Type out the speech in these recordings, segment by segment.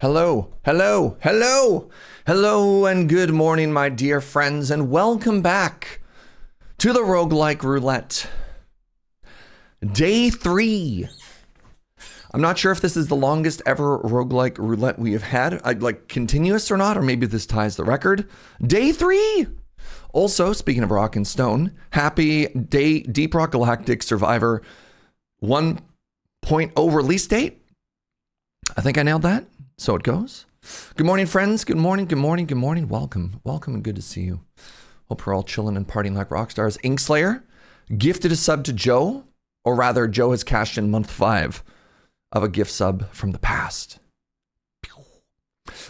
Hello, hello, hello, hello, and good morning, my dear friends, and welcome back to the Roguelike Roulette. Day 3. I'm not sure if this is the longest ever Roguelike Roulette we have had, like continuous or not, or maybe this ties the record. Day 3! Also, speaking of rock and stone, happy day, Deep Rock Galactic Survivor 1.0 release date. I think I nailed that. So it goes. Good morning, friends. Good morning, good morning, good morning. Welcome, welcome, and good to see you. Hope we're all chilling and partying like rock stars. Inkslayer gifted a sub to Joe, or rather, Joe has cashed in month 5 of a gift sub from the past.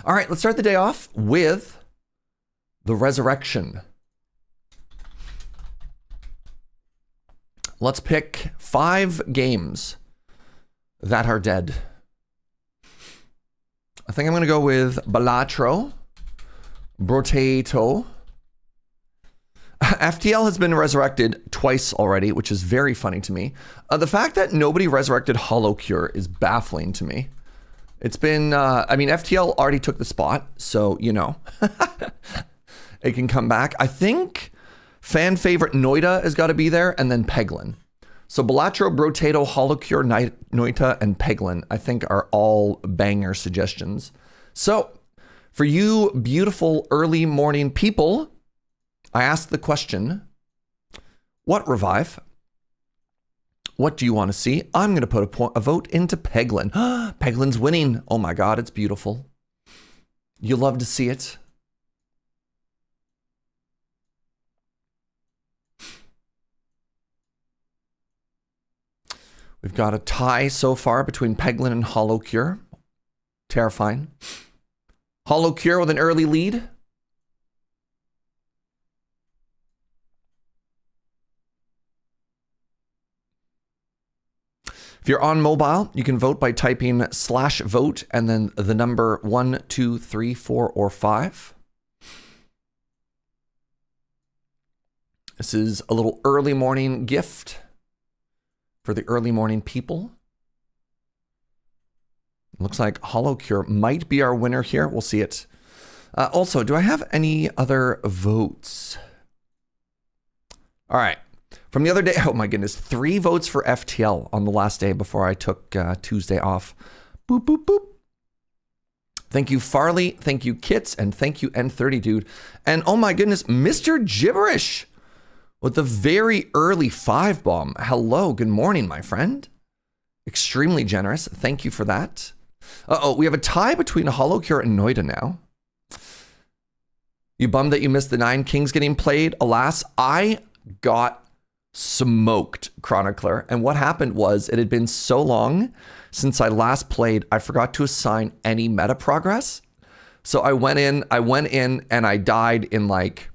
All right, let's start the day off with the resurrection. Let's pick 5 games that are dead. I think I'm going to go with Balatro, Brotato. FTL has been resurrected twice already, which is very funny to me. The fact that nobody resurrected Hollow Cure is baffling to me. It's been, FTL already took the spot, so, you know, it can come back. I think fan favorite Noita has got to be there, and then Peglin. So Balatro, Brotato, Hollow Cure, Noita, and Peglin, I think, are all banger suggestions. So, for you beautiful early morning people, I asked the question, what revive? What do you want to see? I'm going to put a vote into Peglin. Peglin's winning. Oh my God, it's beautiful. You love to see it. We've got a tie so far between Peglin and Hollow Cure. Terrifying. Hollow Cure with an early lead. If you're on mobile, you can vote by typing /vote and then the number 1, 2, 3, 4, or 5. This is a little early morning gift for the early morning people. Looks like Hollow Cure might be our winner here. We'll see it. Also, do I have any other votes? All right. From the other day, oh my goodness, 3 votes for FTL on the last day before I took Tuesday off. Boop, boop, boop. Thank you, Farley. Thank you, Kits. And thank you, N30 Dude. And oh my goodness, Mr. Gibberish with the very early 5 bomb. Hello, good morning, my friend. Extremely generous. Thank you for that. Uh-oh, we have a tie between Hollow Cure and Noita now. You bummed that you missed the 9 Kings getting played? Alas, I got smoked, Chronicler. And what happened was it had been so long since I last played, I forgot to assign any meta progress. So I went in and I died in like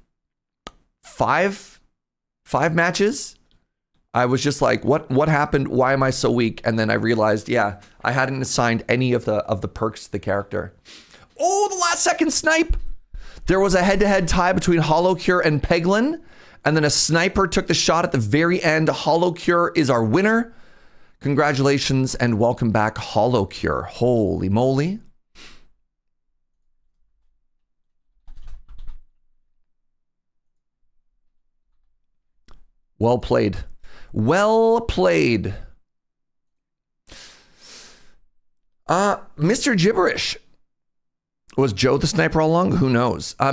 5 matches. I was just like, what happened? Why am I so weak? And then I realized, yeah, I hadn't assigned any of the perks to the character. Oh, the last second snipe. There was a head-to-head tie between Hollow Cure and Peglin, and then a sniper took the shot at the very end. Hollow Cure is our winner. Congratulations and welcome back, Hollow Cure. Holy moly. Well played. Well played. Mr. Gibberish. Was Joe the sniper all along? Who knows? For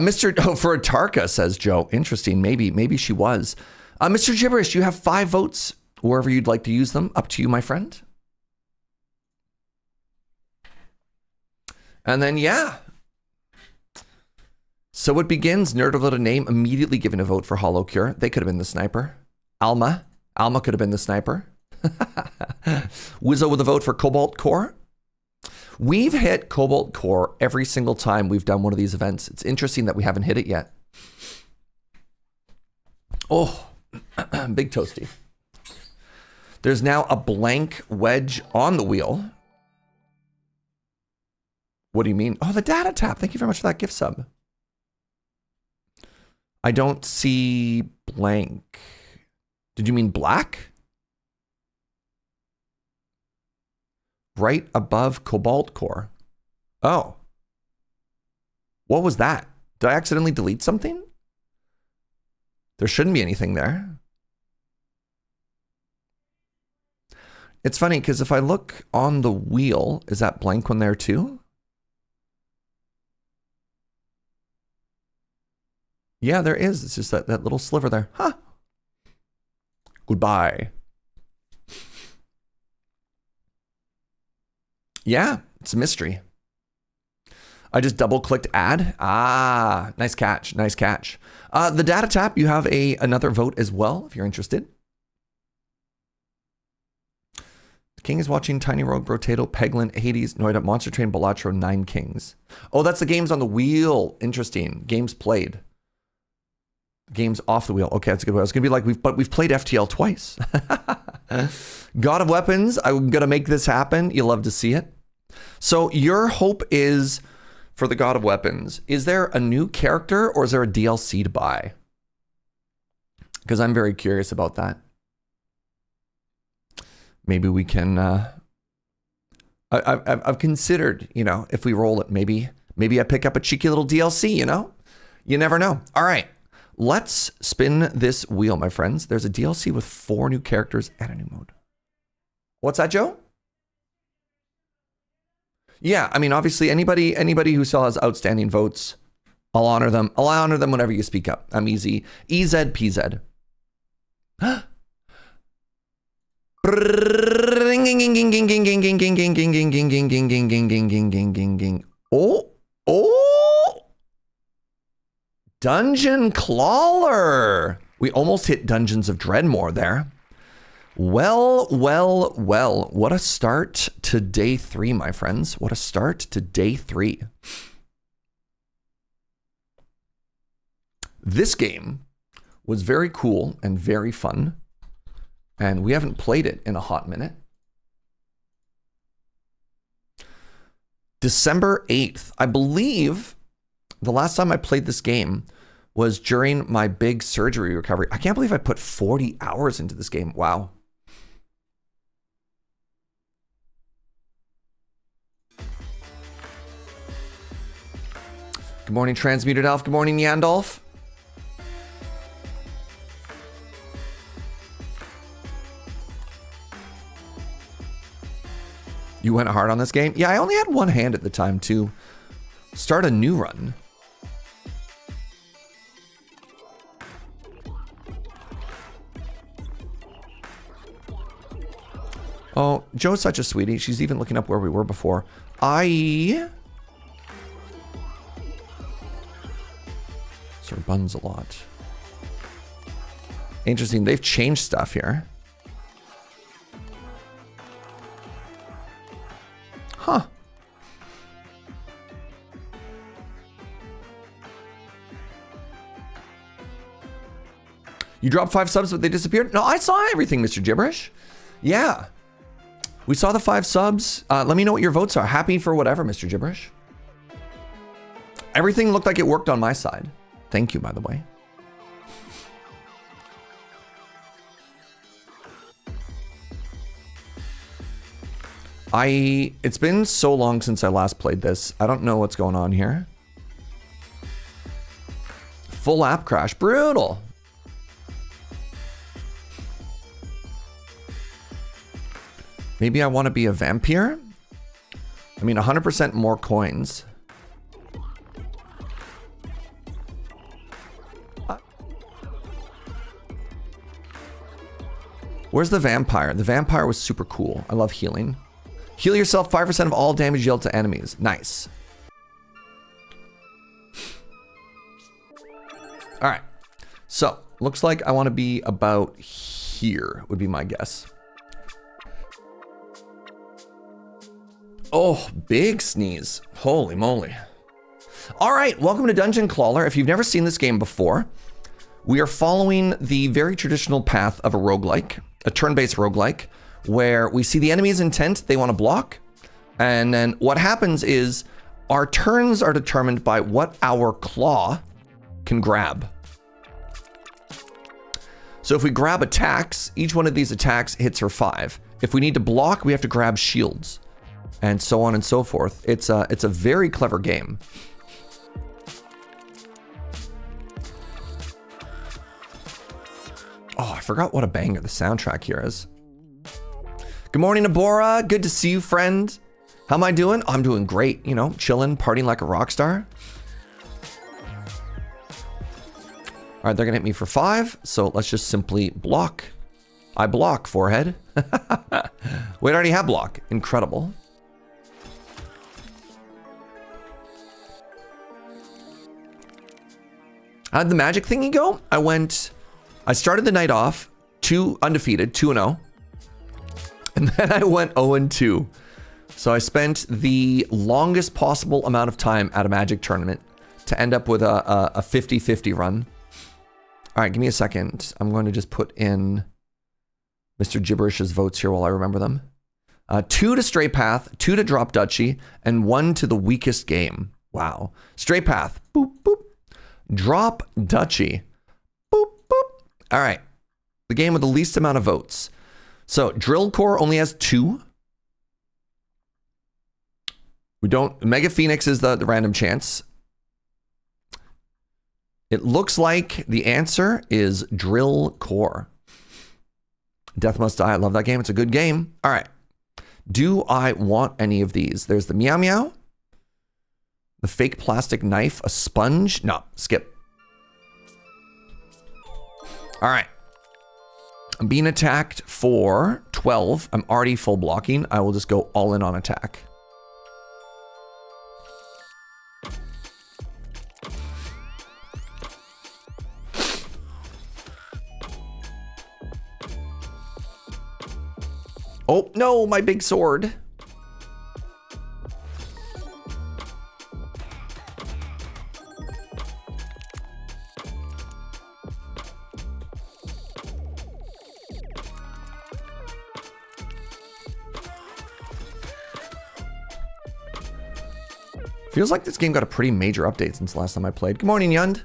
Tarka, says Joe. Interesting. Maybe she was. Mr. Gibberish, you have 5 votes wherever you'd like to use them. Up to you, my friend. And then, yeah. So it begins. Nerd without a name immediately giving a vote for Hollow Cure. They could have been the sniper. Alma could have been the sniper. Wizzo with a vote for Cobalt Core. We've hit Cobalt Core every single time we've done one of these events. It's interesting that we haven't hit it yet. Oh, big toasty. There's now a blank wedge on the wheel. What do you mean? Oh, the data tap. Thank you very much for that gift sub. I don't see blank. Did you mean black? Right above Cobalt Core. Oh. What was that? Did I accidentally delete something? There shouldn't be anything there. It's funny because if I look on the wheel, is that blank one there too? Yeah, there is. It's just that little sliver there. Huh. Goodbye. Yeah, it's a mystery. I just double clicked add. Ah, nice catch. Nice catch. The data tap, you have another vote as well if you're interested. The King is watching Tiny Rogue, Brotato, Peglin, Hades, Noida, Monster Train, Balatro, 9 Kings. Oh, that's the games on the wheel. Interesting. Games played. Games off the wheel. Okay, that's a good one. I was gonna be like, we've played FTL twice. God of Weapons, I'm gonna make this happen. You'll love to see it. So your hope is for the God of Weapons. Is there a new character or is there a DLC to buy? Because I'm very curious about that. Maybe we can. I've considered, you know, if we roll it, maybe I pick up a cheeky little DLC. You know, you never know. All right. Let's spin this wheel, my friends. There's a DLC with 4 new characters and a new mode. What's that, Joe? Yeah, I mean, obviously, anybody who still has outstanding votes, I'll honor them. I'll honor them whenever you speak up. I'm easy. EZPZ. Oh. Dungeon Clawler. We almost hit Dungeons of Dredmor there. Well. What a start to day 3, my friends. What a start to day 3. This game was very cool and very fun. And we haven't played it in a hot minute. December 8th. I believe the last time I played this game was during my big surgery recovery. I can't believe I put 40 hours into this game. Wow. Good morning, Transmuted Elf. Good morning, Yandolf. You went hard on this game? Yeah, I only had one hand at the time to start a new run. Oh, Joe's such a sweetie. She's even looking up where we were before. Sir Buns a lot. Interesting. They've changed stuff here. Huh. You dropped 5 subs, but they disappeared? No, I saw everything, Mr. Gibberish. Yeah. We saw the 5 subs. Let me know what your votes are. Happy for whatever, Mr. Gibberish. Everything looked like it worked on my side. Thank you, by the way. It's been so long since I last played this. I don't know what's going on here. Full app crash. Brutal. Maybe I want to be a vampire? I mean, 100% more coins. Where's the vampire? The vampire was super cool. I love healing. Heal yourself 5% of all damage dealt to enemies. Nice. All right. So, looks like I want to be about here, would be my guess. Oh, big sneeze. Holy moly. All right, welcome to Dungeon Clawler. If you've never seen this game before, we are following the very traditional path of a roguelike, a turn-based roguelike, where we see the enemy's intent, they want to block, and then what happens is our turns are determined by what our claw can grab. So if we grab attacks, each one of these attacks hits for 5. If we need to block, we have to grab shields, and so on and so forth. It's a very clever game. Oh, I forgot what a banger the soundtrack here is. Good morning, Abora. Good to see you, friend. How am I doing? I'm doing great. You know, chilling, partying like a rock star. All right, they're gonna hit me for 5, so let's just simply block. I block, forehead. Wait, I already have block. Incredible. How'd the magic thingy go? I started the night off undefeated, 2-0. And then I went 0-2. So I spent the longest possible amount of time at a magic tournament to end up with a 50-50 run. All right, give me a second. I'm going to just put in Mr. Gibberish's votes here while I remember them. 2 to Straight Path, 2 to Drop Duchy, and 1 to the weakest game. Wow. Straight Path, boop, boop. Drop Duchy, boop, boop. All right, the game with the least amount of votes. So Drill Core only has 2. Mega Phoenix is the random chance. It looks like the answer is Drill Core. Death Must Die. I love that game. It's a good game. All right. Do I want any of these? There's the Meow Meow. The fake plastic knife. A sponge. No, skip. All right. I'm being attacked for 12. I'm already full blocking. I will just go all in on attack. Oh, no, my big sword. Feels like this game got a pretty major update since the last time I played. Good morning, Yund.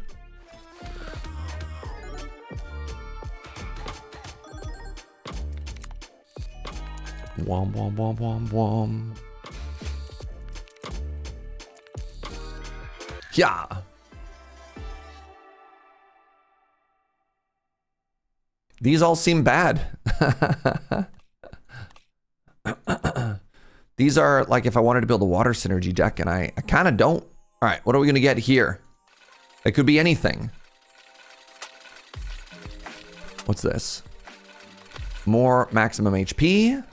Wom, wom, wom, wom, wom. Yeah. These all seem bad. These are like if I wanted to build a water synergy deck, and I kind of don't. All right, what are we going to get here? It could be anything. What's this? More maximum HP.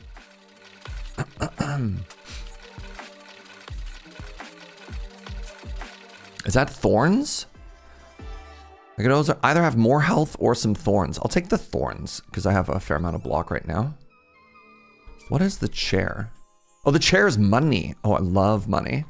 Is that thorns? I could either have more health or some thorns. I'll take the thorns because I have a fair amount of block right now. What is the chair? Oh, the chair is money. Oh, I love money.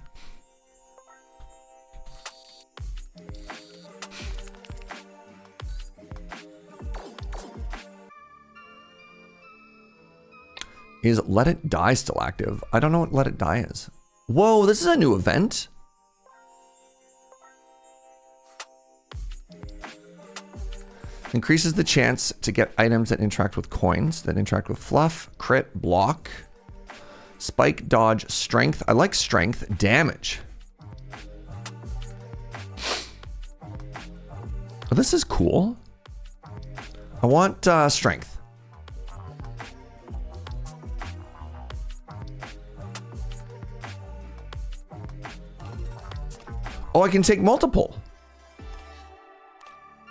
Is Let It Die still active? I don't know what Let It Die is. Whoa, this is a new event. Increases the chance to get items that interact with coins, that interact with fluff, crit, block, spike, dodge, strength. I like strength. Damage. Oh, this is cool. I want strength. Oh, I can take multiple.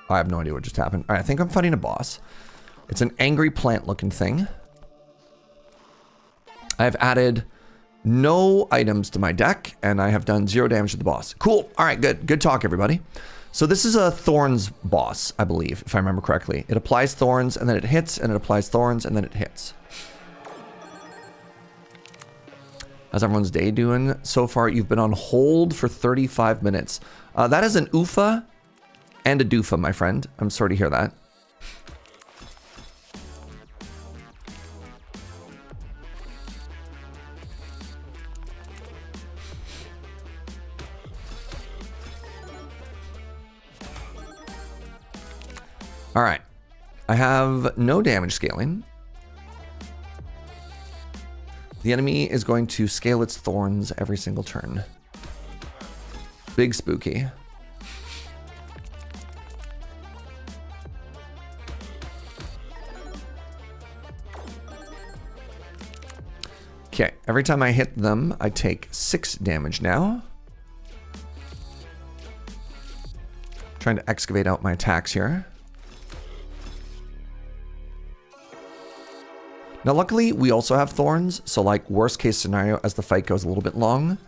I have no idea what just happened. All right, I think I'm fighting a boss. It's an angry plant looking thing. I have added no items to my deck, and I have done 0 damage to the boss. Cool. All right, good. Good talk, everybody. So this is a thorns boss, I believe, if I remember correctly. It applies thorns, and then it hits, and it applies thorns, and then it hits. How's everyone's day doing so far? You've been on hold for 35 minutes. That is an oofa and a doofa, my friend. I'm sorry to hear that. All right. I have no damage scaling. The enemy is going to scale its thorns every single turn. Big spooky. Okay, every time I hit them, I take 6 damage now. Trying to excavate out my attacks here. Now, luckily, we also have thorns, so like worst case scenario, as the fight goes a little bit long.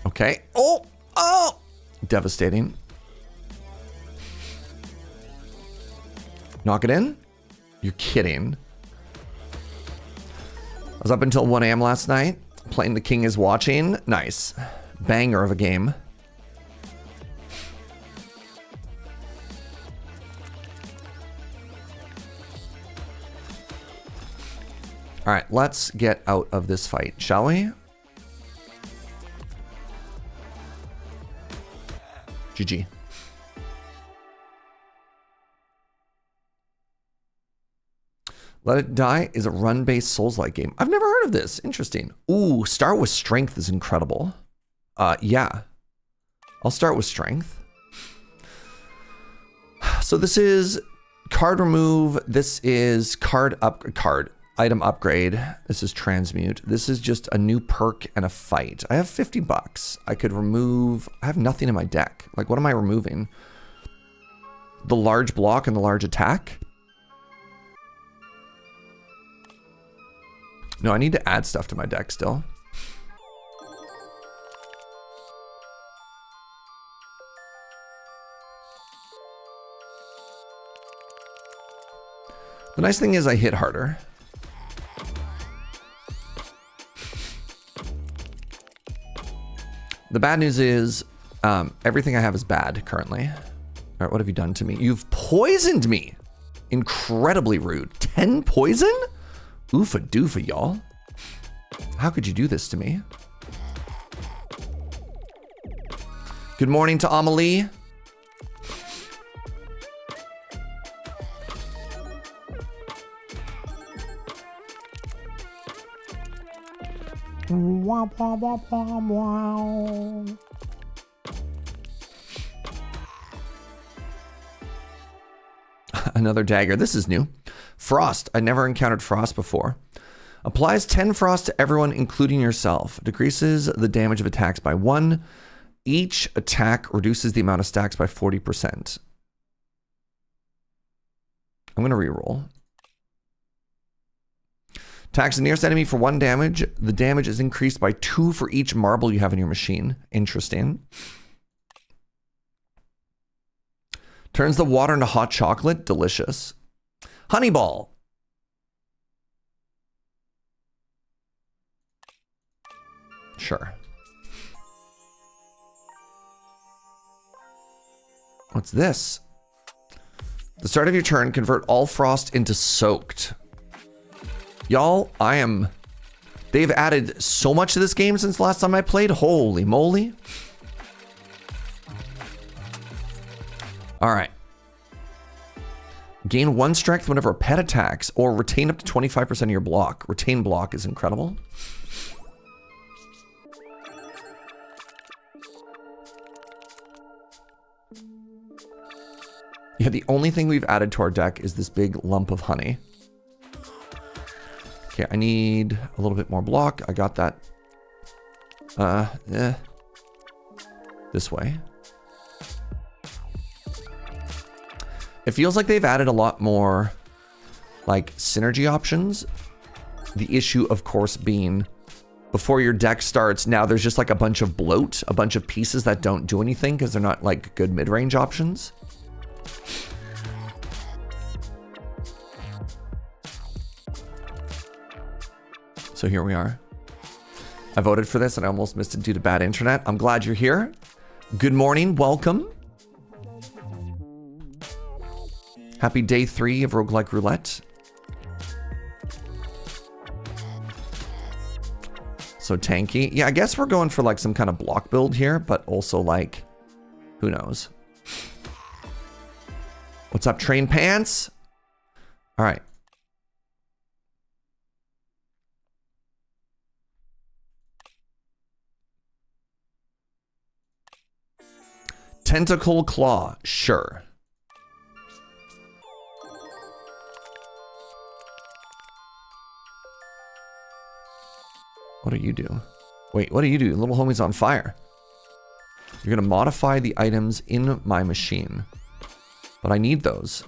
Okay. Oh! Oh! Devastating. Knock it in? You're kidding. I was up until 1 a.m. last night, playing The King is Watching. Nice. Banger of a game. All right, let's get out of this fight, shall we? GG. Let It Die is a run-based Souls-like game. I've never heard of this. Interesting. Ooh, start with Strength is incredible. Yeah. I'll start with Strength. So this is card remove. This is item upgrade. This is transmute. This is just a new perk and a fight. I have $50. I could remove. I have nothing in my deck. Like, what am I removing? The large block and the large attack? No, I need to add stuff to my deck still. The nice thing is I hit harder. The bad news is everything I have is bad currently. All right, what have you done to me? You've poisoned me. Incredibly rude. 10 poison? Oofa doofa, y'all. How could you do this to me? Good morning to Amelie. Another dagger. This is new. Frost. I never encountered frost before. Applies 10 frost to everyone, including yourself. Decreases the damage of attacks by 1. Each attack reduces the amount of stacks by 40%. I'm going to reroll. Attacks the nearest enemy for 1 damage. The damage is increased by 2 for each marble you have in your machine. Interesting. Turns the water into hot chocolate. Delicious. Honey ball. Sure. What's this? At the start of your turn, convert all frost into soaked. Y'all, they've added so much to this game since last time I played. Holy moly. All right. Gain 1 strength whenever a pet attacks, or retain up to 25% of your block. Retain block is incredible. Yeah, the only thing we've added to our deck is this big lump of honey. Okay, I need a little bit more block. I got that. This way. It feels like they've added a lot more, like, synergy options. The issue, of course, being before your deck starts, now there's just like a bunch of bloat, a bunch of pieces that don't do anything because they're not like good mid-range options. So here we are. I voted for this and I almost missed it due to bad internet. I'm glad you're here. Good morning, welcome. Happy day 3 of Roguelike Roulette. So tanky. Yeah, I guess we're going for like some kind of block build here, but also like, who knows? What's up, train pants? All right. Tentacle claw, sure. What do you do? Wait, what do you do? Little homie's on fire. You're gonna modify the items in my machine. But I need those.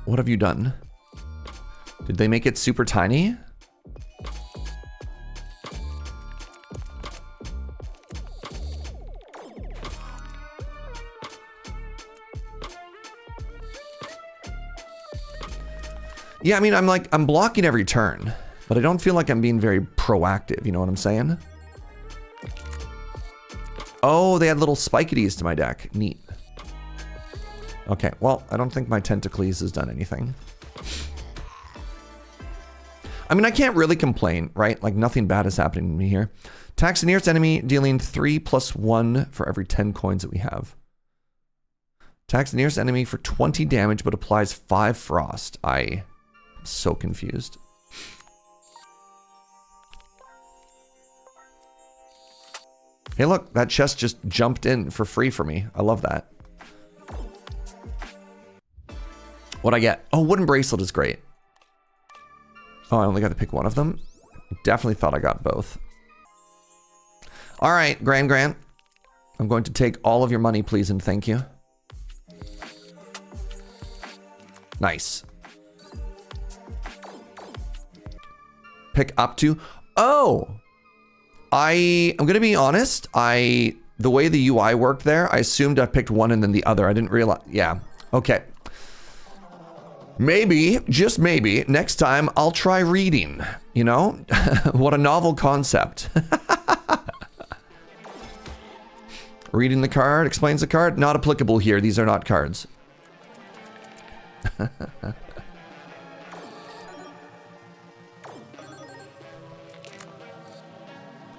What have you done? Did they make it super tiny? Yeah, I mean, I'm blocking every turn, but I don't feel like I'm being very proactive, you know what I'm saying? Oh, they had little spiketies to my deck. Neat. Okay, well, I don't think my Tentacles has done anything. I mean, I can't really complain, right? Like, nothing bad is happening to me here. Attacks the nearest enemy, dealing 3+1 for every 10 coins that we have. Attacks the nearest enemy for 20 damage, but applies 5 frost. I'm so confused. Hey, look, that chest just jumped in for free for me. I love that. What'd I get? Oh, wooden bracelet is great. Oh, I only got to pick one of them. Definitely thought I got both. All right, Grant. I'm going to take all of your money, please, and thank you. Nice. Pick up to... Oh! I'm going to be honest. The way the UI worked there, I assumed I picked one and then the other. I didn't realize... Yeah. Okay. Maybe, just maybe, next time I'll try reading. You know? What a novel concept. Reading the card explains the card. Not applicable here. These are not cards. All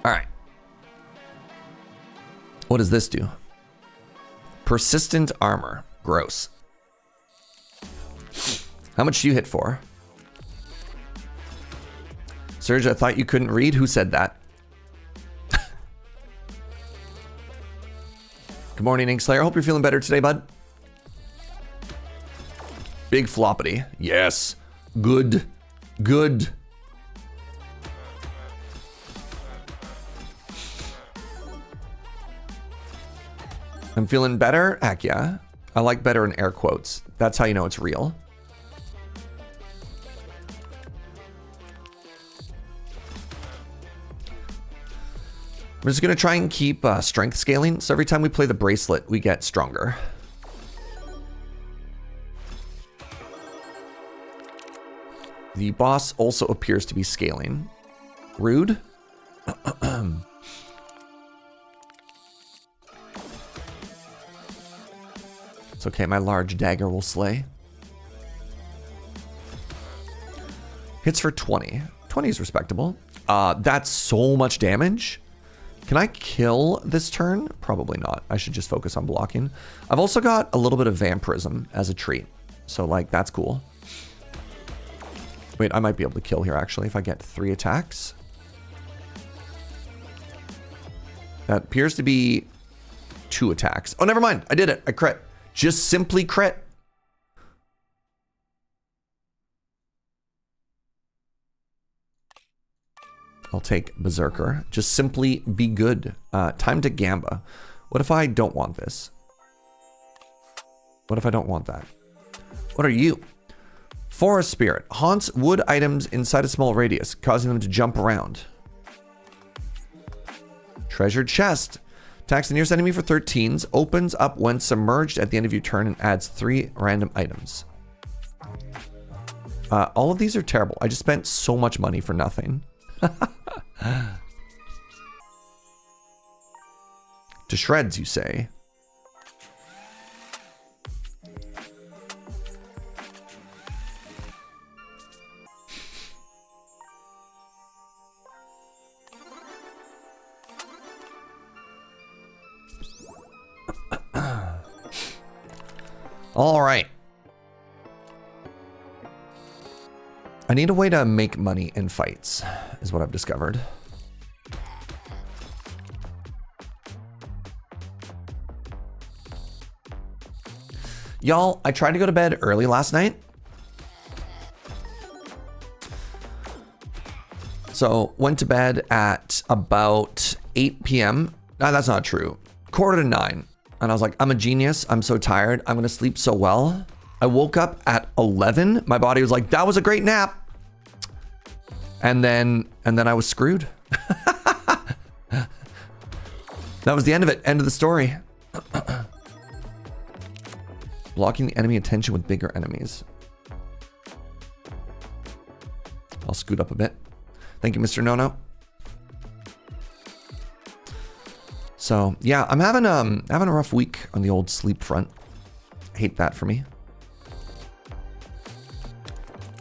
right. What does this do? Persistent armor. Gross. How much do you hit for? Serge, I thought you couldn't read. Who said that? Good morning, Inkslayer. Hope you're feeling better today, bud. Big floppity. Yes. Good. Good. I'm feeling better? Heck yeah. I like better in air quotes. That's how you know it's real. I'm just going to try and keep strength scaling. So every time we play the bracelet, we get stronger. The boss also appears to be scaling. Rude. It's okay, my large dagger will slay. Hits for 20. 20 is respectable. That's so much damage. Can I kill this turn? Probably not. I should just focus on blocking. I've also got a little bit of vampirism as a treat. So, like, that's cool. Wait, I might be able to kill here, actually, if I get 3 attacks. That appears to be 2 attacks. Oh, never mind. I did it. I crit. Just simply crit. I'll take Berserker. Just simply be good. Time to Gamba. What if I don't want this? What if I don't want that? What are you? Forest Spirit. Haunts wood items inside a small radius, causing them to jump around. Treasured Chest. Attacks the nearest enemy for 13s. Opens up when submerged at the end of your turn and adds 3 random items. All of these are terrible. I just spent so much money for nothing. To shreds, you say? All right. I need a way to make money in fights, is what I've discovered. Y'all, I tried to go to bed early last night. So went to bed at about 8 p.m. No, that's not true. 8:45. And I was like, I'm a genius. I'm so tired. I'm going to sleep so well. I woke up at 11. My body was like, that was a great nap. And then I was screwed. That was the end of it. End of the story. Blocking the enemy attention with bigger enemies. I'll scoot up a bit. Thank you, Mr. Nono. So yeah, I'm having a rough week on the old sleep front. I hate that for me.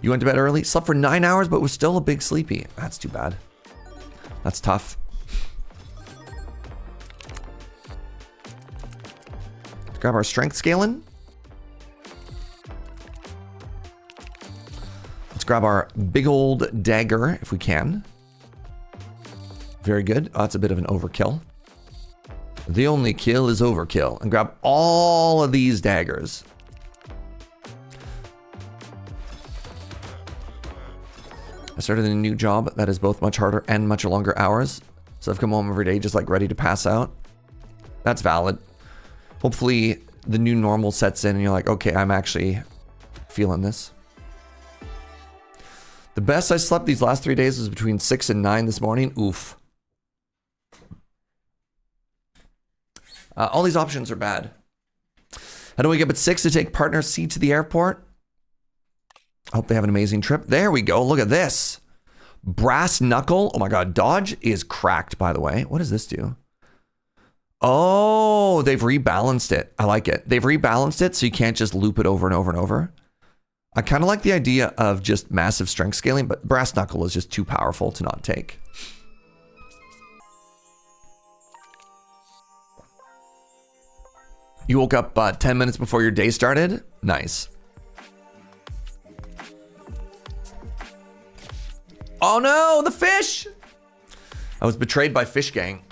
You went to bed early, slept for 9 hours, but was still a big sleepy. That's too bad. That's tough. Let's grab our strength scaling. Let's grab our big old dagger if we can. Very good. Oh, that's a bit of an overkill. The only kill is overkill. And grab all of these daggers. I started a new job that is both much harder and much longer hours. So I've come home every day just like ready to pass out. That's valid. Hopefully the new normal sets in and you're like, okay, I'm actually feeling this. The best I slept these last 3 days was between 6 and 9 this morning. Oof. All these options are bad. How do we get up at 6 to take partner C to the airport? I hope they have an amazing trip. There we go. Look at this. Brass knuckle. Oh my God. Dodge is cracked, by the way. What does this do? Oh, they've rebalanced it. I like it. They've rebalanced it so you can't just loop it over and over and over. I kind of like the idea of just massive strength scaling, but brass knuckle is just too powerful to not take. You woke up 10 minutes before your day started? Nice. Oh no, the fish! I was betrayed by Fish Gang.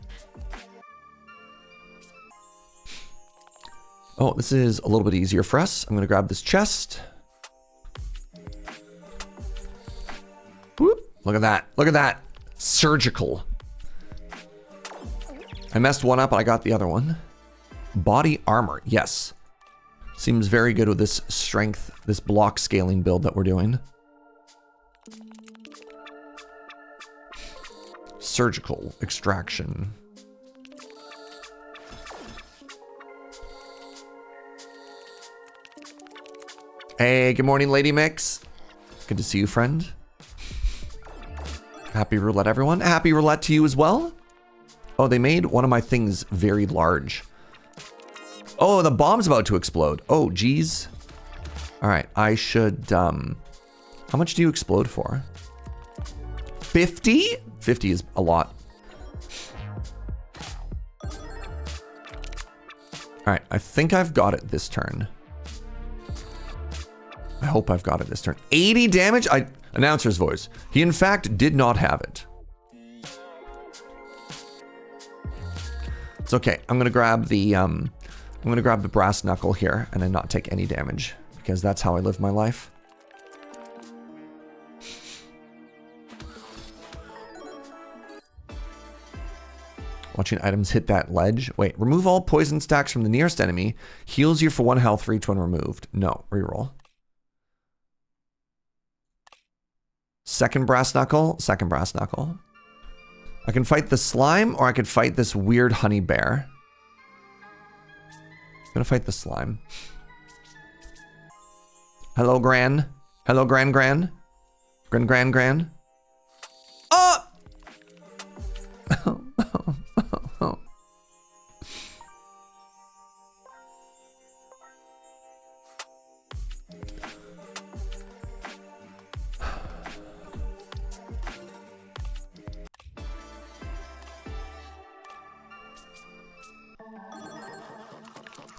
Oh, this is a little bit easier for us. I'm gonna grab this chest. Whoop, look at that, look at that. Surgical. I messed one up, but I got the other one. Body armor, yes. Seems very good with this strength, this block scaling build that we're doing. Surgical extraction. Hey, good morning, Lady Mix. Good to see you, friend. Happy roulette, everyone. Happy roulette to you as well. Oh, they made one of my things very large. Oh, the bomb's about to explode. Oh, geez. All right, I should, how much do you explode for? 50? 50 is a lot. All right, I think I've got it this turn. I hope I've got it this turn. 80 damage? Announcer's voice. He in fact did not have it. It's okay. I'm gonna grab the brass knuckle here and then not take any damage because that's how I live my life. Watching items hit that ledge. Wait, remove all poison stacks from the nearest enemy. Heals you for 1 health for each one removed. No, reroll. Second brass knuckle, second brass knuckle. I can fight the slime or I could fight this weird honey bear. I'm gonna fight the slime. Hello, Gran. Hello, Gran. Gran. Oh!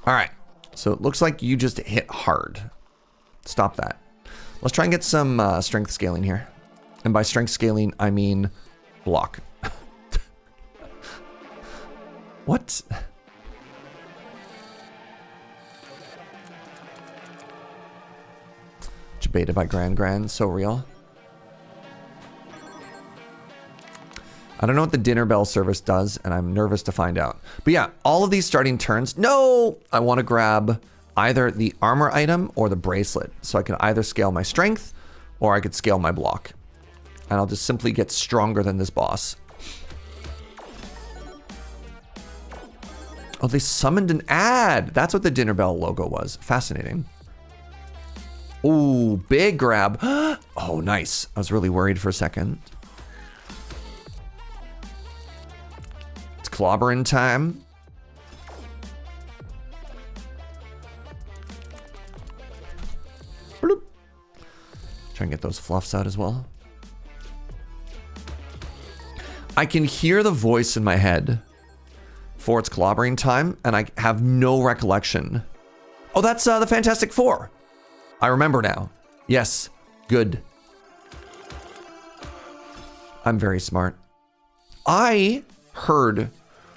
All right, so it looks like you just hit hard. Stop that. Let's try and get some strength scaling here. And by strength scaling, I mean block. What? Debated by Grand, so real. I don't know what the dinner bell service does, and I'm nervous to find out. But yeah, all of these starting turns, no! I want to grab either the armor item or the bracelet. So I can either scale my strength, or I could scale my block. And I'll just simply get stronger than this boss. Oh, they summoned an ad! That's what the dinner bell logo was. Fascinating. Ooh, big grab. Oh, nice. I was really worried for a second. It's clobbering time. Bloop. Try and get those fluffs out as well. I can hear the voice in my head for its clobbering time, and I have no recollection. Oh, that's the Fantastic Four. I remember now. Yes, good. I'm very smart. I heard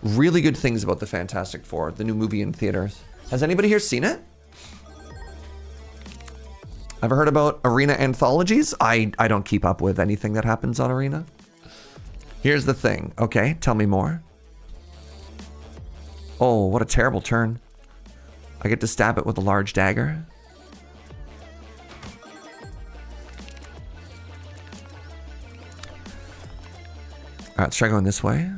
really good things about the Fantastic Four, the new movie in theaters. Has anybody here seen it? Ever heard about Arena anthologies? I don't keep up with anything that happens on Arena. Here's the thing. Okay, tell me more. Oh, what a terrible turn. I get to stab it with a large dagger. All right, let's try going this way.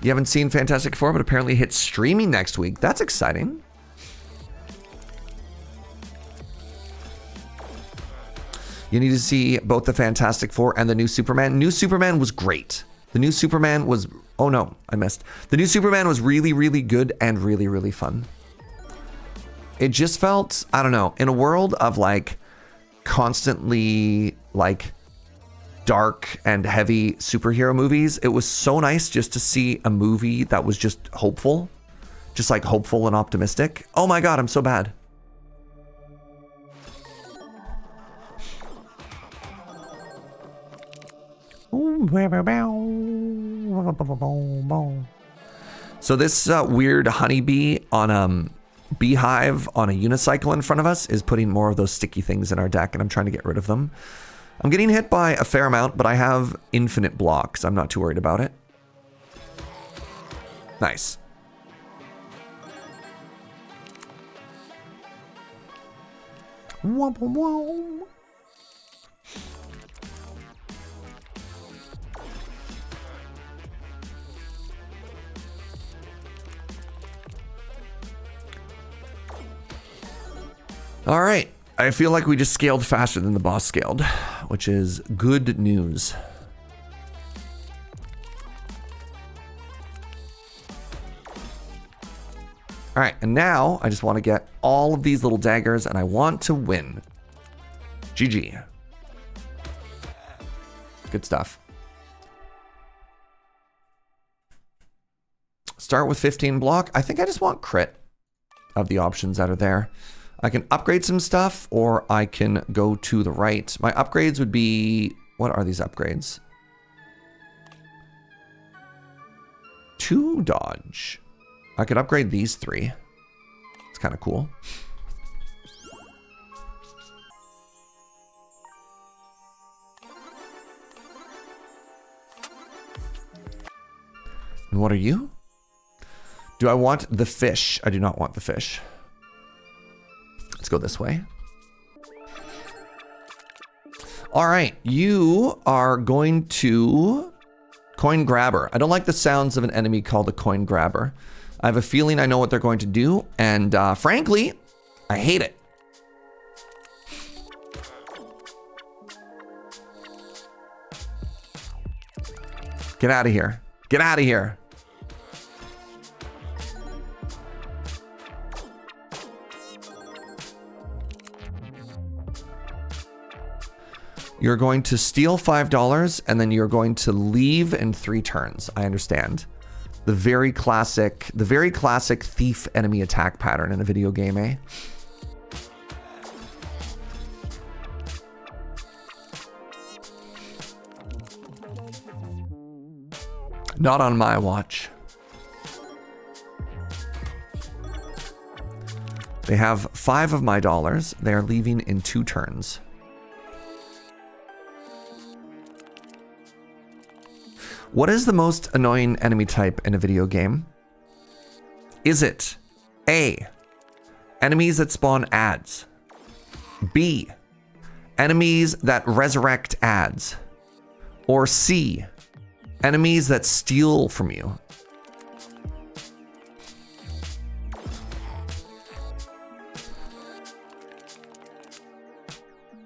You haven't seen Fantastic Four, but apparently hits streaming next week. That's exciting. You need to see both the Fantastic Four and the new Superman. New Superman was great. The new Superman was... Oh no, I missed. The new Superman was really, really good and really, really fun. It just felt, I don't know, in a world of like constantly like dark and heavy superhero movies, it was so nice just to see a movie that was just hopeful. Just like hopeful and optimistic. Oh my God, I'm so bad. So this weird honeybee on beehive on a unicycle in front of us is putting more of those sticky things in our deck, and I'm trying to get rid of them. I'm getting hit by a fair amount, but I have infinite blocks. I'm not too worried about it. Nice. All right. I feel like we just scaled faster than the boss scaled, which is good news. All right, and now I just want to get all of these little daggers, and I want to win. GG. Good stuff. Start with 15 block. I think I just want crit of the options that are there. I can upgrade some stuff, or I can go to the right. My upgrades would be... What are these upgrades? 2 dodge. I could upgrade these 3. It's kind of cool. And what are you? Do I want the fish? I do not want the fish. Let's go this way. All right, you are going to coin grabber. I don't like the sounds of an enemy called a coin grabber. I have a feeling I know what they're going to do, and frankly, I hate it. Get out of here. Get out of here. You're going to steal $5 and then you're going to leave in 3 turns. I understand. The very classic thief enemy attack pattern in a video game, eh? Not on my watch. They have 5 of my dollars. They are leaving in 2 turns. What is the most annoying enemy type in a video game? Is it A, enemies that spawn ads? B, enemies that resurrect ads? Or C, enemies that steal from you?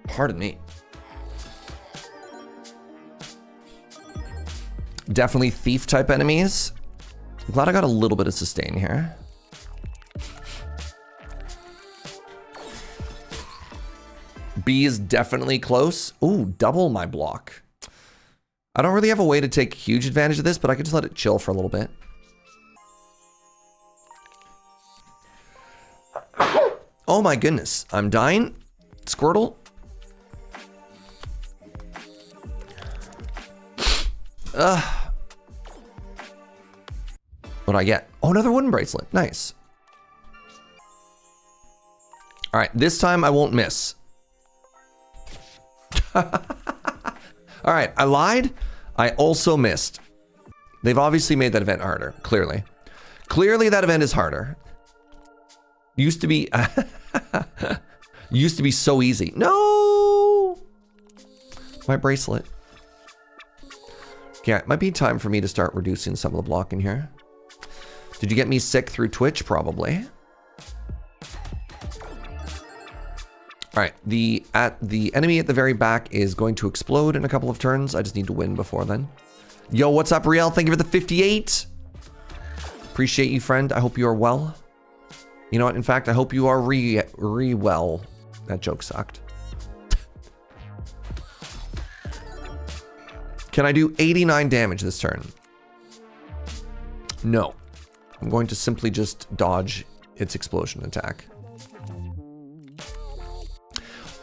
Pardon me. Definitely thief type enemies. I'm glad I got a little bit of sustain here. B is definitely close. Ooh, double my block. I don't really have a way to take huge advantage of this, but I could just let it chill for a little bit. Oh my goodness, I'm dying. Squirtle. What do I get? Oh, another wooden bracelet. Nice. All right, this time I won't miss. All right, I lied. I also missed. They've obviously made that event harder, clearly. Clearly that event is harder. Used to be used to be so easy. No! My bracelet. Yeah, it might be time for me to start reducing some of the blocking here. Did you get me sick through Twitch? Probably. All right, the enemy at the very back is going to explode in a couple of turns. I just need to win before then. Yo, what's up, Riel? Thank you for the 58. Appreciate you, friend. I hope you are well. You know what? In fact, I hope you are well. That joke sucked. Can I do 89 damage this turn? No. I'm going to simply just dodge its explosion attack.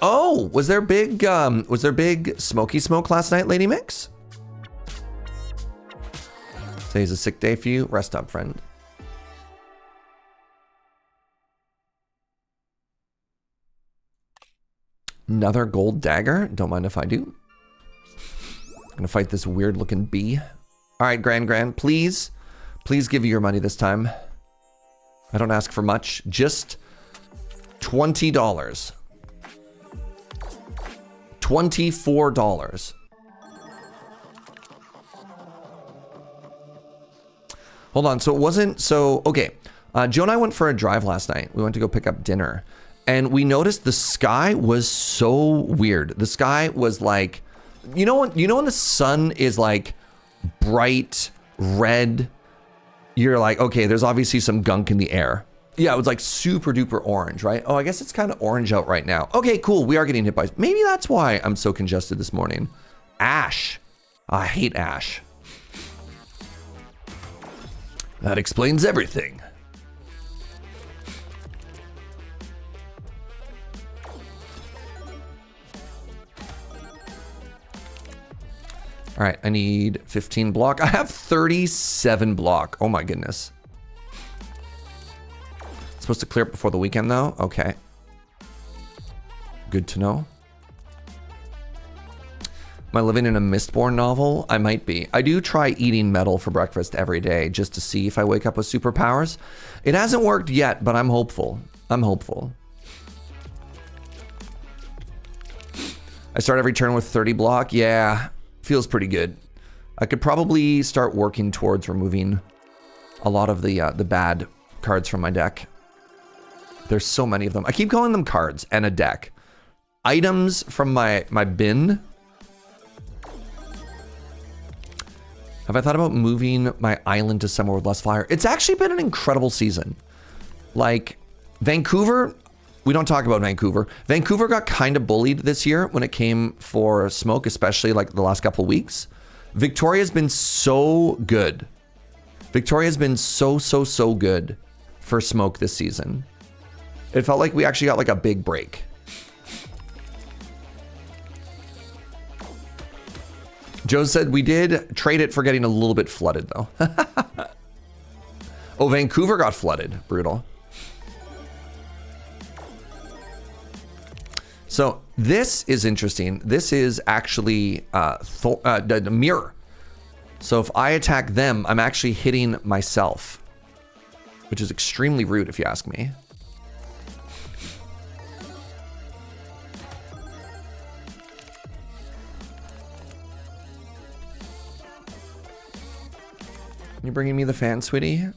Oh, was there big smoky smoke last night, Lady Mix? Today's a sick day for you. Rest up, friend. Another gold dagger. Don't mind if I do. I'm gonna fight this weird looking bee. All right, Grand, please give you your money this time. I don't ask for much, just $20. $24. Hold on, so it wasn't, so, okay. Joe and I went for a drive last night. We went to go pick up dinner. And we noticed the sky was so weird. The sky was like, you know when the sun is like bright red, you're like, okay, there's obviously some gunk in the air. Yeah, it was like super duper orange, right? Oh, I guess it's kind of orange out right now. Okay, cool. We are getting hit by, maybe that's why I'm so congested this morning. Ash. I hate ash. That explains everything. All right, I need 15 block. I have 37 block. Oh my goodness. Supposed to clear up before the weekend though? Okay. Good to know. Am I living in a Mistborn novel? I might be. I do try eating metal for breakfast every day just to see if I wake up with superpowers. It hasn't worked yet, but I'm hopeful. I'm hopeful. I start every turn with 30 block. Yeah. Feels pretty good. I could probably start working towards removing a lot of the bad cards from my deck. There's so many of them. I keep calling them cards and a deck. Items from my bin. Have I thought about moving my island to somewhere with less fire? It's actually been an incredible season. Like Vancouver, we don't talk about Vancouver. Vancouver got kind of bullied this year when it came for smoke, especially like the last couple of weeks. Victoria's been so good. Victoria's been so good for smoke this season. It felt like we actually got like a big break. Joe said we did trade it for getting a little bit flooded, though. Oh, Vancouver got flooded. Brutal. So this is interesting. This is actually the mirror. So if I attack them, I'm actually hitting myself, which is extremely rude if you ask me. You bringing me the fan, sweetie?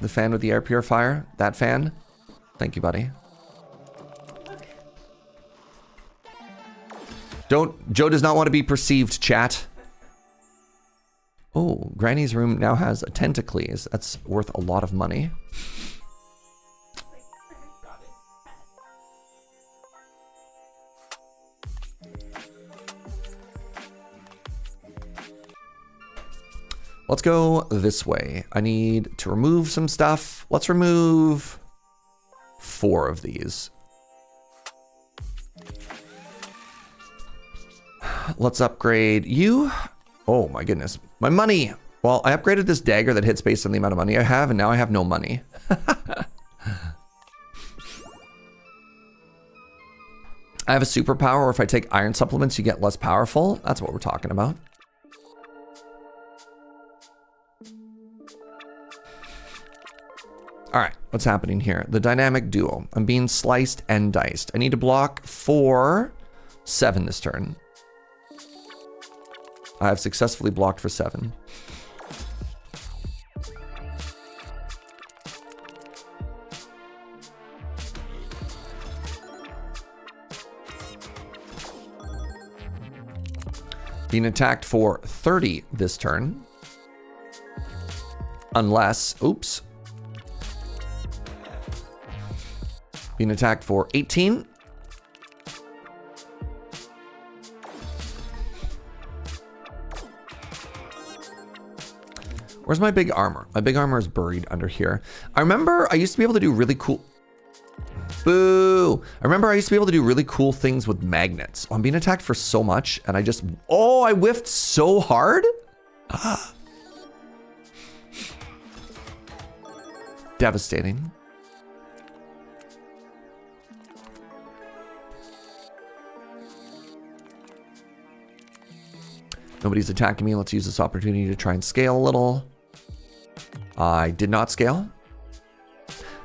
The fan with the air purifier? That fan? Thank you, buddy. Joe does not want to be perceived, chat. Oh, Granny's room now has a tentacles. That's worth a lot of money. Let's go this way. I need to remove some stuff. Let's remove 4 of these. Let's upgrade you. Oh my goodness. My money. Well, I upgraded this dagger that hits based on the amount of money I have, and now I have no money. I have a superpower, or if I take iron supplements, you get less powerful. That's what we're talking about. All right, what's happening here? The dynamic duo. I'm being sliced and diced. I need to block for 7 this turn. I have successfully blocked for 7. Being attacked for 30 this turn. Unless, oops. Being attacked for 18. Where's my big armor? My big armor is buried under here. I remember I used to be able to do really cool... Boo! I remember I used to be able to do really cool things with magnets. I'm being attacked for so much, and I just... Oh, I whiffed so hard? Devastating. Nobody's attacking me. Let's use this opportunity to try and scale a little. I did not scale.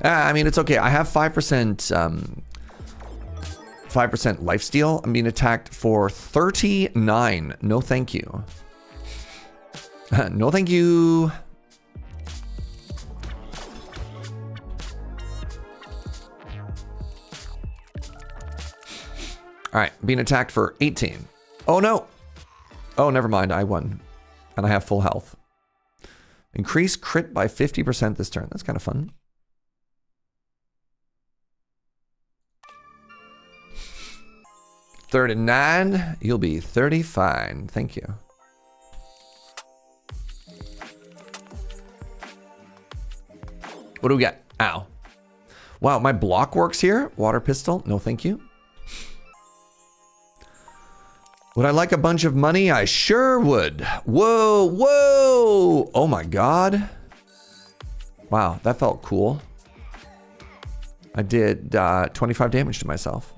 I mean, it's okay. I have 5% 5% lifesteal. I'm being attacked for 39. No, thank you. No, thank you. All right, being attacked for 18. Oh, no. Oh, never mind. I won. And I have full health. Increase crit by 50% this turn. That's kind of fun. $39. You'll be 30 fine. Thank you. What do we got? Ow. Wow, my block works here. Water pistol. No, thank you. Would I like a bunch of money? I sure would. Whoa, whoa. Oh my God. Wow, that felt cool. I did 25 damage to myself.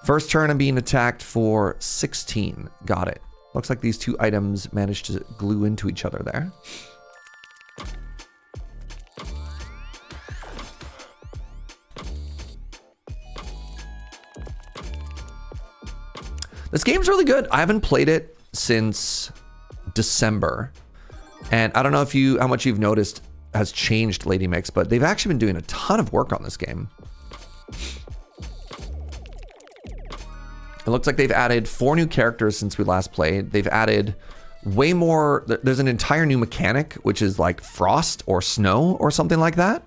First turn, I'm being attacked for 16. Got it. Looks like these two items managed to glue into each other there. This game's really good. I haven't played it since December. And I don't know if how much you've noticed has changed Lady Mix, but they've actually been doing a ton of work on this game. It looks like they've added 4 new characters since we last played. They've added way more. There's an entire new mechanic, which is like frost or snow or something like that.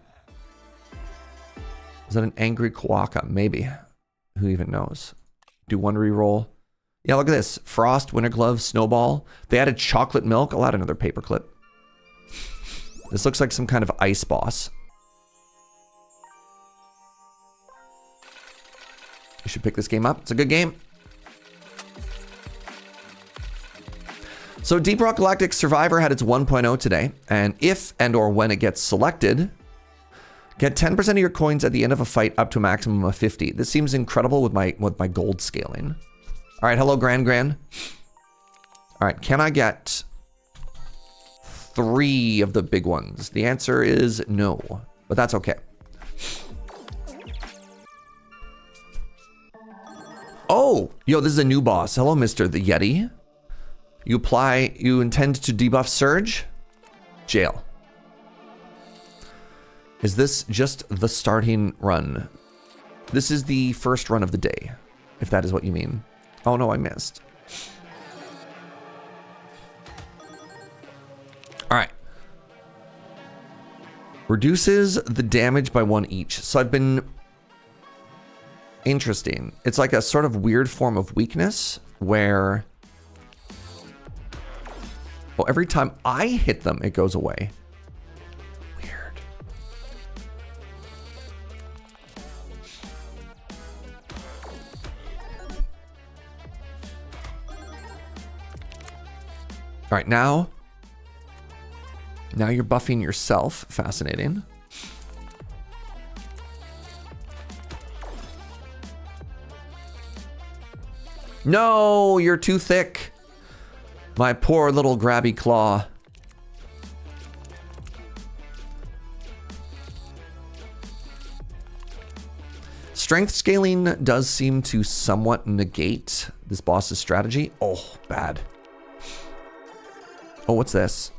Is that an angry Kawaka? Maybe. Who even knows? Do one reroll. Yeah, look at this. Frost, Winter Glove, Snowball. They added chocolate milk. I'll add another paperclip. This looks like some kind of ice boss. You should pick this game up. It's a good game. So Deep Rock Galactic Survivor had its 1.0 today, and if and or when it gets selected, get 10% of your coins at the end of a fight up to a maximum of 50. This seems incredible with my gold scaling. All right, hello Gran. All right, can I get 3 of the big ones? The answer is no, but that's okay. Oh, yo, this is a new boss. Hello, Mr. the Yeti. You intend to debuff Serge? Jail. Is this just the starting run? This is the first run of the day, if that is what you mean. Oh no, I missed. All right. Reduces the damage by 1 each. So I've been... Interesting. It's like a sort of weird form of weakness where... Well, every time I hit them, it goes away. Weird. All right, now you're buffing yourself. Fascinating. No, you're too thick. My poor little grabby claw. Strength scaling does seem to somewhat negate this boss's strategy. Oh, bad. Oh, what's this?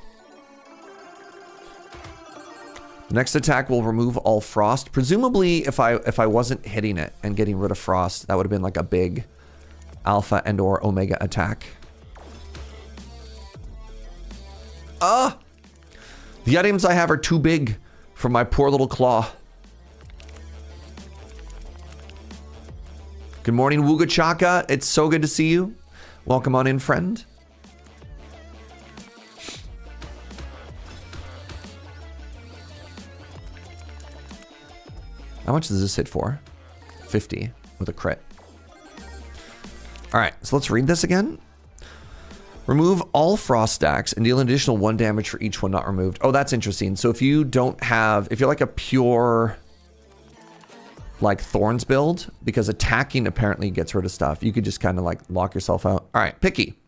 The next attack will remove all frost. Presumably, if I wasn't hitting it and getting rid of frost, that would have been like a big alpha and or omega attack. The items I have are too big for my poor little claw. Good morning, Wooga Chaka. It's so good to see you. Welcome on in, friend. How much does this hit for? 50 with a crit. All right, so let's read this again. Remove all frost stacks and deal an additional 1 damage for each one not removed. Oh, that's interesting. So if you don't have, if you're like a pure like thorns build, because attacking apparently gets rid of stuff, you could just kind of like lock yourself out. All right, picky.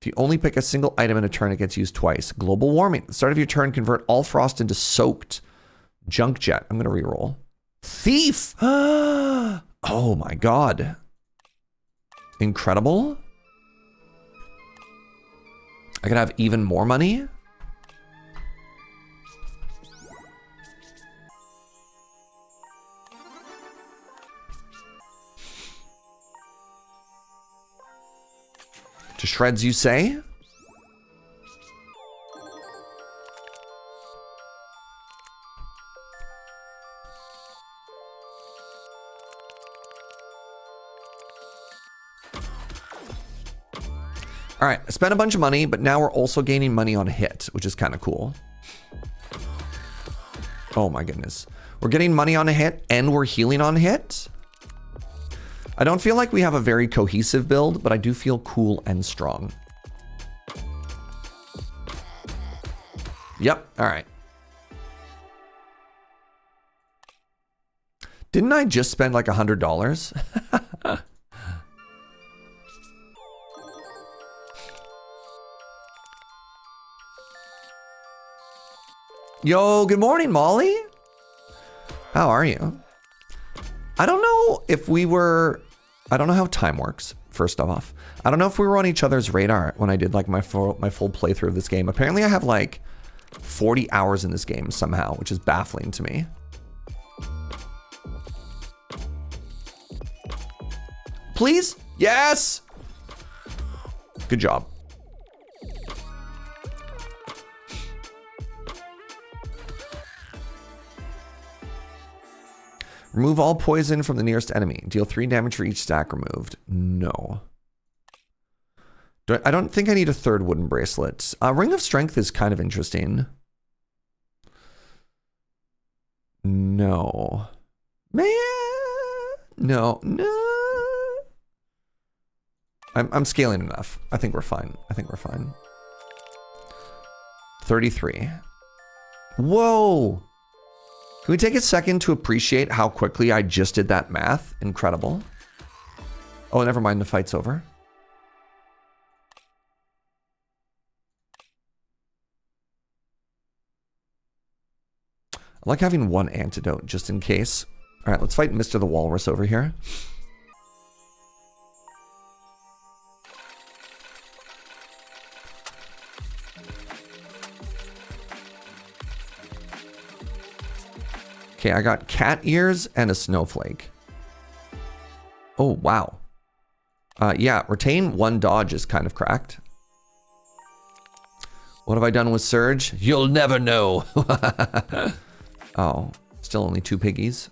If you only pick a single item in a turn, it gets used twice. Global warming. At the start of your turn, convert all frost into soaked junk jet. I'm going to reroll. Thief. Oh my God. Incredible. I could have even more money. To shreds, you say? All right, I spent a bunch of money, but now we're also gaining money on hit, which is kind of cool. Oh my goodness. We're getting money on a hit and we're healing on hit. I don't feel like we have a very cohesive build, but I do feel cool and strong. Yep, all right. Didn't I just spend like $100? Yo, good morning, Molly. How are you? I don't know if we were... I don't know how time works, first off. I don't know if we were on each other's radar when I did like my full playthrough of this game. Apparently I have like 40 hours in this game somehow, which is baffling to me. Please? Yes! Good job. Remove all poison from the nearest enemy. Deal 3 damage for each stack removed. No. I don't think I need a third wooden bracelet. Ring of Strength is kind of interesting. No. Man. No. No. I'm scaling enough. I think we're fine. I think we're fine. 33. Whoa! Can we take a second to appreciate how quickly I just did that math? Incredible. Oh, never mind. The fight's over. I like having one antidote just in case. All right, let's fight Mr. the Walrus over here. Okay, I got cat ears and a snowflake. Oh, wow. Yeah, retain 1 dodge is kind of cracked. What have I done with Serge? You'll never know. Oh, still only 2 piggies.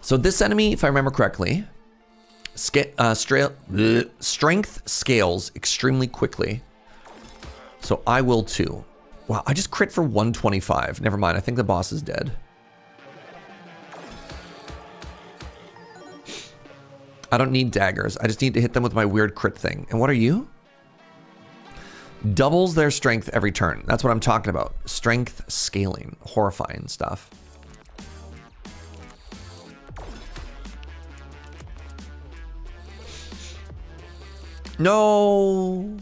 So this enemy, if I remember correctly, strength scales extremely quickly. So I will too. Wow, I just crit for 125. Never mind, I think the boss is dead. I don't need daggers. I just need to hit them with my weird crit thing. And what are you? Doubles their strength every turn. That's what I'm talking about. Strength scaling. Horrifying stuff. No.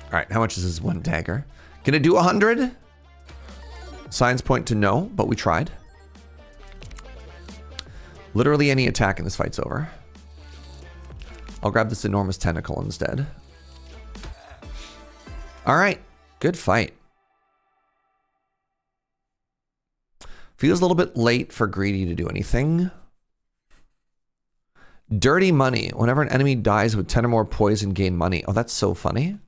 All right, how much is this 1 dagger? Can it do 100? Signs point to no, but we tried. Literally any attack in this fight's over. I'll grab this enormous tentacle instead. All right, good fight. Feels a little bit late for Greedy to do anything. Dirty money. Whenever an enemy dies with 10 or more poison, gain money. Oh, that's so funny.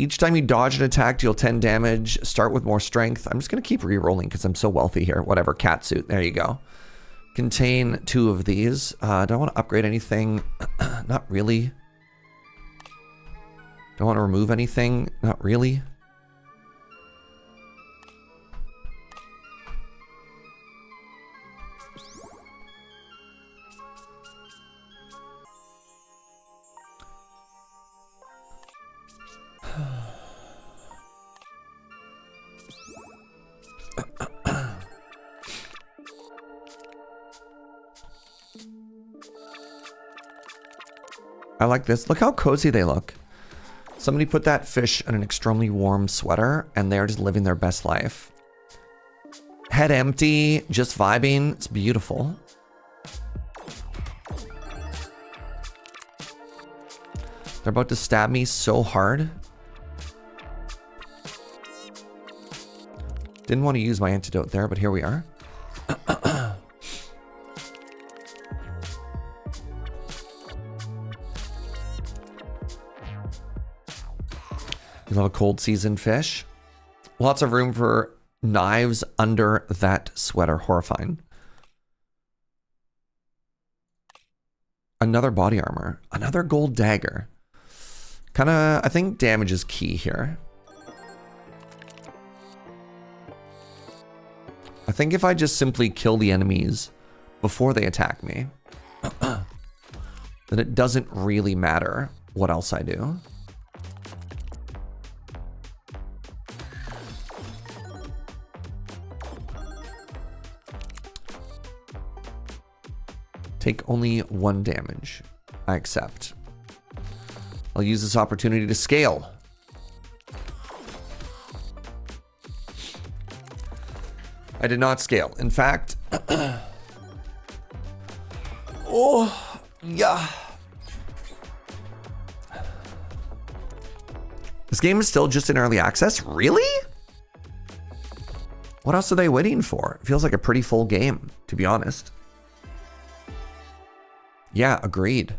Each time you dodge an attack, deal 10 damage. Start with more strength. I'm just going to keep re-rolling because I'm so wealthy here. Whatever, catsuit. There you go. Contain 2 of these. Do I want to upgrade anything? Not really. Do I want to remove anything? Not really. I like this. Look how cozy they look. Somebody put that fish in an extremely warm sweater and they're just living their best life. Head empty, just vibing. It's beautiful. They're about to stab me so hard. Didn't want to use my antidote there, but here we are. You love a cold seasoned fish. Lots of room for knives under that sweater. Horrifying. Another body armor. Another gold dagger. Kind of, I think damage is key here. I think if I just simply kill the enemies before they attack me, then it doesn't really matter what else I do. Take only 1 damage. I accept. I'll use this opportunity to scale. I did not scale. In fact, oh, yeah. This game is still just in early access? Really? What else are they waiting for? It feels like a pretty full game, to be honest. Yeah, agreed.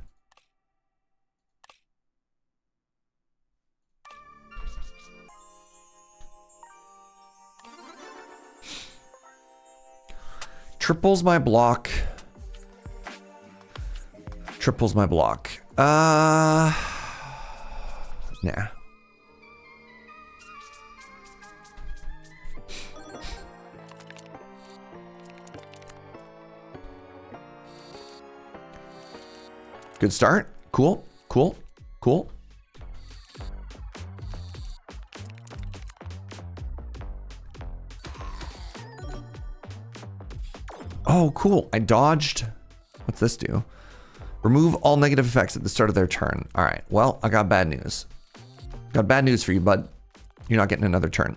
triples my block. Triples my block. Nah. Good start. Cool, cool, cool. Oh, cool. I dodged. What's this do? Remove all negative effects at the start of their turn. All right. Well, I got bad news. Got bad news for you, bud. You're not getting another turn.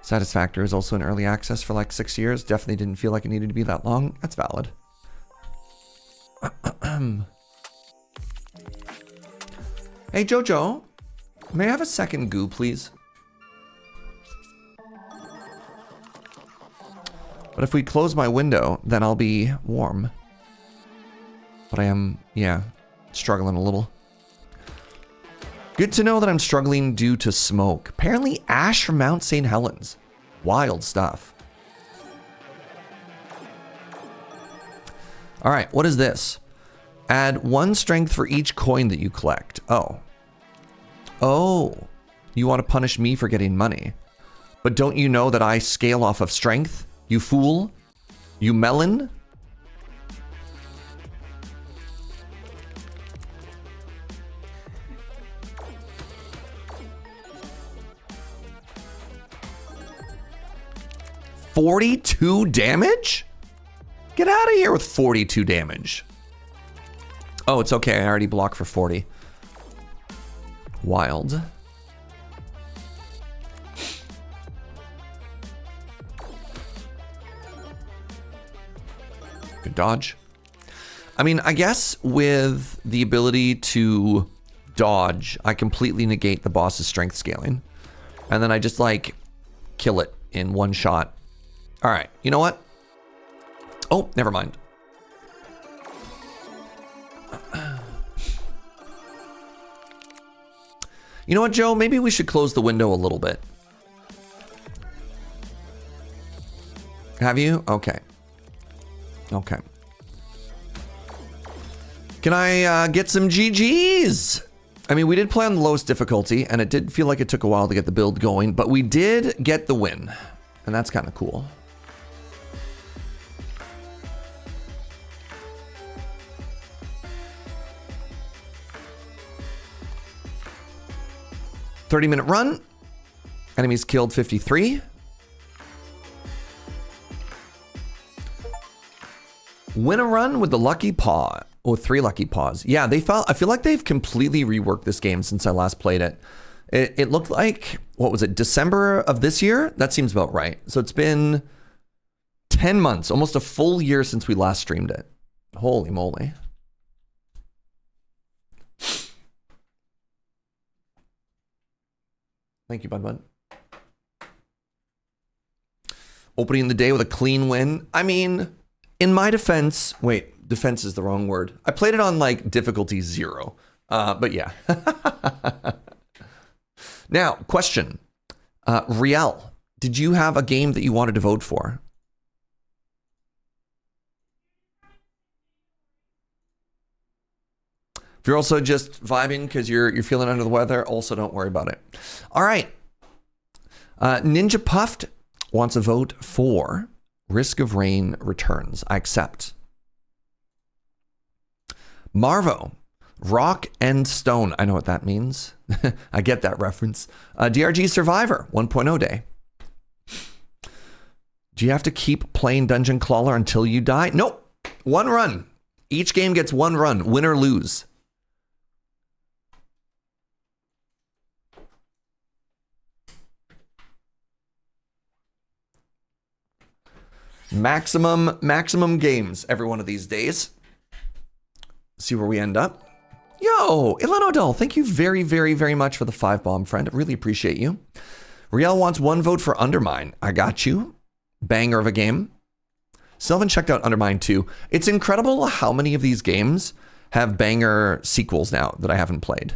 Satisfactor is also in early access for like 6 years. Definitely didn't feel like it needed to be that long. That's valid. Hey, Jojo. May I have a second goo, please? But if we close my window, then I'll be warm. But I am, yeah, struggling a little. Good to know that I'm struggling due to smoke. Apparently ash from Mount St. Helens. Wild stuff. All right, what is this? Add 1 strength for each coin that you collect. Oh. Oh, you want to punish me for getting money. But don't you know that I scale off of strength? You fool. You melon. $42 damage? Get out of here with 42 damage. Oh, it's okay. I already blocked for 40. Wild. Good dodge. I mean, I guess with the ability to dodge, I completely negate the boss's strength scaling. And then I just like kill it in one shot. All right, you know what? Oh, never mind. You know what, Joe? Maybe we should close the window a little bit. Have you? Okay. Okay. Can I get some GGs? I mean, we did play on the lowest difficulty, and it did feel like it took a while to get the build going, but we did get the win, and that's kind of cool. .30-minute run. Enemies killed 53. Win a run with the lucky paw. Oh, 3 lucky paws. Yeah, I feel like they've completely reworked this game since I last played it. It looked like, what was it, December of this year? That seems about right. So it's been 10 months, almost a full year since we last streamed it. Holy moly. Thank you, Bud. Opening the day with a clean win. I mean, in my defense, wait, defense is the wrong word. I played it on like difficulty 0. But yeah. Now, question. Riel, did you have a game that you wanted to vote for? If you're also just vibing because you're feeling under the weather, also don't worry about it. All right. Ninja Puffed wants a vote for Risk of Rain Returns. I accept. Marvo, Rock and Stone. I know what that means. I get that reference. DRG Survivor 1.0 day. Do you have to keep playing Dungeon Clawler until you die? Nope. 1 run. Each game gets 1 run, win or lose. Maximum games every one of these days. See where we end up. Yo, Ilanodel, thank you very, very, very much for the 5-bomb, friend. I really appreciate you. Riel wants 1 vote for UnderMine. I got you. Banger of a game. Sylvan checked out UnderMine too. It's incredible how many of these games have banger sequels now that I haven't played.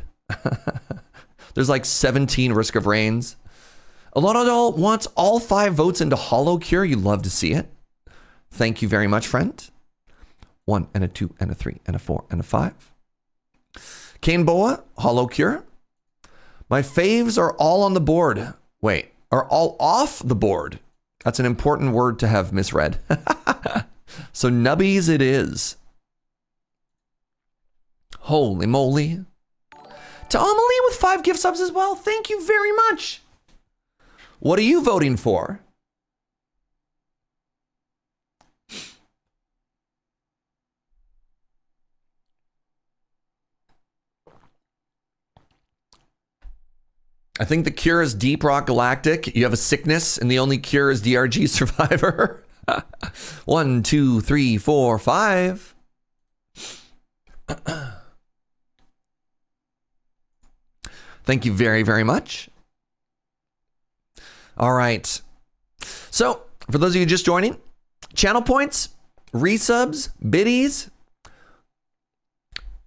There's like 17 Risk of Rains. Ilanodel wants all 5 votes into Hollow Cure. You love to see it. Thank you very much, friend. 1 and a 2 and a 3 and a 4 and a 5. Kane Boa, Hollow Cure. My faves are all on the board. Wait, are all off the board. That's an important word to have misread. So nubbies it is. Holy moly. To Amelie with 5 gift subs as well. Thank you very much. What are you voting for? I think the cure is Deep Rock Galactic. You have a sickness, and the only cure is DRG Survivor. 1, 2, 3, 4, 5. Thank you very, very much. All right. So, for those of you just joining, channel points, resubs, biddies.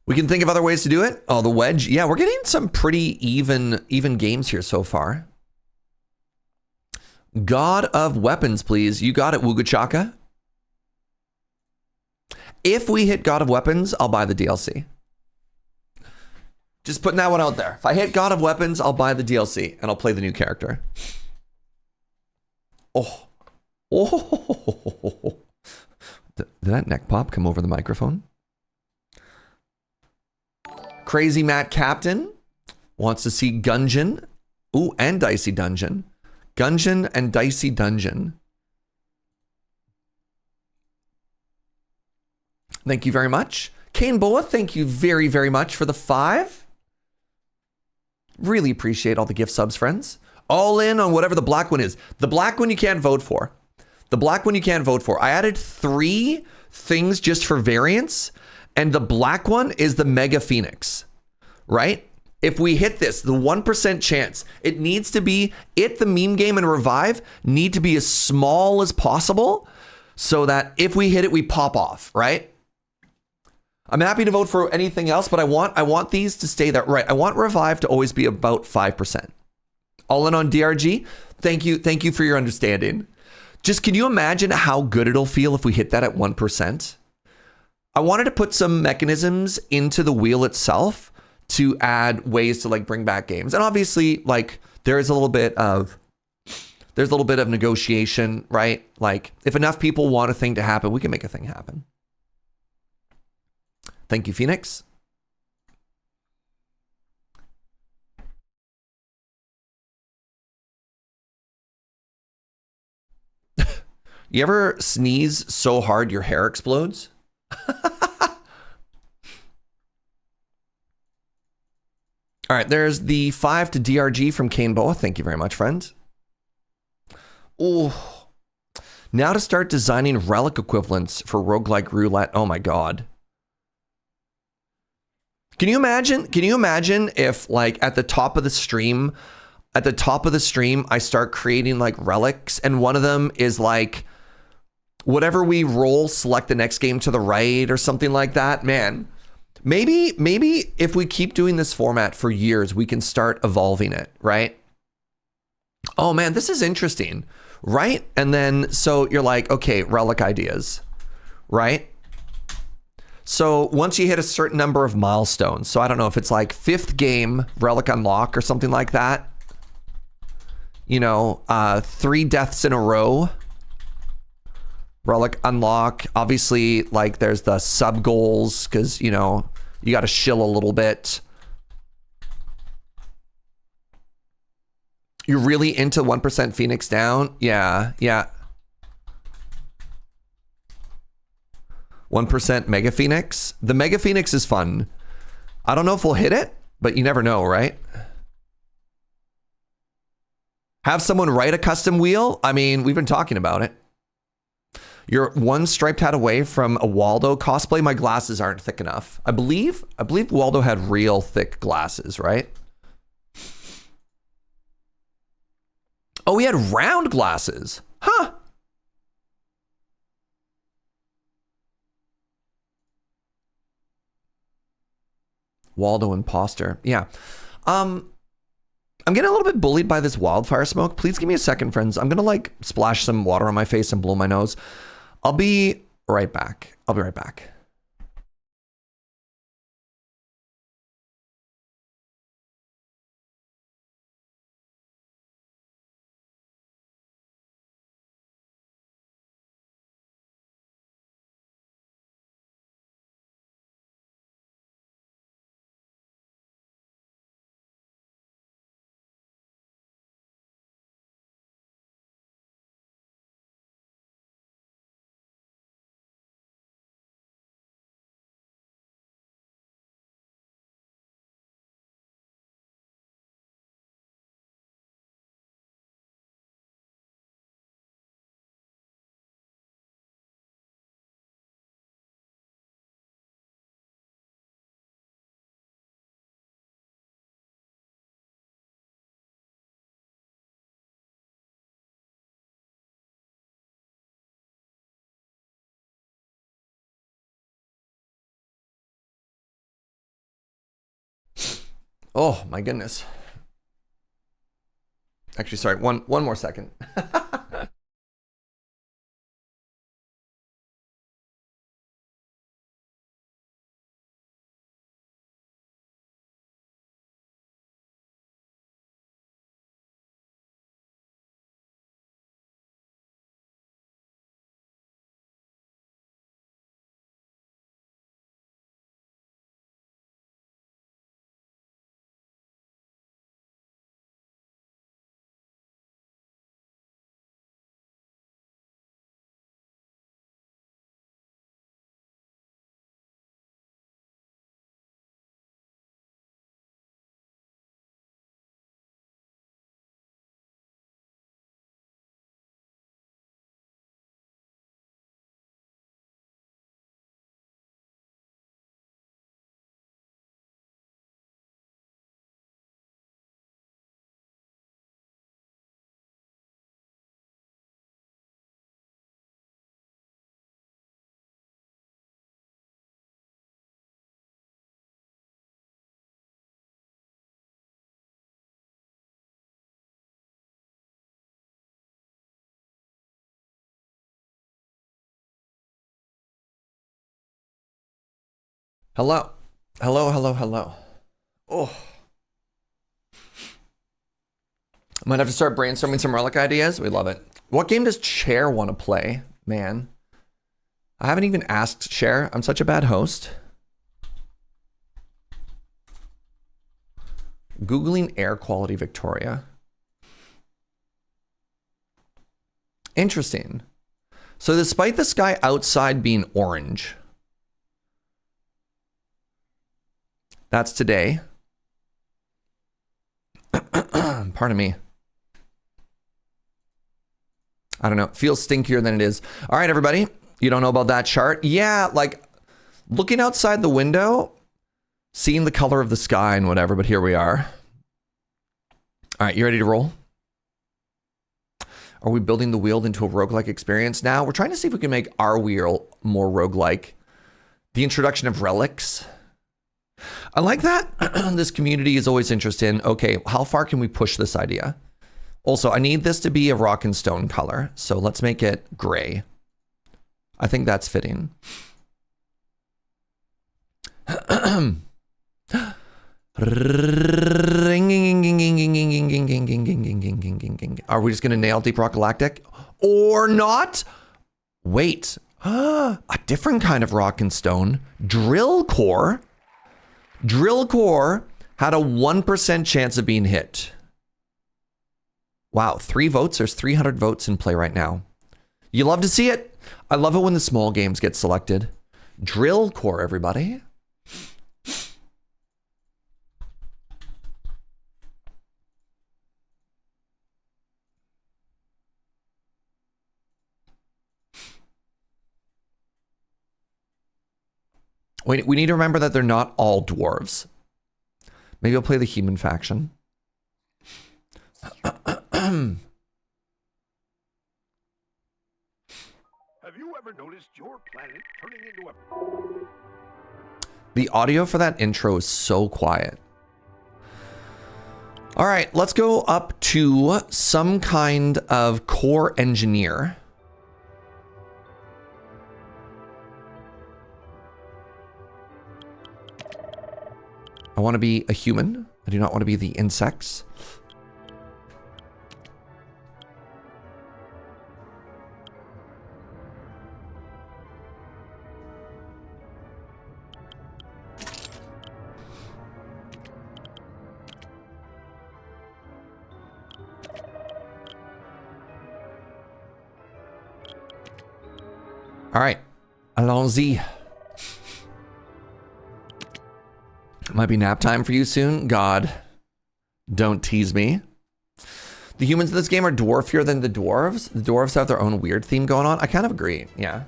We can think of other ways to do it. Oh, the wedge. Yeah, we're getting some pretty even games here so far. God of Weapons, please. You got it, Wugachaka. If we hit God of Weapons, I'll buy the DLC. Just putting that one out there. If I hit God of Weapons, I'll buy the DLC and I'll play the new character. Oh. Oh. Did that neck pop come over the microphone? Crazy Matt Captain wants to see Gungeon. Ooh, and Dicey Dungeon. Gungeon and Dicey Dungeon. Thank you very much. Kane Boa, thank you very, very much for the 5. Really appreciate all the gift subs, friends. All in on whatever the black one is. The black one you can't vote for. The black one you can't vote for. I added 3 things just for variance. And the black one is the Mega Phoenix, right? If we hit this, the 1% chance, it needs to be, the meme game and revive need to be as small as possible so that if we hit it, we pop off, right? I'm happy to vote for anything else, but I want these to stay there, right? I want revive to always be about 5%. All in on DRG. Thank you for your understanding. Just can you imagine how good it'll feel if we hit that at 1%? I wanted to put some mechanisms into the wheel itself to add ways to like bring back games. And obviously like there's a little bit of negotiation, right? Like if enough people want a thing to happen, we can make a thing happen. Thank you, Phoenix. You ever sneeze so hard your hair explodes? All right, there's the 5 to DRG from Kane Boa. Thank you very much, friend. Oh, now to start designing relic equivalents for Roguelike Roulette. Oh my God. Can you imagine if like at the top of the stream, I start creating like relics and one of them is like whatever we roll, select the next game to the right or something like that, man. Maybe if we keep doing this format for years, we can start evolving it, right? Oh man, this is interesting, right? And then, so you're like, okay, relic ideas, right? So once you hit a certain number of milestones, so I don't know if it's like 5th game, relic unlock or something like that, you know, 3 deaths in a row, relic unlock. Obviously, like there's the sub goals because, you know, you got to shill a little bit. You're really into 1% Phoenix down? Yeah. 1% Mega Phoenix. The Mega Phoenix is fun. I don't know if we'll hit it, but you never know, right? Have someone write a custom wheel? I mean, we've been talking about it. You're one striped hat away from a Waldo cosplay. My glasses aren't thick enough. I believe Waldo had real thick glasses, right? Oh, he had round glasses. Huh. Waldo imposter. Yeah. I'm getting a little bit bullied by this wildfire smoke. Please give me a second, friends. I'm gonna like splash some water on my face and blow my nose. I'll be right back. I'll be right back. Oh my goodness. Actually, sorry, one more second. Hello. Hello, hello, hello. Oh. Might have to start brainstorming some relic ideas. We love it. What game does Chair want to play? Man. I haven't even asked Chair. I'm such a bad host. Googling air quality Victoria. Interesting. So despite the sky outside being orange, that's today. Pardon me. I don't know. It feels stinkier than it is. All right, everybody. You don't know about that chart? Yeah, like looking outside the window, seeing the color of the sky and whatever, but here we are. All right, you ready to roll? Are we building the wheel into a roguelike experience now? We're trying to see if we can make our wheel more roguelike. The introduction of relics. I like that. This community is always interested in, okay, how far can we push this idea? Also, I need this to be a rock and stone color, so let's make it gray. I think that's fitting. Are we just going to nail Deep Rock Galactic? Or not? Wait. A different kind of rock and stone. Drill core. Drill core had a 1% chance of being hit. Wow, 3 votes. There's 300 votes in play right now. You love to see it. I love it when the small games get selected. Drill core, everybody. Wait, we need to remember that they're not all dwarves. Maybe I'll play the human faction. Have you ever noticed your planet turning into a... The audio for that intro is so quiet. All right, let's go up to some kind of core engineer. I want to be a human. I do not want to be the insects. All right, allons-y. Might be nap time for you soon. God, don't tease me. The humans in this game are dwarfier than the dwarves. The dwarves have their own weird theme going on. I kind of agree, yeah.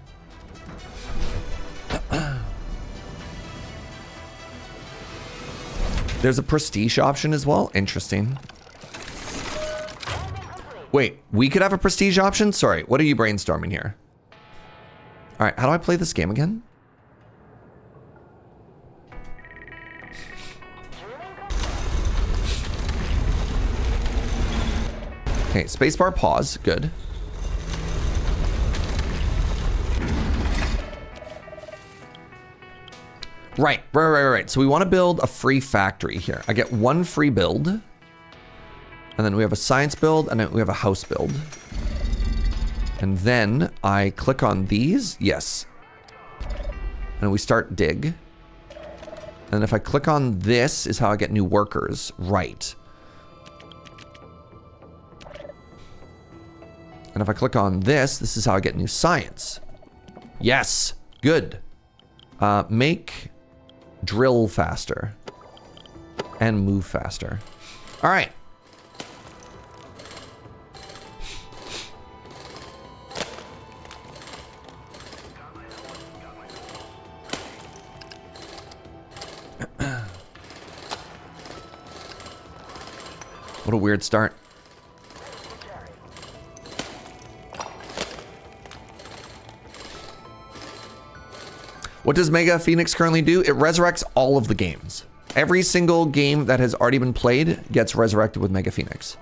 There's a prestige option as well. Interesting. Wait, we could have a prestige option? Sorry, what are you brainstorming here? All right, how do I play this game again? Okay, spacebar pause, good. Right. So we want to build a free factory here. I get one free build. And then we have a science build, and then we have a house build. And then I click on these, yes. And we start dig. And if I click on this is how I get new workers, right. And if I click on this is how I get new science. Yes, good. Make drill faster and move faster. All right. What a weird start. What does Mega Phoenix currently do? It resurrects all of the games. Every single game that has already been played gets resurrected with Mega Phoenix.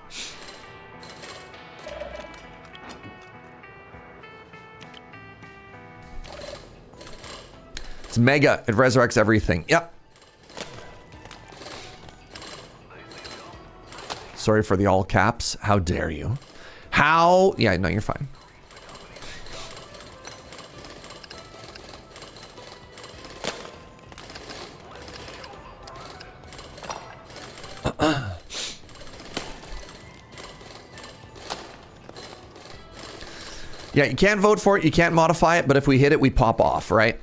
It's Mega. It resurrects everything. Yep. Sorry for the all caps. How dare you? How? Yeah, no, you're fine. Yeah, you can't vote for it, you can't modify it, but if we hit it, we pop off, right?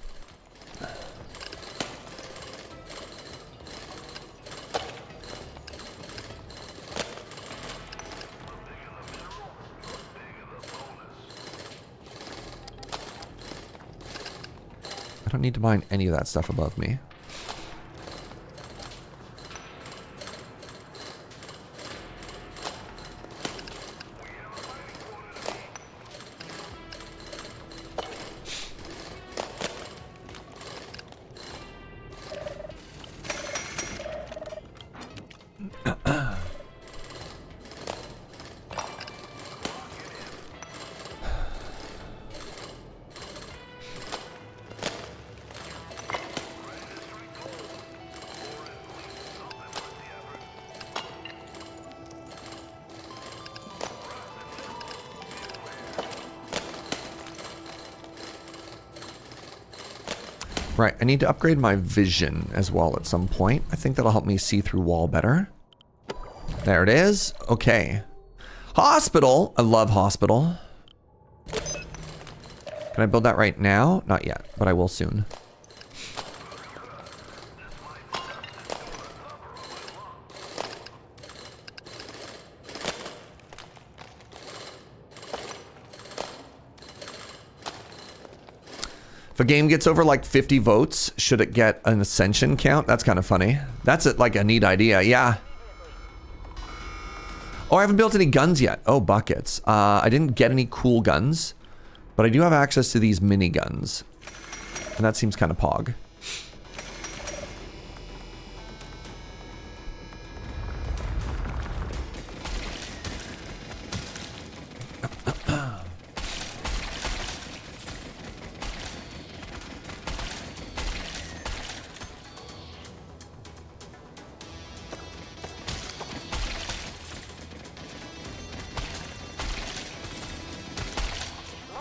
I don't need to mine any of that stuff above me. Right, I need to upgrade my vision as well at some point. I think that'll help me see through wall better. There it is. Okay. Hospital. I love hospital. Can I build that right now? Not yet, but I will soon. If a game gets over like 50 votes, should it get an ascension count? That's kind of funny. That's like a neat idea, yeah. Oh, I haven't built any guns yet. Oh, buckets. I didn't get any cool guns, but I do have access to these mini guns. And that seems kind of pog.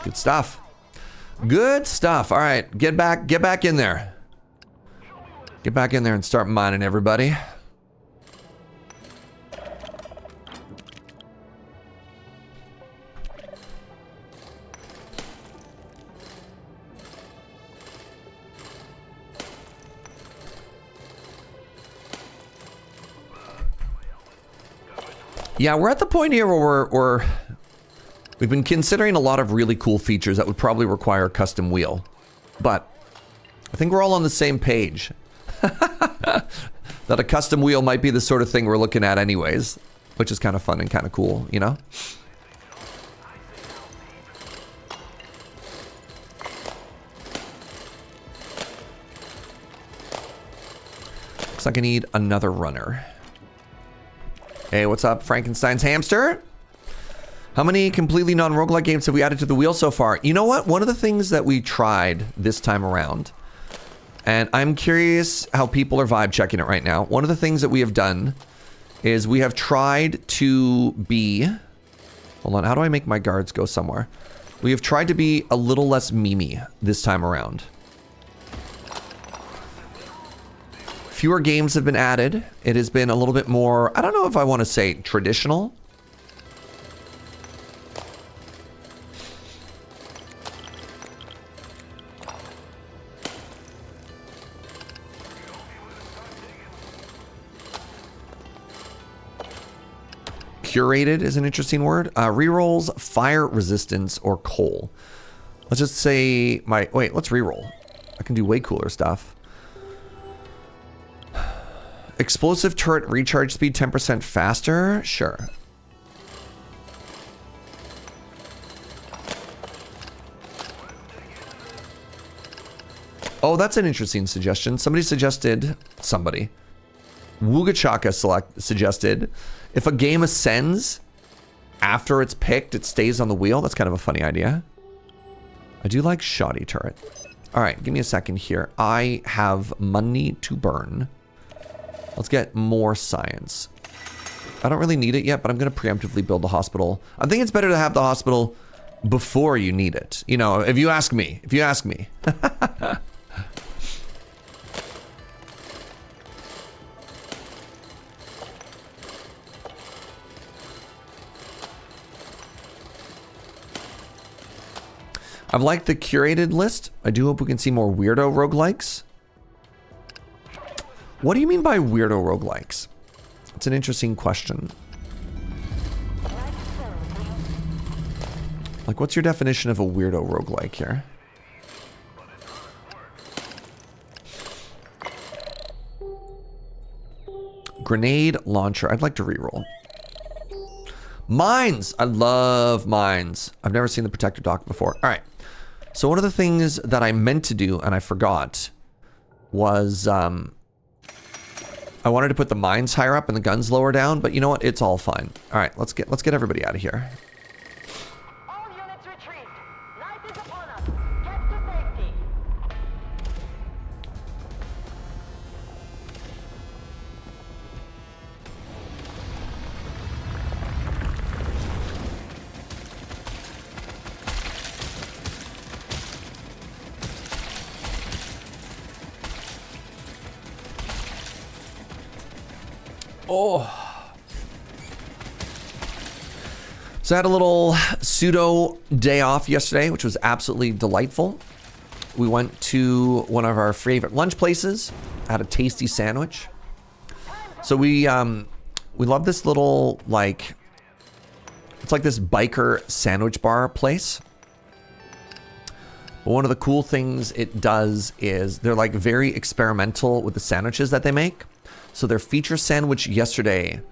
Good stuff. Good stuff. All right, get back in there. Get back in there and start mining, everybody. Yeah, we're at the point here where we've been considering a lot of really cool features that would probably require a custom wheel. But I think we're all on the same page. That a custom wheel might be the sort of thing we're looking at anyways. Which is kind of fun and kind of cool, you know? Looks like I need another runner. Hey, what's up, Frankenstein's hamster? How many completely non-roguelike games have we added to the wheel so far? You know what? One of the things that we tried this time around, and I'm curious how people are vibe checking it right now. One of the things that we have done is we have tried to be... Hold on, how do I make my guards go somewhere? We have tried to be a little less memey this time around. Fewer games have been added. It has been a little bit more, I don't know if I want to say traditional. Curated is an interesting word. Rerolls, fire resistance, or coal. Let's just say my... Wait, let's reroll. I can do way cooler stuff. Explosive turret recharge speed 10% faster? Sure. Oh, that's an interesting suggestion. Somebody suggested... Somebody. Woogachaka suggested... If a game ascends after it's picked, it stays on the wheel. That's kind of a funny idea. I do like shoddy turret. All right, give me a second here. I have money to burn. Let's get more science. I don't really need it yet, but I'm going to preemptively build the hospital. I think it's better to have the hospital before you need it. You know, if you ask me. If you ask me. I've liked the curated list. I do hope we can see more weirdo roguelikes. What do you mean by weirdo roguelikes? It's an interesting question. Like, what's your definition of a weirdo roguelike here? Grenade launcher. I'd like to reroll. Mines! I love mines. I've never seen the protector dock before. All right. So one of the things that I meant to do, and I forgot, was I wanted to put the mines higher up and the guns lower down, but you know what? It's all fine. All right, let's get everybody out of here. All units retreat. Night is upon us. Get to safety. Oh. So I had a little pseudo day off yesterday, which was absolutely delightful. We went to one of our favorite lunch places, had a tasty sandwich. So we love this little, like, it's like this biker sandwich bar place. But one of the cool things it does is they're like very experimental with the sandwiches that they make. So their feature sandwich yesterday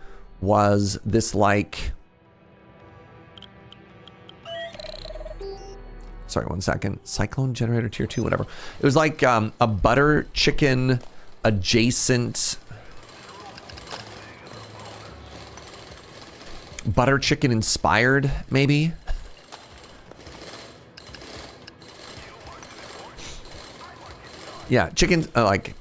was this like... Sorry, 1 second. Cyclone generator tier 2, whatever. It was like a butter chicken adjacent... Butter chicken inspired, maybe? Yeah, chicken, like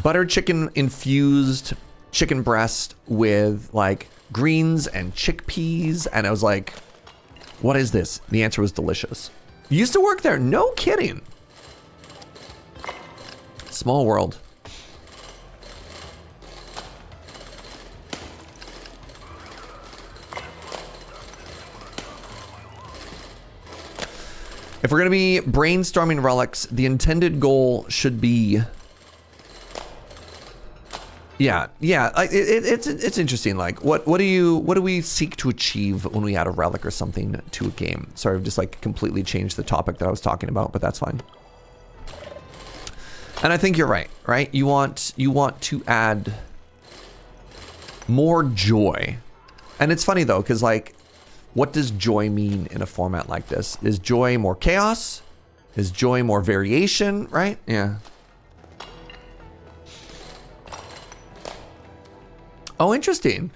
butter chicken infused chicken breast with like greens and chickpeas. And I was like, what is this? The answer was delicious. You used to work there? No kidding. Small world. If we're going to be brainstorming relics, the intended goal should be... it's interesting. Like, what do we seek to achieve when we add a relic or something to a game? Sorry, I've just like completely changed the topic that I was talking about, but that's fine. And I think you're right, right? You want to add more joy. And it's funny though, because like, what does joy mean in a format like this? Is joy more chaos? Is joy more variation, right? Yeah. Oh, interesting.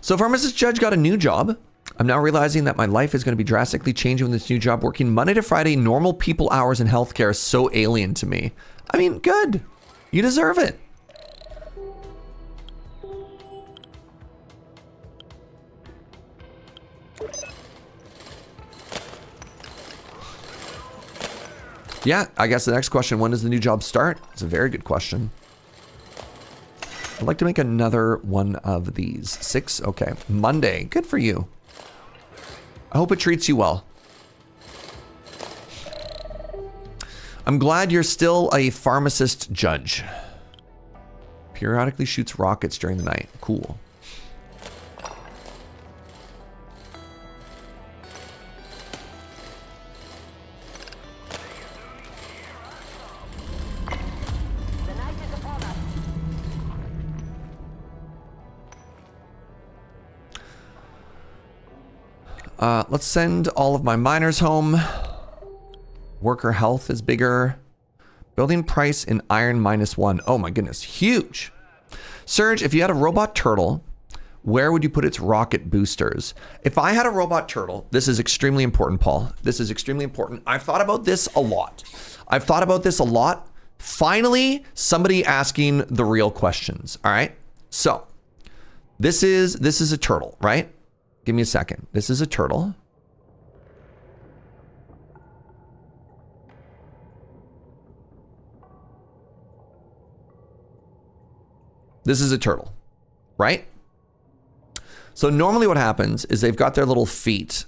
So Pharmacist Judge got a new job. I'm now realizing that my life is going to be drastically changing with this new job. Working Monday to Friday, normal people hours in healthcare is so alien to me. I mean, good. You deserve it. Yeah, I guess the next question, when does the new job start? It's a very good question. I'd like to make another one of these. 6, okay. Monday, good for you. I hope it treats you well. I'm glad you're still a pharmacist judge. Periodically shoots rockets during the night. Cool. Let's send all of my miners home. Worker health is bigger. Building price in iron -1. Oh my goodness, huge. Serge, if you had a robot turtle, where would you put its rocket boosters? If I had a robot turtle, this is extremely important, Paul. This is extremely important. I've thought about this a lot. Finally, somebody asking the real questions. All right. So this is a turtle, right? Give me a second. This is a turtle. This is a turtle, right? So normally what happens is they've got their little feet.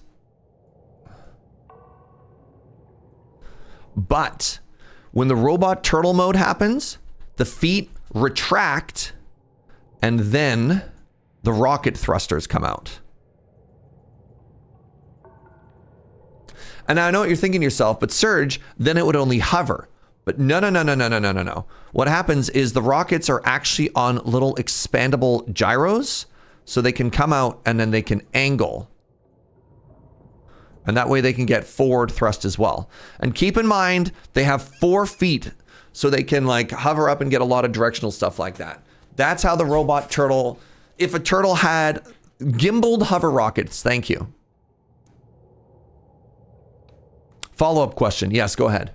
But when the robot turtle mode happens, the feet retract and then the rocket thrusters come out. And now I know what you're thinking to yourself, but Serge, then it would only hover. But no. What happens is the rockets are actually on little expandable gyros, so they can come out and then they can angle. And that way they can get forward thrust as well. And keep in mind, they have 4 feet, so they can like hover up and get a lot of directional stuff like that. That's how the robot turtle, if a turtle had gimbaled hover rockets, thank you. Follow-up question. Yes, go ahead.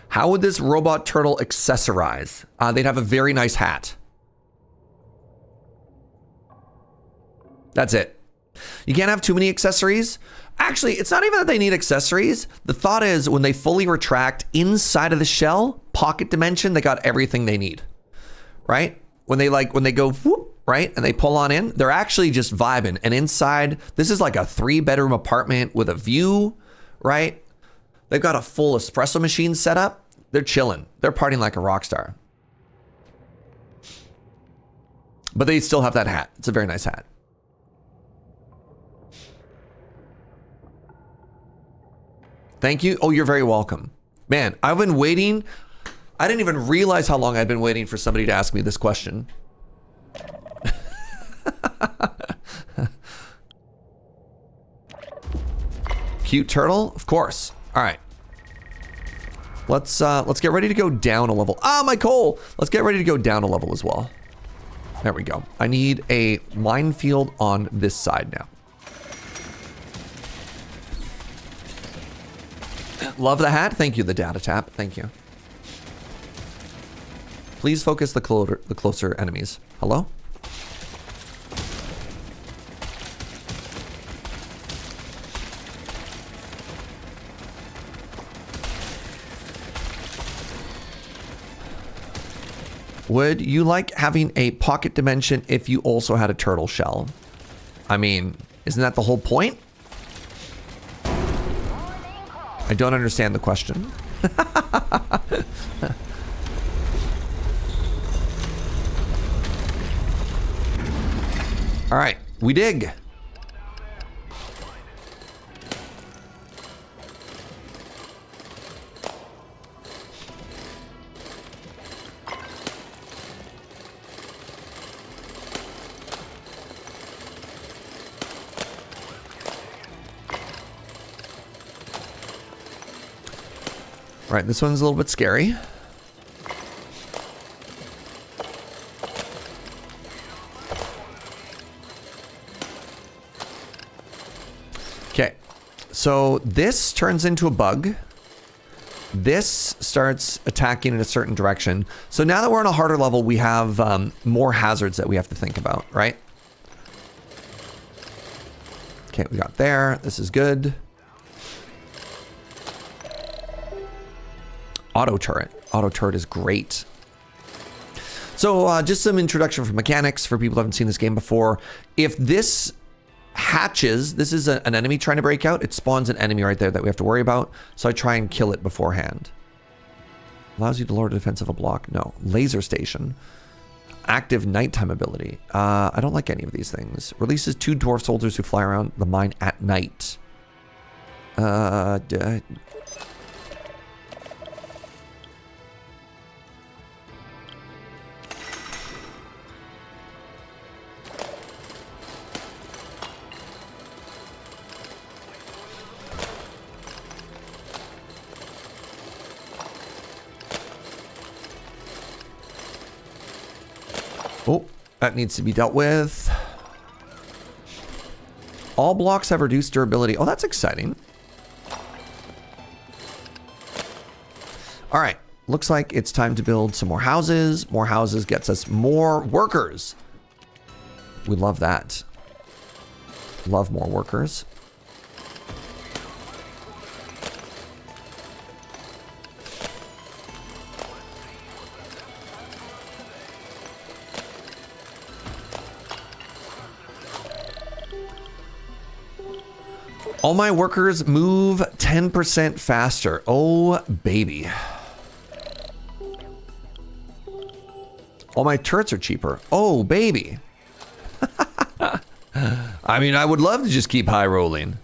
How would this robot turtle accessorize? They'd have a very nice hat. That's it. You can't have too many accessories. Actually, it's not even that they need accessories. The thought is when they fully retract inside of the shell, pocket dimension, they got everything they need, right? When they go whoop, right? And they pull on in, they're actually just vibing. And inside, this is like a 3-bedroom apartment with a view, right? They've got a full espresso machine set up. They're chilling. They're partying like a rock star. But they still have that hat. It's a very nice hat. Thank you. Oh, you're very welcome. Man, I've been waiting. I didn't even realize how long I'd been waiting for somebody to ask me this question. Cute turtle? Of course. All right. Let's get ready to go down a level. Ah, my coal! Let's get ready to go down a level as well. There we go. I need a minefield on this side now. Love the hat. Thank you, the data tap. Thank you. Please focus the closer enemies. Hello? Would you like having a pocket dimension if you also had a turtle shell? I mean, isn't that the whole point? I don't understand the question. All right, we dig. All right, this one's a little bit scary. Okay, so this turns into a bug. This starts attacking in a certain direction. So now that we're on a harder level, we have more hazards that we have to think about, right? Okay, we got there. This is good. Auto turret. Auto turret is great. So just some introduction for mechanics for people who haven't seen this game before. If this hatches, this is an enemy trying to break out. It spawns an enemy right there that we have to worry about. So I try and kill it beforehand. Allows you to lower the defense of a block. No. Laser station. Active nighttime ability. I don't like any of these things. Releases 2 dwarf soldiers who fly around the mine at night. Oh, that needs to be dealt with. All blocks have reduced durability. Oh, that's exciting. All right. Looks like it's time to build some more houses. More houses gets us more workers. We love that. Love more workers. All my workers move 10% faster. Oh, baby. All my turrets are cheaper. Oh, baby. I mean, I would love to just keep high rolling.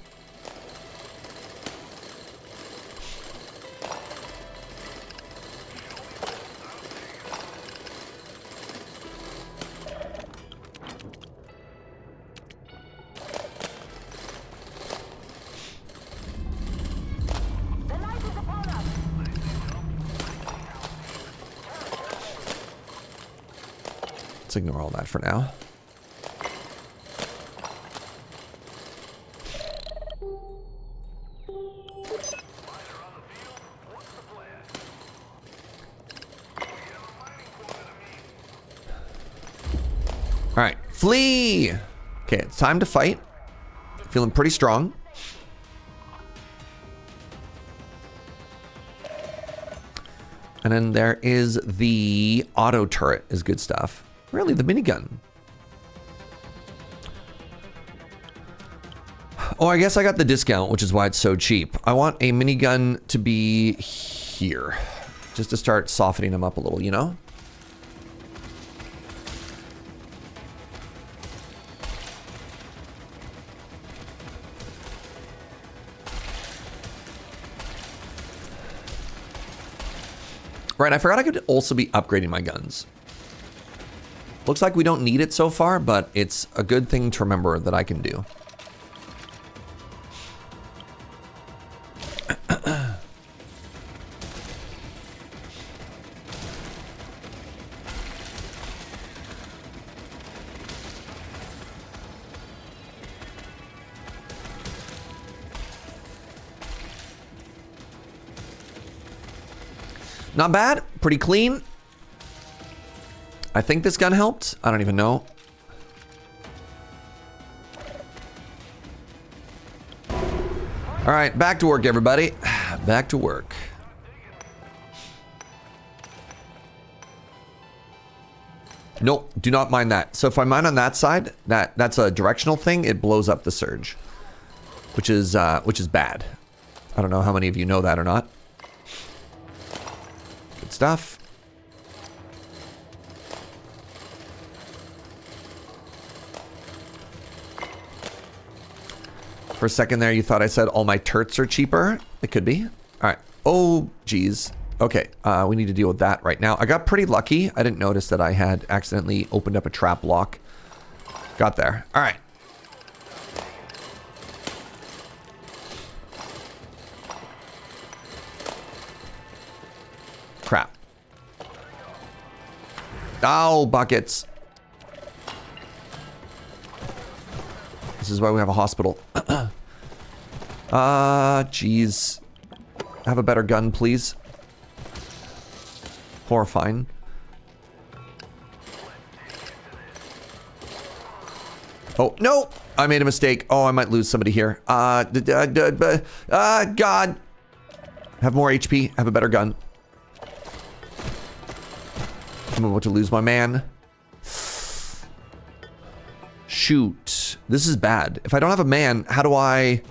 Let's ignore all that for now. All right, flee. Okay, it's time to fight. Feeling pretty strong. And then there is the auto turret is good stuff. Really, the minigun. Oh, I guess I got the discount, which is why it's so cheap. I want a minigun to be here. Just to start softening them up a little, you know? Right, I forgot I could also be upgrading my guns. Looks like we don't need it so far, but it's a good thing to remember that I can do. Not bad, pretty clean. I think this gun helped. I don't even know. All right, back to work, everybody. Back to work. Nope, do not mind that. So if I mine on that side, that's a directional thing. It blows up the Serge, which is bad. I don't know how many of you know that or not. Good stuff. For a second there, you thought I said all my turrets are cheaper. It could be. All right. Oh, geez. Okay, we need to deal with that right now. I got pretty lucky. I didn't notice that I had accidentally opened up a trap block. Got there. All right. Crap. Oh, buckets. This is why we have a hospital. Jeez. Have a better gun, please. Horrifying. Oh, no! I made a mistake. Oh, I might lose somebody here. God. Have more HP. Have a better gun. I'm about to lose my man. Shoot. This is bad. If I don't have a man, how do I...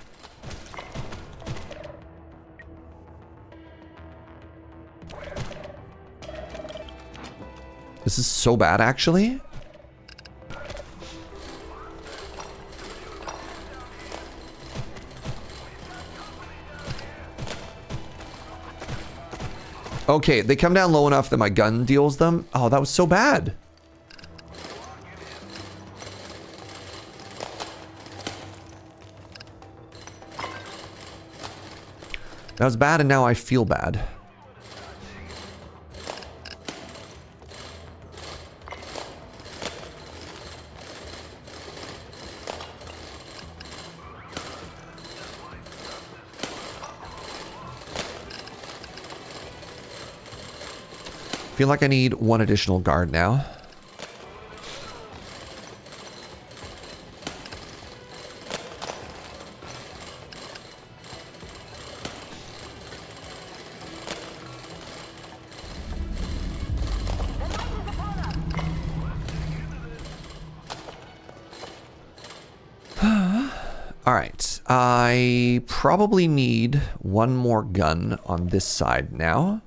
This is so bad, actually. Okay, they come down low enough that my gun deals them. Oh, that was so bad. That was bad, and now I feel bad. Feel like I need one additional guard now. All right, I probably need one more gun on this side now.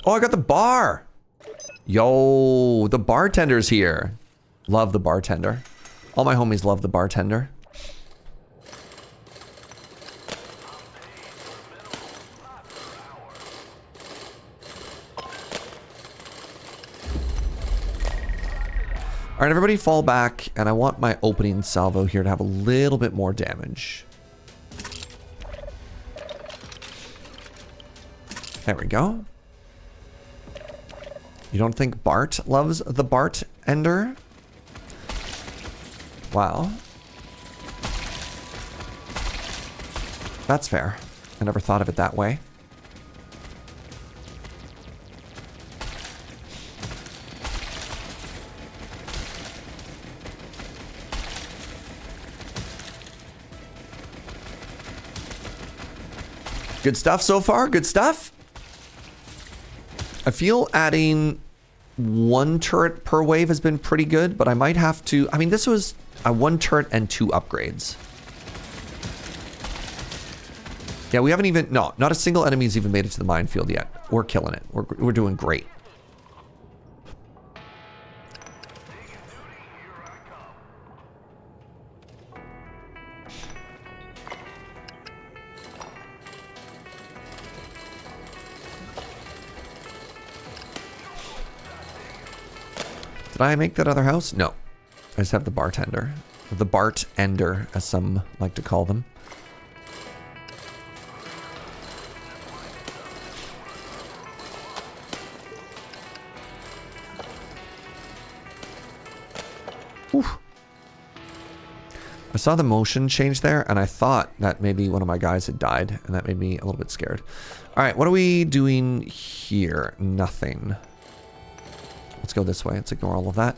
Oh, I got the bar. Yo, the bartender's here. Love the bartender. All my homies love the bartender. All right, everybody fall back, and I want my opening salvo here to have a little bit more damage. There we go. You don't think Bart loves the bartender? Wow. That's fair. I never thought of it that way. Good stuff so far. Good stuff. I feel adding 1 turret per wave has been pretty good, but I might have to... I mean, this was a 1 turret and 2 upgrades. Yeah, we haven't even... No, not a single enemy's even made it to the minefield yet. We're killing it. We're doing great. Did I make that other house? No. I just have the bartender. The Bart-ender, as some like to call them. Whew. I saw the motion change there, and I thought that maybe one of my guys had died, and that made me a little bit scared. All right, what are we doing here? Nothing. Let's go this way. Let's ignore all of that.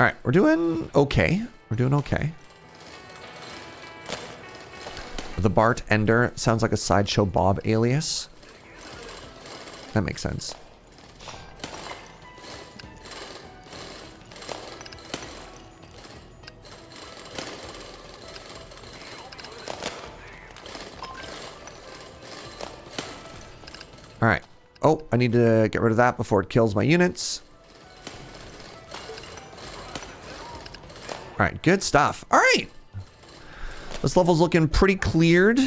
All right, we're doing okay. We're doing okay. The Bart-ender sounds like a Sideshow Bob alias. That makes sense. All right. Oh, I need to get rid of that before it kills my units. All right, good stuff. All right. This level's looking pretty cleared.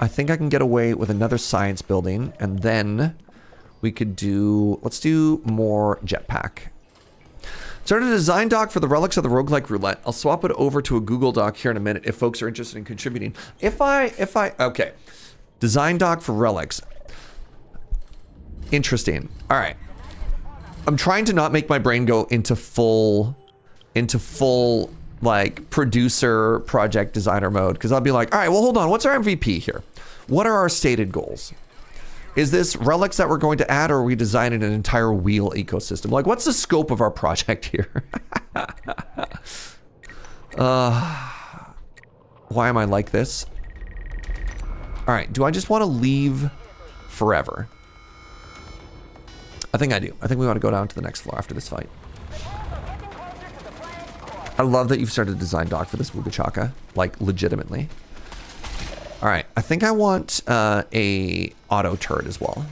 I think I can get away with another science building, and then we could do... Let's do more jetpack. Started a design doc for the relics of the Roguelike Roulette. I'll swap it over to a Google Doc here in a minute if folks are interested in contributing. Okay. Design doc for relics. Interesting. All right. I'm trying to not make my brain go into full like producer project designer mode, because I'll be like, all right, well, hold on, what's our MVP here? What are our stated goals? Is this relics that we're going to add, or are we designing an entire wheel ecosystem? Like, what's the scope of our project here? Why am I like this? All right, do I just want to leave forever? I think I do. I think we want to go down to the next floor after this fight. I love that you've started a design doc for this Wugachaka, like legitimately. All right, I think I want a auto turret as well.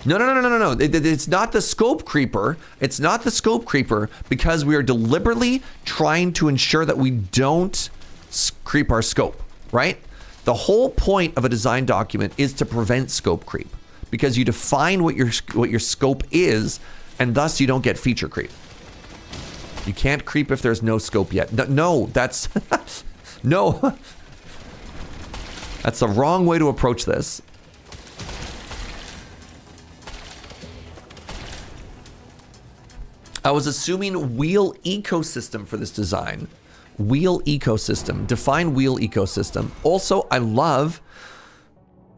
No. It's not the scope creeper. It's not the scope creeper because we are deliberately trying to ensure that we don't creep our scope, right? The whole point of a design document is to prevent scope creep, because you define what your scope is, and thus you don't get feature creep. You can't creep if there's no scope yet. No, that's... no. That's the wrong way to approach this. I was assuming wheel ecosystem for this design. Wheel ecosystem. Define wheel ecosystem. Also, I'm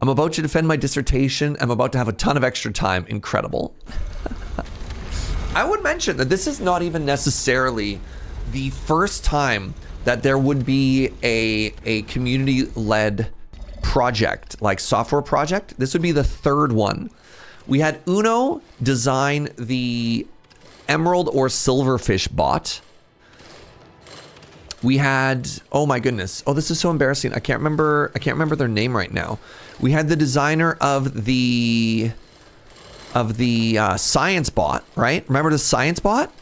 about to defend my dissertation. I'm about to have a ton of extra time. Incredible. I would mention that this is not even necessarily the first time that there would be a community-led project, like software project. This would be the third one. We had Uno design the Emerald or Silverfish bot. We had, oh my goodness. Oh, this is so embarrassing. I can't remember their name right now. We had the designer of the science bot, right? Remember the science bot?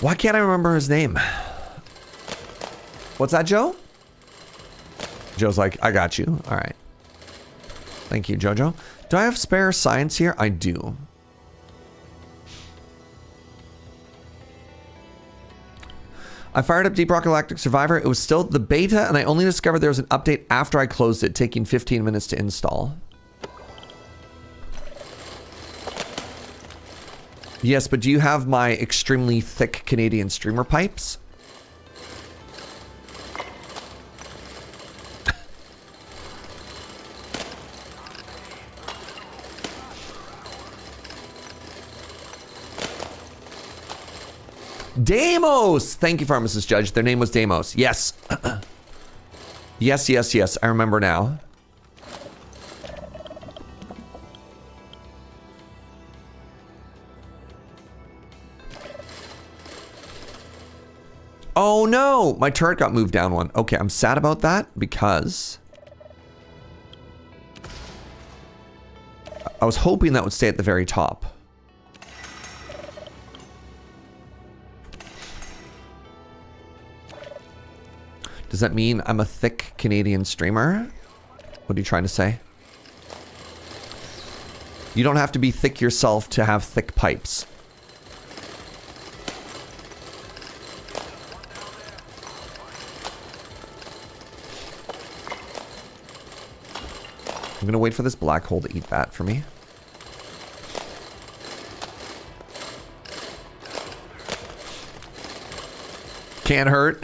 Why can't I remember his name? What's that, Joe? Joe's like, I got you. All right. Thank you, Jojo. Do I have spare science here? I do. I fired up Deep Rock Galactic Survivor. It was still the beta, and I only discovered there was an update after I closed it, taking 15 minutes to install. Yes, but do you have my extremely thick Canadian streamer pipes? Deimos! Thank you, Pharmacist Judge. Their name was Deimos. Yes. Yes, yes, yes. I remember now. Oh no! My turret got moved down one. Okay, I'm sad about that because I was hoping that would stay at the very top. Does that mean I'm a thick Canadian streamer? What are you trying to say? You don't have to be thick yourself to have thick pipes. I'm gonna wait for this black hole to eat that for me. Can't hurt.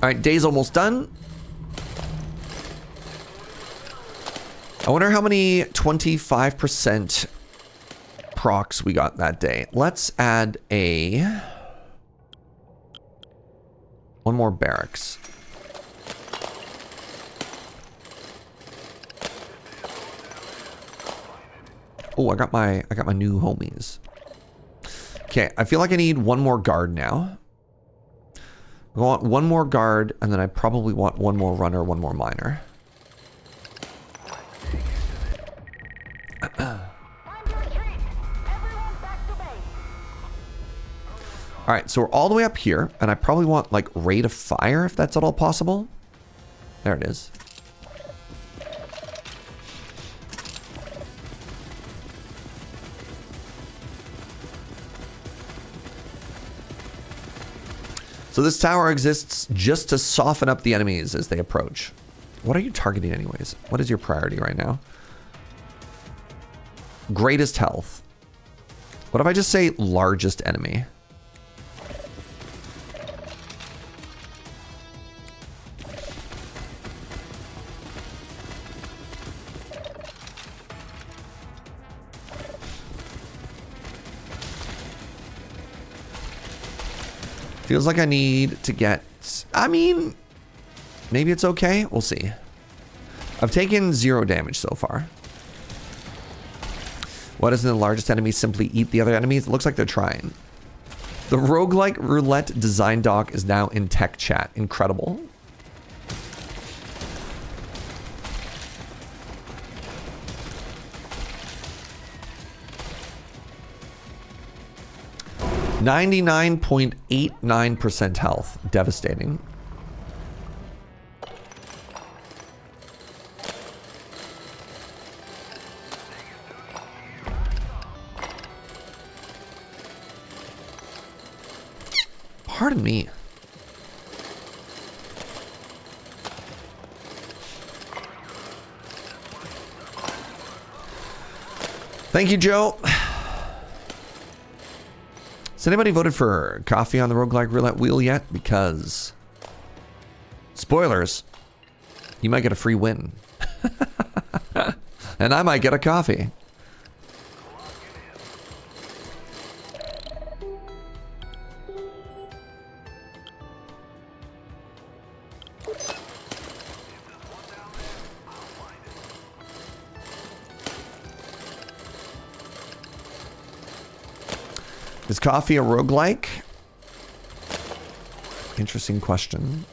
All right, day's almost done. I wonder how many 25% procs we got that day. Let's add one more barracks. Oh, I got my new homies. Okay, I feel like I need one more guard now. I want one more guard, and then I probably want one more runner, one more miner. All right, so we're all the way up here, and I probably want like rate of fire if that's at all possible. There it is. So this tower exists just to soften up the enemies as they approach. What are you targeting anyways? What is your priority right now? Greatest health. What if I just say largest enemy? Feels like I need to get... I mean, maybe it's okay. We'll see. I've taken 0 damage so far. Why doesn't the largest enemy simply eat the other enemies? It looks like they're trying. The Roguelike Roulette design doc is now in tech chat. Incredible. %99.89% health. Devastating. Pardon me. Thank you, Joe. Has anybody voted for coffee on the Roguelike Roulette wheel yet? Because, spoilers, you might get a free win. And I might get a coffee. Is coffee a roguelike? Interesting question.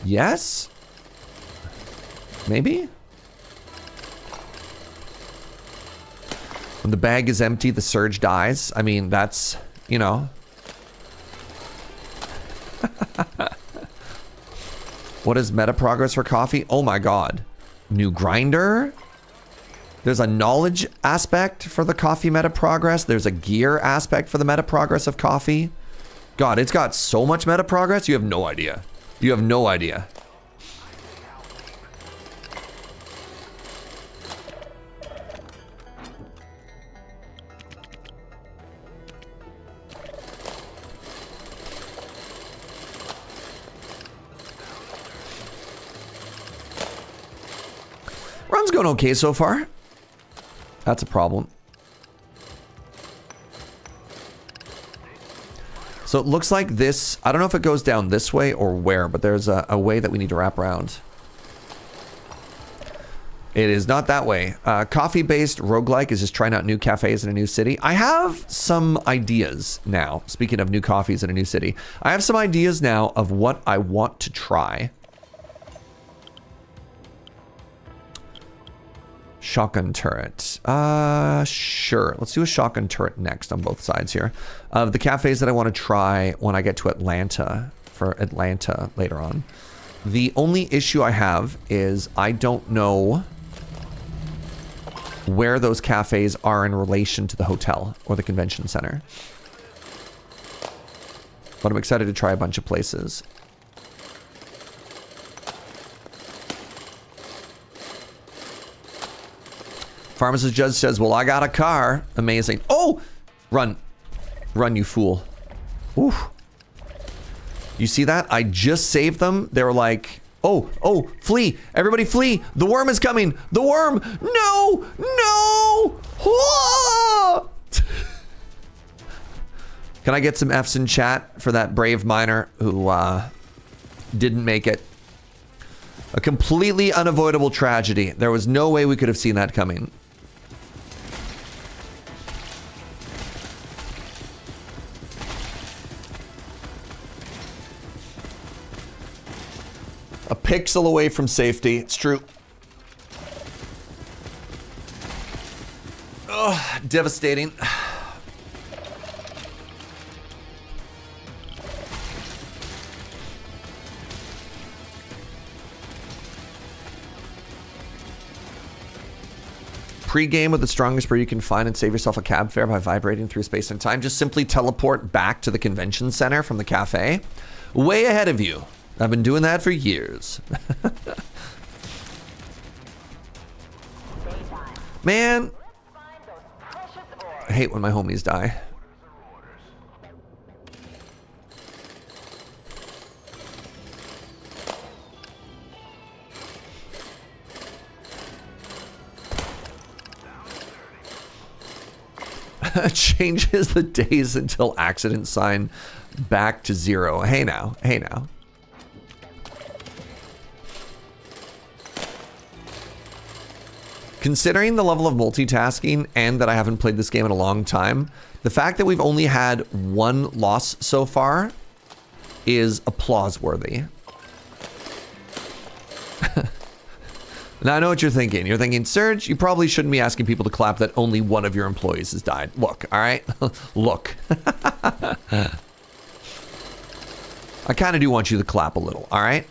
Yes? Maybe? When the bag is empty, the Serge dies. I mean, that's, you know. What is meta progress for coffee? Oh my god. New grinder? There's a knowledge aspect for the coffee meta progress. There's a gear aspect for the meta progress of coffee. God, it's got so much meta progress, you have no idea. You have no idea. Run's going okay so far. That's a problem. So it looks like this, I don't know if it goes down this way or where, but there's a way that we need to wrap around. It is not that way. Coffee-based roguelike is just trying out new cafes in a new city. I have some ideas now. Speaking of new coffees in a new city, I have some ideas now of what I want to try. Shotgun turret. Sure. Let's do a shotgun turret next on both sides here. Of the cafes that I want to try when I get to Atlanta, for Atlanta later on. The only issue I have is I don't know where those cafes are in relation to the hotel or the convention center. But I'm excited to try a bunch of places. Pharmacist Judge says, well, I got a car. Amazing. Oh! Run. Run, you fool. Oof. You see that? I just saved them. They were like, oh, oh, flee. Everybody flee. The worm is coming. The worm. No! No! Whoa! Can I get some F's in chat for that brave miner who didn't make it? A completely unavoidable tragedy. There was no way we could have seen that coming. A pixel away from safety. It's true. Oh, devastating. Pre-game with the strongest brew you can find and save yourself a cab fare by vibrating through space and time. Just simply teleport back to the convention center from the cafe. Way ahead of you. I've been doing that for years. Man, I hate when my homies die. Changes the days until accident sign back to 0. Hey now, hey now. Considering the level of multitasking and that I haven't played this game in a long time, the fact that we've only had one loss so far is applause-worthy. Now I know what you're thinking. You're thinking, Serge, you probably shouldn't be asking people to clap that only one of your employees has died. Look, all right? Look. I kind of do want you to clap a little, all right?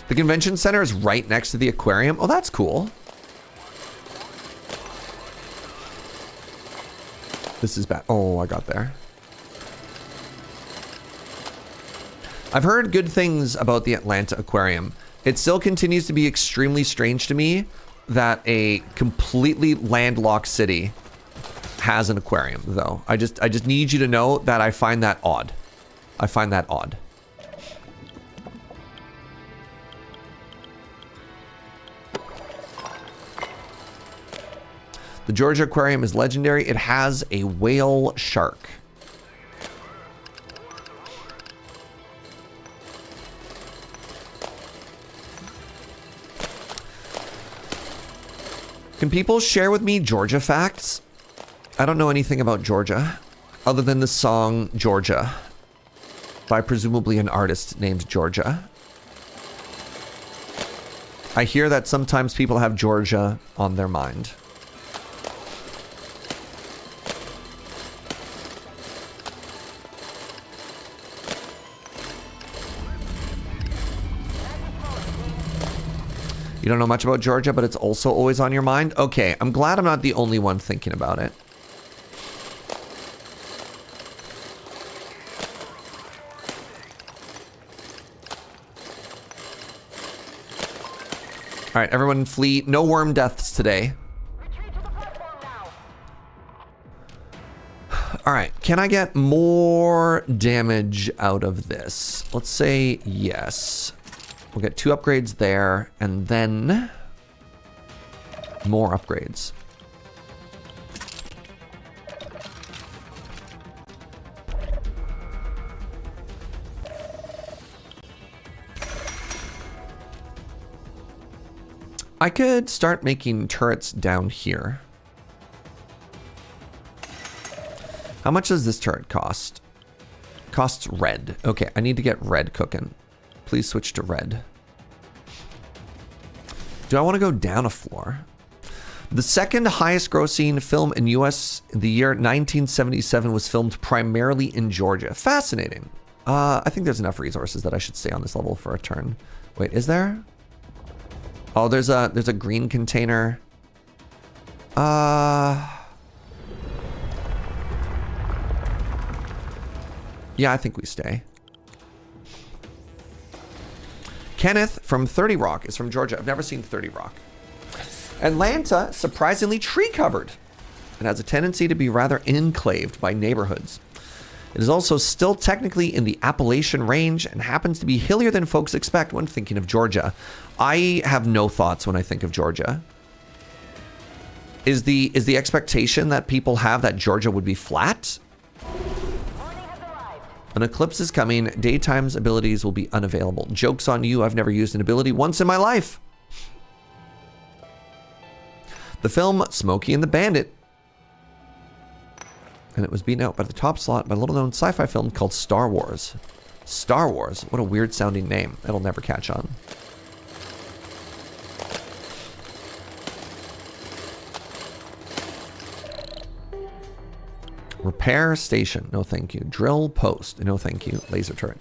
The convention center is right next to the aquarium. Oh, that's cool. This is bad. Oh, I got there. I've heard good things about the Atlanta Aquarium. It still continues to be extremely strange to me that a completely landlocked city has an aquarium, though. I just need you to know that I find that odd. I find that odd. The Georgia Aquarium is legendary. It has a whale shark. Can people share with me Georgia facts? I don't know anything about Georgia other than the song Georgia by presumably an artist named Georgia. I hear that sometimes people have Georgia on their mind. You don't know much about Georgia, but it's also always on your mind? Okay, I'm glad I'm not the only one thinking about it. All right, everyone flee. No worm deaths today. Retreat to the platform now. All right, can I get more damage out of this? Let's say yes. We'll get 2 upgrades there, and then more upgrades. I could start making turrets down here. How much does this turret cost? Costs red. Okay, I need to get red cooking. Please switch to red. Do I want to go down a floor? The second highest grossing film in US in the year 1977 was filmed primarily in Georgia. Fascinating. I think there's enough resources that I should stay on this level for a turn. Wait, is there? Oh, there's a green container. Yeah, I think we stay. Kenneth from 30 Rock is from Georgia. I've never seen 30 Rock. Atlanta, surprisingly tree covered. It has a tendency to be rather enclaved by neighborhoods. It is also still technically in the Appalachian range and happens to be hillier than folks expect when thinking of Georgia. I have no thoughts when I think of Georgia. Is the expectation that people have that Georgia would be flat? An eclipse is coming. Daytime's abilities will be unavailable. Joke's on you. I've never used an ability once in my life. The film Smokey and the Bandit. And it was beaten out by the top slot by a little-known sci-fi film called Star Wars. Star Wars. What a weird-sounding name. It'll never catch on. Repair station. No, thank you. Drill post. No, thank you. Laser turret.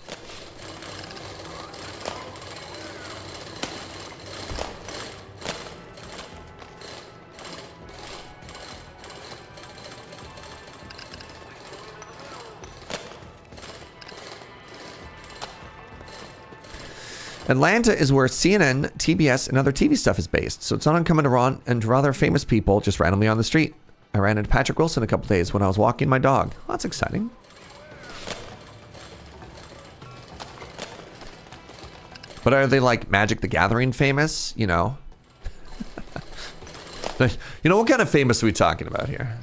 Atlanta is where CNN, TBS, and other TV stuff is based, so it's not uncommon to run into rather famous people just randomly on the street. I ran into Patrick Wilson a couple days when I was walking my dog. Well, that's exciting. But are they like Magic the Gathering famous? You know? You know, what kind of famous are we talking about here?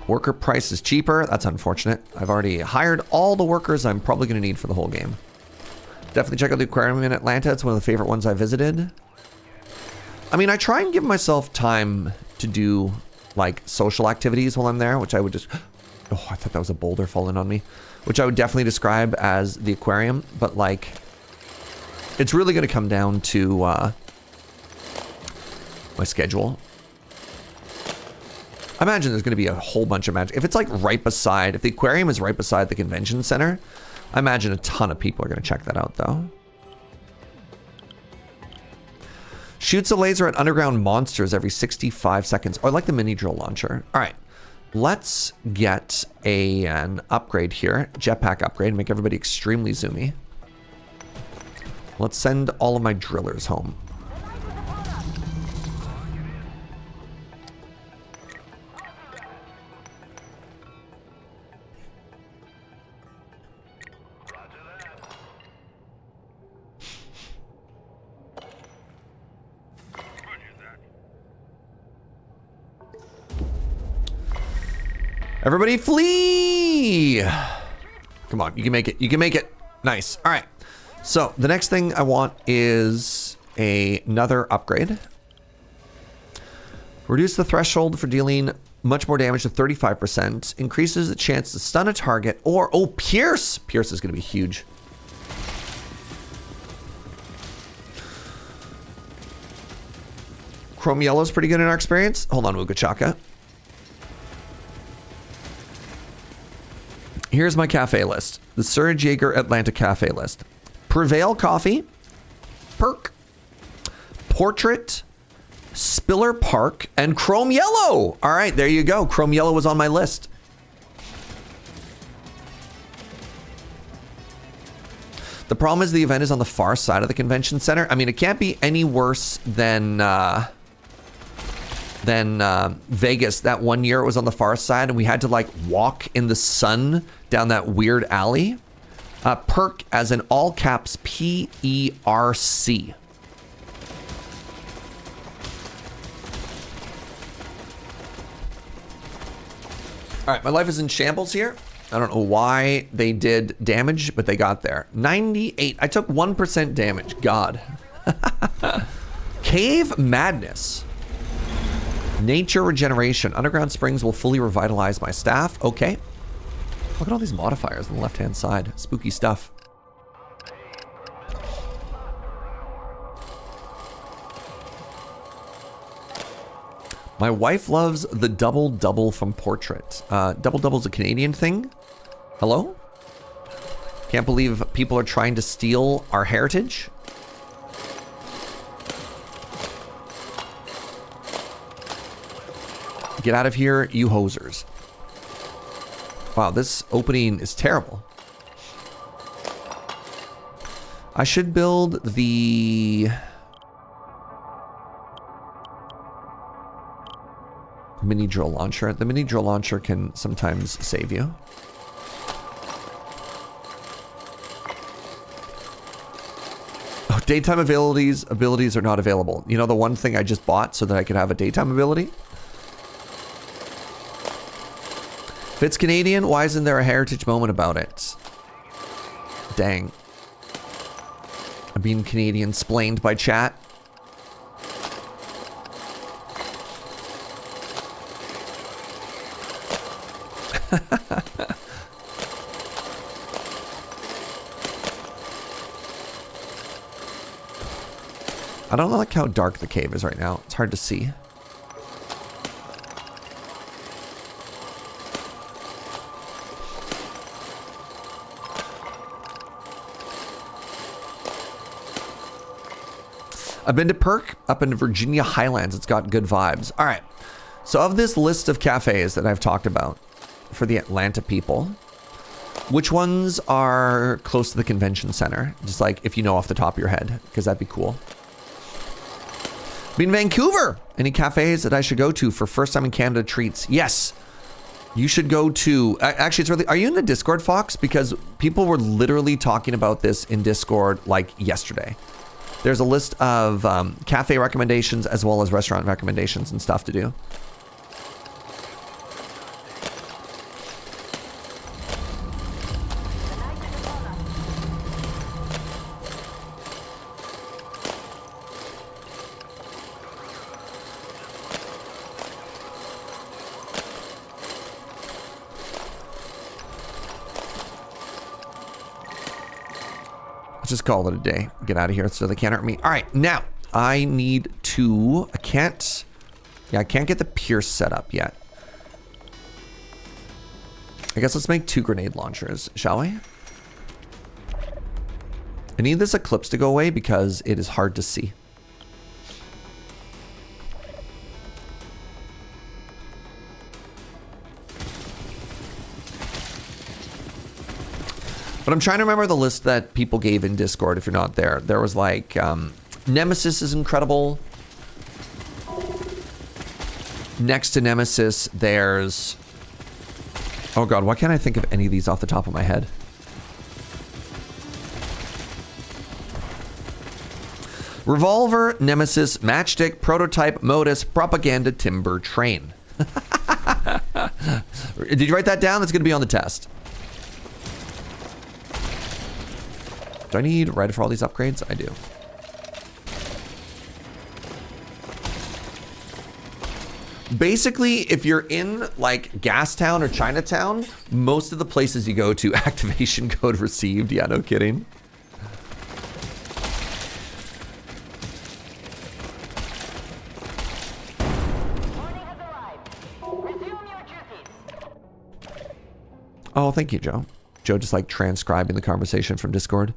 Worker price is cheaper. That's unfortunate. I've already hired all the workers I'm probably going to need for the whole game. Definitely check out the aquarium in Atlanta. It's one of the favorite ones I visited. I mean, I try and give myself time to do like social activities while I'm there, which I would just... Oh, I thought that was a boulder falling on me. Which I would definitely describe as the aquarium. But like, it's really going to come down to my schedule. I imagine there's going to be a whole bunch of magic. If it's like right beside, if the aquarium is right beside the convention center, I imagine a ton of people are going to check that out though. Shoots a laser at underground monsters every 65 seconds. Oh, I like the mini drill launcher. All right, let's get an upgrade here. Jetpack upgrade, make everybody extremely zoomy. Let's send all of my drillers home. Everybody flee! Come on, you can make it. You can make it. Nice. All right. So the next thing I want is another upgrade. Reduce the threshold for dealing much more damage to 35%. Increases the chance to stun a target or... Oh, Pierce! Pierce is going to be huge. Chrome Yellow is pretty good in our experience. Hold on, Mugachaka. Here's my cafe list. The Serge Jaeger Atlanta cafe list. Prevail Coffee. Perk. Portrait. Spiller Park. And Chrome Yellow. All right, there you go. Chrome Yellow was on my list. The problem is the event is on the far side of the convention center. I mean, it can't be any worse than Vegas. That one year it was on the far side and we had to like walk in the sun down that weird alley. Perk as in all caps PERC. All right, my life is in shambles here. I don't know why they did damage, but they got there. 98. I took 1% damage. God. Cave Madness. Nature Regeneration. Underground Springs will fully revitalize my staff. Okay. Look at all these modifiers on the left-hand side. Spooky stuff. My wife loves the double-double from Portrait. Double-double's a Canadian thing. Hello? Can't believe people are trying to steal our heritage. Get out of here, you hosers. Wow, this opening is terrible. I should build the mini drill launcher. The mini drill launcher can sometimes save you. Oh, daytime abilities are not available. You know the one thing I just bought so that I could have a daytime ability? If it's Canadian, why isn't there a heritage moment about it? Dang. I'm being Canadian-splained by chat. I don't like how dark the cave is right now. It's hard to see. I've been to Perk up in Virginia Highlands. It's got good vibes. All right. So of this list of cafes that I've talked about for the Atlanta people, which ones are close to the convention center? Just like if you know off the top of your head, because that'd be cool. Been in Vancouver. Any cafes that I should go to for first time in Canada treats? Yes. You should go to, actually it's really, are you in the Discord, Fox? Because people were literally talking about this in Discord like yesterday. There's a list of cafe recommendations as well as restaurant recommendations and stuff to do. Let's just call it a day. Get out of here so they can't hurt me. All right, now I need to, I can't get the Pierce set up yet. I guess let's make 2 grenade launchers, shall we? I need this eclipse to go away because it is hard to see. But I'm trying to remember the list that people gave in Discord if you're not there. There was like, Nemesis is incredible. Next to Nemesis, there's... Oh god, why can't I think of any of these off the top of my head? Revolver, Nemesis, Matchstick, Prototype, Modus, Propaganda, Timber, Train. Did you write that down? That's going to be on the test. Do I need red for all these upgrades? I do. Basically, if you're in like Gastown or Chinatown, most of the places you go to, activation code received. Yeah, no kidding. Oh, thank you, Joe. Joe just like transcribing the conversation from Discord.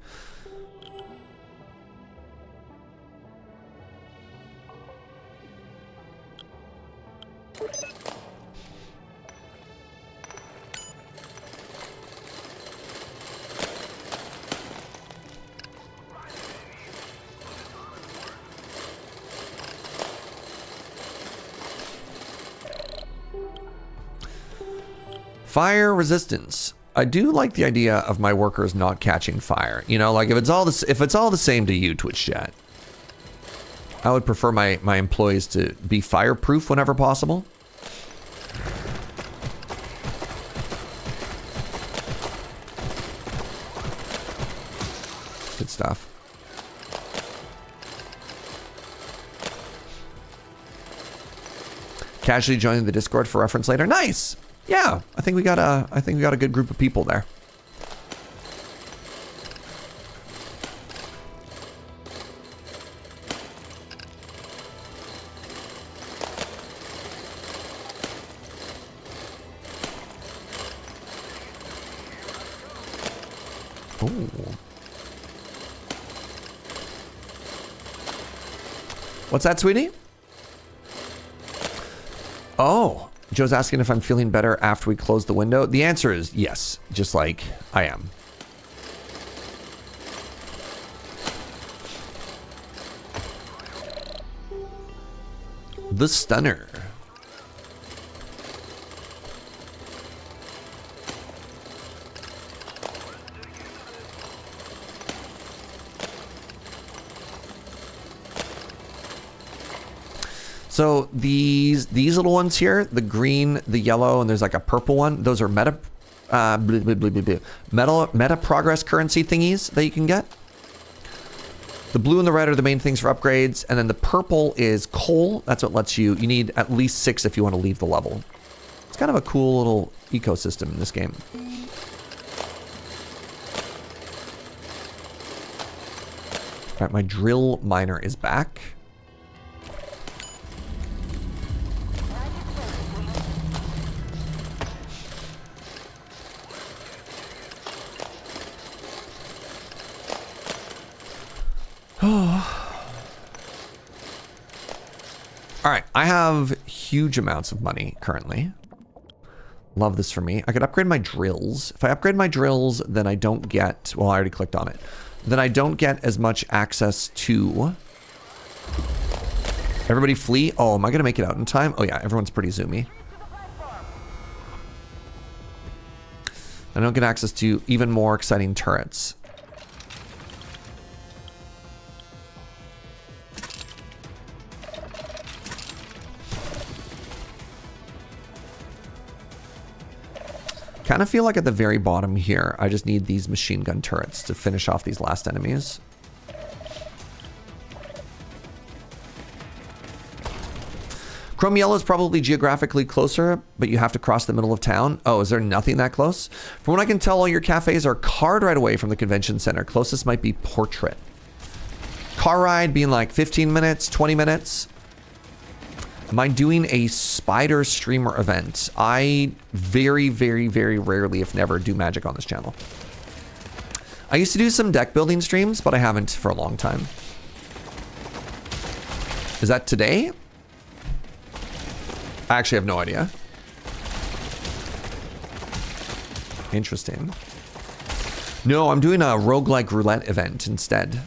Fire resistance. I do like the idea of my workers not catching fire. You know, like if it's all the same to you, Twitch chat. I would prefer my employees to be fireproof whenever possible. Good stuff. Casually joining the Discord for reference later. Nice. Yeah, I think we got a good group of people there. Ooh. What's that, sweetie? Oh. Joe's asking if I'm feeling better after we close the window. The answer is yes, just like I am. The Stunner. So these little ones here, the green, the yellow, and there's like a purple one. Those are meta progress currency thingies that you can get. The blue and the red are the main things for upgrades, and then the purple is coal. That's what lets you. You need at least 6 if you want to leave the level. It's kind of a cool little ecosystem in this game. All right, my drill miner is back. All right, I have huge amounts of money currently. Love this for me. I could upgrade my drills. If I upgrade my drills, then I don't get, well, I already clicked on it. Then I don't get as much access to... Everybody flee. Oh, am I going to make it out in time? Oh yeah, everyone's pretty zoomy. I don't get access to even more exciting turrets. Kind of feel like at the very bottom here, I just need these machine gun turrets to finish off these last enemies. Chrome Yellow is probably geographically closer, but you have to cross the middle of town. Oh, is there nothing that close? From what I can tell, all your cafes are car ride away from the convention center. Closest might be Portrait. Car ride being like 15 minutes, 20 minutes. Am I doing a spider streamer event? I very, very, very rarely, if never, do magic on this channel. I used to do some deck building streams, but I haven't for a long time. Is that today? I actually have no idea. No, I'm doing a Roguelike Roulette event instead.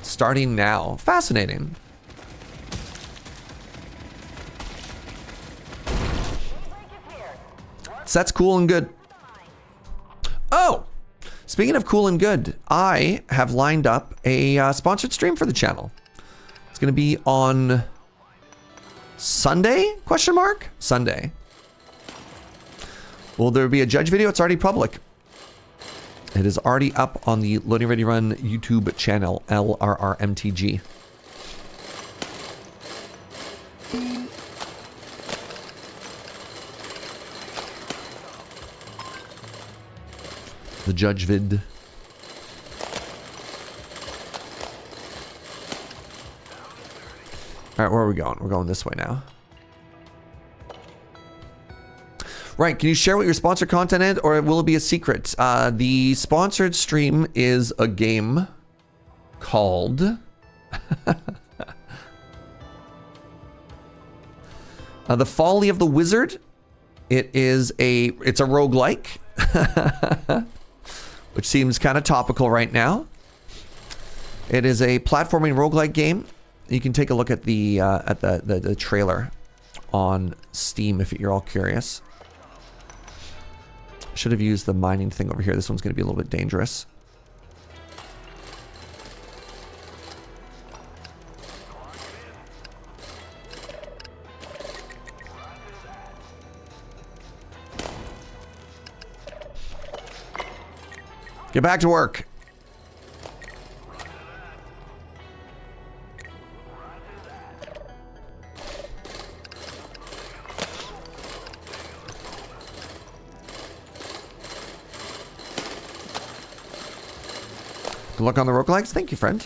Starting now. Fascinating. So that's cool and good. Oh! Speaking of cool and good, I have lined up a sponsored stream for the channel. It's going to be on Sunday? Question mark? Sunday. Will there be a judge video? It's already public. It is already up on the Loading Ready Run YouTube channel, LRRMTG. The judge vid. All right, where are we going? We're going this way now. Right, can you share what your sponsored content is, or will it be a secret? The sponsored stream is a game called... The Folly of the Wizard. It's a roguelike. Which seems kind of topical right now. It is a platforming roguelike game. You can take a look at the trailer on Steam if you're all curious. Should have used the mining thing over here. This one's going to be a little bit dangerous. Get back to work. Good luck on the roguelikes. Thank you, friend.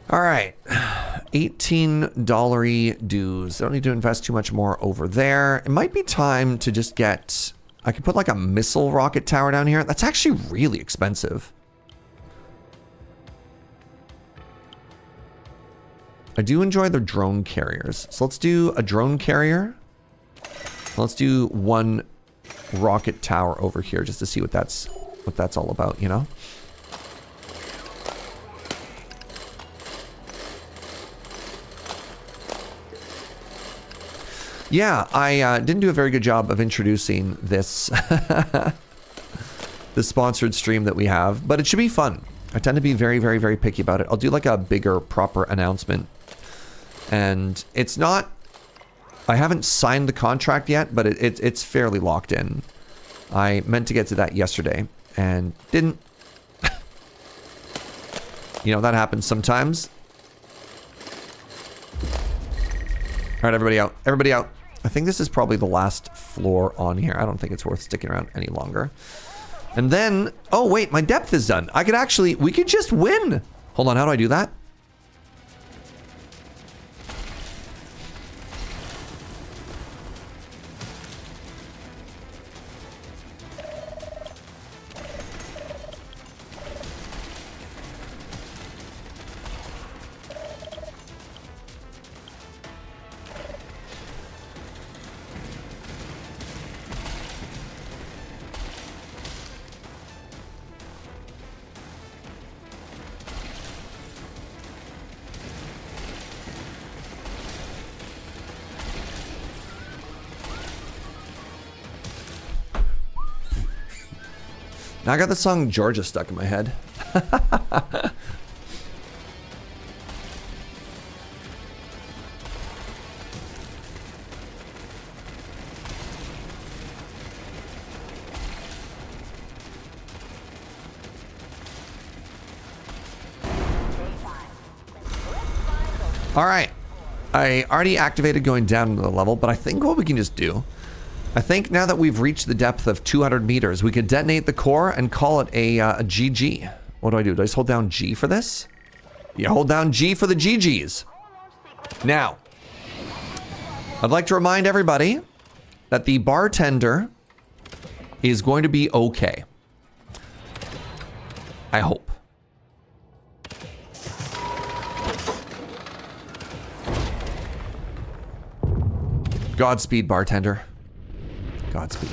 All right. $18 dues. Don't need to invest too much more over there. It might be time to just get... I could put like a missile rocket tower down here. That's actually really expensive. I do enjoy the drone carriers. So let's do a drone carrier. Let's do one rocket tower over here just to see what that's all about, you know? Yeah, I didn't do a very good job of introducing this the sponsored stream that we have, but it should be fun. I tend to be very, very, very picky about it. I'll do like a bigger, proper announcement. And it's not... I haven't signed the contract yet, but it's fairly locked in. I meant to get to that yesterday and didn't. You know, that happens sometimes. All right, everybody out. Everybody out. I think this is probably the last floor on here. I don't think it's worth sticking around any longer. And then, oh wait, my depth is done. I could actually, we could just win. Hold on, how do I do that? Now I got the song Georgia stuck in my head. All right. I already activated going down to the level, but I think what we can just do, I think now that we've reached the depth of 200 meters, we could detonate the core and call it a GG. What do? Do I just hold down G for this? Yeah, hold down G for the GGs. Now, I'd like to remind everybody that the bartender is going to be okay. I hope. Godspeed, bartender. Godspeed.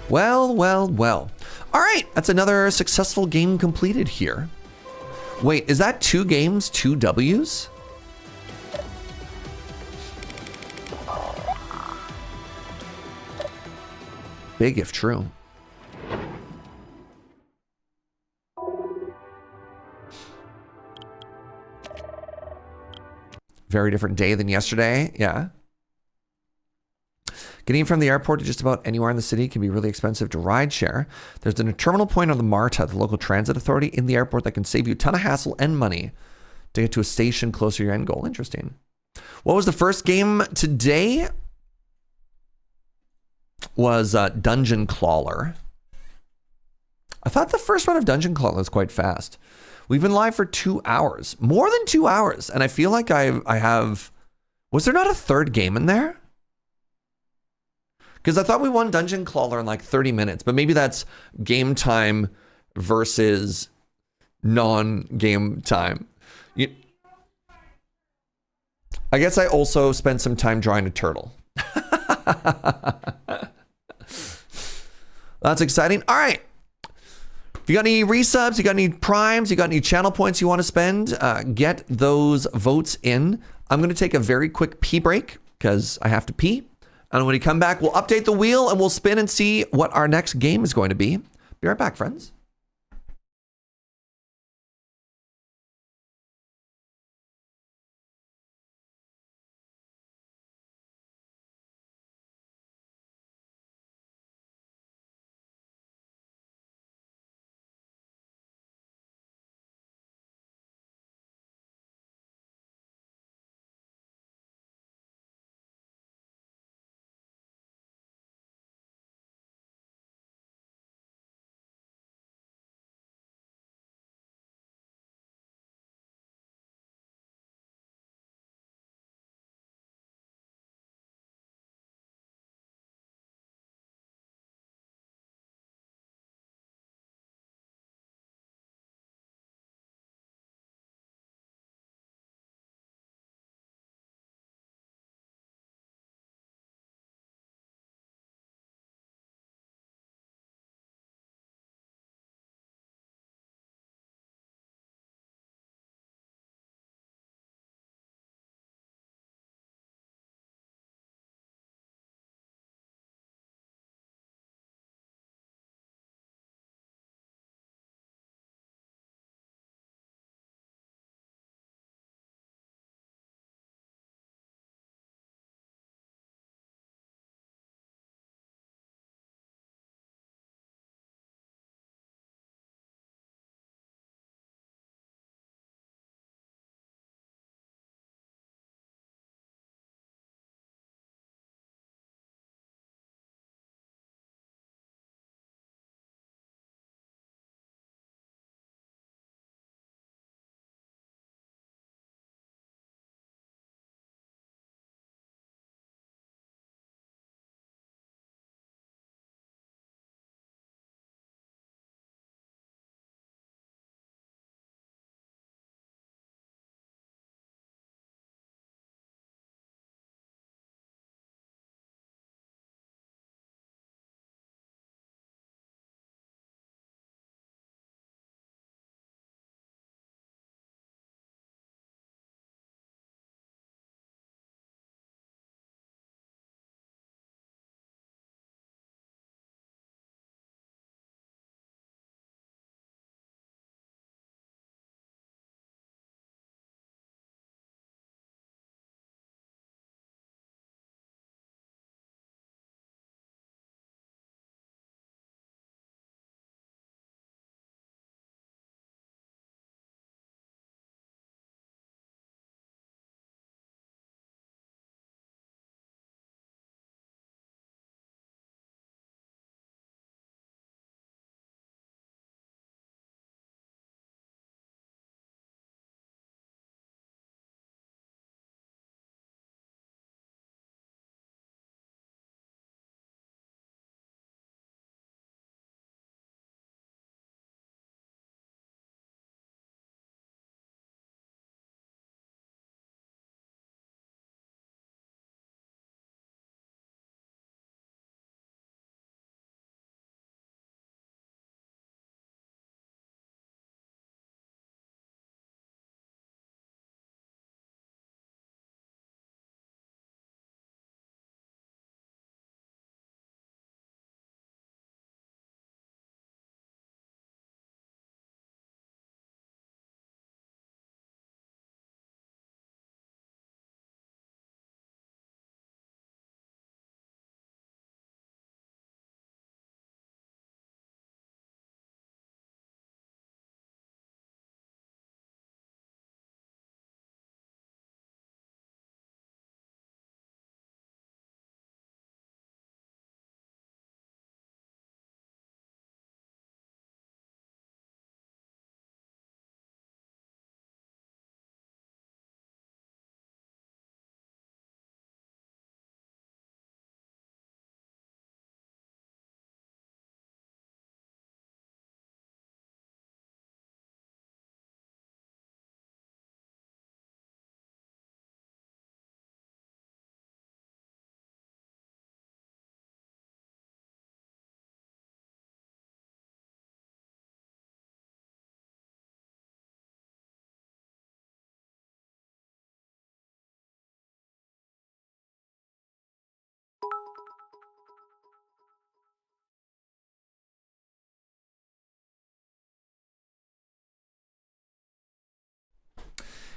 Well, well, well. All right, that's another successful game completed here. Wait, is that 2 games, 2 W's? Big if true. Very different day than yesterday, yeah. Getting from the airport to just about anywhere in the city can be really expensive to ride share. There's a terminal point on the MARTA, the local transit authority, in the airport that can save you a ton of hassle and money to get to a station closer to your end goal. Interesting. What was the first game today? Was Dungeon Clawler. I thought the first run of Dungeon Clawler was quite fast. We've been live for 2 hours, more than 2 hours, and I feel like I have. Was there not a third game in there? Because I thought we won Dungeon Clawler in like 30 minutes, but maybe that's game time versus non-game time. I guess I also spent some time drawing a turtle. That's exciting. All right. If you got any resubs, you got any primes, you got any channel points you want to spend, get those votes in. I'm going to take a very quick pee break because I have to pee. And when we come back, we'll update the wheel and we'll spin and see what our next game is going to be. Be right back, friends.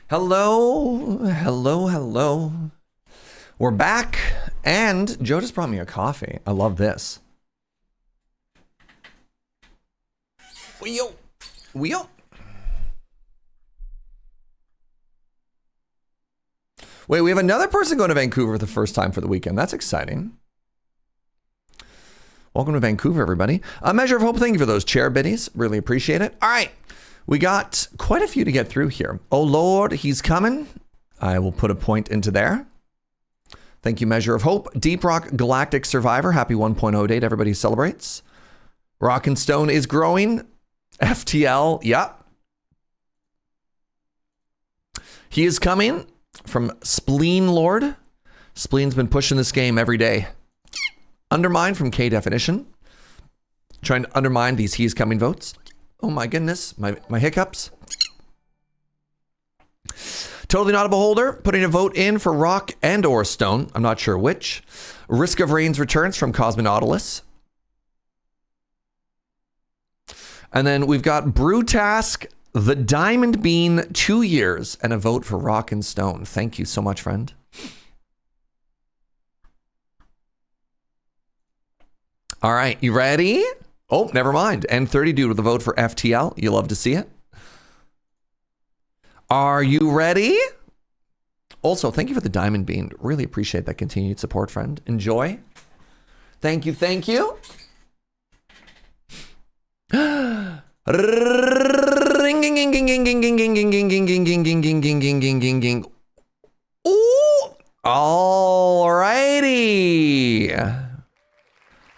Hello, hello, hello. We're back, and Joe just brought me a coffee. I love this. Wheel, wheel. Wait, we have another person going to Vancouver for the first time for the weekend. That's exciting. Welcome to Vancouver, everybody. A measure of hope. Thank you for those chair biddies. Really appreciate it. All right. We got quite a few to get through here. Oh, Lord, he's coming. I will put a point into there. Thank you, Measure of Hope. Deep Rock Galactic Survivor. Happy 1.0 date. Everybody celebrates. Rock and Stone is growing. FTL. Yep. He is coming from Spleen Lord. Spleen's been pushing this game every day. UnderMine from K Definition. Trying to undermine these He's Coming votes. Oh my goodness. My hiccups. Totally Not a Beholder. Putting a vote in for Rock and or Stone. I'm not sure which. Risk of Rains returns from Cosmonautilus. And then we've got Brewtask, the Diamond Bean, 2 years, and a vote for Rock and Stone. Thank you so much, friend. All right, you ready? Oh, never mind. N30 dude with a vote for FTL. You love to see it. Are you ready? Also, thank you for the Diamond Bean. Really appreciate that continued support, friend. Enjoy. Thank you, thank you. Ooh, all righty.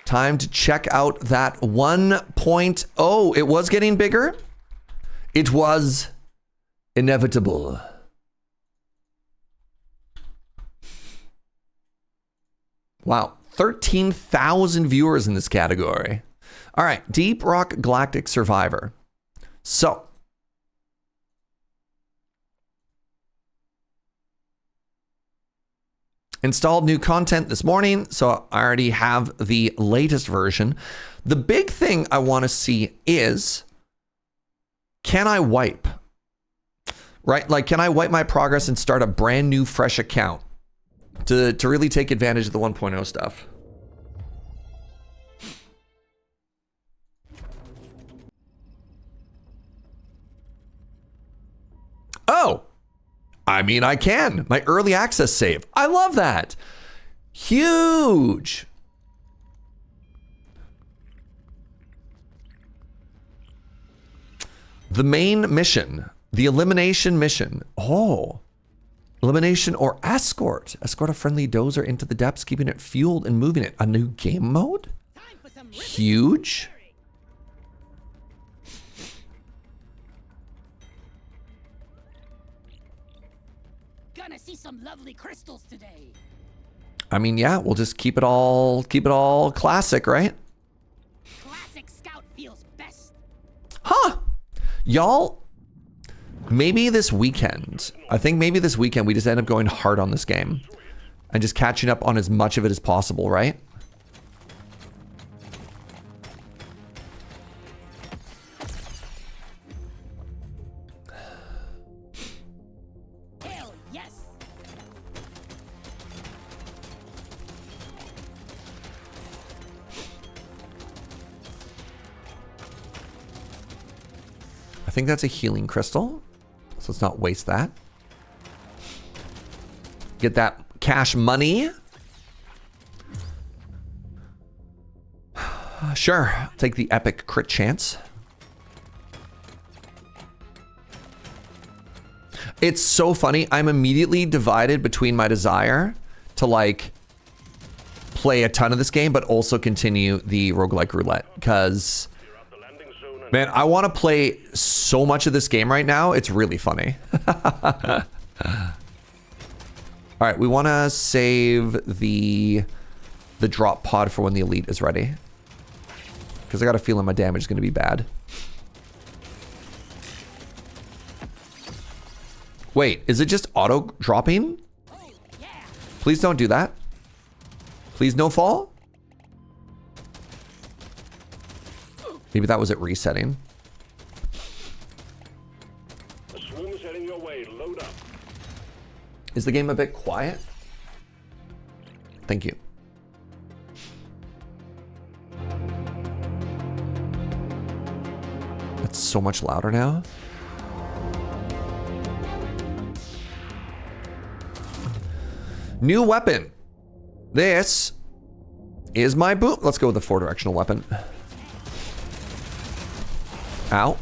Time to check out that 1.0. It was getting bigger. It was inevitable. Wow, 13,000 viewers in this category. All right, Deep Rock Galactic Survivor. So, installed new content this morning, so I already have the latest version. The big thing I want to see is, can I wipe? Right? Like, can I wipe my progress and start a brand new, fresh account to really take advantage of the 1.0 stuff? Oh, I mean, I can. My early access save. I love that. Huge. The main mission, the elimination mission. Oh, elimination or escort. Escort a friendly dozer into the depths, keeping it fueled and moving it. A new game mode? Huge. Gonna see some lovely crystals today. I mean, yeah, we'll just keep it all classic, right? Classic Scout feels best. Huh. Y'all, maybe this weekend, I think maybe this weekend we just end up going hard on this game and just catching up on as much of it as possible, right? Hell yes. I think that's a healing crystal, so let's not waste that. Get that cash money. Sure, I'll take the epic crit chance. It's so funny. I'm immediately divided between my desire to like play a ton of this game, but also continue the Roguelike Roulette, because man, I want to play so much of this game right now. It's really funny. All right, we want to save the drop pod for when the elite is ready, because I got a feeling my damage is going to be bad. Wait, is it just auto dropping? Please don't do that. Please no fall. Maybe that was it resetting. The swarm's heading your way. Load up. Is the game a bit quiet? Thank you. It's so much louder now. New weapon. This is my boom. Let's go with the 4-directional weapon. Ow.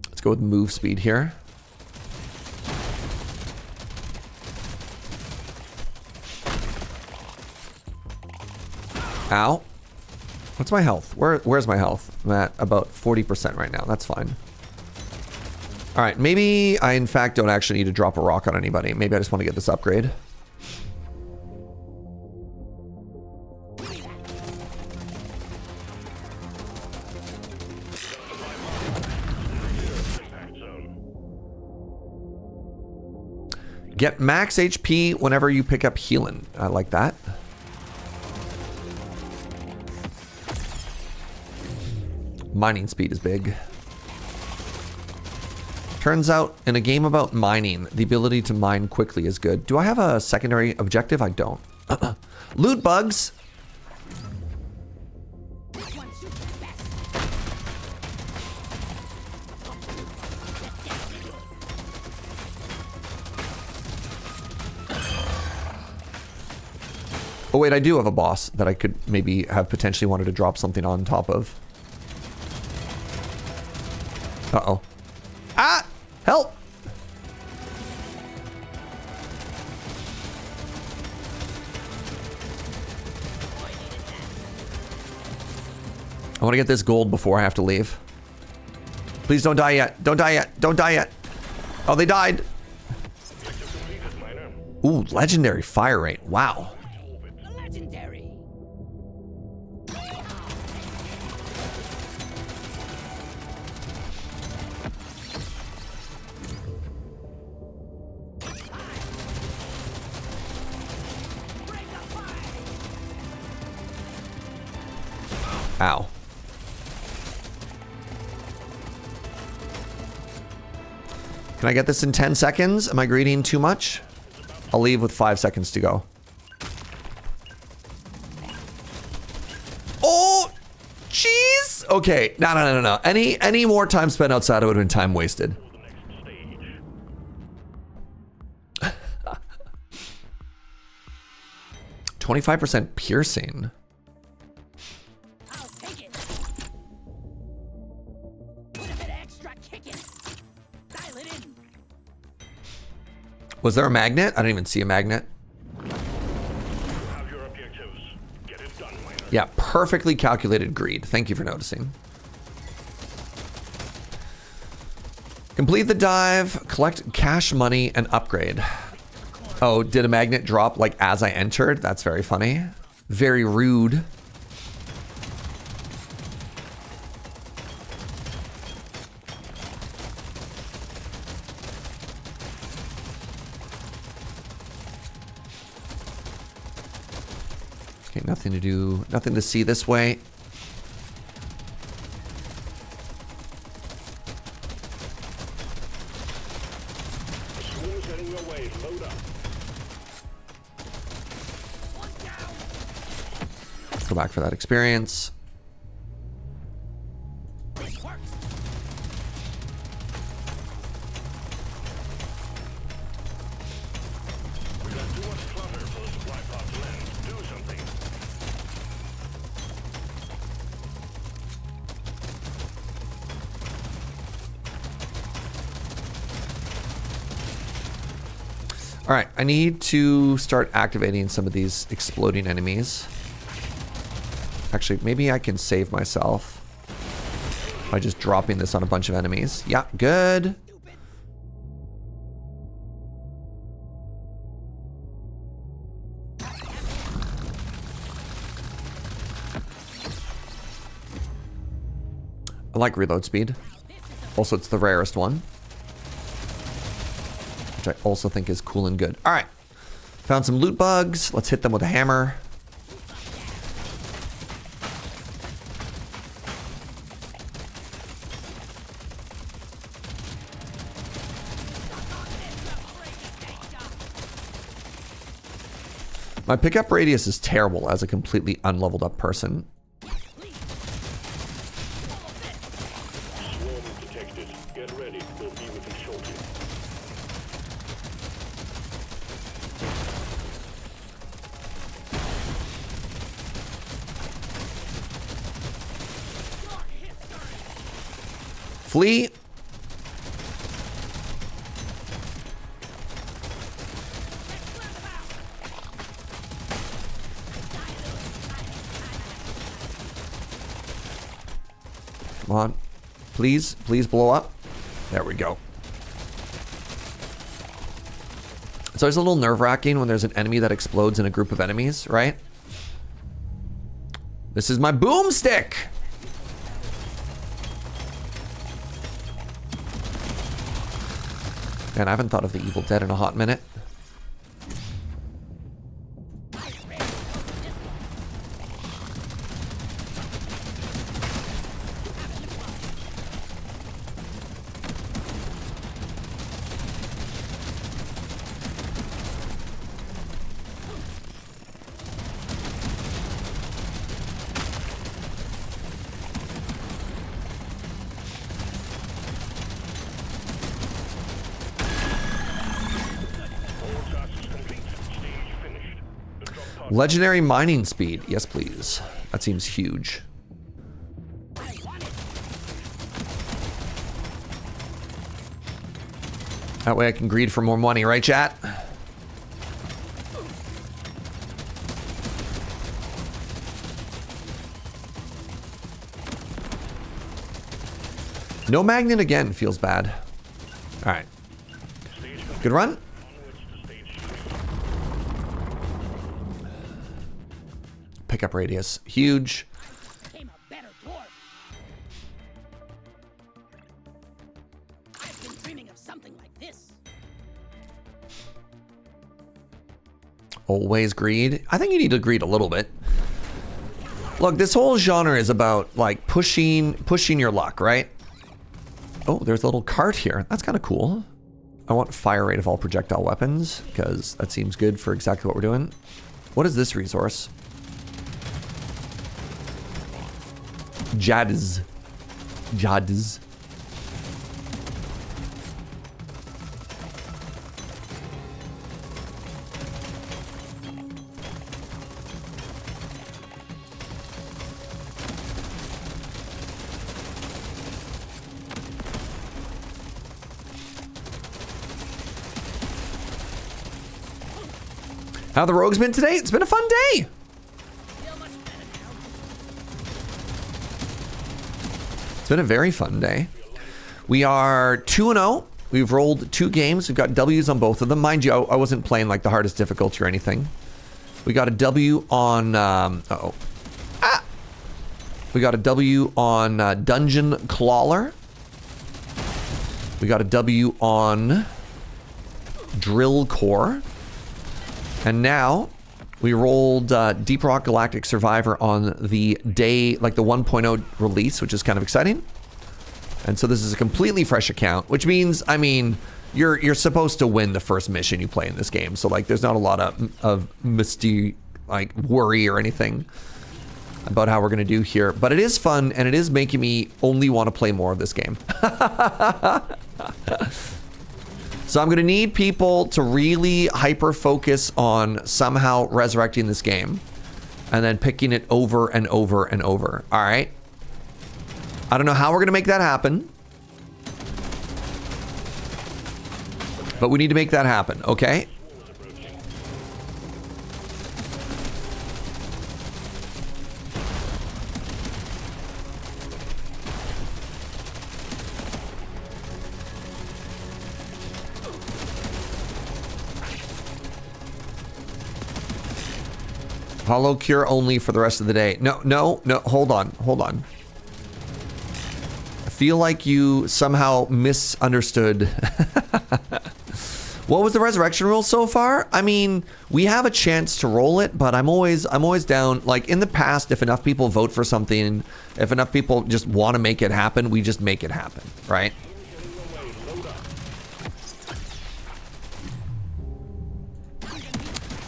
Let's go with move speed here. Ow. What's my health? Where's my health? I'm at about 40% right now. That's fine. All right, maybe I in fact don't actually need to drop a rock on anybody. Maybe I just want to get this upgrade. Get max HP whenever you pick up healing. I like that. Mining speed is big. Turns out, in a game about mining, the ability to mine quickly is good. Do I have a secondary objective? I don't. Loot bugs! Oh wait, I do have a boss that I could maybe have potentially wanted to drop something on top of. Uh-oh. Ah! Help! I want to get this gold before I have to leave. Please don't die yet. Don't die yet. Don't die yet. Oh, they died. Ooh, legendary fire rate. Wow. Legendary. Ow. Can I get this in 10 seconds? Am I greeting too much? I'll leave with 5 seconds to go. Oh, jeez. Okay, no. Any more time spent outside, it would have been time wasted. – 25% piercing. I'll take it. Put a bit of extra kick in. Dial it in. Was there a magnet? I didn't even see a magnet. Have your objectives. Get it done, miner. Yeah, perfectly calculated greed. Thank you for noticing. Complete the dive, collect cash money, and upgrade. Oh, did a magnet drop like as I entered? That's very funny. Very rude. Okay, nothing to do, nothing to see this way. Swarm's heading your way. Load up. Let's go back for that experience. This works. We got too much clutter for the supply pod to land. Do something. All right, I need to start activating some of these exploding enemies. Actually, maybe I can save myself by just dropping this on a bunch of enemies. Yeah, good. I like reload speed. Also, it's the rarest one, which I also think is cool and good. All right, found some loot bugs. Let's hit them with a hammer. My pickup radius is terrible as a completely unleveled up person. Swarm detected. Get ready. We'll be with you shortly. Flee. Come on. Please, please blow up. There we go. It's always a little nerve-wracking when there's an enemy that explodes in a group of enemies, right? This is my boomstick! Man, I haven't thought of the Evil Dead in a hot minute. Legendary mining speed. Yes, please. That seems huge. That way I can greed for more money, right, chat? No magnet again feels bad. All right. Good run. Pickup radius. Huge. Became a better dwarf. I've been dreaming of something like this. Always greed. I think you need to greed a little bit. Look, this whole genre is about like pushing your luck, right? Oh, there's a little cart here. That's kind of cool. I want fire rate of all projectile weapons because that seems good for exactly what we're doing. What is this resource? Jadz. Jadz. How have the rogues been today? It's been a fun day. It's been a very fun day. We are 2-0. We've rolled 2 games. We've got W's on both of them. Mind you, I wasn't playing like the hardest difficulty or anything. We got a W on... We got a W on Dungeon Clawler. We got a W on Drill Core. And now we rolled Deep Rock Galactic Survivor on the day, like the 1.0 release, which is kind of exciting. And so this is a completely fresh account, which means, I mean, you're supposed to win the first mission you play in this game. So like, there's not a lot of misty, like worry or anything about how we're gonna do here. But it is fun, and it is making me only want to play more of this game. So I'm gonna need people to really hyper focus on somehow resurrecting this game and then picking it over and over and over. All right. I don't know how we're gonna make that happen, but we need to make that happen, okay? Hollow cure only for the rest of the day. No, hold on. I feel like you somehow misunderstood. What was the resurrection rule so far? I mean, we have a chance to roll it, but I'm always down. Like in the past, if enough people vote for something, if enough people just want to make it happen, we just make it happen, right?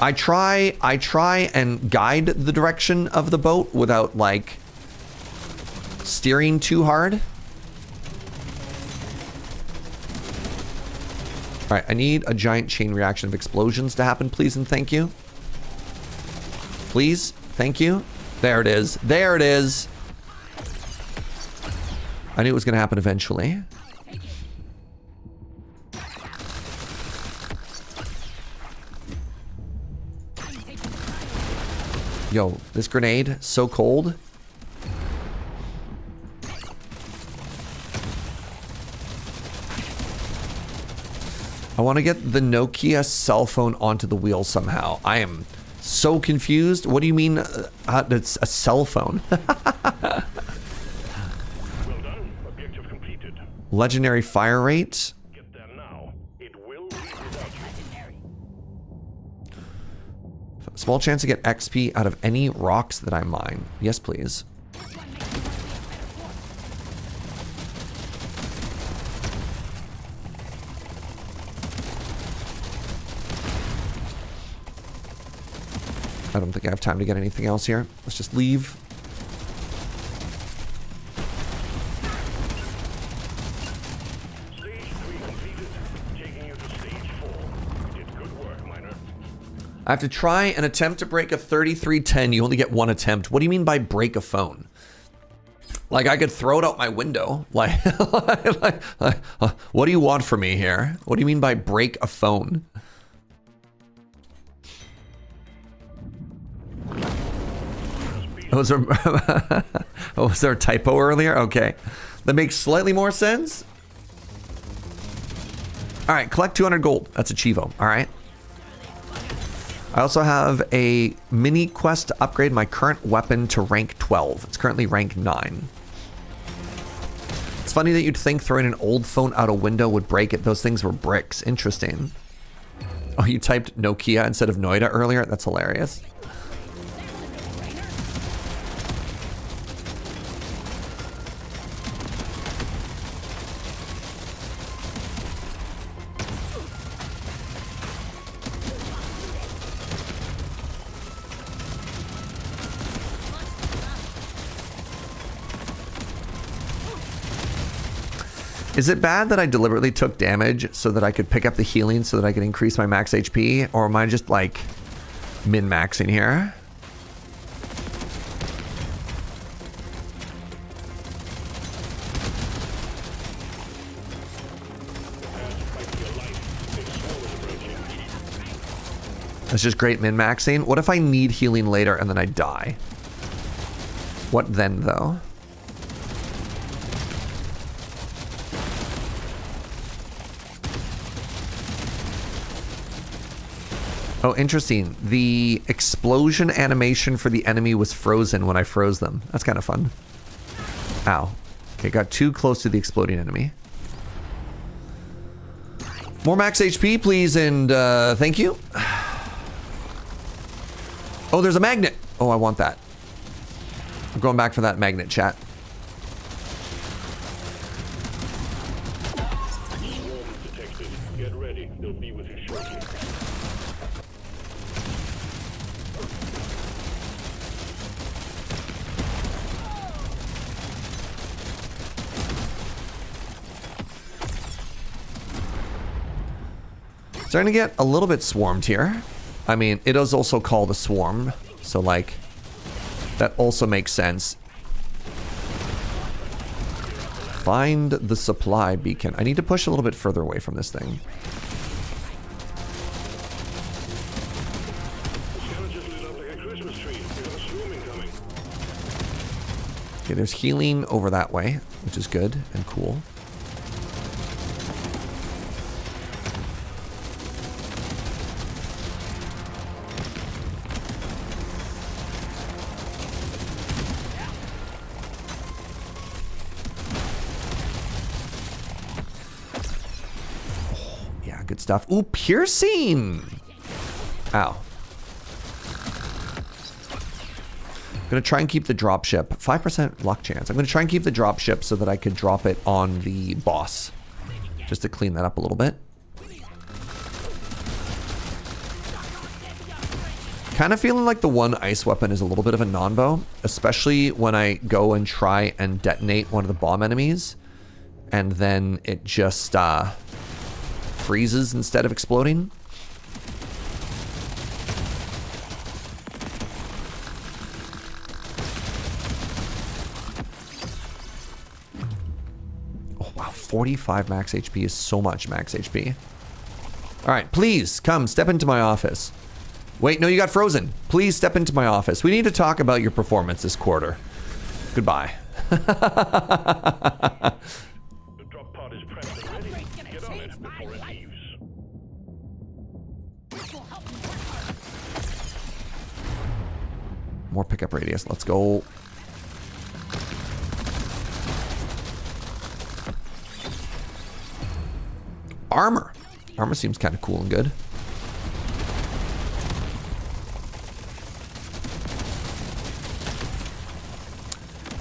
I try and guide the direction of the boat without like steering too hard. All right, I need a giant chain reaction of explosions to happen, please and thank you. Please, thank you. There it is. There it is. I knew it was going to happen eventually. Yo, this grenade, so cold. I want to get the Nokia cell phone onto the wheel somehow. I am so confused. What do you mean it's a cell phone? Well done. Objective completed. Legendary fire rate. Get there now. It will leave without you. Small chance to get XP out of any rocks that I mine. Yes, please. I don't think I have time to get anything else here. Let's just leave. Stage 3 completed. Taking you to stage 4. You did good work, miner. I have to try and attempt to break a 3310. You only get one attempt. What do you mean by break a phone? Like I could throw it out my window. Like, what do you want from me here? What do you mean by break a phone? Was there a typo earlier? Okay. That makes slightly more sense. All right, collect 200 gold. That's a Chivo. All right. I also have a mini quest to upgrade my current weapon to rank 12. It's currently rank 9. It's funny that you'd think throwing an old phone out a window would break it. Those things were bricks. Interesting. Oh, you typed Nokia instead of Noida earlier? That's hilarious. Is it bad that I deliberately took damage so that I could pick up the healing so that I could increase my max HP? Or am I just like min-maxing here? That's just great min-maxing. What if I need healing later and then I die? What then though? Oh, interesting. The explosion animation for the enemy was frozen when I froze them. That's kind of fun. Ow. Okay, got too close to the exploding enemy. More max HP, please, and thank you. Oh, there's a magnet. Oh, I want that. I'm going back for that magnet, chat. Detected. Get ready. They'll be with you shortly. Starting to get a little bit swarmed here. I mean, it is also called a swarm, so like, that also makes sense. Find the supply beacon. I need to push a little bit further away from this thing. Okay, there's healing over that way, which is good and cool. Good stuff. Ooh, piercing! Ow. I'm gonna try and keep the dropship. 5% luck chance. I'm gonna try and keep the dropship so that I could drop it on the boss. Just to clean that up a little bit. Kind of feeling like the one ice weapon is a little bit of a non-bow, especially when I go and try and detonate one of the bomb enemies, and then it just freezes instead of exploding. Oh wow, 45 max HP is so much max HP. All right, please come step into my office. Wait, no, you got frozen. Please step into my office. We need to talk about your performance this quarter. Goodbye. The drop pod is prepped and ready. Upgrade's gonna Get on change it my before it life. leaves. This will help me work harder. More pickup radius. Let's go. Armor. Armor seems kind of cool and good.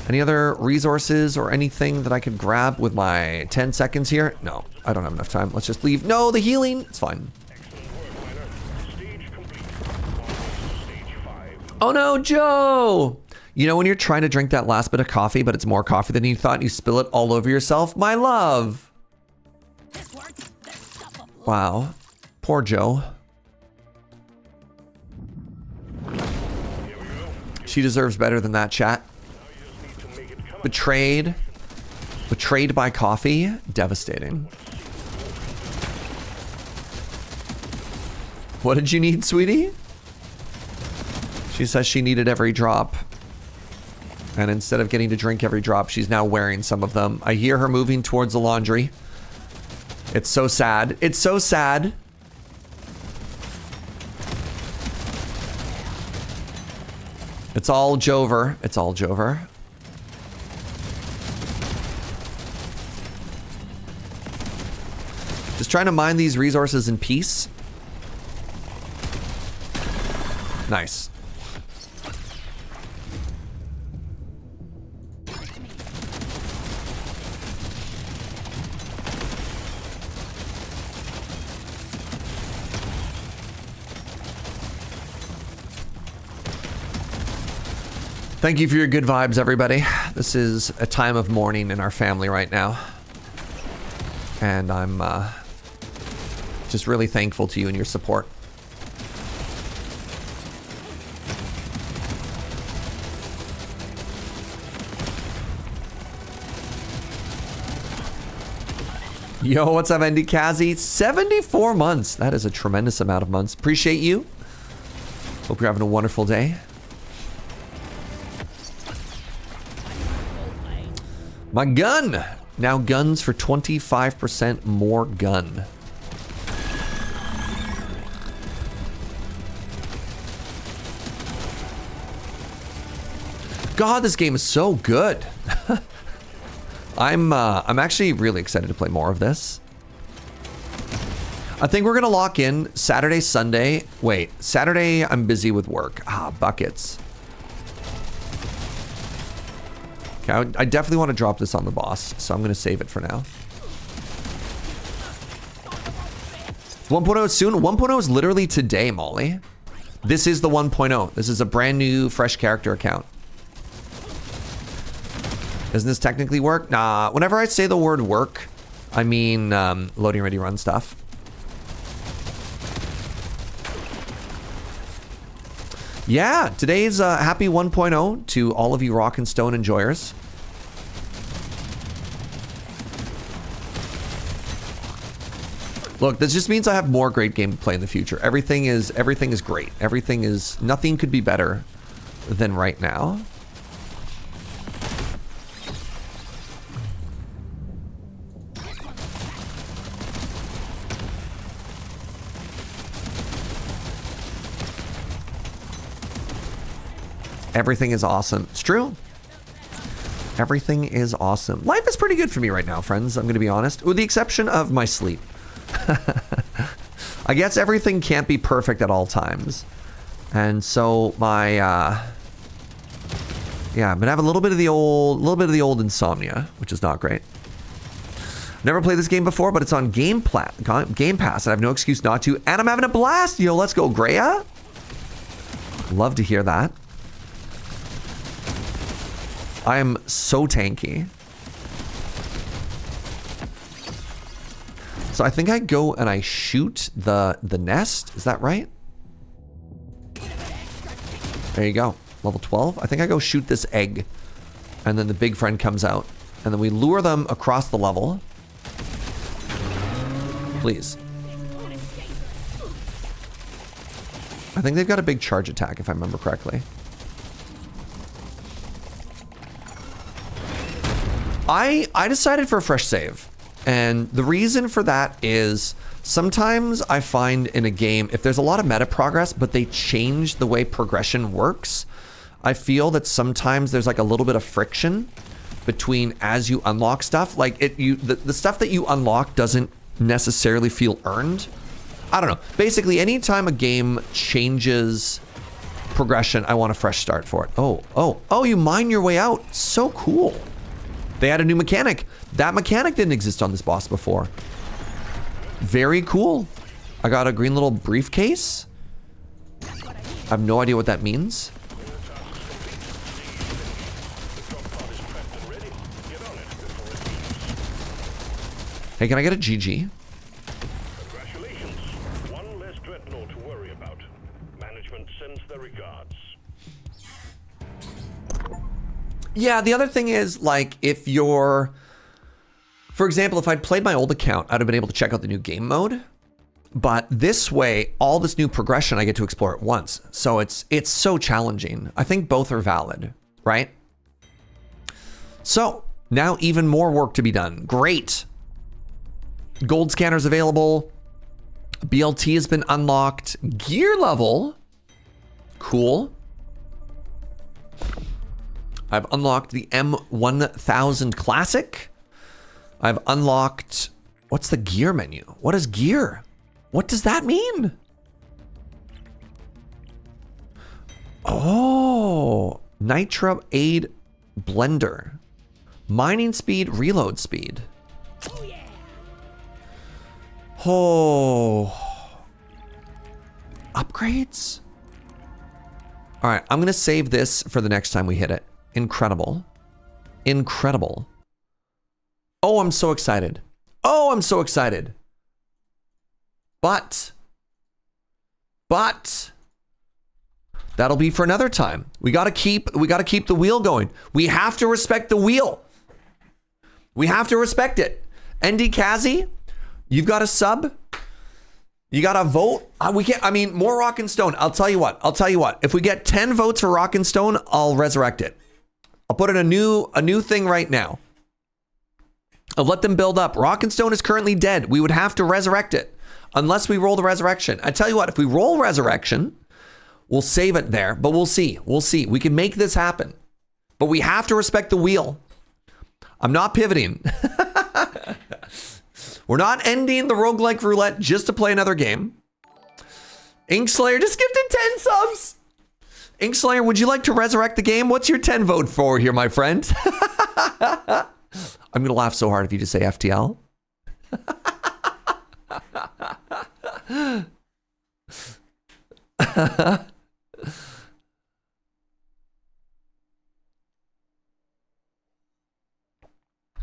Any other resources or anything that I could grab with my 10 seconds here? No, I don't have enough time. Let's just leave. No, the healing. It's fine. Excellent work, miner. Stage complete. On to stage 5. Oh no, Joe! You know when you're trying to drink that last bit of coffee, but it's more coffee than you thought, and you spill it all over yourself? My love! This works. Then stuff 'em. Wow. Poor Joe. Here we go. She deserves better than that, chat. Now you just need to make it come. Betrayed. Betrayed by coffee. Devastating. What did you need, sweetie? She says she needed every drop. And instead of getting to drink every drop, she's now wearing some of them. I hear her moving towards the laundry. It's so sad. It's so sad. It's all Jover. It's all Jover. Just trying to mine these resources in peace. Nice. Thank you for your good vibes, everybody. This is a time of mourning in our family right now. And I'm just really thankful to you and your support. Yo, what's up, Andy Kazi? 74 months. That is a tremendous amount of months. Appreciate you. Hope you're having a wonderful day. My gun! Now guns for 25% more gun. God, this game is so good. I'm actually really excited to play more of this. I think we're gonna lock in Saturday, Sunday. Wait, Saturday I'm busy with work. Ah, buckets. Okay, I definitely want to drop this on the boss, so I'm gonna save it for now. 1.0 is soon. 1.0 is literally today, Molly. This is the 1.0. This is a brand new, fresh character account. Doesn't this technically work? Nah, whenever I say the word work, I mean loading ready run stuff. Yeah, today's happy 1.0 to all of you Rock and Stone enjoyers. Look, this just means I have more great game to play in the future. Everything is great. Nothing could be better than right now. Everything is awesome. It's true. Everything is awesome. Life is pretty good for me right now, friends. I'm going to be honest. With the exception of my sleep. I guess everything can't be perfect at all times. And so my, yeah, I'm going to have a little bit of the old insomnia, which is not great. Never played this game before, but it's on Game Pass, and I have no excuse not to. And I'm having a blast. Yo, let's go, Greya. Love to hear that. I am so tanky. So I think I go and I shoot the nest. Is that right? There you go. Level 12. I think I go shoot this egg. And then the big friend comes out. And then we lure them across the level. Please. I think they've got a big charge attack, if I remember correctly. I decided for a fresh save. And the reason for that is sometimes I find in a game, if there's a lot of meta progress, but they change the way progression works, I feel that sometimes there's like a little bit of friction between as you unlock stuff. Like the stuff that you unlock doesn't necessarily feel earned. I don't know. Basically, anytime a game changes progression, I want a fresh start for it. Oh, you mine your way out. So cool. They had a new mechanic. That mechanic didn't exist on this boss before. Very cool. I got a green little briefcase. I have no idea what that means. Hey, can I get a GG? Congratulations. One less Dredmor to worry about. Management sends their regards. Yeah, the other thing is, like, if you're... For example, if I'd played my old account, I'd have been able to check out the new game mode. But this way, all this new progression, I get to explore at once. So it's so challenging. I think both are valid, right? So, now even more work to be done. Great. Gold scanners available. BLT has been unlocked. Gear level. Cool. I've unlocked the M1000 Classic. I've unlocked... What's the gear menu? What is gear? What does that mean? Oh, Nitro Aid Blender. Mining speed, reload speed. Oh yeah. Oh. Upgrades? All right, I'm going to save this for the next time we hit it. Incredible. Incredible. Oh, I'm so excited. Oh, I'm so excited. But that'll be for another time. We got to keep the wheel going. We have to respect the wheel. We have to respect it. ND Kazi, you've got a sub. You got to vote. We can't. I mean, more Rock and Stone. I'll tell you what. If we get 10 votes for Rock and Stone, I'll resurrect it. I'll put in a new thing right now. I'll let them build up. Rock and Stone is currently dead. We would have to resurrect it unless we roll the resurrection. I tell you what, if we roll resurrection, we'll save it there, but we'll see. We'll see. We can make this happen, but we have to respect the wheel. I'm not pivoting. We're not ending the Roguelike Roulette just to play another game. Inkslayer just gifted 10 subs. Inkslayer, would you like to resurrect the game? What's your 10 vote for here, my friend? I'm going to laugh so hard if you just say FTL.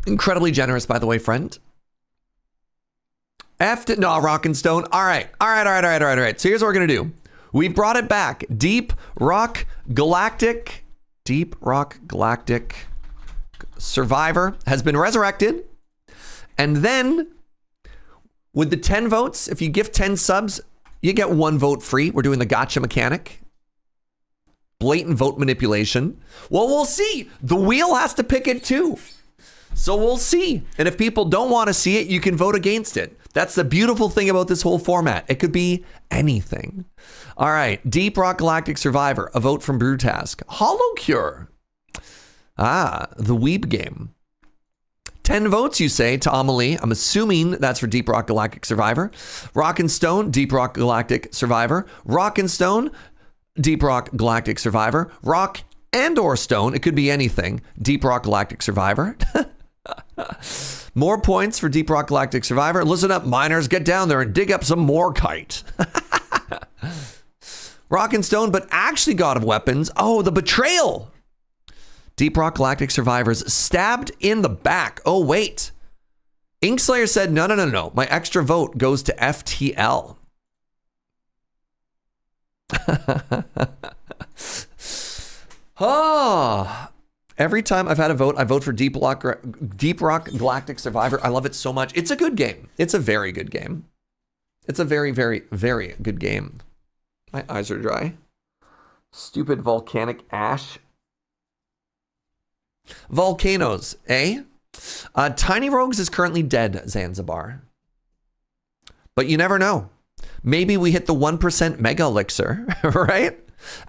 Incredibly generous, by the way, friend. No, Rock and Stone. All right. So here's what we're going to do. We brought it back. Deep Rock Galactic Survivor has been resurrected. And then with the 10 votes, if you give 10 subs, you get 1 vote free. We're doing the gotcha mechanic. Blatant vote manipulation. Well, we'll see. The wheel has to pick it too. So we'll see. And if people don't want to see it, you can vote against it. That's the beautiful thing about this whole format. It could be anything. All right. Deep Rock Galactic Survivor. A vote from Brewtask. Hollow Cure. The Weeb game. 10 votes, you say, to Amelie. I'm assuming that's for Deep Rock Galactic Survivor. Rock and Stone, Deep Rock Galactic Survivor. Rock and Stone, Deep Rock Galactic Survivor. Rock and or Stone, it could be anything. Deep Rock Galactic Survivor. More points for Deep Rock Galactic Survivor. Listen up, miners. Get down there and dig up some more kite. Rock and Stone, but actually God of Weapons. Oh, the betrayal. Deep Rock Galactic Survivors stabbed in the back. Oh, wait. Inkslayer said, no. My extra vote goes to FTL. Oh, every time I've had a vote, I vote for Deep Rock Galactic Survivor. I love it so much. It's a good game. It's a very good game. It's a very, very, very good game. My eyes are dry. Stupid volcanic ash. Volcanoes, eh? Tiny Rogues is currently dead, Zanzibar. But you never know. Maybe we hit the 1% Mega Elixir, right?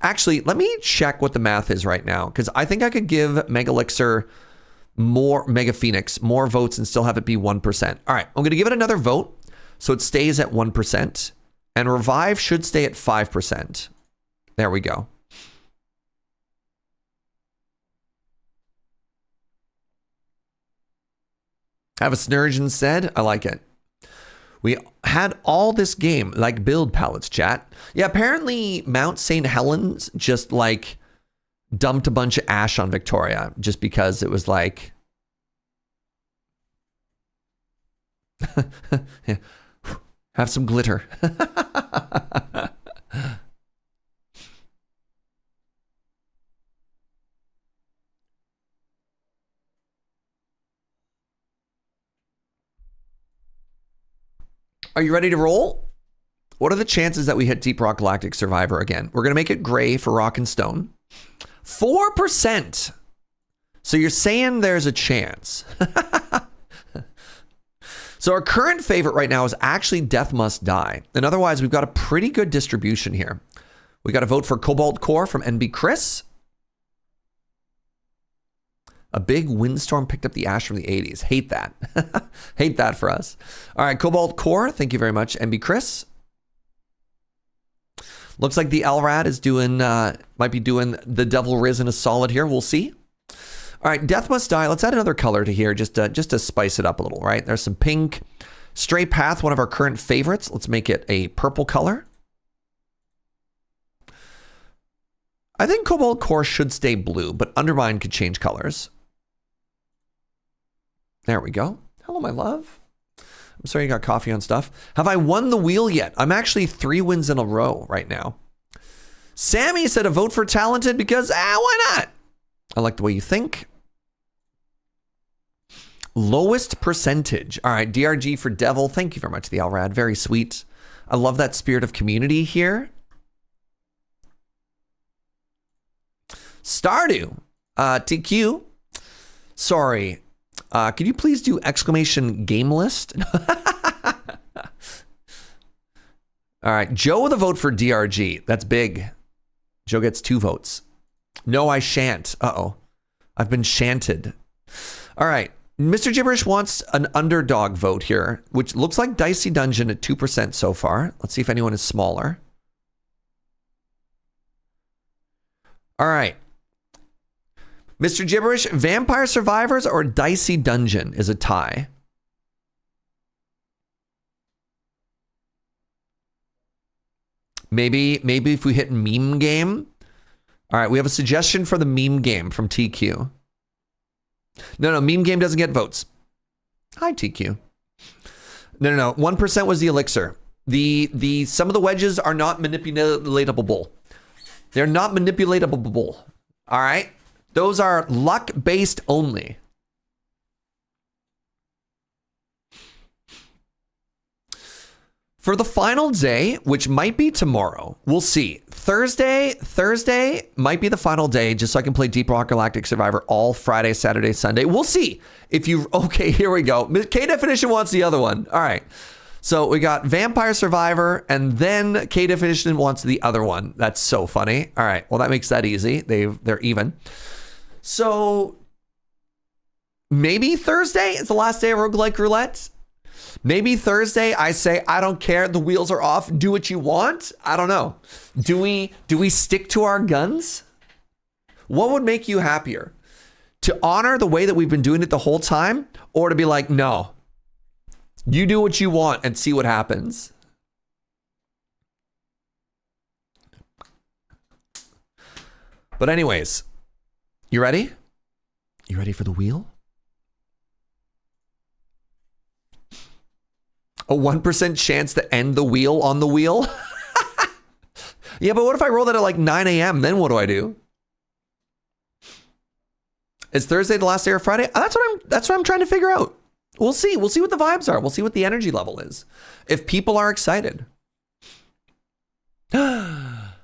Actually, let me check what the math is right now, because I think I could give Mega Elixir more, Mega Phoenix, more votes and still have it be 1%. All right, I'm going to give it another vote so it stays at 1%. And Revive should stay at 5%. There we go. Have a Snurgeon said, I like it. We had all this game like build palettes, chat. Yeah, apparently Mount St. Helens just like dumped a bunch of ash on Victoria just because it was like... yeah. Have some glitter. Are you ready to roll? What are the chances that we hit Deep Rock Galactic Survivor again? We're going to make it gray for Rock and Stone. 4%. So you're saying there's a chance. So our current favorite right now is actually Death Must Die. And otherwise, we've got a pretty good distribution here. We got a vote for Cobalt Core from NB Chris. A big windstorm picked up the ash from the 80s. Hate that. Hate that for us. All right, Cobalt Core. Thank you very much, NB Chris. Looks like the LRAD is doing, might be doing the Devil Risen a solid here. We'll see. All right, Death Must Die. Let's add another color to here just to spice it up a little, right? There's some pink. Stray Path, one of our current favorites. Let's make it a purple color. I think Cobalt Core should stay blue, but UnderMine could change colors. There we go. Hello, my love. I'm sorry you got coffee on stuff. Have I won the wheel yet? I'm actually 3 wins in a row right now. Sammy said a vote for Talented because, why not? I like the way you think. Lowest percentage. All right, DRG for Devil. Thank you very much, the LRAD. Very sweet. I love that spirit of community here. Stardew. TQ. Sorry. Could you please do exclamation game list? All right, Joe with a vote for DRG. That's big. Joe gets 2 votes. No, I shan't. Uh-oh. I've been shanted. All right. Mr. Gibberish wants an underdog vote here, which looks like Dicey Dungeon at 2% so far. Let's see if anyone is smaller. All right. Mr. Gibberish, Vampire Survivors or Dicey Dungeon is a tie. Maybe if we hit meme game. All right, we have a suggestion for the meme game from TQ. No, meme game doesn't get votes. Hi, TQ. No. 1% was the elixir. The some of the wedges are not manipulatable. They're not manipulatable. All right? Those are luck-based only. For the final day, which might be tomorrow, we'll see. Thursday might be the final day, just so I can play Deep Rock Galactic Survivor all Friday, Saturday, Sunday. We'll see. If you, okay, here we go. K Definition wants the other one. All right. So we got Vampire Survivor, and then K Definition wants the other one. That's so funny. All right. Well, that makes that easy. They're even. So maybe Thursday is the last day of Roguelike Roulette. Maybe Thursday I say, I don't care. The wheels are off. Do what you want. I don't know. Do we stick to our guns? What would make you happier? To honor the way that we've been doing it the whole time, or to be like, no, you do what you want and see what happens. But anyways, you ready? You ready for the wheel? A 1% chance to end the wheel on the wheel? Yeah, but what if I roll that at like 9 a.m.? Then what do I do? Is Thursday the last day or Friday? That's what I'm trying to figure out. We'll see. We'll see what the vibes are. We'll see what the energy level is. If people are excited. Oh,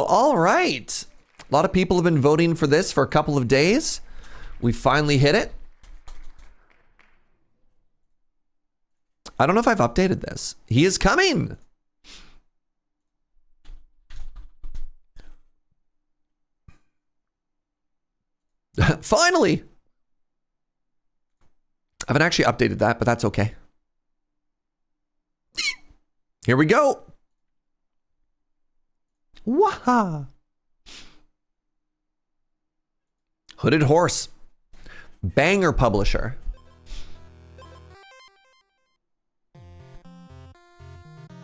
all right. A lot of people have been voting for this for a couple of days. We finally hit it. I don't know if I've updated this. He is coming. Finally. I haven't actually updated that, but that's okay. Here we go. Waha. Hooded Horse. Banger publisher.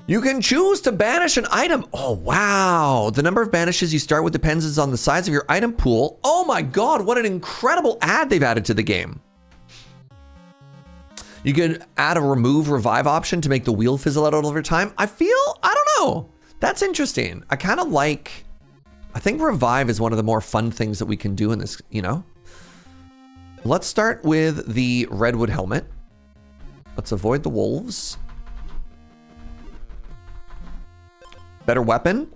You can choose to banish an item. Oh, wow. The number of banishes you start with depends on the size of your item pool. Oh my God, what an incredible ad they've added to the game. You can add a remove revive option to make the wheel fizzle out over time. I don't know. That's interesting. I think revive is one of the more fun things that we can do in this, you know? Let's start with the redwood helmet. Let's avoid the wolves. Better weapon.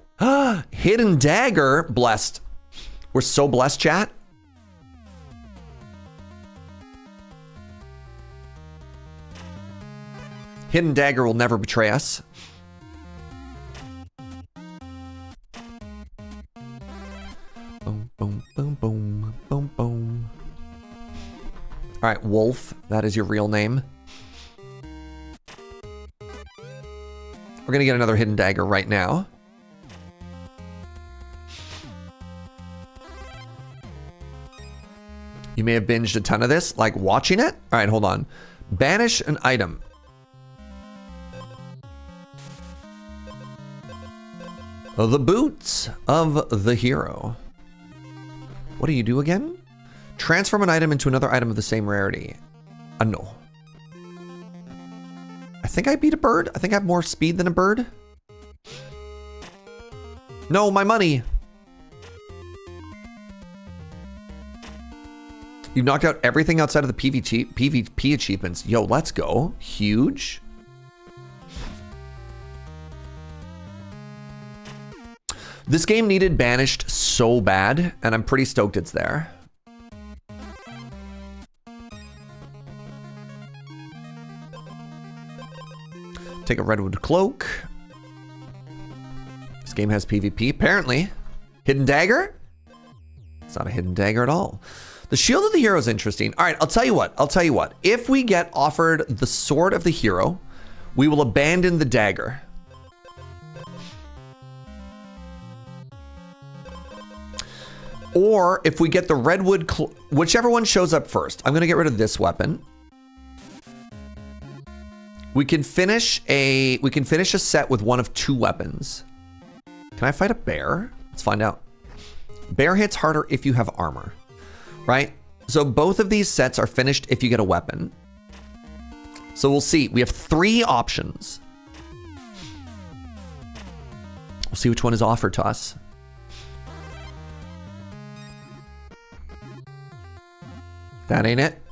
Hidden dagger. Blessed. We're so blessed, chat. Hidden dagger will never betray us. Boom, boom, boom, boom, boom, boom. All right, Wolf. That is your real name. We're gonna get another hidden dagger right now. You may have binged a ton of this, like watching it. All right, hold on. Banish an item. The boots of the hero. What do you do again? Transform an item into another item of the same rarity. No. I think I beat a bird. I think I have more speed than a bird. No, my money. You've knocked out everything outside of the PvP achievements. Yo, let's go. Huge. This game needed banished so bad, and I'm pretty stoked it's there. Take a redwood cloak. This game has PvP, apparently. Hidden dagger? It's not a hidden dagger at all. The shield of the hero is interesting. All right, I'll tell you what. If we get offered the sword of the hero, we will abandon the dagger. Or if we get the redwood, whichever one shows up first. I'm gonna get rid of this weapon. We can finish a set with one of two weapons. Can I fight a bear? Let's find out. Bear hits harder if you have armor, right? So both of these sets are finished if you get a weapon. So we'll see. We have 3 options. We'll see which one is offered to us. That ain't it.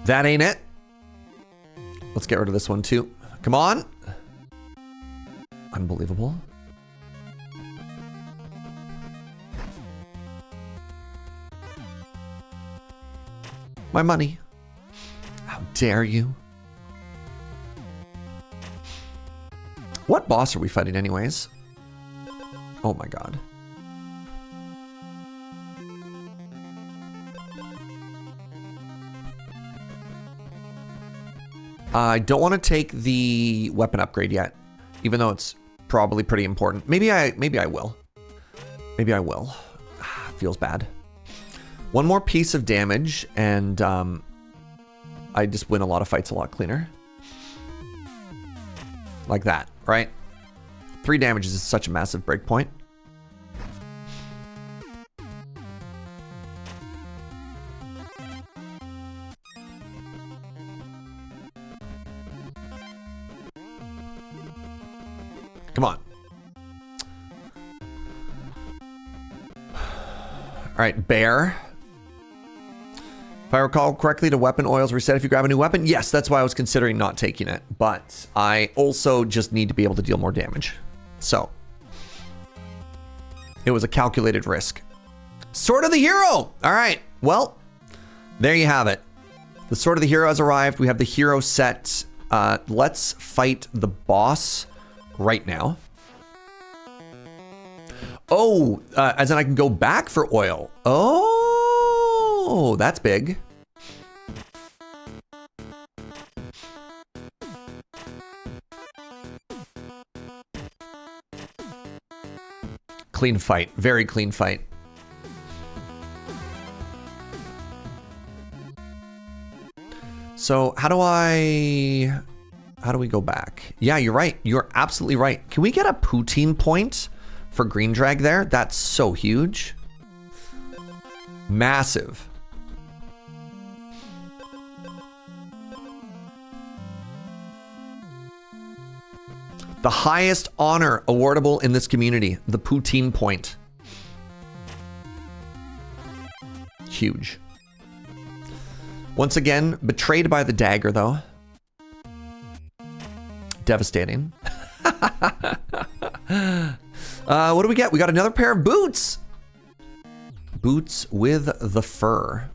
That ain't it. Let's get rid of this one too. Come on. Unbelievable. My money. How dare you? What boss are we fighting anyways? Oh my god. I don't want to take the weapon upgrade yet, even though it's probably pretty important. Maybe I will. Maybe I will. feels bad. One more piece of damage, and I just win a lot of fights a lot cleaner. Like that, right? 3 damage is such a massive breakpoint. Come on. All right, bear. If I recall correctly, the weapon oils reset if you grab a new weapon. Yes, that's why I was considering not taking it. But I also just need to be able to deal more damage. So it was a calculated risk. Sword of the Hero. All right. Well, there you have it. The Sword of the Hero has arrived. We have the hero set. Let's fight the boss right now. Oh, as in I can go back for oil. Oh, that's big. Clean fight. Very clean fight. So how do we go back? Yeah, you're right. You're absolutely right. Can we get a poutine point for green drag there? That's so huge. Massive. The highest honor awardable in this community, the poutine point. Huge. Once again, betrayed by the dagger though. Devastating. What do we get? We got another pair of boots. Boots with the fur.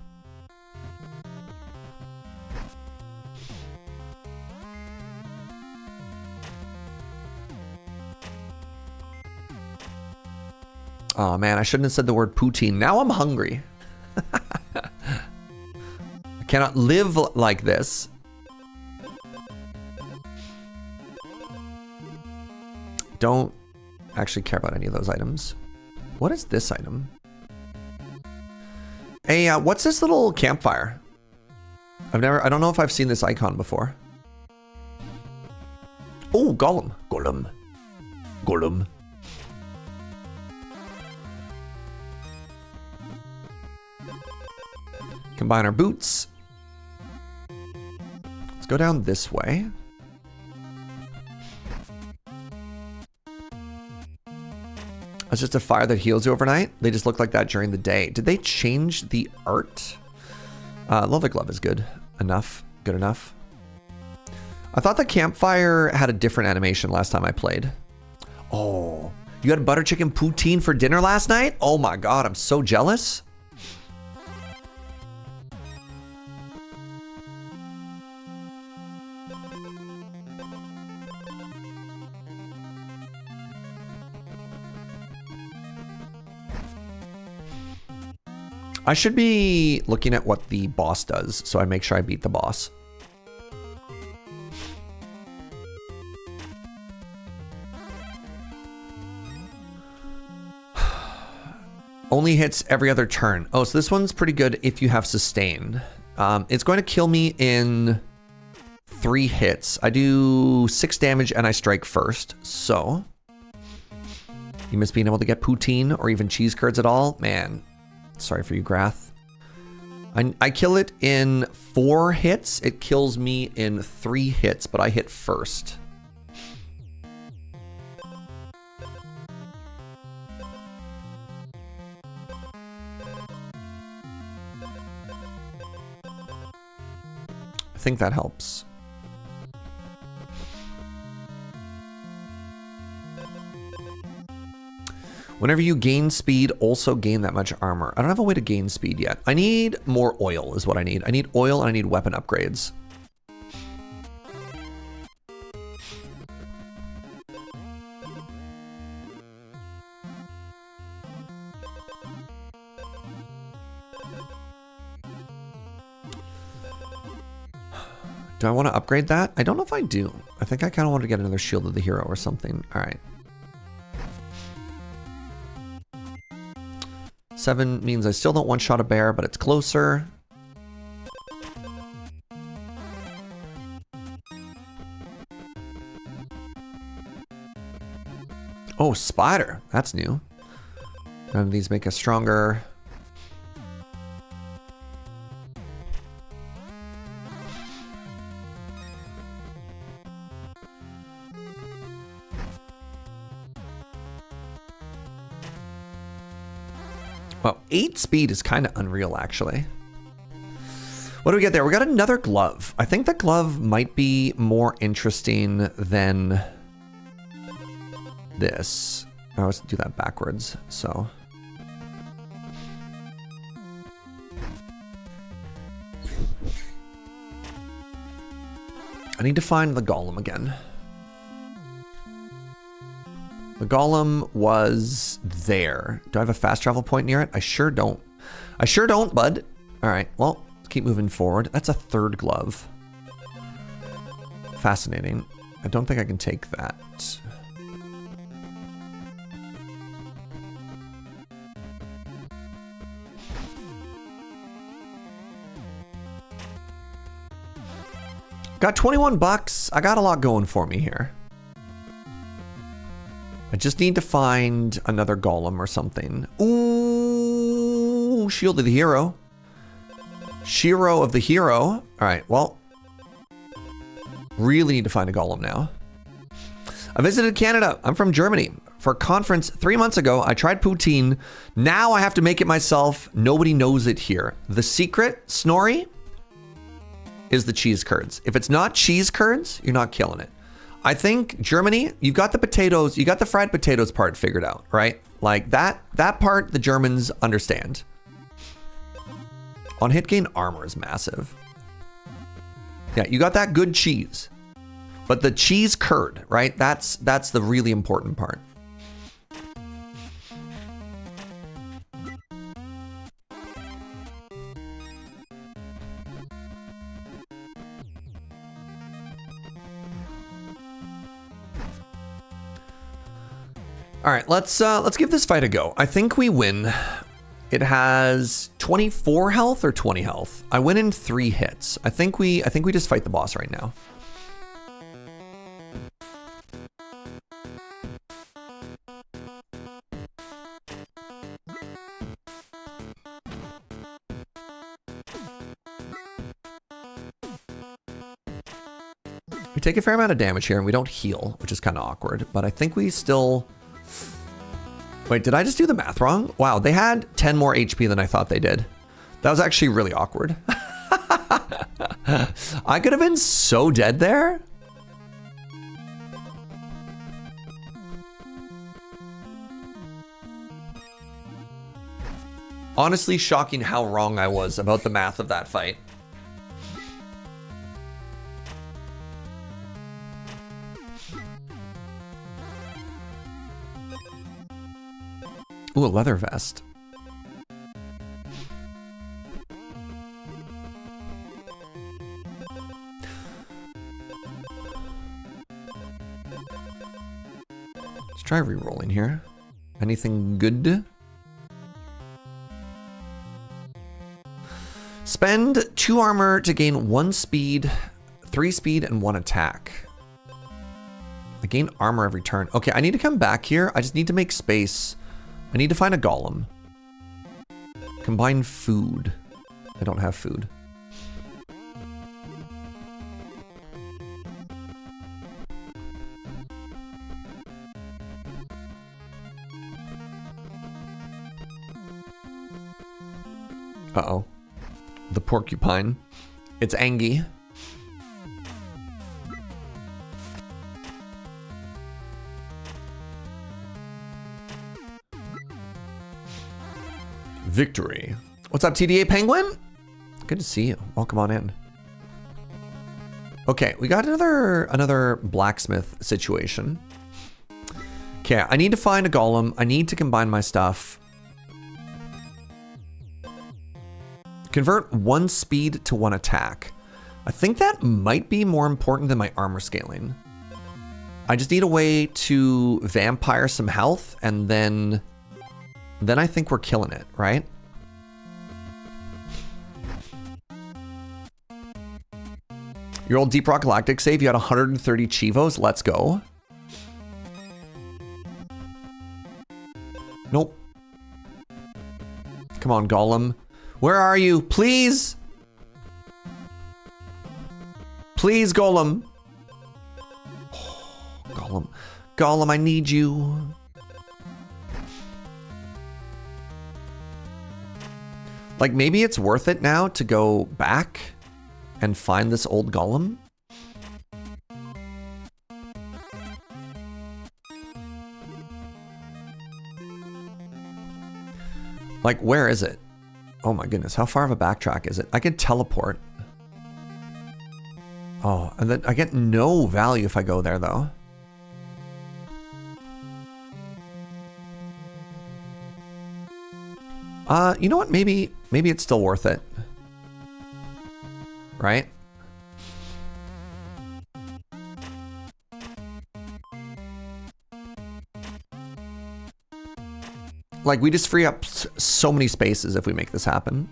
Oh man, I shouldn't have said the word poutine. Now I'm hungry. I cannot live like this. Don't actually care about any of those items. What is this item? Hey, what's this little campfire? I don't know if I've seen this icon before. Oh, Golem. Golem. Combine our boots. Let's go down this way. It's just a fire that heals you overnight. They just look like that during the day. Did they change the art? Lovely Glove is good enough. Good enough. I thought the campfire had a different animation last time I played. Oh, you had butter chicken poutine for dinner last night? Oh my God, I'm so jealous. I should be looking at what the boss does, so I make sure I beat the boss. Only hits every other turn. Oh, so this one's pretty good if you have sustain. It's going to kill me in 3 hits. I do 6 damage and I strike first, so... You miss being able to get poutine or even cheese curds at all? Man. Sorry for you, Grath. I kill it in 4 hits. It kills me in 3 hits, but I hit first. I think that helps. Whenever you gain speed, also gain that much armor. I don't have a way to gain speed yet. I need more oil is what I need. I need oil and I need weapon upgrades. Do I want to upgrade that? I don't know if I do. I think I kind of want to get another Shield of the Hero or something. All right. 7 means I still don't one-shot a bear, but it's closer. Oh, spider. That's new. None of these make us stronger. Well, 8 speed is kind of unreal, actually. What do we get there? We got another glove. I think the glove might be more interesting than this. I always do that backwards, so. I need to find the golem again. The golem was there. Do I have a fast travel point near it? I sure don't. I sure don't, bud. All right, well, let's keep moving forward. That's a 3rd glove. Fascinating. I don't think I can take that. Got 21 bucks. I got a lot going for me here. I just need to find another golem or something. Ooh, Shield of the Hero. Shiro of the Hero. All right, well, really need to find a golem now. I visited Canada. I'm from Germany. For a conference 3 months ago, I tried poutine. Now I have to make it myself. Nobody knows it here. The secret, Snorri, is the cheese curds. If it's not cheese curds, you're not killing it. I think Germany, you got the potatoes, you got the fried potatoes part figured out, right? Like that part the Germans understand. On hit gain, armor is massive. Yeah, you got that good cheese. But the cheese curd, right? That's the really important part. All right, let's give this fight a go. I think we win. It has 24 health or 20 health. I win in 3 hits. I think we just fight the boss right now. We take a fair amount of damage here and we don't heal, which is kind of awkward, but I think we still... Wait, did I just do the math wrong? Wow, they had 10 more HP than I thought they did. That was actually really awkward. I could have been so dead there. Honestly, shocking how wrong I was about the math of that fight. Ooh, a leather vest. Let's try re-rolling here. Anything good? Spend 2 armor to gain 1 speed, 3 speed, and 1 attack. I gain armor every turn. Okay, I need to come back here. I just need to make space. I need to find a golem. Combine food. I don't have food. Uh-oh. The porcupine. It's Angie. Victory. What's up, TDA Penguin? Good to see you. Welcome on in. Okay, we got another blacksmith situation. Okay, I need to find a golem. I need to combine my stuff. Convert 1 speed to 1 attack. I think that might be more important than my armor scaling. I just need a way to vampire some health and then then I think we're killing it, right? Your old Deep Rock Galactic save, you had 130 Chivos. Let's go. Nope. Come on, Golem. Where are you? Please. Please, Golem. Oh, Golem. Golem, I need you. Like, maybe it's worth it now to go back and find this old Golem. Like, where is it? Oh my goodness, how far of a backtrack is it? I could teleport. Oh, and then I get no value if I go there, though. You know what? Maybe it's still worth it. Right? Like, we just free up so many spaces if we make this happen.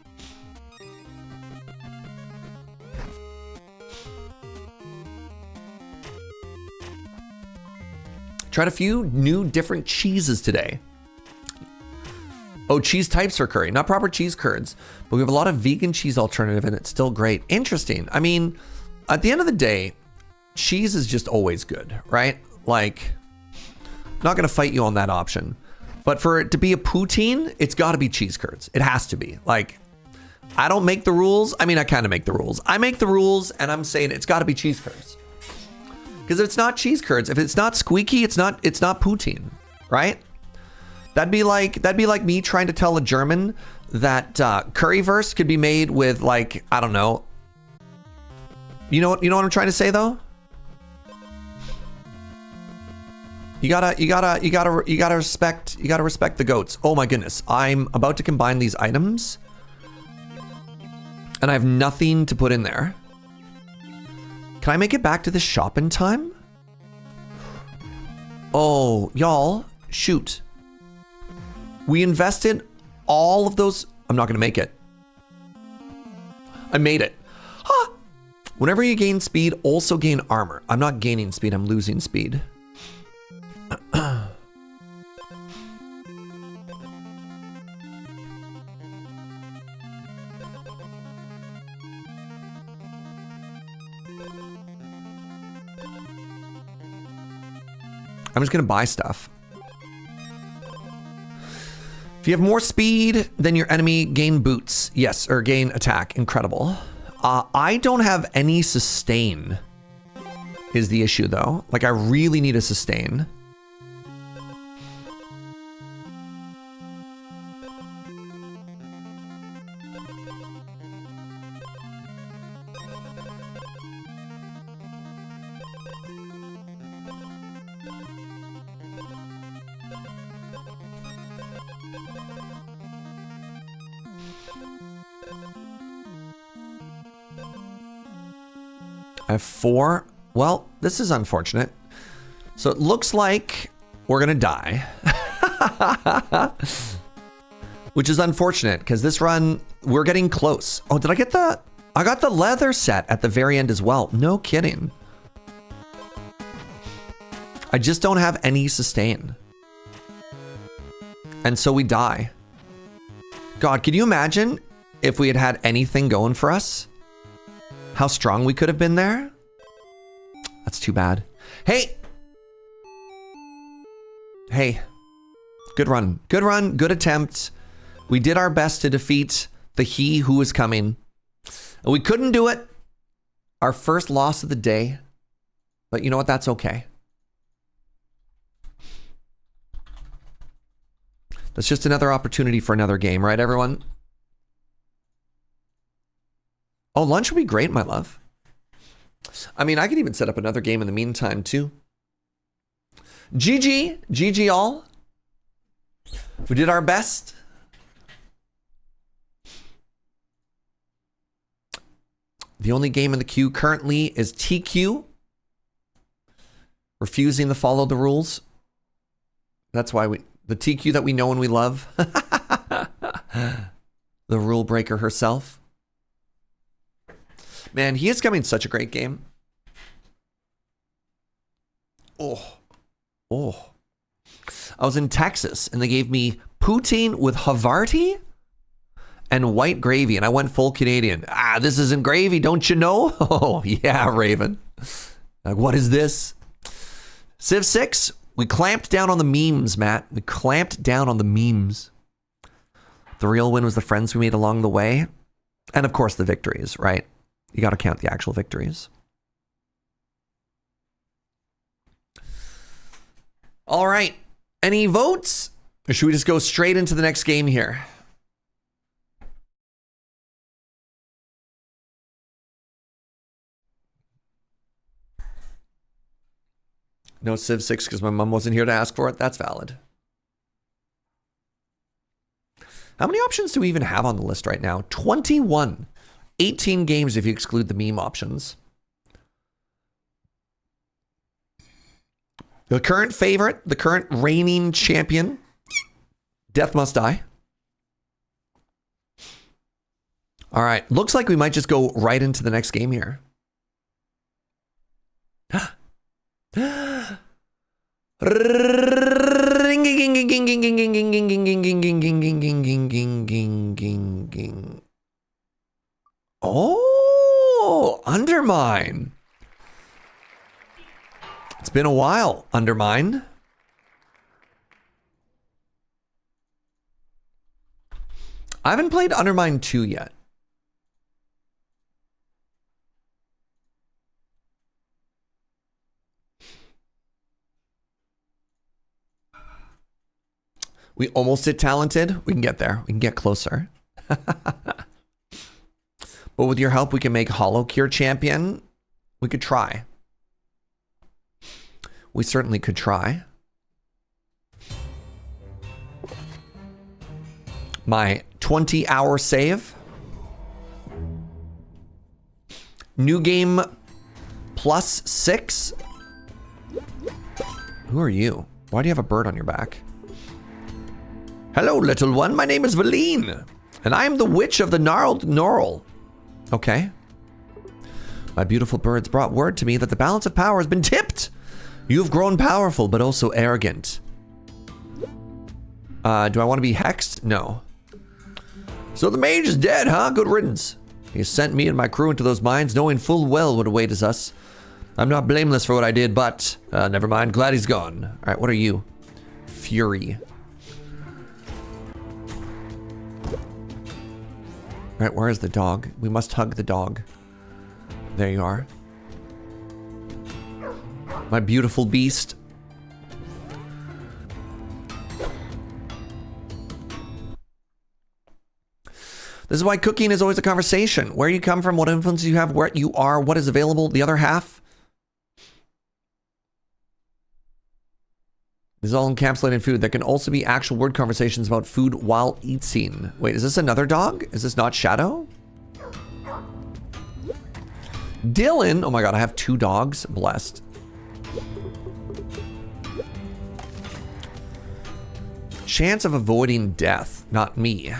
Tried a few new different cheeses today. Oh, cheese types for curry, not proper cheese curds, but we have a lot of vegan cheese alternative and it's still great. Interesting. I mean, at the end of the day, cheese is just always good, right? Like, not gonna fight you on that option. But for it to be a poutine, it's gotta be cheese curds. It has to be. Like, I don't make the rules. I mean, I kind of make the rules. I make the rules and I'm saying it's gotta be cheese curds. Because if it's not cheese curds, if it's not squeaky, it's not poutine, right? That'd be like me trying to tell a German that currywurst could be made with, like, I don't know. You know what I'm trying to say though? You gotta respect the goats. Oh my goodness. I'm about to combine these items and I have nothing to put in there. Can I make it back to the shop in time? Oh, y'all, shoot. We invested all of those. I'm not gonna make it. I made it. Huh. Whenever you gain speed, also gain armor. I'm not gaining speed, I'm losing speed. I'm just gonna buy stuff. If you have more speed than your enemy, gain boots. Yes, or gain attack. Incredible. I don't have any sustain is the issue though. Like, I really need a sustain. I have 4. Well, this is unfortunate. So it looks like we're gonna die. Which is unfortunate, because this run, we're getting close. Oh, did I get the... I got the leather set at the very end as well. No kidding. I just don't have any sustain. And so we die. God, can you imagine if we had had anything going for us? How strong we could have been there? That's too bad. Hey! Hey. Good run. Good run. Good attempt. We did our best to defeat the he who is coming. And we couldn't do it. Our first loss of the day. But you know what? That's okay. That's just another opportunity for another game, right, everyone? Oh, lunch would be great, my love. I mean, I could even set up another game in the meantime, too. GG. GG all. We did our best. The only game in the queue currently is TQ. Refusing to follow the rules. That's why The TQ that we know and we love. The rule breaker herself. Man, he is coming such a great game. Oh. Oh. I was in Texas and they gave me poutine with Havarti and white gravy, and I went full Canadian. Ah, this isn't gravy, don't you know? Oh, yeah, Raven. Like, what is this? Civ 6, we clamped down on the memes, Matt. We clamped down on the memes. The real win was the friends we made along the way. And of course, the victories, right? You got to count the actual victories. All right. Any votes? Or should we just go straight into the next game here? No Civ 6 because my mom wasn't here to ask for it. That's valid. How many options do we even have on the list right now? 21. 18 games if you exclude the meme options. The current favorite, the current reigning champion, Death Must Die. All right. Looks like we might just go right into the next game here. Oh, UnderMine. It's been a while, UnderMine. I haven't played UnderMine 2 yet. We almost did talented. We can get there. We can get closer. But with your help, we can make Hollow Cure champion. We could try. We certainly could try. My 20-hour save. New game +6. Who are you? Why do you have a bird on your back? Hello, little one. My name is Valine, and I am the witch of the gnarled Gnorl. Okay. My beautiful birds brought word to me that the balance of power has been tipped. You have grown powerful, but also arrogant. Do I want to be hexed? No. So the mage is dead, huh? Good riddance. He sent me and my crew into those mines, knowing full well what awaits us. I'm not blameless for what I did, but never mind. Glad he's gone. All right, what are you? Fury. All right, where is the dog? We must hug the dog. There you are. My beautiful beast. This is why cooking is always a conversation. Where you come from, what influences you have, where you are, what is available, the other half. This is all encapsulated in food. There can also be actual word conversations about food while eating. Wait, is this another dog? Is this not Shadow? Dylan. Oh my god, I have 2 dogs. Blessed. Chance of avoiding death. Not me.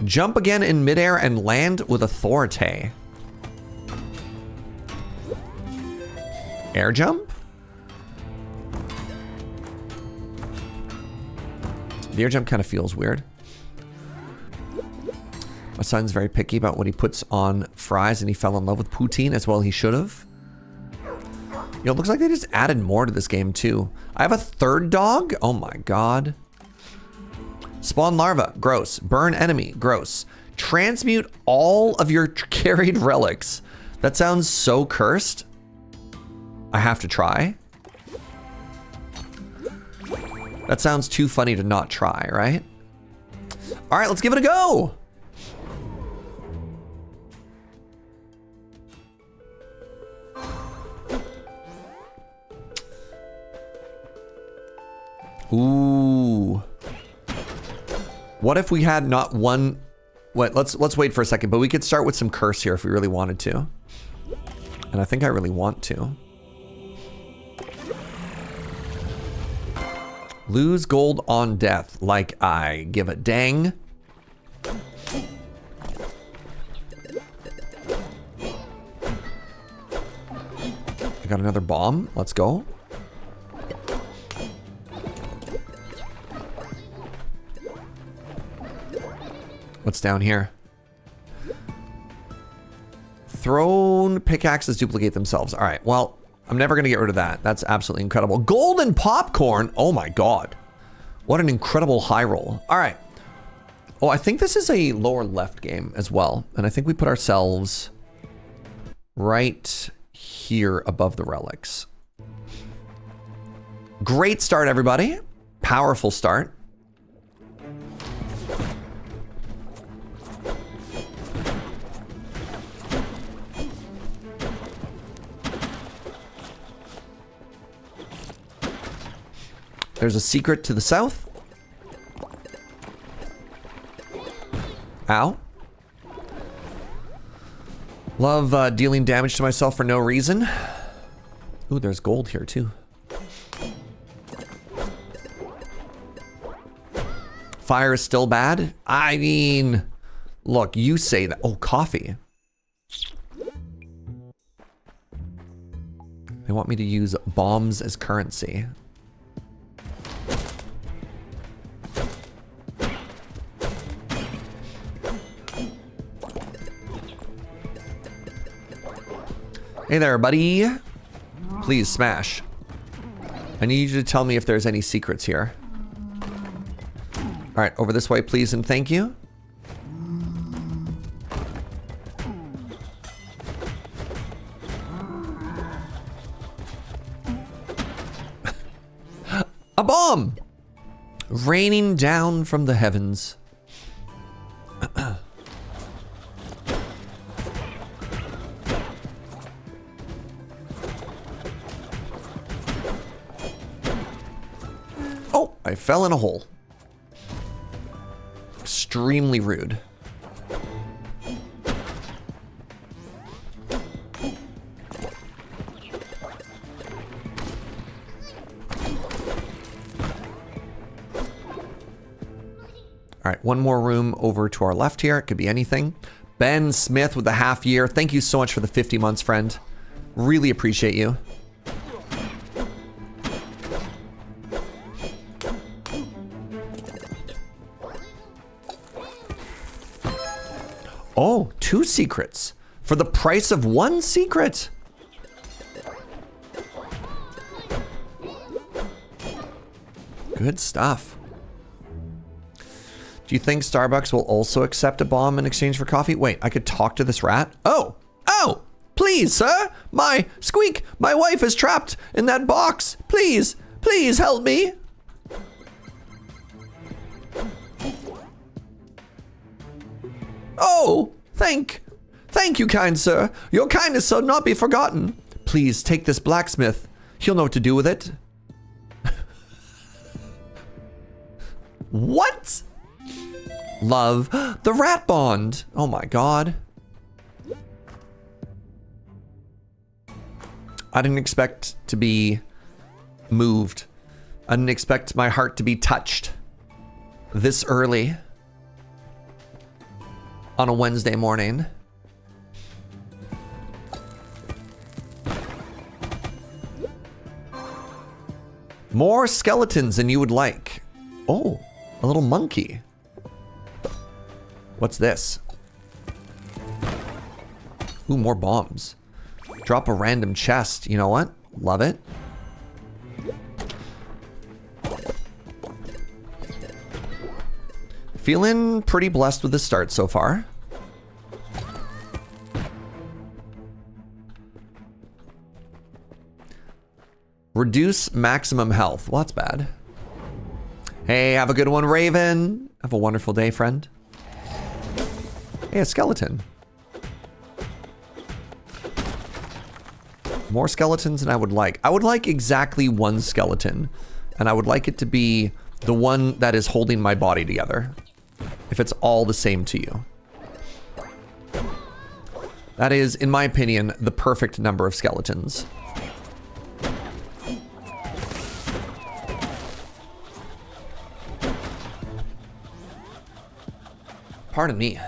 Jump again in midair and land with authority. Air jump? The air jump kind of feels weird. My son's very picky about what he puts on fries, and he fell in love with poutine as well. He should have. You know, it looks like they just added more to this game too. I have a 3rd dog. Oh my god. Spawn larva. Gross. Burn enemy. Gross. Transmute all of your carried relics. That sounds so cursed. I have to try. That sounds too funny to not try, right? All right, let's give it a go. Ooh. What if we had not one? Wait, let's wait for a second, but we could start with some curse here if we really wanted to. And I think I really want to. Lose gold on death. Like I give a dang. I got another bomb. Let's go. What's down here? Thrown pickaxes duplicate themselves. All right, well, I'm never going to get rid of that. That's absolutely incredible. Golden popcorn. Oh my God. What an incredible high roll. All right. Oh, I think this is a lower left game as well. And I think we put ourselves right here above the relics. Great start, everybody. Powerful start. There's a secret to the south. Ow. Love dealing damage to myself for no reason. Ooh, there's gold here too. Fire is still bad? I mean, look, you say that. Oh, coffee. They want me to use bombs as currency. Hey there, buddy. Please smash. I need you to tell me if there's any secrets here. All right, over this way, please and thank you. A bomb! Raining down from the heavens. Oh, I fell in a hole. Extremely rude. All right, one more room over to our left here. It could be anything. Ben Smith with the half year. Thank you so much for the 50 months, friend. Really appreciate you. Oh, 2 secrets for the price of 1 secret. Good stuff. Do you think Starbucks will also accept a bomb in exchange for coffee? Wait, I could talk to this rat? Oh, please, sir. My wife is trapped in that box. Please help me. Oh, thank you, kind sir. Your kindness shall not be forgotten. Please take this blacksmith. He'll know what to do with it. What? Love the rat bond. Oh my God. I didn't expect to be moved. I didn't expect my heart to be touched this early on a Wednesday morning. More skeletons than you would like. Oh, a little monkey. What's this? Ooh, more bombs. Drop a random chest. You know what? Love it. Feeling pretty blessed with the start so far. Reduce maximum health. Well, that's bad. Hey, have a good one, Raven. Have a wonderful day, friend. Hey, a skeleton. More skeletons than I would like. I would like exactly 1 skeleton. And I would like it to be the one that is holding my body together. If it's all the same to you. That is, in my opinion, the perfect number of skeletons. Pardon me.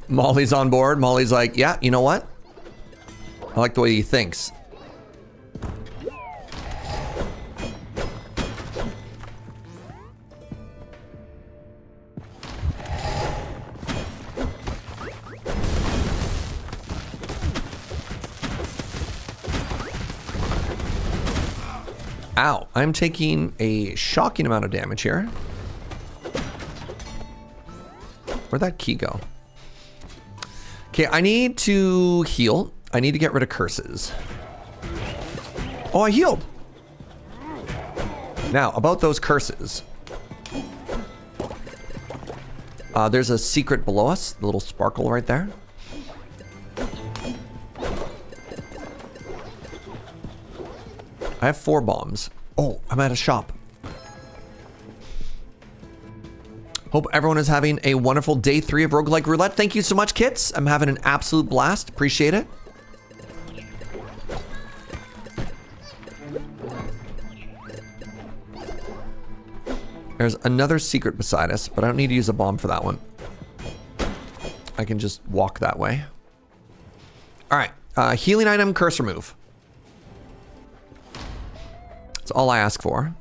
Molly's on board. Molly's like, yeah, you know what? I like the way he thinks. Ow, I'm taking a shocking amount of damage here. Where'd that key go? Okay, I need to heal. I need to get rid of curses. Oh, I healed. Now, about those curses. There's a secret below us, the little sparkle right there. I have 4 bombs. Oh, I'm at a shop. Hope everyone is having a wonderful day 3 of Roguelike Roulette. Thank you so much, kits. I'm having an absolute blast. Appreciate it. There's another secret beside us, but I don't need to use a bomb for that one. I can just walk that way. All right, healing item, curse remove. That's all I ask for.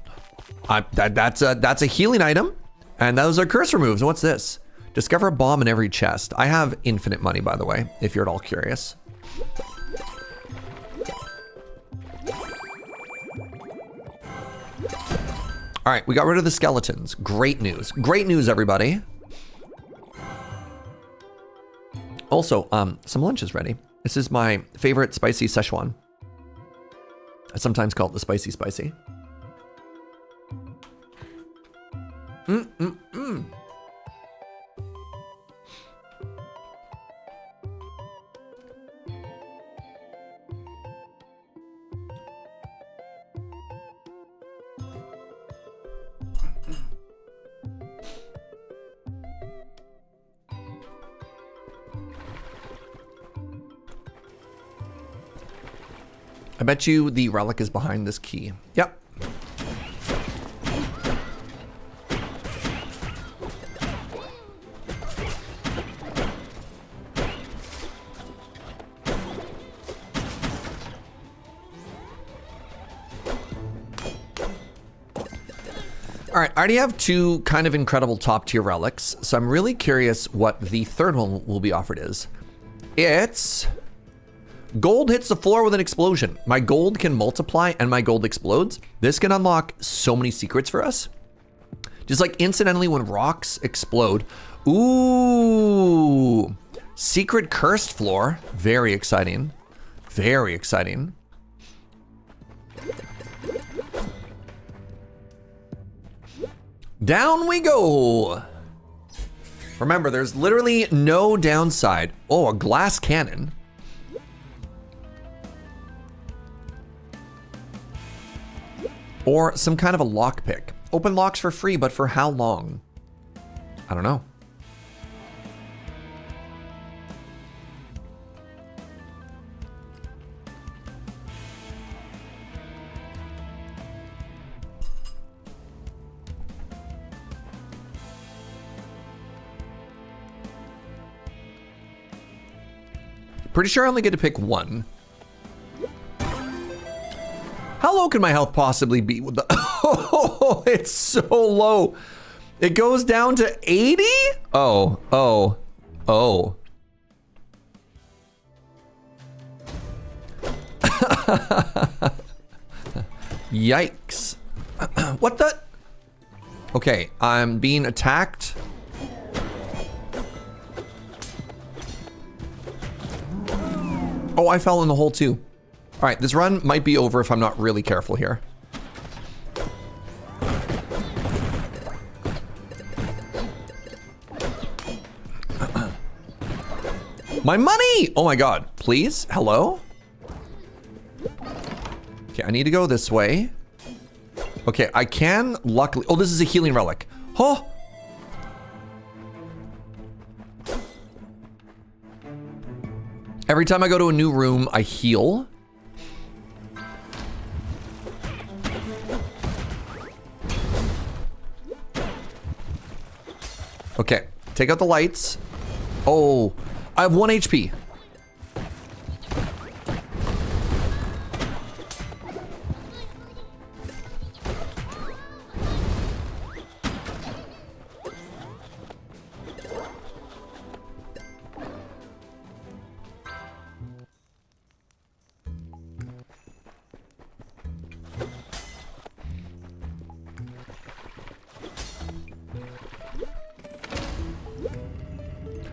That's a healing item, and those are curse removes. What's this? Discover a bomb in every chest. I have infinite money, by the way, if you're at all curious. All right, we got rid of the skeletons. Great news. Great news, everybody. Also, some lunch is ready. This is my favorite spicy Szechuan. I sometimes call it the spicy. I bet you the relic is behind this key. Yep. All right, I already have 2 kind of incredible top tier relics, so I'm really curious what the third one will be offered is. It's gold hits the floor with an explosion. My gold can multiply and my gold explodes. This can unlock so many secrets for us. Just like incidentally when rocks explode. Ooh, secret cursed floor. Very exciting. Very exciting. Down we go. Remember, there's literally no downside. Oh, a glass cannon. Or some kind of a lockpick. Open locks for free, but for how long? I don't know. Pretty sure I only get to pick 1. How low can my health possibly be with the oh, it's so low. It goes down to 80? Oh. Yikes. What the? Okay, I'm being attacked. Oh, I fell in the hole too. All right, this run might be over if I'm not really careful here. My money! Oh my God, please, hello? Okay, I need to go this way. Okay, I can luckily, oh, this is a healing relic. Oh! Every time I go to a new room, I heal. Okay, take out the lights. Oh, I have 1 HP.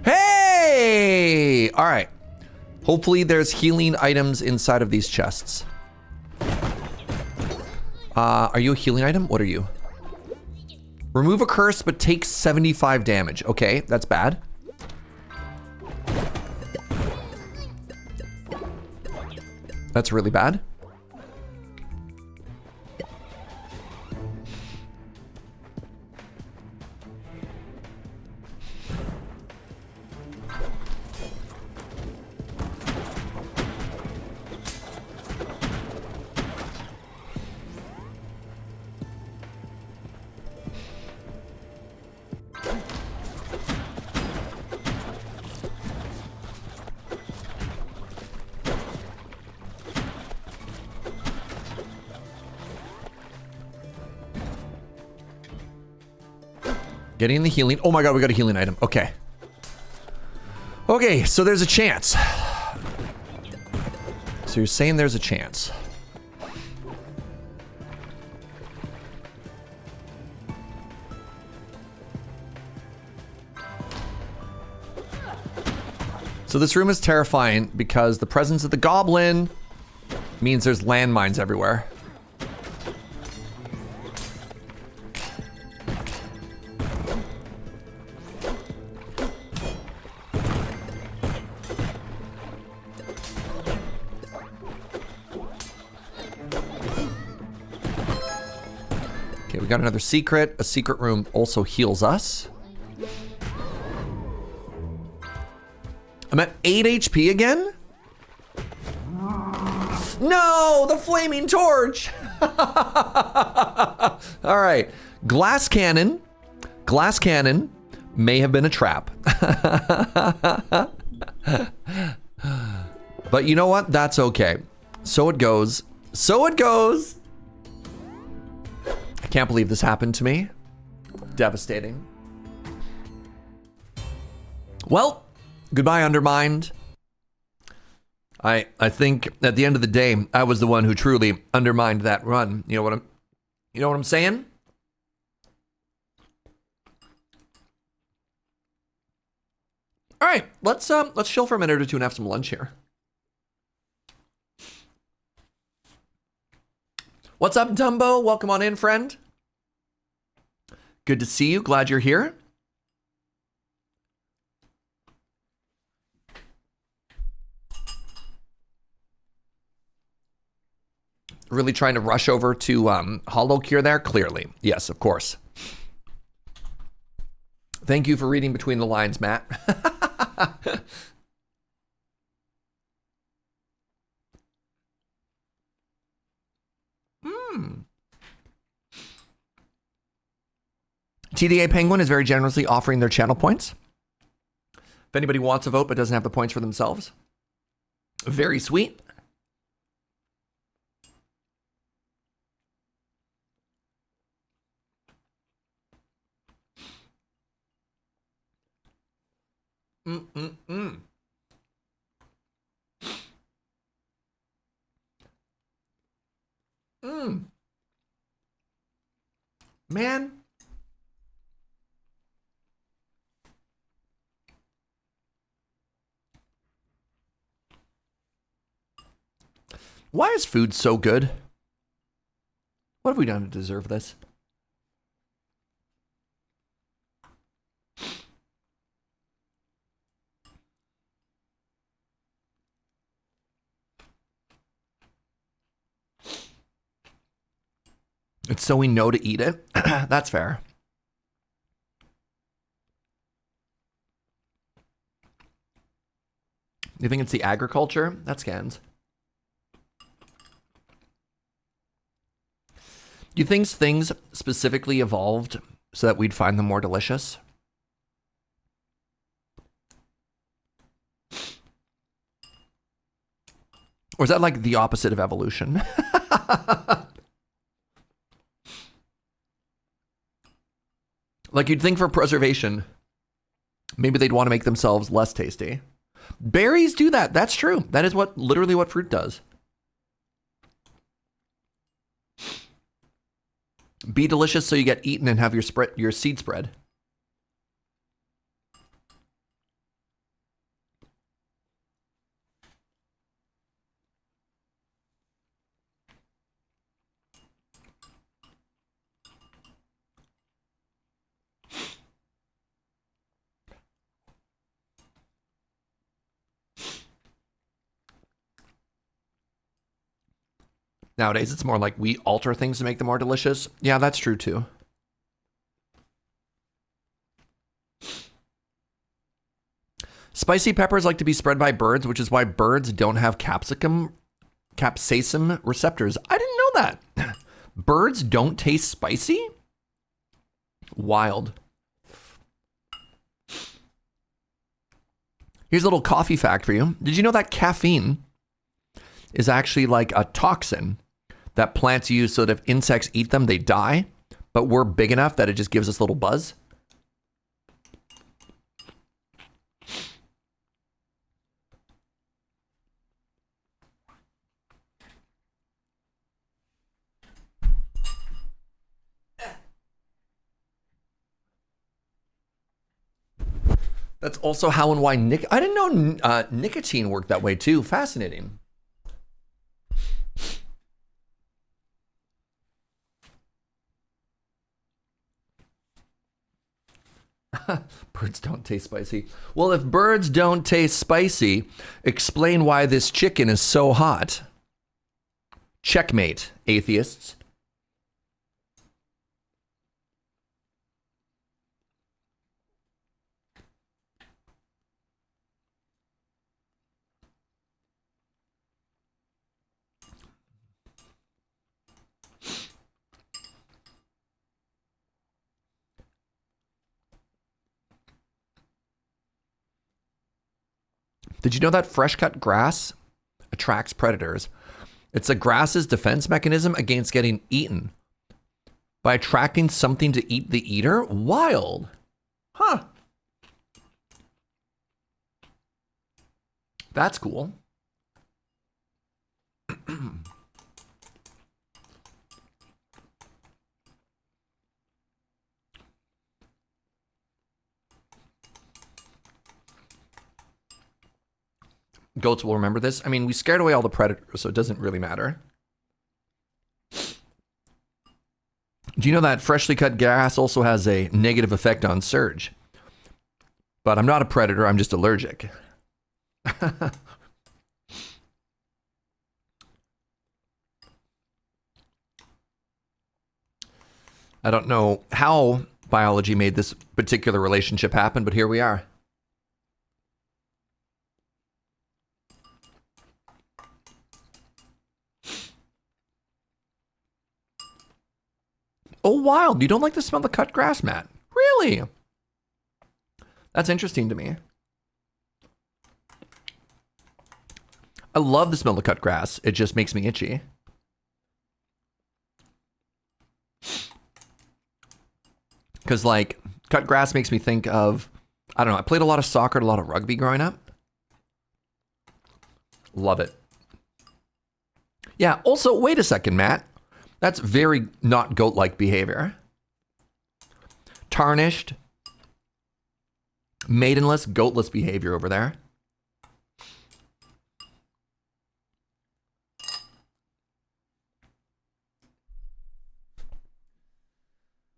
Hey! All right. Hopefully there's healing items inside of these chests. Are you a healing item? What are you? Remove a curse, but take 75 damage. Okay, that's bad. That's really bad. Getting the healing. Oh my god, we got a healing item. Okay. Okay, so there's a chance. So you're saying there's a chance. So this room is terrifying because the presence of the goblin means there's landmines everywhere. Okay, we got another secret. A secret room also heals us. I'm at 8 HP again? No, the flaming torch. All right, glass cannon. Glass cannon may have been a trap. But you know what? That's okay. So it goes. So it goes. I can't believe this happened to me. Devastating. Well, goodbye, UnderMine. I think at the end of the day, I was the one who truly undermined that run. You know what I'm saying? All right, let's chill for a minute or two and have some lunch here. What's up, Dumbo? Welcome on in, friend. Good to see you. Glad you're here. Really trying to rush over to Hollow Cure there? Clearly. Yes, of course. Thank you for reading between the lines, Matt. TDA Penguin is very generously offering their channel points. If anybody wants a vote but doesn't have the points for themselves. Very sweet. Man. Why is food so good? What have we done to deserve this? It's so we know to eat it. That's fair. You think it's the agriculture? That scans. Do you think things specifically evolved so that we'd find them more delicious? Or is that like the opposite of evolution? Like you'd think for preservation, maybe they'd want to make themselves less tasty. Berries do that. That's true. That is literally what fruit does. Be delicious so you get eaten and have your seed spread. Nowadays, it's more like we alter things to make them more delicious. Yeah, that's true too. Spicy peppers like to be spread by birds, which is why birds don't have capsaicin receptors. I didn't know that. Birds don't taste spicy? Wild. Here's a little coffee fact for you. Did you know that caffeine is actually like a toxin that plants use so that if insects eat them, they die? But we're big enough that it just gives us a little buzz? That's also how and why I didn't know nicotine worked that way too. Fascinating. Birds don't taste spicy. Well, if birds don't taste spicy, explain why this chicken is so hot. Checkmate, atheists. Did you know that fresh cut grass attracts predators? It's the grass's defense mechanism against getting eaten by attracting something to eat the eater? Wild. Huh. That's cool. Goats will remember this. I mean, we scared away all the predators, so it doesn't really matter. Do you know that freshly cut grass also has a negative effect on Serge? But I'm not a predator, I'm just allergic. I don't know how biology made this particular relationship happen, but here we are. Oh, wild. You don't like the smell of the cut grass, Matt? Really? That's interesting to me. I love the smell of cut grass. It just makes me itchy. Because, like, cut grass makes me think of, I don't know, I played a lot of soccer and a lot of rugby growing up. Love it. Yeah, also, wait a second, Matt. That's very not goat-like behavior. Tarnished, maidenless, goatless behavior over there.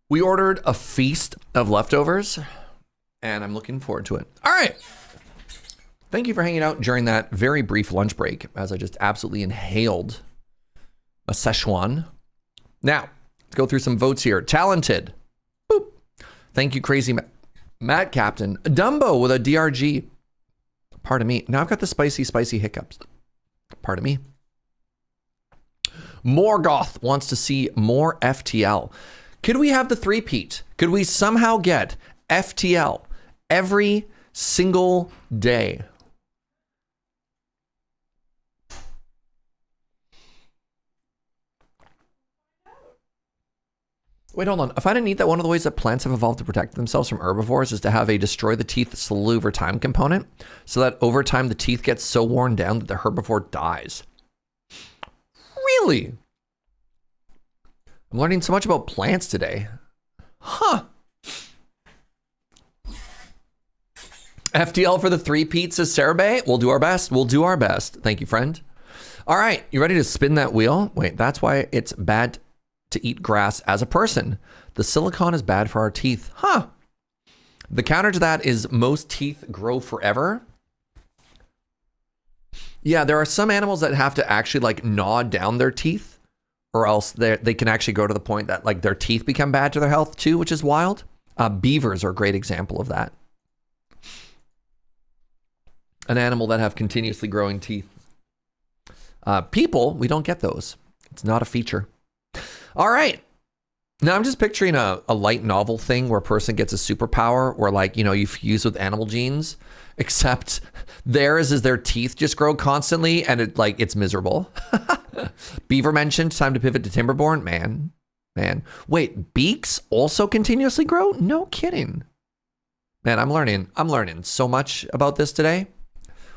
We ordered a feast of leftovers, and I'm looking forward to it. All right. Thank you for hanging out during that very brief lunch break, as I just absolutely inhaled a Szechuan. Now, let's go through some votes here. Talented. Boop. Thank you, Crazy Matt Captain. Dumbo with a DRG. Pardon me. Now I've got the spicy hiccups. Pardon me. Morgoth wants to see more FTL. Could we have the three-peat? Could we somehow get FTL every single day? Wait, hold on. I find it neat that one of the ways that plants have evolved to protect themselves from herbivores is to have a destroy the teeth slowly over time component, so that over time the teeth get so worn down that the herbivore dies. Really? I'm learning so much about plants today. Huh. FTL for the 3-peat, says Sarabay. We'll do our best. We'll do our best. Thank you, friend. All right, you ready to spin that wheel? Wait, that's why it's bad to eat grass as a person. The silicon is bad for our teeth. Huh. The counter to that is most teeth grow forever. Yeah, there are some animals that have to actually like gnaw down their teeth, or else they can actually go to the point that like their teeth become bad to their health too, which is wild. Beavers are a great example of that. An animal that have continuously growing teeth. People, we don't get those. It's not a feature. All right. Now I'm just picturing a light novel thing where a person gets a superpower where like, you know, you fuse with animal genes, except theirs is their teeth just grow constantly and it's miserable. Beaver mentioned, time to pivot to Timberborn. Man. Wait, beaks also continuously grow? No kidding. Man, I'm learning so much about this today.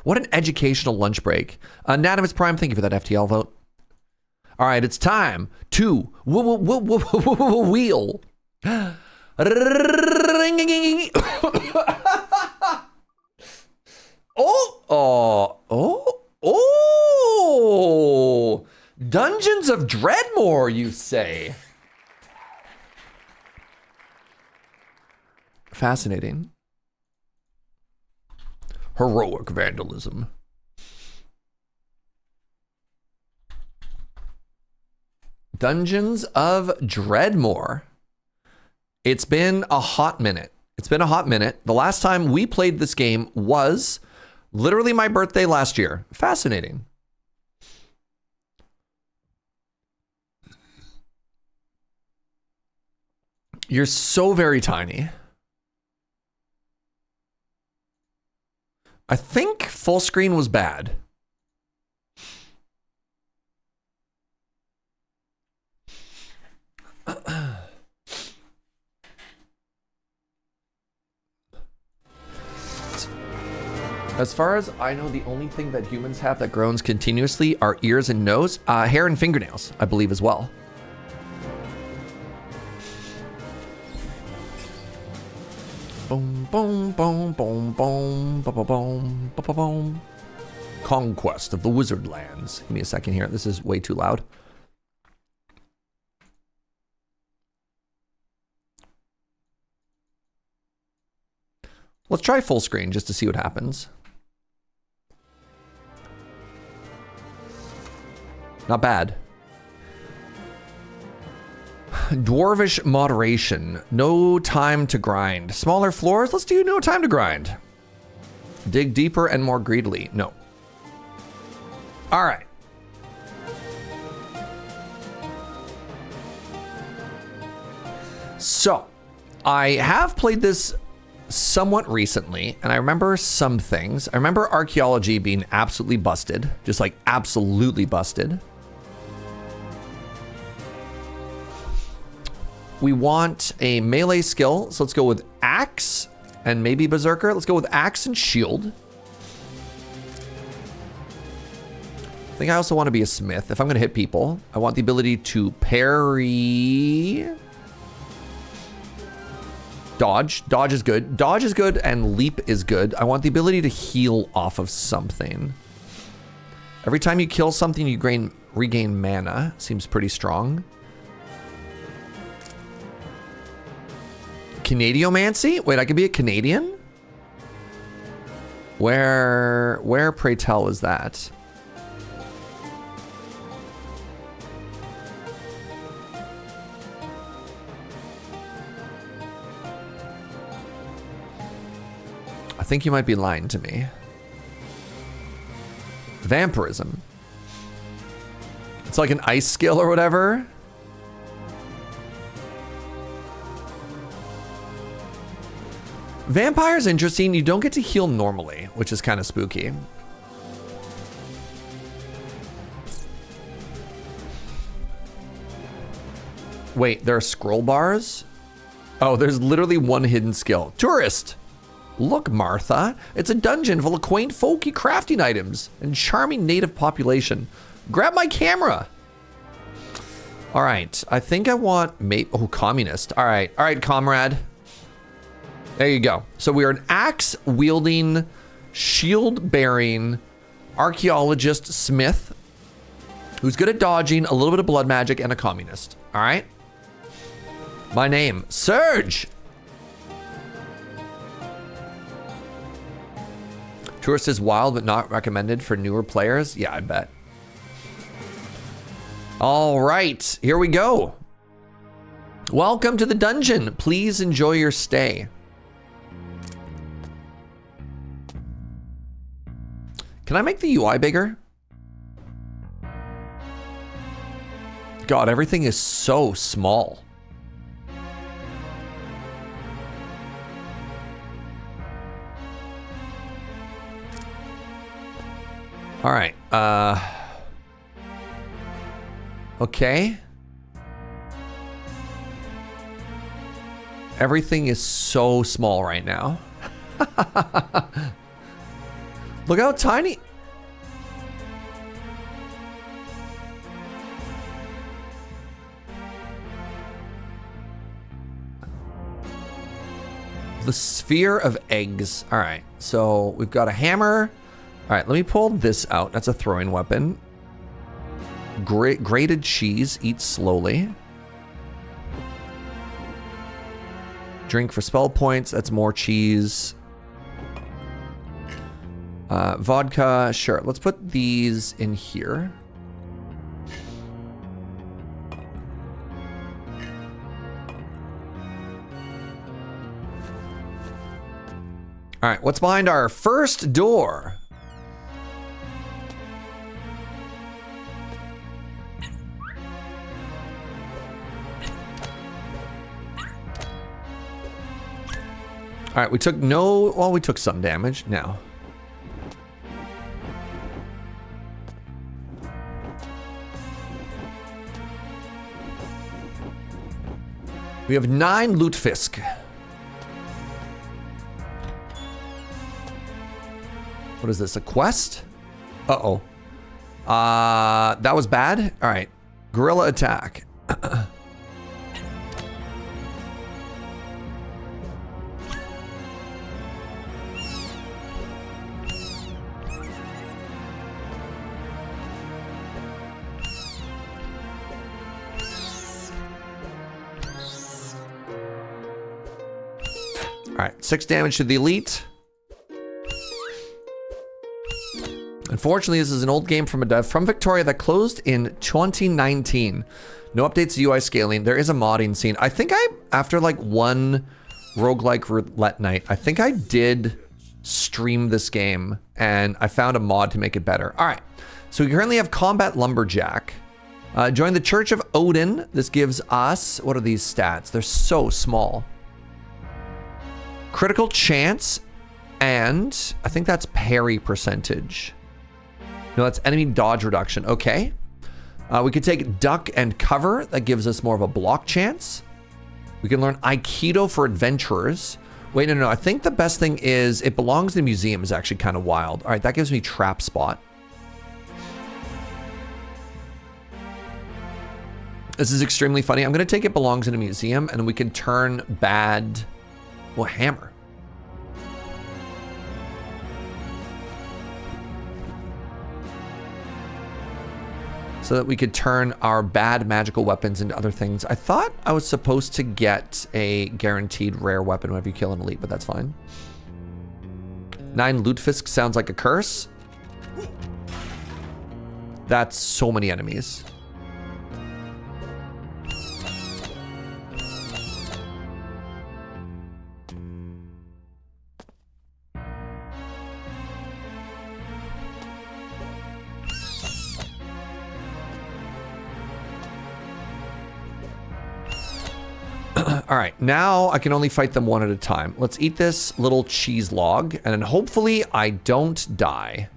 What an educational lunch break. Natimus Prime, thank you for that FTL vote. All right, it's time to wheel. Oh! Dungeons of Dredmor, you say? Fascinating. Heroic vandalism. Dungeons of Dredmor. It's been a hot minute. The last time we played this game was literally my birthday last year. Fascinating. You're so very tiny. I think full screen was bad. As far as I know, the only thing that humans have that grows continuously are ears and nose, hair and fingernails, I believe as well. Boom, boom, boom, boom, boom, boom, boom, boom, boom. Conquest of the Wizard Lands. Give me a second here. This is way too loud. Let's try full screen just to see what happens. Not bad. Dwarvish moderation. No time to grind. Smaller floors? Let's do no time to grind. Dig deeper and more greedily. No. All right. So, I have played this somewhat recently, and I remember some things. I remember archaeology being absolutely busted. Just like absolutely busted. We want a melee skill, so let's go with axe and maybe berserker. Let's go with axe and shield. I think I also want to be a smith. If I'm going to hit people, I want the ability to parry. Dodge. Dodge is good. Dodge is good and leap is good. I want the ability to heal off of something. Every time you kill something, you regain mana. Seems pretty strong. Canadiomancy? Wait, I could be a Canadian? Where pray tell is that? I think you might be lying to me. Vampirism. It's like an ice skill or whatever. Vampire's interesting. You don't get to heal normally, which is kind of spooky. Wait, there are scroll bars? Oh, there's literally one hidden skill. Tourist! Look, Martha, it's a dungeon full of quaint, folky crafting items and charming native population. Grab my camera! All right, I think I want oh, communist. All right, comrade. There you go. So we are an axe-wielding, shield-bearing archaeologist smith who's good at dodging, a little bit of blood magic, and a communist. All right? My name, Serge. Tourist is wild, but not recommended for newer players. Yeah, I bet. All right, here we go. Welcome to the dungeon. Please enjoy your stay. Can I make the UI bigger? God, everything is so small. All right, okay. Everything is so small right now. Look how tiny. The sphere of eggs. All right, so we've got a hammer. All right, let me pull this out. That's a throwing weapon. Grated cheese, eat slowly. Drink for spell points, that's more cheese. Vodka, sure. Let's put these in here. All right, what's behind our first door? All right, we took we took some damage now. We have 9 Lutefisk. What is this, a quest? Uh-oh. That was bad? All right, guerrilla attack. All right, 6 damage to the elite. Unfortunately, this is an old game from a dev from Victoria that closed in 2019. No updates to UI scaling. There is a modding scene. I think after like one roguelike roulette night, I think I did stream this game and I found a mod to make it better. All right, so we currently have Combat Lumberjack. Join the Church of Odin. This gives us, what are these stats? They're so small. Critical chance, and I think that's parry percentage. No, that's enemy dodge reduction. Okay. We could take duck and cover. That gives us more of a block chance. We can learn Aikido for adventurers. Wait, no. I think the best thing is it belongs in a museum is actually kind of wild. All right, that gives me trap spot. This is extremely funny. I'm going to take it belongs in a museum, and we can turn bad... Well, hammer. So that we could turn our bad magical weapons into other things. I thought I was supposed to get a guaranteed rare weapon whenever you kill an elite, but that's fine. 9 Lutefisk sounds like a curse. That's so many enemies. All right, now I can only fight them one at a time. Let's eat this little cheese log, and then hopefully I don't die.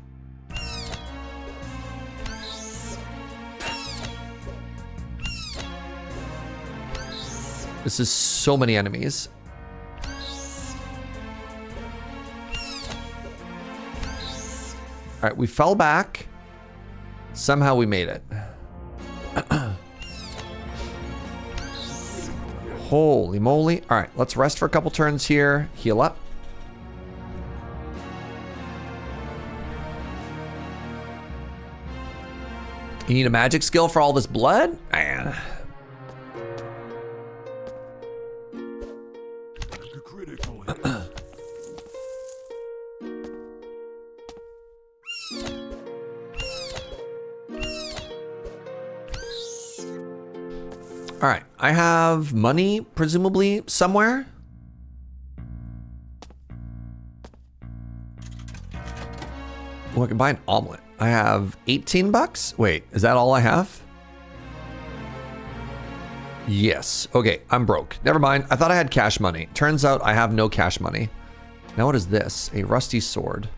This is so many enemies. All right, we fell back. Somehow we made it. Holy moly. All right, let's rest for a couple turns here. Heal up. You need a magic skill for all this blood? Man. All right, I have money, presumably, somewhere. Oh, I can buy an omelet. I have 18 bucks. Wait, is that all I have? Yes. Okay, I'm broke. Never mind. I thought I had cash money. Turns out I have no cash money. Now what is this? A rusty sword.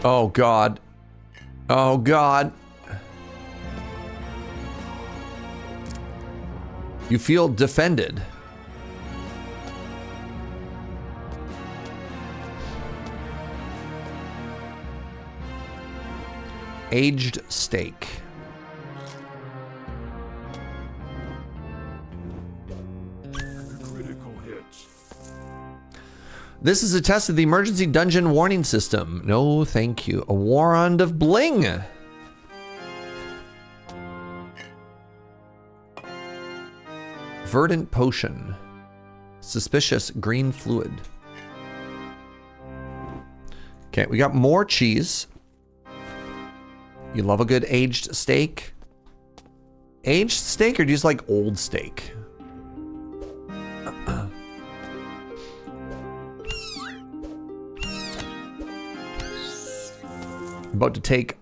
Oh God. Oh God. You feel defended. Aged steak. Critical hits. This is a test of the emergency dungeon warning system. No, thank you. A wand of bling. Verdant potion. Suspicious green fluid. Okay, we got more cheese. You love a good aged steak? Aged steak or do you just like old steak? About to take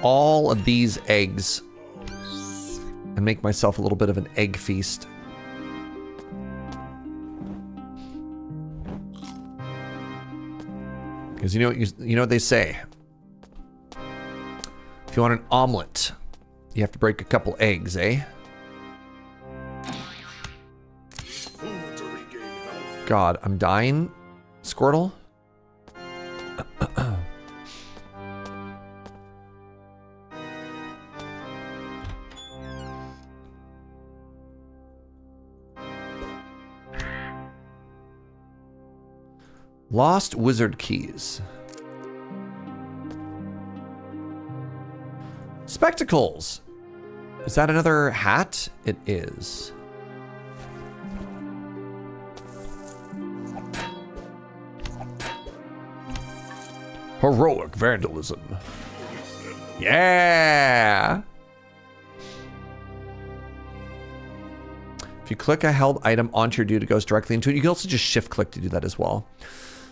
all of these eggs and make myself a little bit of an egg feast. Because you know what they say. If you want an omelet, you have to break a couple eggs, eh? God, I'm dying, Squirtle. Lost wizard keys. Spectacles. Is that another hat? It is. Heroic vandalism. Yeah. If you click a held item onto your dude, it goes directly into it. You can also just shift click to do that as well.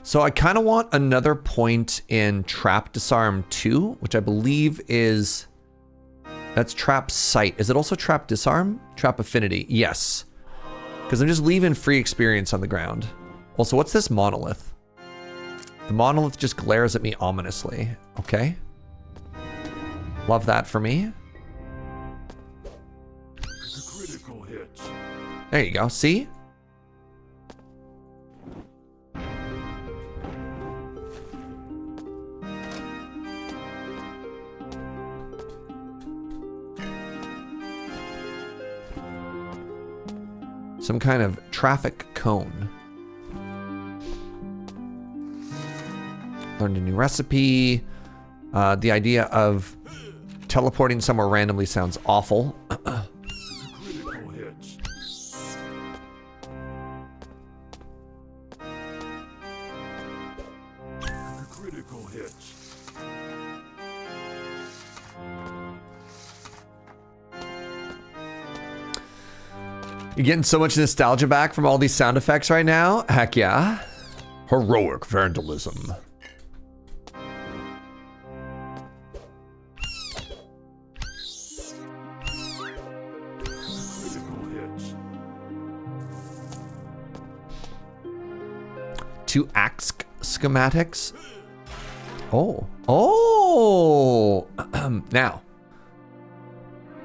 So I kind of want another point in Trap Disarm 2, which I believe is... That's Trap Sight. Is it also Trap Disarm? Trap Affinity. Yes. Because I'm just leaving free experience on the ground. Also, what's this monolith? The monolith just glares at me ominously. Okay. Love that for me. Critical hits. There you go. See? Some kind of traffic cone. Learned a new recipe. The idea of teleporting somewhere randomly sounds awful. Critical hits. Critical hits. You're getting so much nostalgia back from all these sound effects right now. Heck yeah. Heroic vandalism. to axe schematics. Oh. Oh! Now,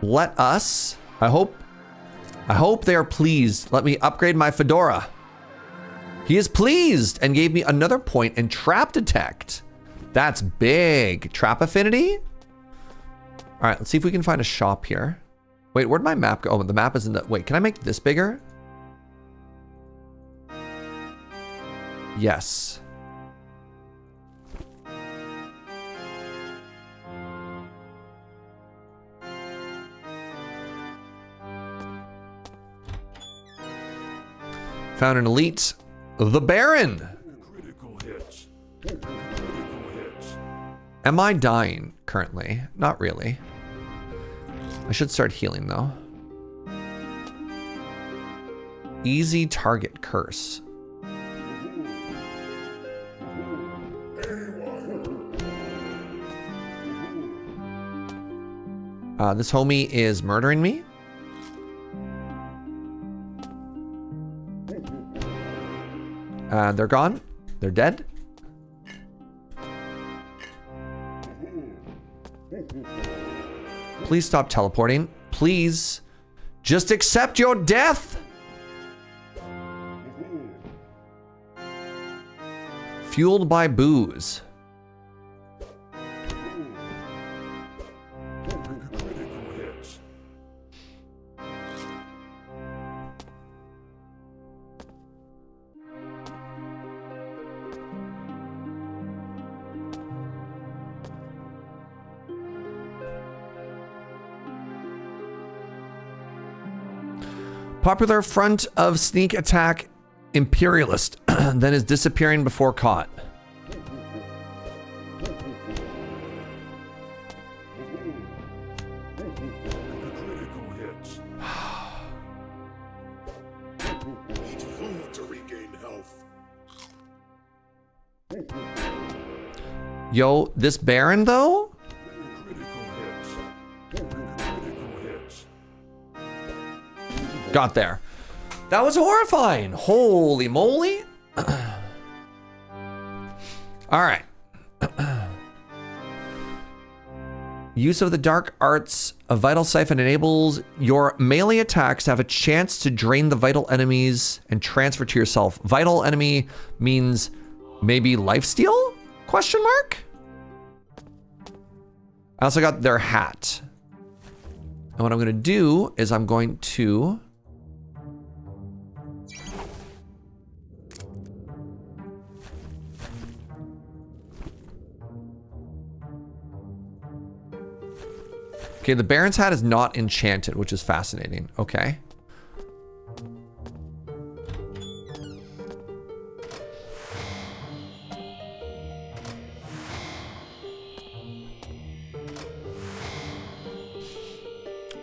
let us, I hope they are pleased. Let me upgrade my fedora. He is pleased and gave me another point in trap detect. That's big. Trap affinity? All right, let's see if we can find a shop here. Wait, where'd my map go? Oh, the map is in the, wait, can I make this bigger? Yes. Found an elite, the Baron. Critical hits. Critical hits. Am I dying currently? Not really. I should start healing though. Easy target curse. This homie is murdering me. They're gone. They're dead. Please stop teleporting. Please. Just accept your death. Fueled by booze. Critical hits. Popular front of sneak attack imperialist, then is disappearing before caught. Critical hits. Eat food to regain health. Yo, this Baron though? Critical hits. Critical hits. Got there. That was horrifying. Holy moly. All right. Use of the dark arts, a vital siphon enables your melee attacks to have a chance to drain the vital enemies and transfer to yourself. Vital enemy means maybe lifesteal? Question mark? I also got their hat. And what I'm gonna do is I'm going to okay, the Baron's hat is not enchanted, which is fascinating. Okay.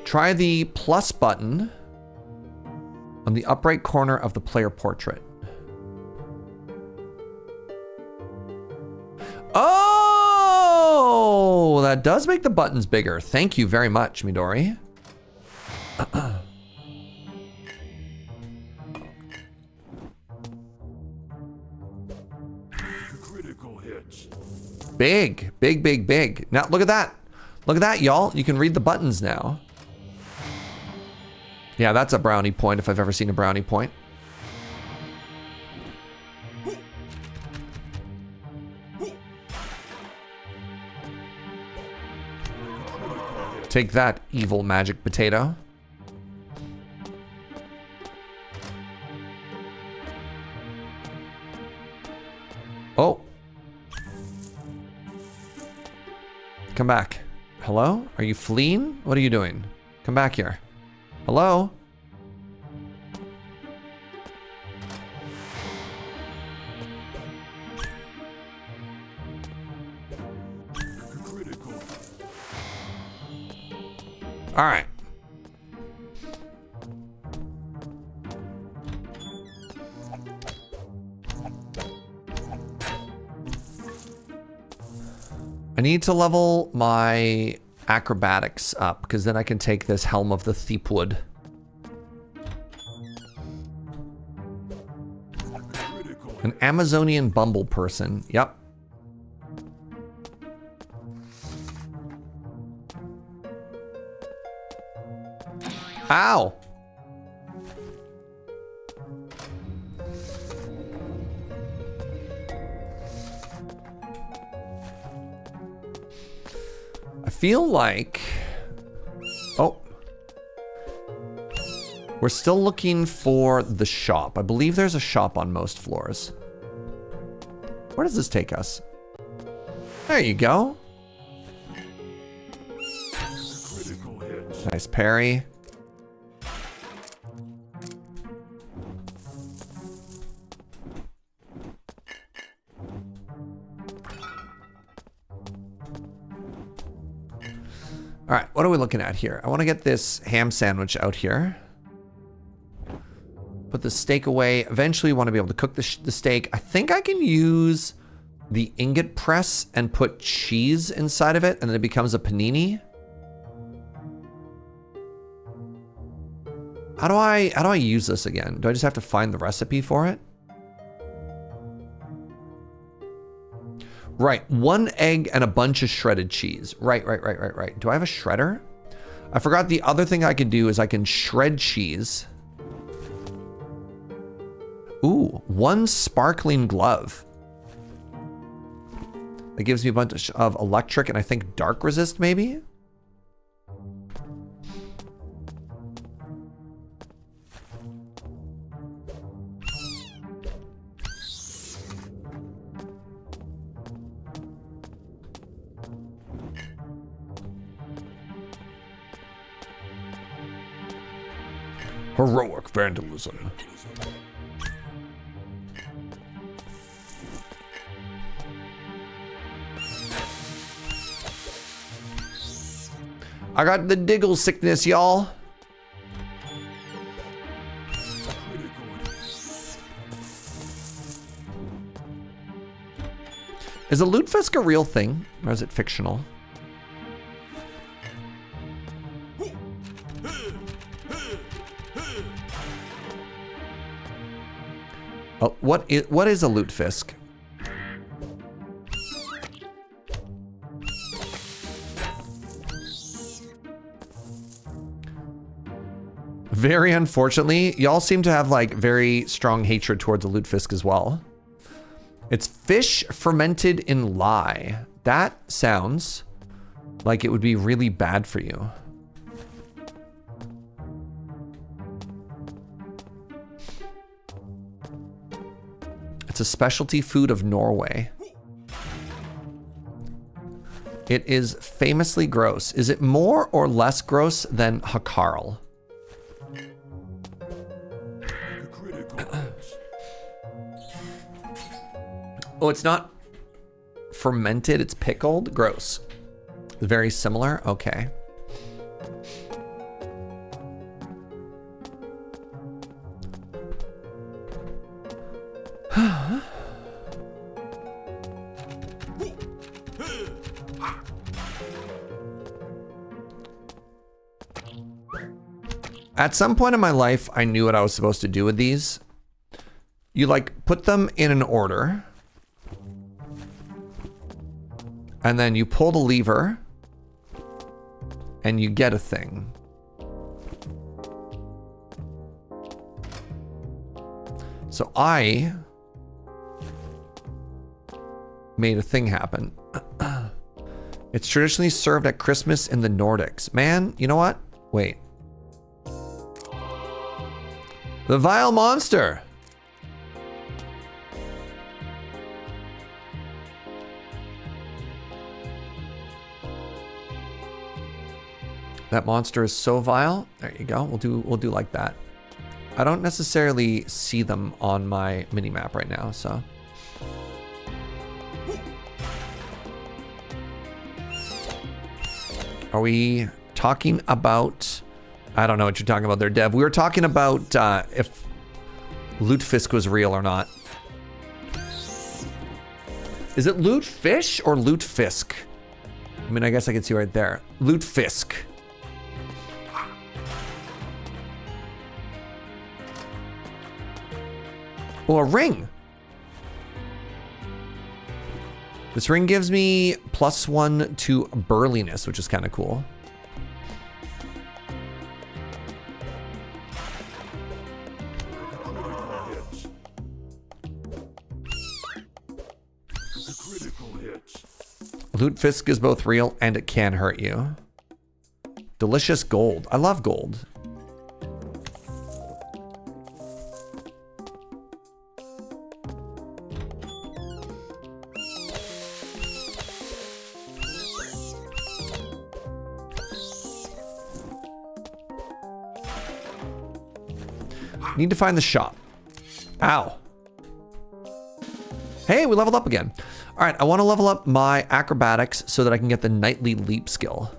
Try the plus button on the upright corner of the player portrait. Oh, that does make the buttons bigger. Thank you very much, Midori. Critical hits. Big, big, big, big. Now look at that. Look at that, y'all. You can read the buttons now. Yeah, that's a brownie point if I've ever seen a brownie point. Take that, evil magic potato. Oh. Come back. Hello? Are you fleeing? What are you doing? Come back here. Hello? Critical. All right. I need to level my acrobatics up because then I can take this Helm of the Thiepwood. Critical An Amazonian bumble person. Yep. Ow. I feel like... Oh. We're still looking for the shop. I believe there's a shop on most floors. Where does this take us? There you go. Nice parry. All right, what are we looking at here? I want to get this ham sandwich out here. Put the steak away. Eventually, want to be able to cook the steak. I think I can use the ingot press and put cheese inside of it, and then it becomes a panini. How do I use this again? Do I just have to find the recipe for it? Right, 1 egg and a bunch of shredded cheese. Right. Do I have a shredder? I forgot the other thing I can do is I can shred cheese. Ooh, 1 sparkling glove. That gives me a bunch of electric and I think dark resist maybe? Heroic vandalism. I got the diggle sickness, y'all. Is a lutefisk a real thing, or is it fictional? Oh, what is a lutefisk? Very unfortunately, y'all seem to have like very strong hatred towards a lutefisk as well. It's fish fermented in lye. That sounds like it would be really bad for you. It's a specialty food of Norway. It is famously gross. Is it more or less gross than Hakarl? Oh, it's not fermented, it's pickled? Gross. Very similar? Okay. At some point in my life, I knew what I was supposed to do with these. You like put them in an order. And then you pull the lever and you get a thing. So I made a thing happen. It's traditionally served at Christmas in the Nordics. Man, you know what? Wait. The Vile Monster. That monster is so vile. There you go. We'll do like that. I don't necessarily see them on my mini map right now, so. Are we talking about? I don't know what you're talking about there, Dev. We were talking about if lutefisk was real or not. Is it lutefish or lutefisk? I mean, I guess I can see right there. Lutefisk. Oh, a ring. This ring gives me +1 to burliness, which is kind of cool. Loot Fisk is both real and it can hurt you. Delicious gold. I love gold. Need to find the shop. Ow. Hey, we leveled up again. All right, I want to level up my acrobatics so that I can get the nightly leap skill.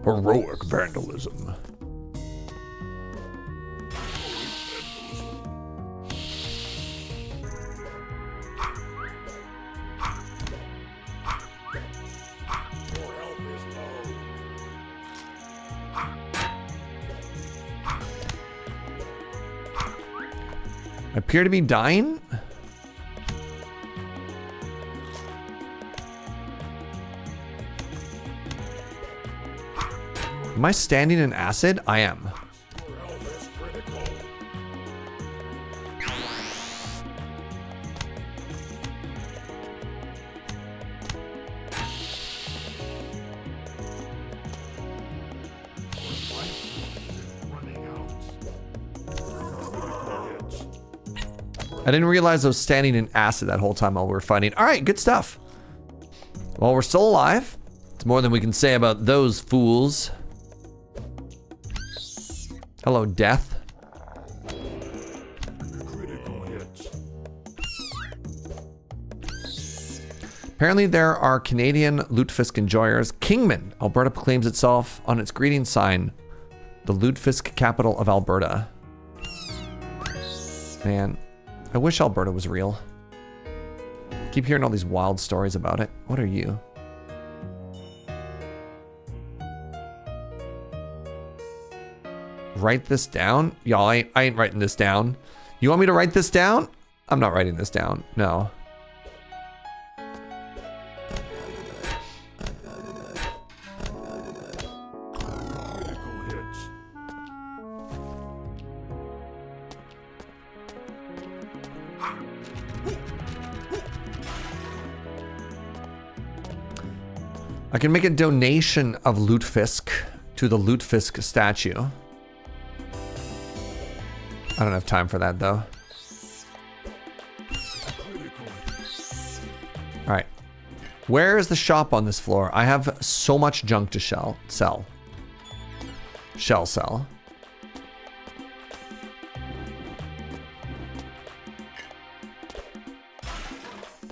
Heroic vandalism. I appear to be dying. Am I standing in acid? I am. I didn't realize I was standing in acid that whole time while we were fighting. All right, good stuff. Well, we're still alive. It's more than we can say about those fools. Hello, death. Apparently there are Canadian Lutefisk enjoyers. Kingman, Alberta proclaims itself on its greeting sign, the Lutefisk capital of Alberta. Man, I wish Alberta was real. Keep hearing all these wild stories about it. What are you? Write this down? Y'all, I ain't writing this down. You want me to write this down? I'm not writing this down. No. I can make a donation of Lutefisk to the Lutefisk statue. I don't have time for that though. All right. Where is the shop on this floor? I have so much junk to sell. Sell.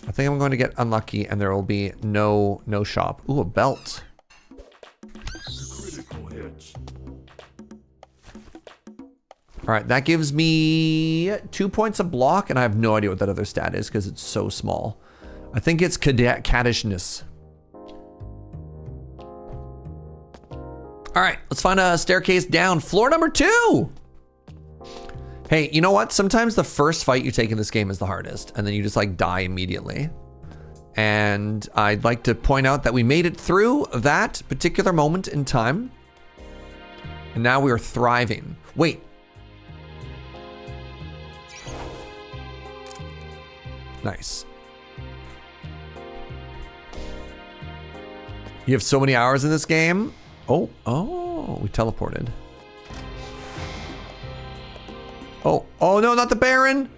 I think I'm going to get unlucky and there will be no shop. Ooh, a belt. All right, that gives me 2 points of block, and I have no idea what that other stat is because it's so small. I think it's caddishness. All right, let's find a staircase down. Floor number 2. Hey, you know what? Sometimes the first fight you take in this game is the hardest, and then you just like die immediately. And I'd like to point out that we made it through that particular moment in time. And now we are thriving. Wait. Nice. You have so many hours in this game. Oh, we teleported. Oh no, not the Baron.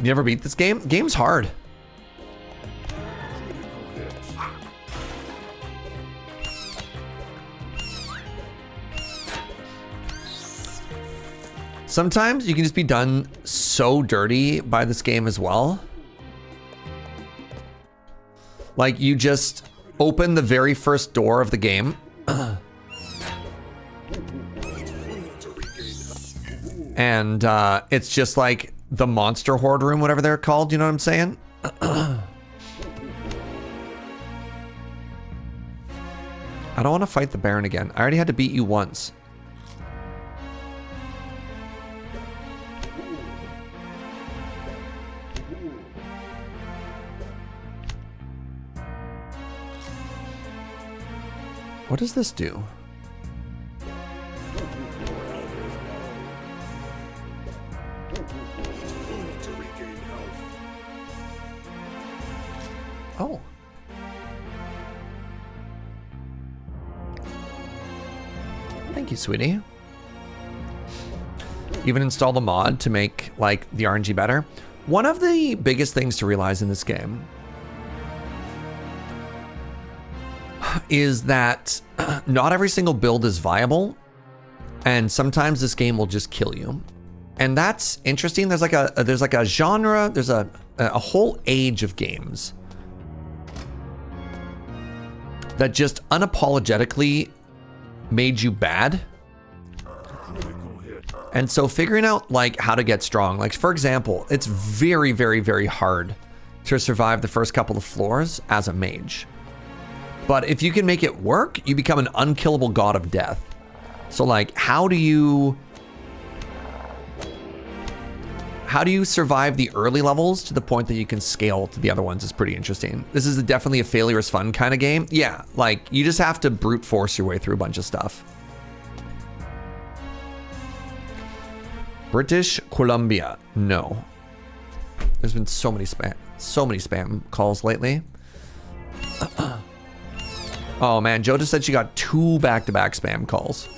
You ever beat this game? Game's hard. Sometimes you can just be done so dirty by this game as well. Like you just open the very first door of the game. And it's just like the monster horde room, whatever they're called. You know what I'm saying? I don't want to fight the Baron again. I already had to beat you once. What does this do? To regain health. Oh. Thank you, sweetie. Even install the mod to make like the RNG better. One of the biggest things to realize in this game is that not every single build is viable, and sometimes this game will just kill you. And that's interesting. There's like a genre, there's a whole age of games that just unapologetically made you bad. And so figuring out like how to get strong, like for example, it's very, very, very hard to survive the first couple of floors as a mage. But if you can make it work, you become an unkillable god of death. So like, how do you survive the early levels to the point that you can scale to the other ones is pretty interesting. This is definitely a failure is fun kind of game. Yeah, like you just have to brute force your way through a bunch of stuff. British Columbia, no. There's been so many spam calls lately. Oh man, Joe just said she got 2 back-to-back spam calls.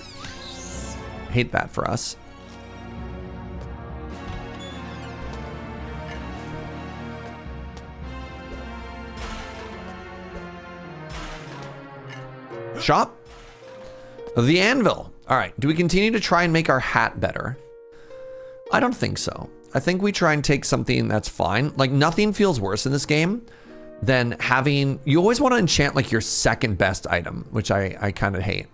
Hate that for us. Shop. The anvil. All right, do we continue to try and make our hat better? I don't think so. I think we try and take something that's fine. Like nothing feels worse in this game than having, you always want to enchant like your second best item, which I kind of hate.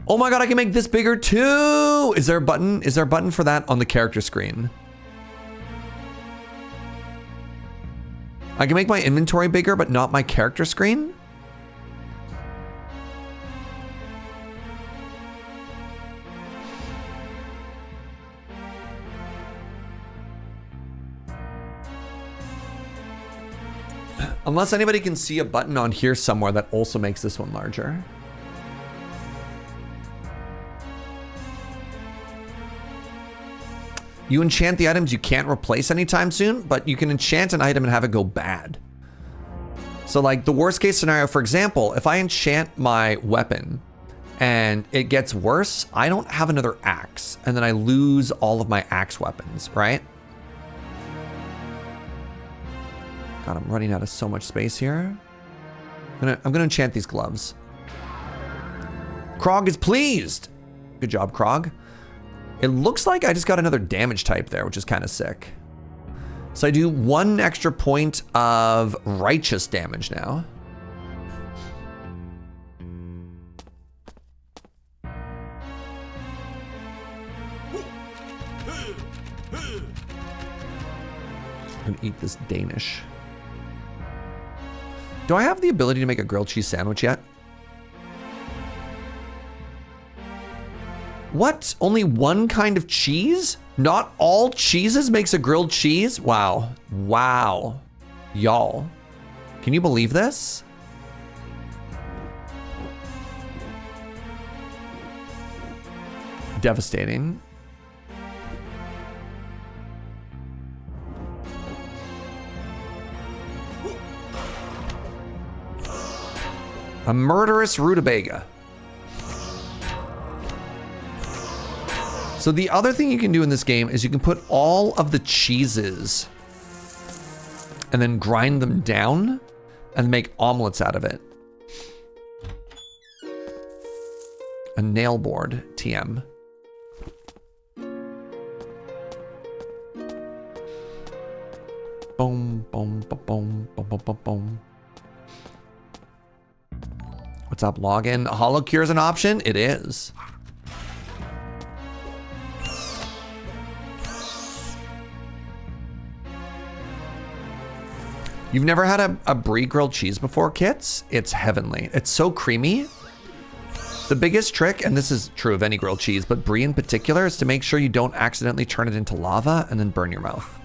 Oh my God, I can make this bigger too. Is there a button? Is there a button for that on the character screen? I can make my inventory bigger, but not my character screen? Unless anybody can see a button on here somewhere that also makes this one larger. You enchant the items you can't replace anytime soon, but you can enchant an item and have it go bad. So like the worst case scenario, for example, if I enchant my weapon and it gets worse, I don't have another axe, and then I lose all of my axe weapons, right? God, I'm running out of so much space here. I'm gonna enchant these gloves. Krog is pleased. Good job, Krog. It looks like I just got another damage type there, which is kind of sick. So I do 1 extra point of righteous damage now. I'm gonna eat this Danish. Do I have the ability to make a grilled cheese sandwich yet? What? Only 1 kind of cheese? Not all cheeses makes a grilled cheese? Wow. Wow. Y'all. Can you believe this? Devastating. A murderous Rutabaga. So the other thing you can do in this game is you can put all of the cheeses and then grind them down and make omelets out of it. A nail board, TM. Boom, boom, boom, boom, boom, boom, boom. What's up, login? Hollow Cure is an option? It is. You've never had a brie grilled cheese before, kits? It's heavenly. It's so creamy. The biggest trick, and this is true of any grilled cheese, but brie in particular, is to make sure you don't accidentally turn it into lava and then burn your mouth.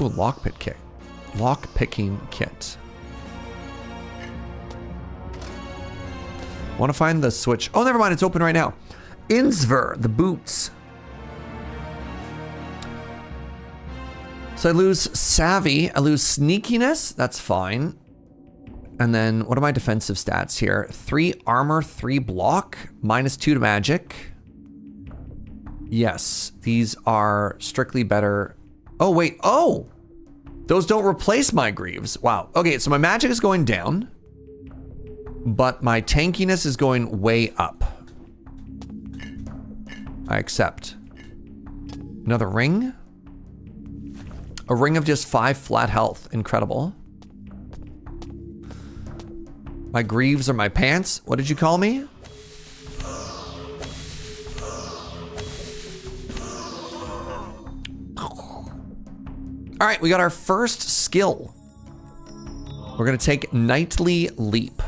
Ooh, lockpick kit. Lock-picking kit. Want to find the switch? Oh, never mind. It's open right now. Insver, the boots. So I lose savvy. I lose sneakiness. That's fine. And then what are my defensive stats here? 3 armor, 3 block, -2 to magic. Yes, these are strictly better. Oh, wait. Oh! Those don't replace my greaves. Wow. Okay, so my magic is going down, but my tankiness is going way up. I accept. Another ring? A ring of just 5 flat health. Incredible. My greaves are my pants. What did you call me? All right, we got our first skill. We're gonna take Nightly Leap.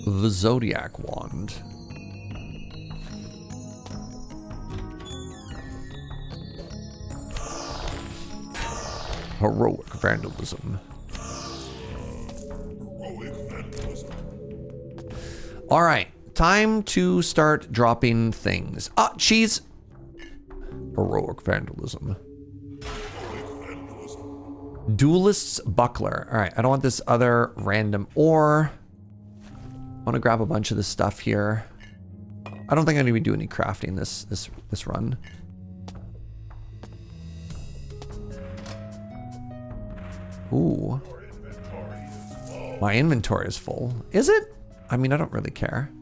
The Zodiac Wand. Heroic Vandalism. All right. Time to start dropping things. Ah, cheese. Heroic Vandalism. Duelist's Buckler. All right, I don't want this other random ore. I want to grab a bunch of this stuff here. I don't think I'm gonna be doing any crafting this run. Ooh. My inventory is full. Is it? I mean, I don't really care.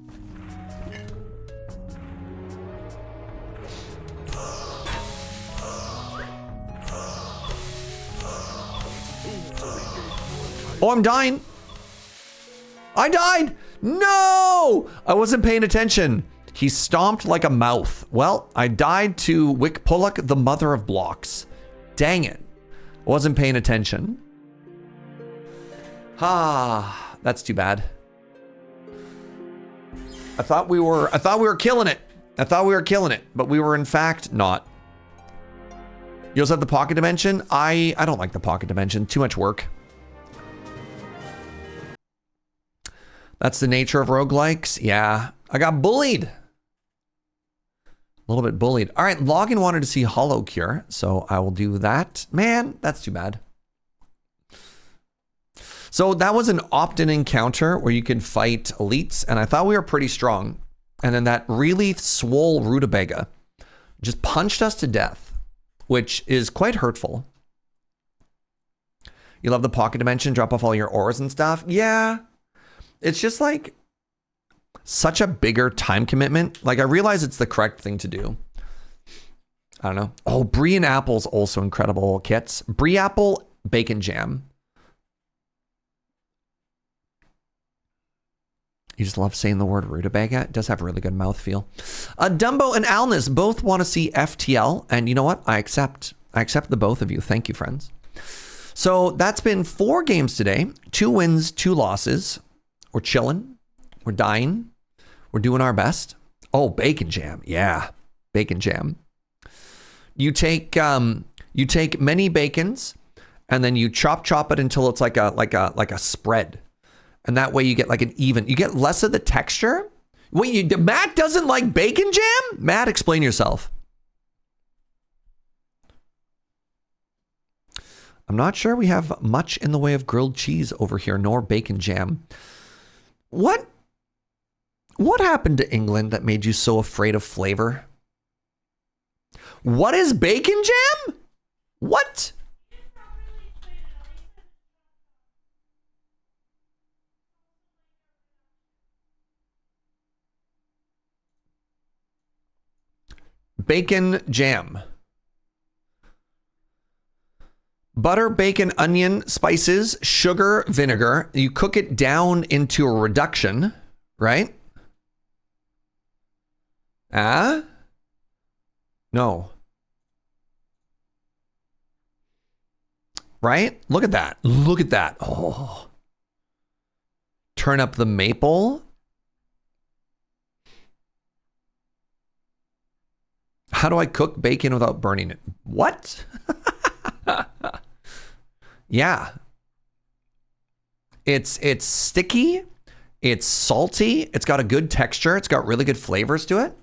Oh, I'm dying. I died. No, I wasn't paying attention. He stomped like a mouth. Well, I died to Wick Pullock, the mother of blocks. Dang it. Wasn't paying attention. Ah, that's too bad. I thought we were killing it. I thought we were killing it, but we were in fact not. You also have the pocket dimension. I don't like the pocket dimension. Too much work. That's the nature of roguelikes. Yeah, I got bullied. A little bit bullied. All right, Login wanted to see Hollow Cure, so I will do that. Man, that's too bad. So that was an opt-in encounter where you can fight elites, and I thought we were pretty strong. And then that really swole Rutabaga just punched us to death, which is quite hurtful. You love the pocket dimension, drop off all your ores and stuff? Yeah. It's just like such a bigger time commitment. Like I realize it's the correct thing to do. I don't know. Oh, brie and apple's also incredible kits. Brie apple, bacon jam. You just love saying the word Rutabaga. It does have a really good mouthfeel. Dumbo and Alnus both want to see FTL. And you know what? I accept the both of you. Thank you, friends. So that's been 4 games today. 2 wins, 2 losses. We're chilling. We're dying. We're doing our best. Oh, bacon jam. Yeah, bacon jam. You take many bacons, and then you chop it until it's like a spread, and that way you get like an even. You get less of the texture. Wait, Matt doesn't like bacon jam? Matt, explain yourself. I'm not sure we have much in the way of grilled cheese over here, nor bacon jam. What happened to England that made you so afraid of flavor? What is bacon jam? What? Bacon jam. Butter, bacon, onion, spices, sugar, vinegar. You cook it down into a reduction, right? Ah? No. Right? Look at that. Look at that. Oh. Turn up the maple. How do I cook bacon without burning it? What? Yeah. It's sticky. It's salty. It's got a good texture. It's got really good flavors to it.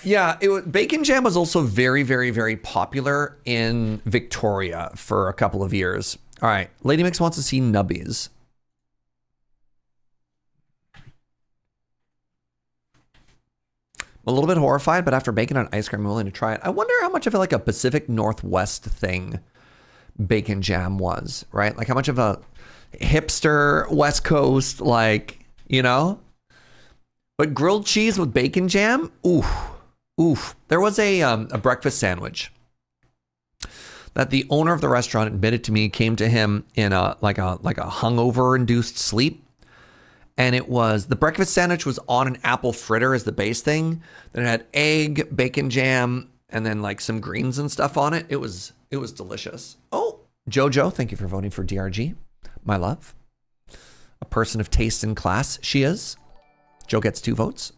Yeah, bacon jam was also very, very, very popular in Victoria for a couple of years. All right, Lady Mix wants to see nubbies. I'm a little bit horrified, but after bacon on ice cream, I'm willing to try it. I wonder how much of like a Pacific Northwest thing bacon jam was, right? Like how much of a hipster West Coast, like, you know? But grilled cheese with bacon jam, oof. Oof. There was a breakfast sandwich that the owner of the restaurant admitted to me came to him in a hungover induced sleep. And it was, the breakfast sandwich was on an apple fritter as the base thing. Then it had egg, bacon jam, and then like some greens and stuff on it. It was delicious. Oh, Jojo, thank you for voting for DRG. My love. A person of taste and class, she is. Joe gets 2 votes.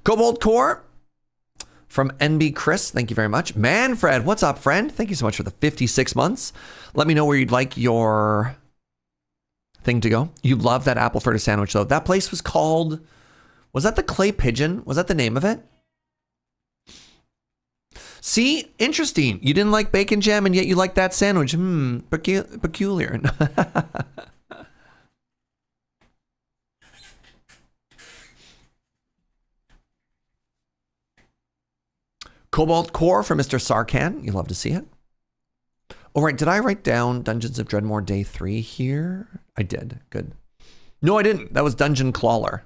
Cobalt Core from NB Chris, thank you very much. Manfred, what's up, friend? Thank you so much for the 56 months. Let me know where you'd like your thing to go. You love that apple fritter sandwich, though. That place was called, was that the Clay Pigeon? Was that the name of it? See, interesting. You didn't like bacon jam, and yet you like that sandwich. Peculiar. Cobalt Core from Mr. Sarkan. You love to see it. All right, did I write down Dungeons of Dredmor Day 3 here? I did. Good. No, I didn't. That was Dungeon Clawler.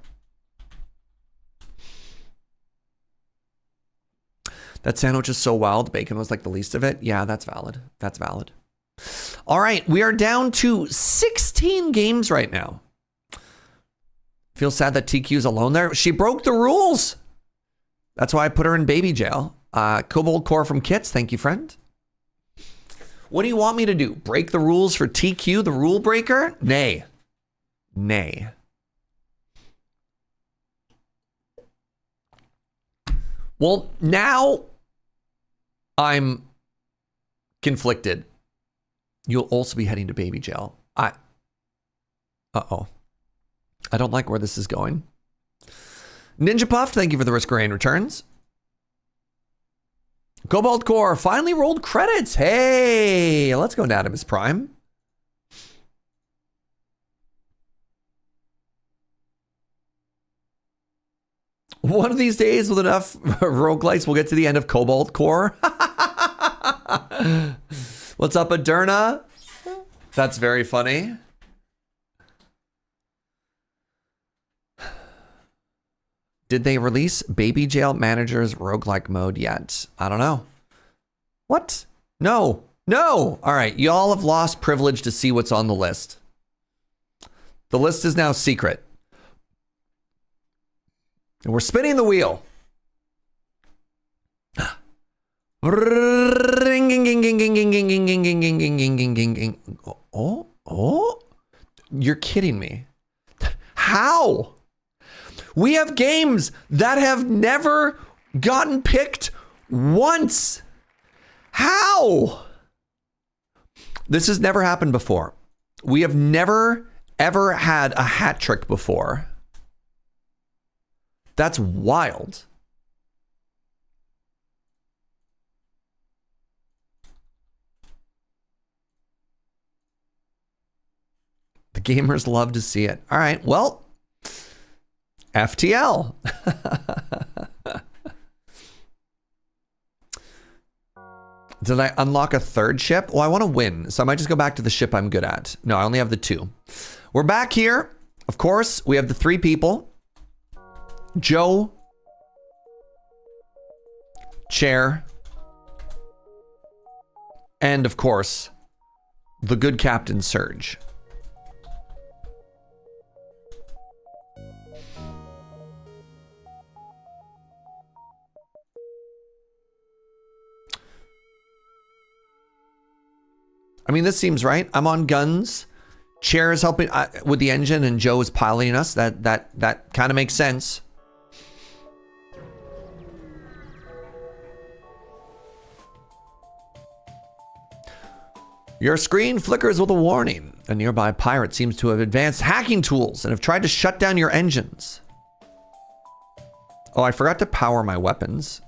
That sandwich is so wild. Bacon was like the least of it. Yeah, that's valid. That's valid. All right, we are down to 16 games right now. Feel sad that TQ's alone there. She broke the rules. That's why I put her in baby jail. Cobalt Core from Kits. Thank you, friend. What do you want me to do? Break the rules for TQ, the rule breaker? Nay. Nay. Well, now I'm conflicted. You'll also be heading to baby jail. Uh-oh. I don't like where this is going. Ninja Puff, thank you for the Risk Rain returns. Cobalt Core finally rolled credits. Hey, let's go down to Miss Prime. One of these days with enough roguelites, we'll get to the end of Cobalt Core. What's up, Aderna? That's very funny. Did they release Baby Jail Manager's roguelike mode yet? I don't know. What? No. No. All right. Y'all have lost privilege to see what's on the list. The list is now secret. And we're spinning the wheel. Oh. You're kidding me. How? We have games that have never gotten picked once. How? This has never happened before. We have never, ever had a hat trick before. That's wild. The gamers love to see it. All right, well, FTL. Did I unlock a third ship? Well, I want to win, so I might just go back to the ship I'm good at. No, I only have the 2. We're back here. Of course, we have the 3 people. Joe, chair, and of course, the good Captain Serge. I mean, this seems right. I'm on guns. Chair is helping with the engine, and Joe is piloting us. That kind of makes sense. Your screen flickers with a warning. A nearby pirate seems to have advanced hacking tools and have tried to shut down your engines. Oh, I forgot to power my weapons.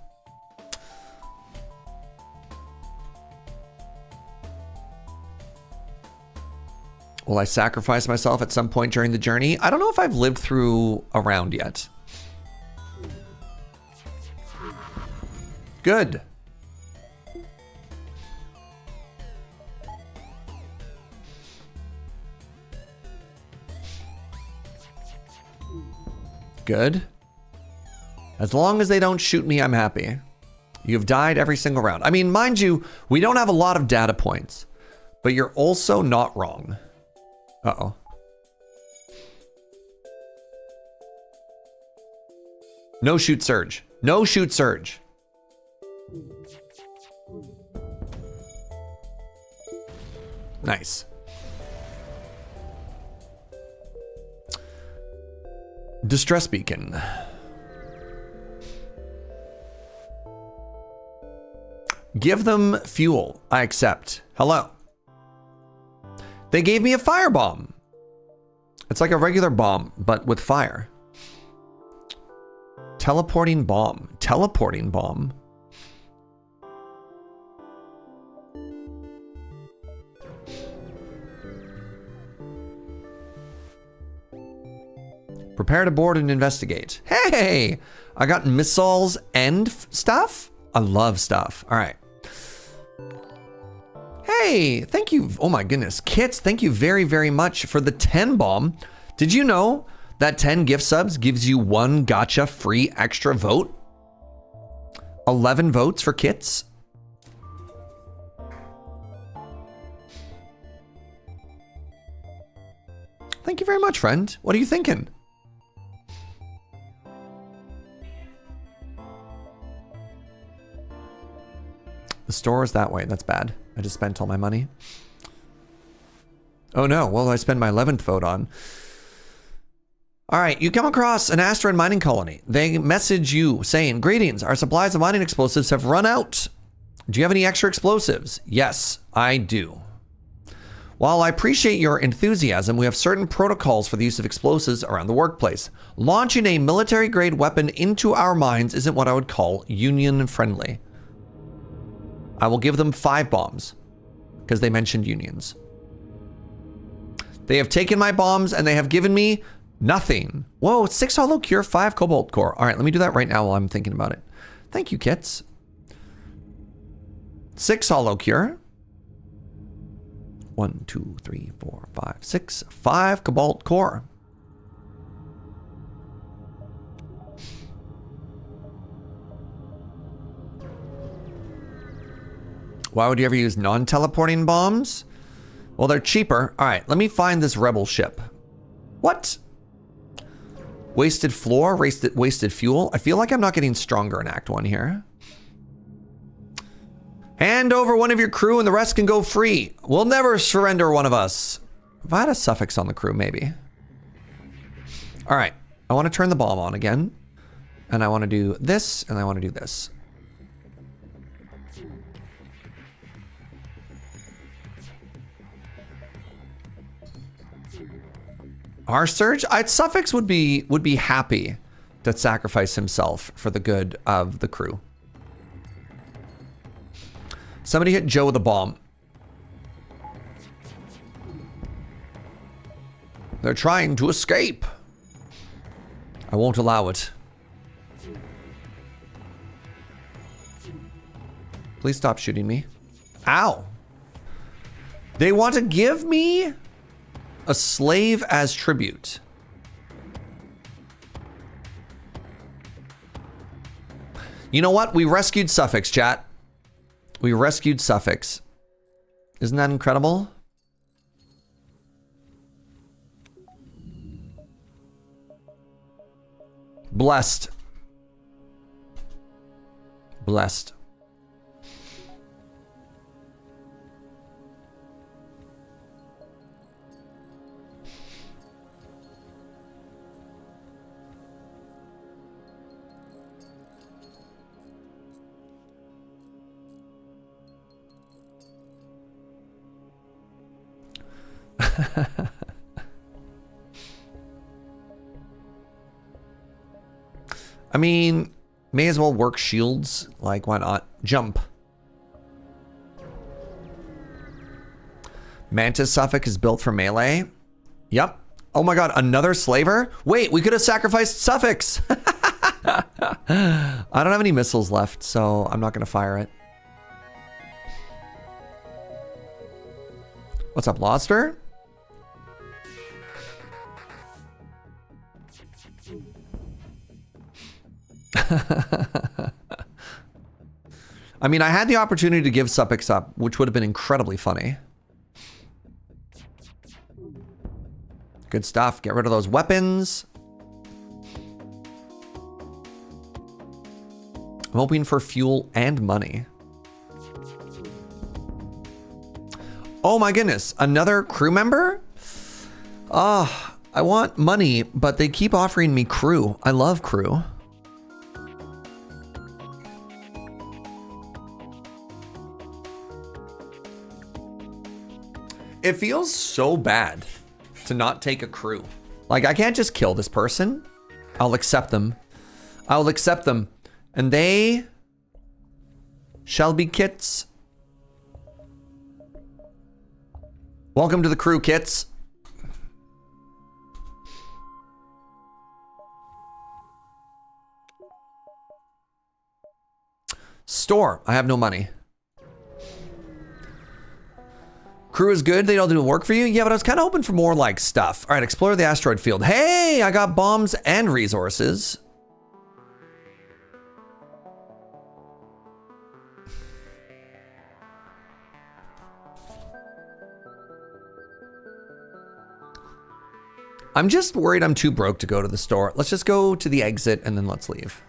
Will I sacrifice myself at some point during the journey? I don't know if I've lived through a round yet. Good. Good. As long as they don't shoot me, I'm happy. You've died every single round. I mean, mind you, we don't have a lot of data points, but you're also not wrong. Uh-oh. No shoot Serge. No shoot Serge. Nice. Distress beacon. Give them fuel. I accept. Hello. They gave me a firebomb. It's like a regular bomb, but with fire. Teleporting bomb. Teleporting bomb. Prepare to board and investigate. Hey, I got missiles and stuff. I love stuff. All right. Hey, thank you. Oh my goodness. Kits, thank you very, very much for the 10 bomb. Did you know that 10 gift subs gives you 1 gacha free extra vote? 11 votes for Kits. Thank you very much, friend. What are you thinking? The store is that way. That's bad. I just spent all my money. Oh no, what will I spend my 11th vote on? All right, you come across an asteroid mining colony. They message you saying, greetings, our supplies of mining explosives have run out. Do you have any extra explosives? Yes, I do. While I appreciate your enthusiasm, we have certain protocols for the use of explosives around the workplace. Launching a military-grade weapon into our mines isn't what I would call union-friendly. I will give them 5 bombs because they mentioned unions. They have taken my bombs and they have given me nothing. Whoa, 6 hollow cure, 5 cobalt core. All right, let me do that right now while I'm thinking about it. Thank you, Kits. 6 hollow cure. 1, 2, 3, 4, 5, 6. 5 cobalt core. Why would you ever use non-teleporting bombs? Well, they're cheaper. All right, let me find this rebel ship. What? Wasted floor, wasted fuel. I feel like I'm not getting stronger in Act 1 here. Hand over one of your crew and the rest can go free. We'll never surrender one of us. If I had a suffix on the crew, maybe. All right, I want to turn the bomb on again. And I want to do this, and I want to do this. Our Serge, Suffix would be happy to sacrifice himself for the good of the crew. Somebody hit Joe with a bomb. They're trying to escape. I won't allow it. Please stop shooting me. Ow. They want to give me a slave as tribute. You know what? We rescued Suffix, chat. We rescued Suffix. Isn't that incredible? Blessed. Blessed. I mean, may as well work shields. Like, why not? Jump. Mantis Suffix is built for melee. Yep. Oh my god, another slaver? Wait, we could have sacrificed Suffix. I don't have any missiles left, so I'm not going to fire it. What's up, Loster? I mean, I had the opportunity to give Suffix up, which would have been incredibly funny. Good stuff. Get rid of those weapons. I'm hoping for fuel and money. Oh my goodness, another crew member? Ah, I want money, but they keep offering me crew. I love crew. It feels so bad to not take a crew. Like, I can't just kill this person. I'll accept them. I'll accept them. And they shall be kits. Welcome to the crew, kits. Store. I have no money. Crew is good. They don't do work for you. Yeah, but I was kind of hoping for more like stuff. All right, explore the asteroid field. Hey, I got bombs and resources. I'm just worried I'm too broke to go to the store. Let's just go to the exit and then let's leave.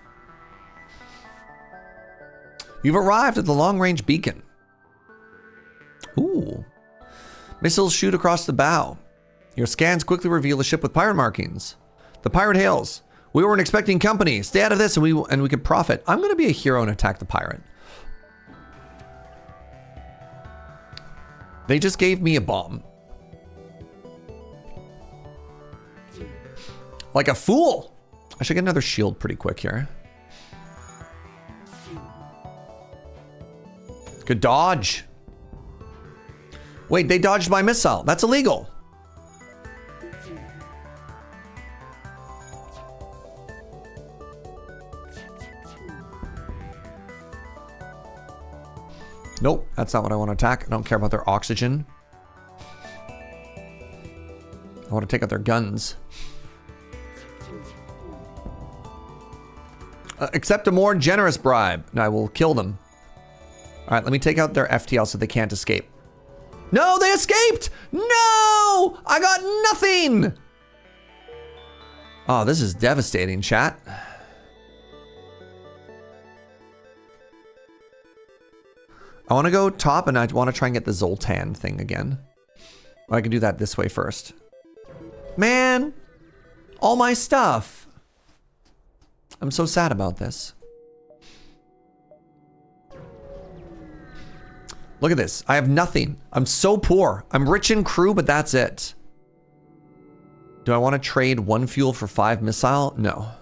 You've arrived at the long-range beacon. Ooh. Missiles shoot across the bow. Your scans quickly reveal a ship with pirate markings. The pirate hails. We weren't expecting company. Stay out of this and we can profit. I'm going to be a hero and attack the pirate. They just gave me a bomb. Like a fool. I should get another shield pretty quick here. Good dodge. Wait, they dodged my missile. That's illegal. Nope, that's not what I want to attack. I don't care about their oxygen. I want to take out their guns. Accept a more generous bribe. And I will kill them. All right, let me take out their FTL so they can't escape. No, they escaped! No! I got nothing! Oh, this is devastating, chat. I want to go top and I want to try and get the Zoltan thing again. Well, I can do that this way first. Man! All my stuff! I'm so sad about this. Look at this. I have nothing. I'm so poor. I'm rich in crew, but that's it. Do I want to trade 1 fuel for 5 missile? No. All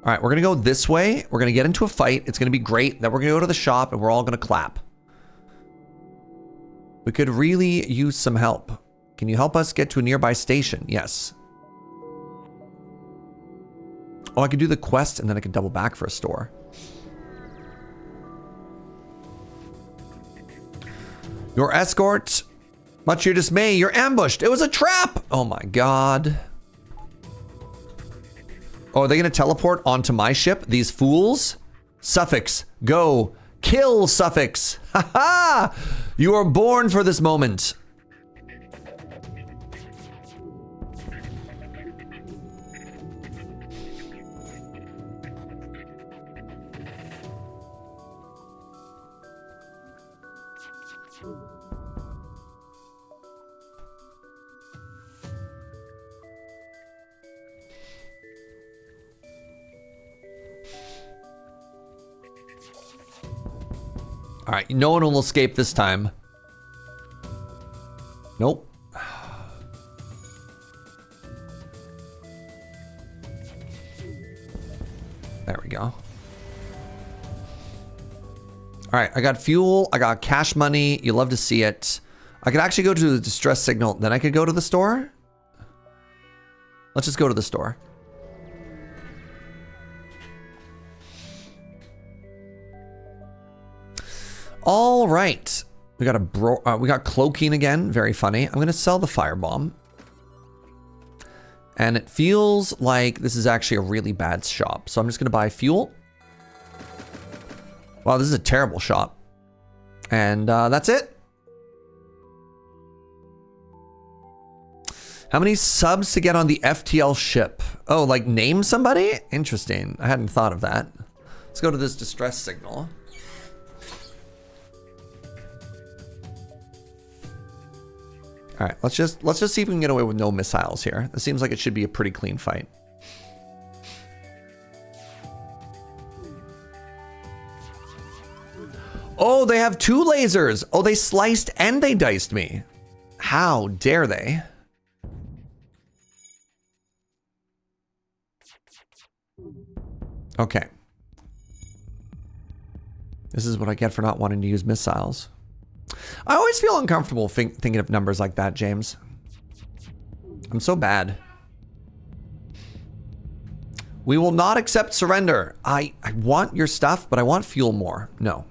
right, we're going to go this way. We're going to get into a fight. It's going to be great. Then we're going to go to the shop and we're all going to clap. We could really use some help. Can you help us get to a nearby station? Yes. Oh, I could do the quest and then I could double back for a store. Your escort, much to your dismay, you're ambushed. It was a trap. Oh my god. Oh, are they going to teleport onto my ship? These fools? Suffix, go. Kill Suffix. Ha ha! You are born for this moment. All right, no one will escape this time. Nope. There we go. All right, I got fuel, I got cash money. You love to see it. I could actually go to the distress signal, then I could go to the store. Let's just go to the store. All right, we got we got cloaking again. Very funny. I'm gonna sell the firebomb, and it feels like this is actually a really bad shop. So I'm just gonna buy fuel. Wow, this is a terrible shop, and that's it. How many subs to get on the FTL ship? Oh, like name somebody? Interesting. I hadn't thought of that. Let's go to this distress signal. All right, let's just see if we can get away with no missiles here. This seems like it should be a pretty clean fight. Oh, they have 2 lasers. Oh, they sliced and they diced me. How dare they? Okay. This is what I get for not wanting to use missiles. I always feel uncomfortable thinking of numbers like that, James. I'm so bad. We will not accept surrender. I want your stuff, but I want fuel more. No.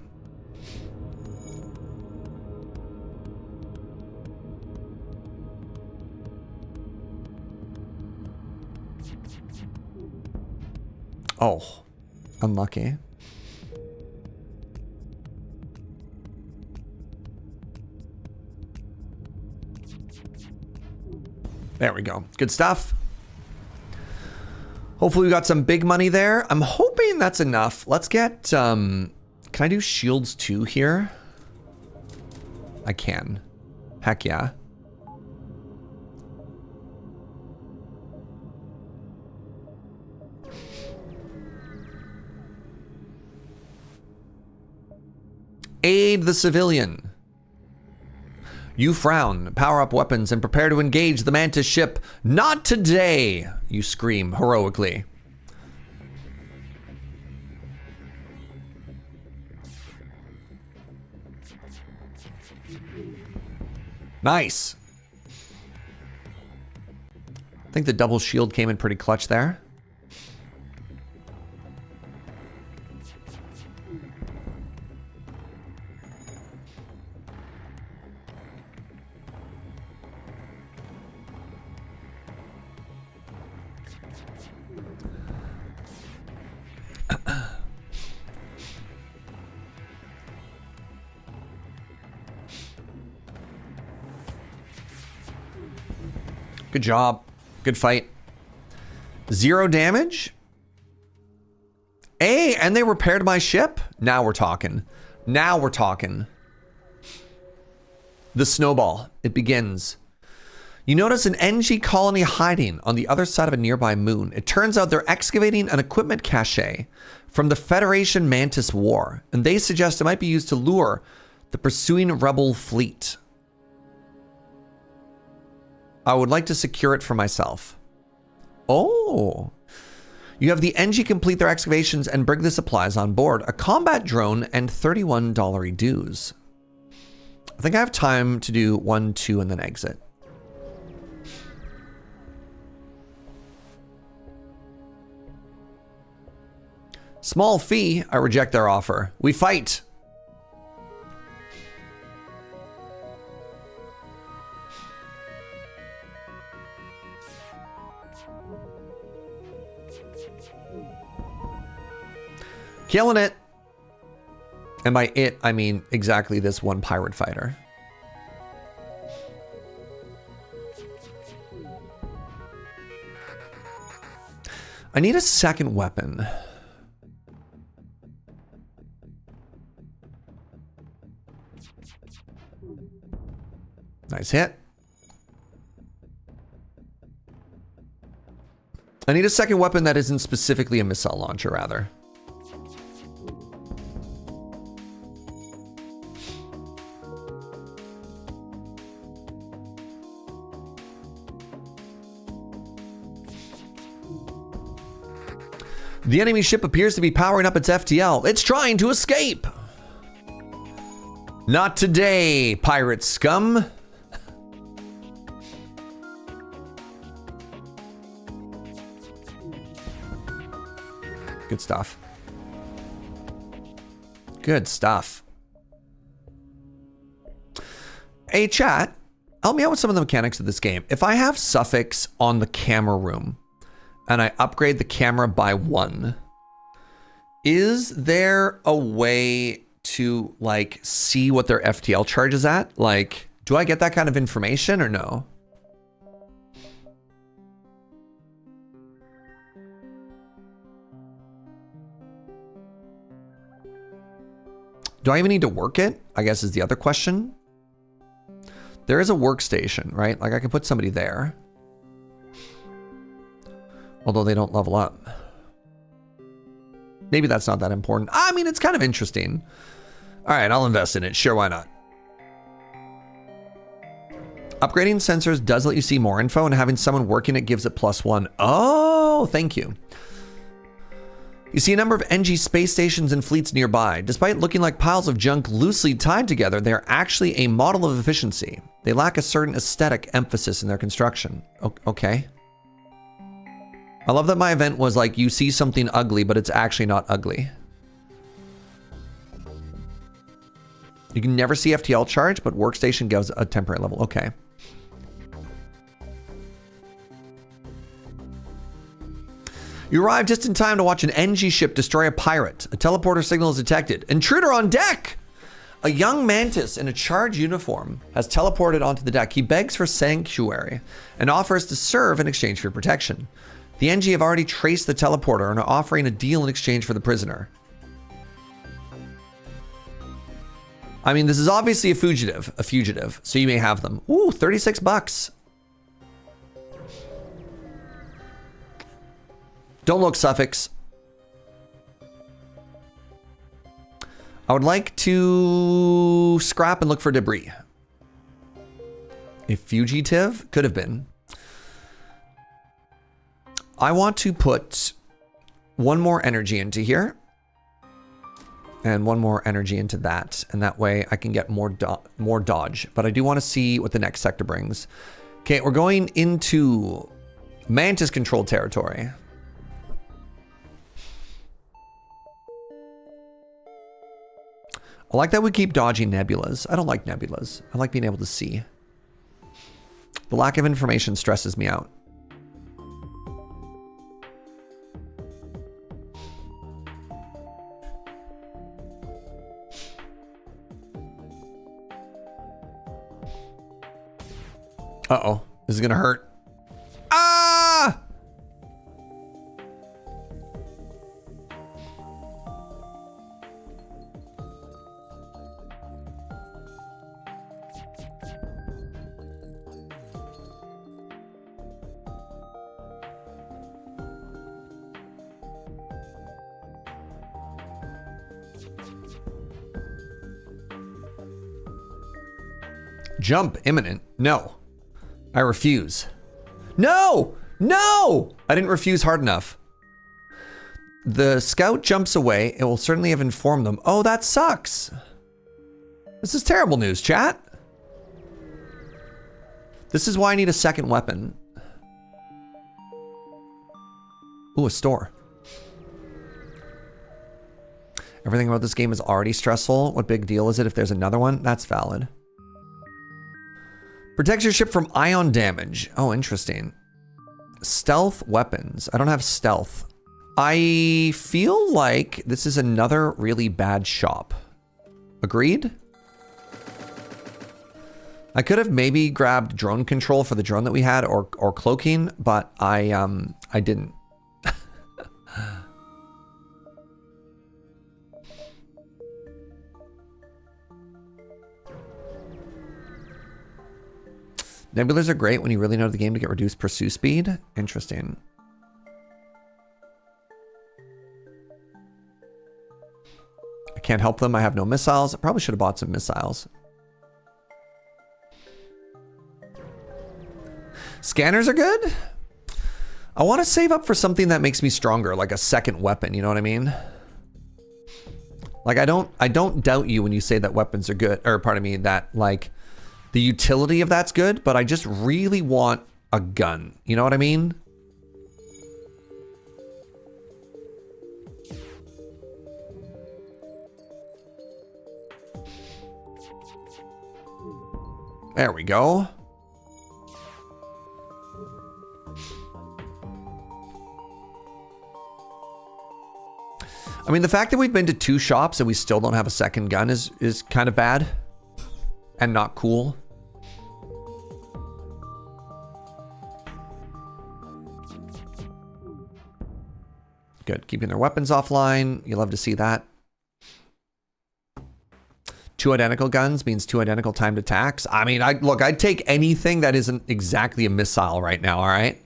Oh, unlucky. There we go. Good stuff. Hopefully we got some big money there. I'm hoping that's enough. Let's get, can I do shields 2 here? I can. Heck yeah. Aid the civilian. You frown, power up weapons, and prepare to engage the Mantis ship. Not today, you scream heroically. Nice. I think the double shield came in pretty clutch there. Good job. Good fight. 0 damage. Hey, and they repaired my ship? Now we're talking. Now we're talking. The snowball. It begins. You notice an NG colony hiding on the other side of a nearby moon. It turns out they're excavating an equipment cache from the Federation Mantis War, and they suggest it might be used to lure the pursuing rebel fleet. I would like to secure it for myself. Oh. You have the NG complete their excavations and bring the supplies on board. A combat drone and $31 dues. I think I have time to do 1, 2, and then exit. Small fee. I reject their offer. We fight. Killing it. And by it, I mean exactly this one pirate fighter. I need a second weapon. Nice hit. I need a second weapon that isn't specifically a missile launcher, rather. The enemy ship appears to be powering up its FTL. It's trying to escape. Not today, pirate scum. Good stuff. Good stuff. Hey, chat, help me out with some of the mechanics of this game. If I have Suffix on the camera room and I upgrade the camera by 1, is there a way to like see what their FTL charge is at? Like, do I get that kind of information or no? Do I even need to work it? I guess is the other question. There is a workstation, right? Like I can put somebody there. Although they don't level up. Maybe that's not that important. I mean, it's kind of interesting. All right, I'll invest in it. Sure, why not? Upgrading sensors does let you see more info, and having someone working it gives it +1. Oh, thank you. You see a number of NG space stations and fleets nearby. Despite looking like piles of junk loosely tied together, they are actually a model of efficiency. They lack a certain aesthetic emphasis in their construction. Okay. I love that my event was like, you see something ugly, but it's actually not ugly. You can never see FTL charge, but workstation gives a temporary level. Okay. You arrive just in time to watch an NG ship destroy a pirate. A teleporter signal is detected. Intruder on deck! A young mantis in a charge uniform has teleported onto the deck. He begs for sanctuary and offers to serve in exchange for protection. The NG have already traced the teleporter and are offering a deal in exchange for the prisoner. I mean, this is obviously a fugitive, so you may have them. Ooh, 36 bucks. Don't look, Suffix. I would like to scrap and look for debris. A fugitive? Could have been. I want to put one more energy into here. And one more energy into that. And that way I can get more dodge. But I do want to see what the next sector brings. Okay, we're going into Mantis controlled territory. I like that we keep dodging nebulas. I don't like nebulas. I like being able to see. The lack of information stresses me out. Uh-oh. This is gonna hurt. Ah! Jump imminent? No. I refuse. No! No! I didn't refuse hard enough. The scout jumps away. It will certainly have informed them. Oh, that sucks. This is terrible news, chat. This is why I need a second weapon. Ooh, a store. Everything about this game is already stressful. What big deal is it if there's another one? That's valid. Protects your ship from ion damage. Oh, interesting. Stealth weapons. I don't have stealth. I feel like this is another really bad shop. Agreed? I could have maybe grabbed drone control for the drone that we had or cloaking, but I didn't. Nebulas are great when you really know the game to get reduced pursuit speed. Interesting. I can't help them. I have no missiles. I probably should have bought some missiles. Scanners are good. I want to save up for something that makes me stronger, like a second weapon. You know what I mean? Like I don't doubt you when you say that weapons are good, or pardon me, that like the utility of that's good, but I just really want a gun. You know what I mean? There we go. I mean, the fact that we've been to 2 shops and we still don't have a second gun is kind of bad and not cool. Good. Keeping their weapons offline. You love to see that. 2 identical guns means 2 identical timed attacks. I mean, look, I'd take anything that isn't exactly a missile right now, all right?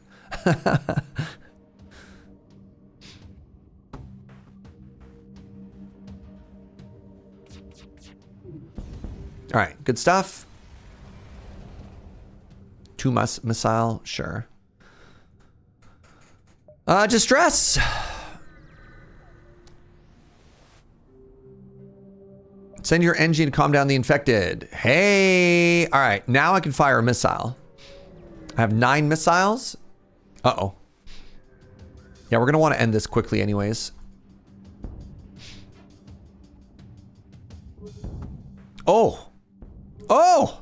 All right, good stuff. 2 missile, sure. Distress. Send your engine to calm down the infected. Hey, all right, now I can fire a missile. I have 9 missiles. Uh-oh. Yeah, we're gonna want to end this quickly anyways. Oh. Oh!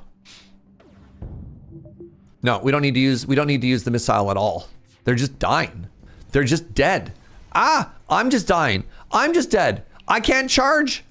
No, we don't need to use the missile at all. They're just dying. They're just dead. Ah, I'm just dying. I'm just dead. I can't charge.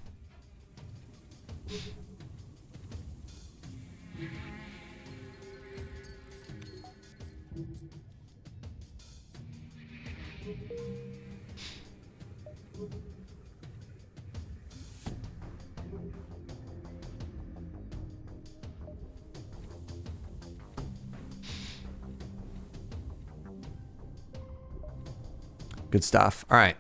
Good stuff. All right.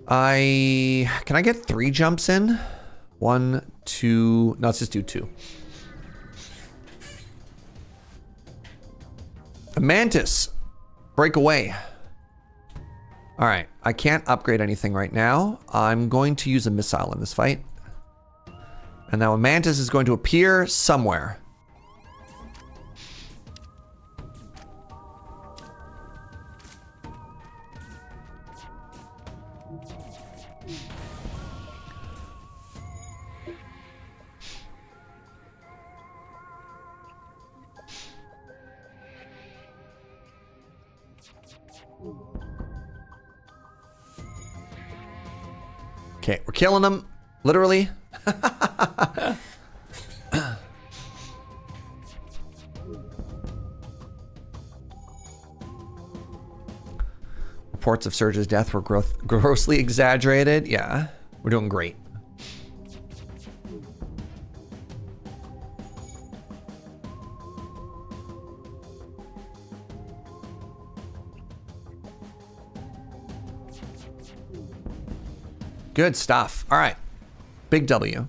Can I get 3 jumps in? 1, 2. No, let's just do 2. A mantis. Break away. All right. I can't upgrade anything right now. I'm going to use a missile in this fight. And now a mantis is going to appear somewhere. Okay, we're killing them, literally. Reports of Serge's death were grossly exaggerated. Yeah, we're doing great. Good stuff. All right. Big W.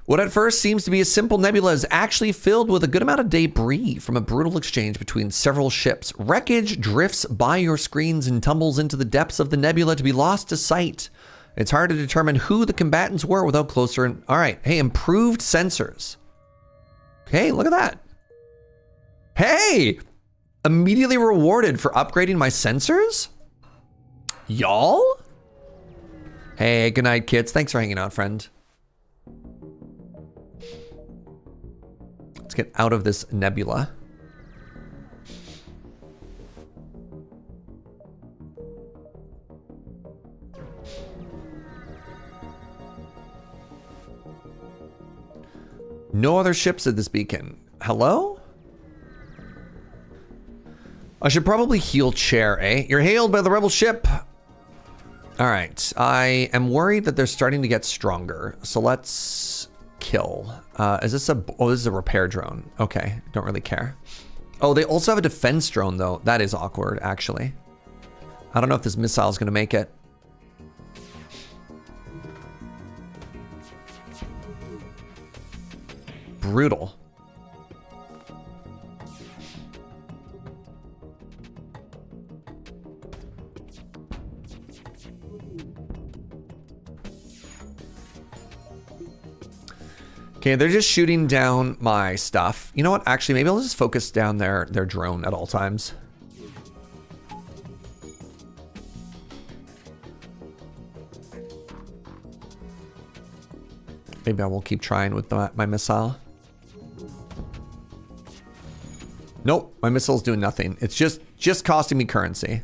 What at first seems to be a simple nebula is actually filled with a good amount of debris from a brutal exchange between several ships. Wreckage drifts by your screens and tumbles into the depths of the nebula to be lost to sight. It's hard to determine who the combatants were without closer. All right. Hey, improved sensors. Hey, look at that. Hey, immediately rewarded for upgrading my sensors? Y'all? Hey, good night, kids. Thanks for hanging out, friend. get out of this nebula. No other ships at this beacon. Hello? I should probably heal chair, eh? You're hailed by the rebel ship. All right. I am worried that they're starting to get stronger. So let's kill. Is this a... Oh, this is a repair drone. Okay. Don't really care. Oh, they also have a defense drone, though. That is awkward, actually. I don't know if this missile is going to make it. Brutal. Okay, they're just shooting down my stuff. You know what? Actually, maybe I'll just focus down their drone at all times. Maybe I will keep trying with my missile. Nope, my missile's doing nothing. It's just costing me currency.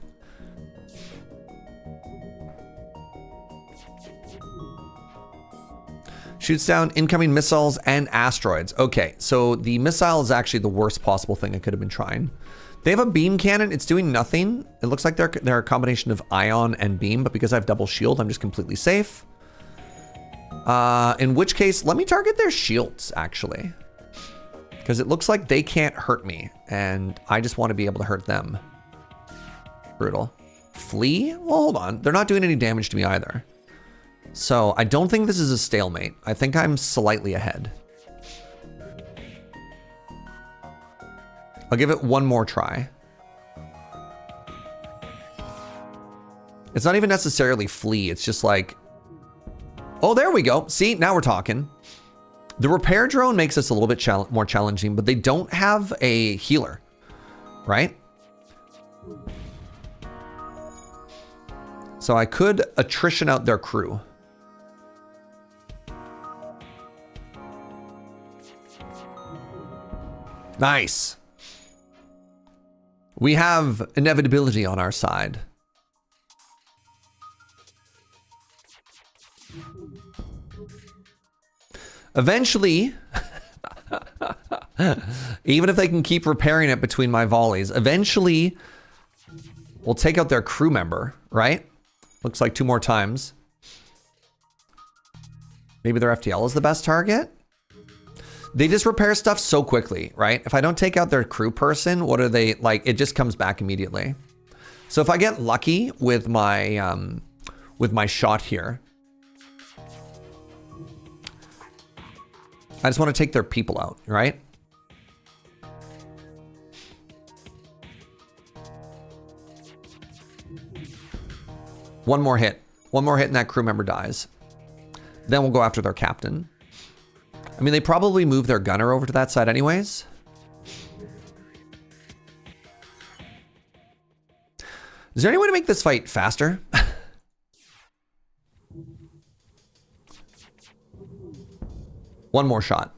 Shoots down incoming missiles and asteroids. Okay, so the missile is actually the worst possible thing I could have been trying. They have a beam cannon. It's doing nothing. It looks like they're a combination of ion and beam, but because I have double shield, I'm just completely safe. In which case, let me target their shields, actually. Because it looks like they can't hurt me, and I just want to be able to hurt them. Brutal. Flee? Well, hold on. They're not doing any damage to me either. So I don't think this is a stalemate. I think I'm slightly ahead. I'll give it one more try. It's not even necessarily flee. It's just like, oh, there we go. See, now we're talking. The repair drone makes this a little bit more challenging, but they don't have a healer, right? So I could attrition out their crew. Nice. We have inevitability on our side. Eventually, even if they can keep repairing it between my volleys, eventually we'll take out their crew member, right? Looks like 2 more times. Maybe their FTL is the best target? They just repair stuff so quickly, right? If I don't take out their crew person, what are they like? It just comes back immediately. So if I get lucky with my shot here, I just want to take their people out, right? One more hit and that crew member dies. Then we'll go after their captain. I mean, they probably move their gunner over to that side anyways. Is there any way to make this fight faster? One more shot.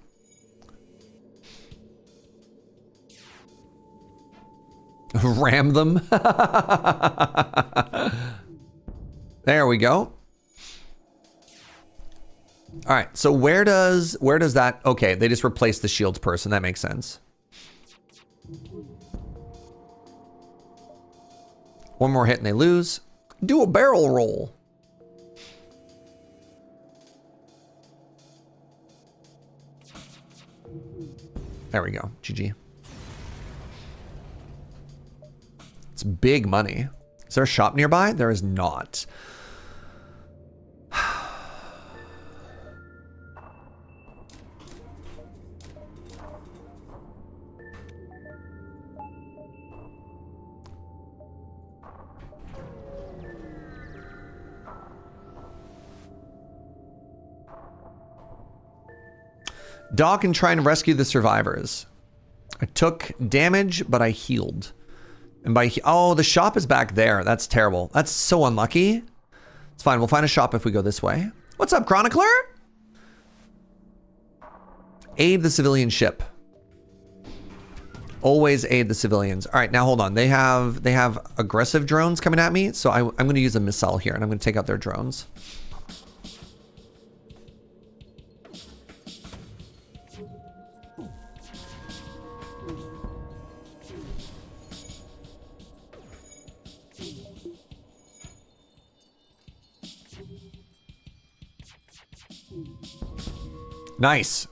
Ram them. There we go. All right, so where does that... Okay, they just replaced the shields person. That makes sense. One more hit and they lose. Do a barrel roll. There we go. GG. It's big money. Is there a shop nearby? There is not. Dock and try and rescue the survivors. I took damage, but I healed. And oh, the shop is back there. That's terrible. That's so unlucky. It's fine. We'll find a shop if we go this way. What's up, Chronicler? Aid the civilian ship. Always aid the civilians. All right, now hold on. They have aggressive drones coming at me, so I'm going to use a missile here, and I'm going to take out their drones. Nice.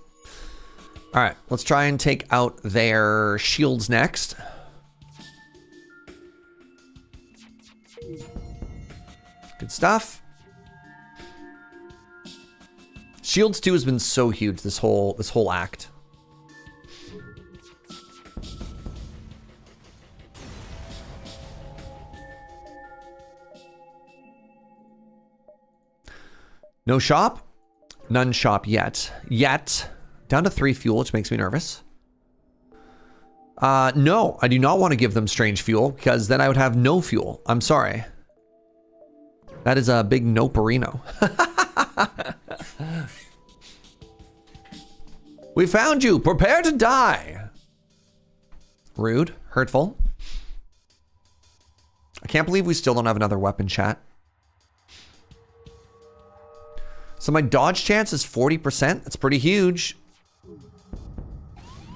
All right, let's try and take out their shields next. Good stuff. Shields 2 has been so huge this whole act. No shop? None shop yet. Down to 3 fuel, which makes me nervous. No, I do not want to give them strange fuel because then I would have no fuel. I'm sorry. That is a big no-perino. We found you. Prepare to die. Rude. Hurtful. I can't believe we still don't have another weapon, chat. So my dodge chance is 40%. That's pretty huge.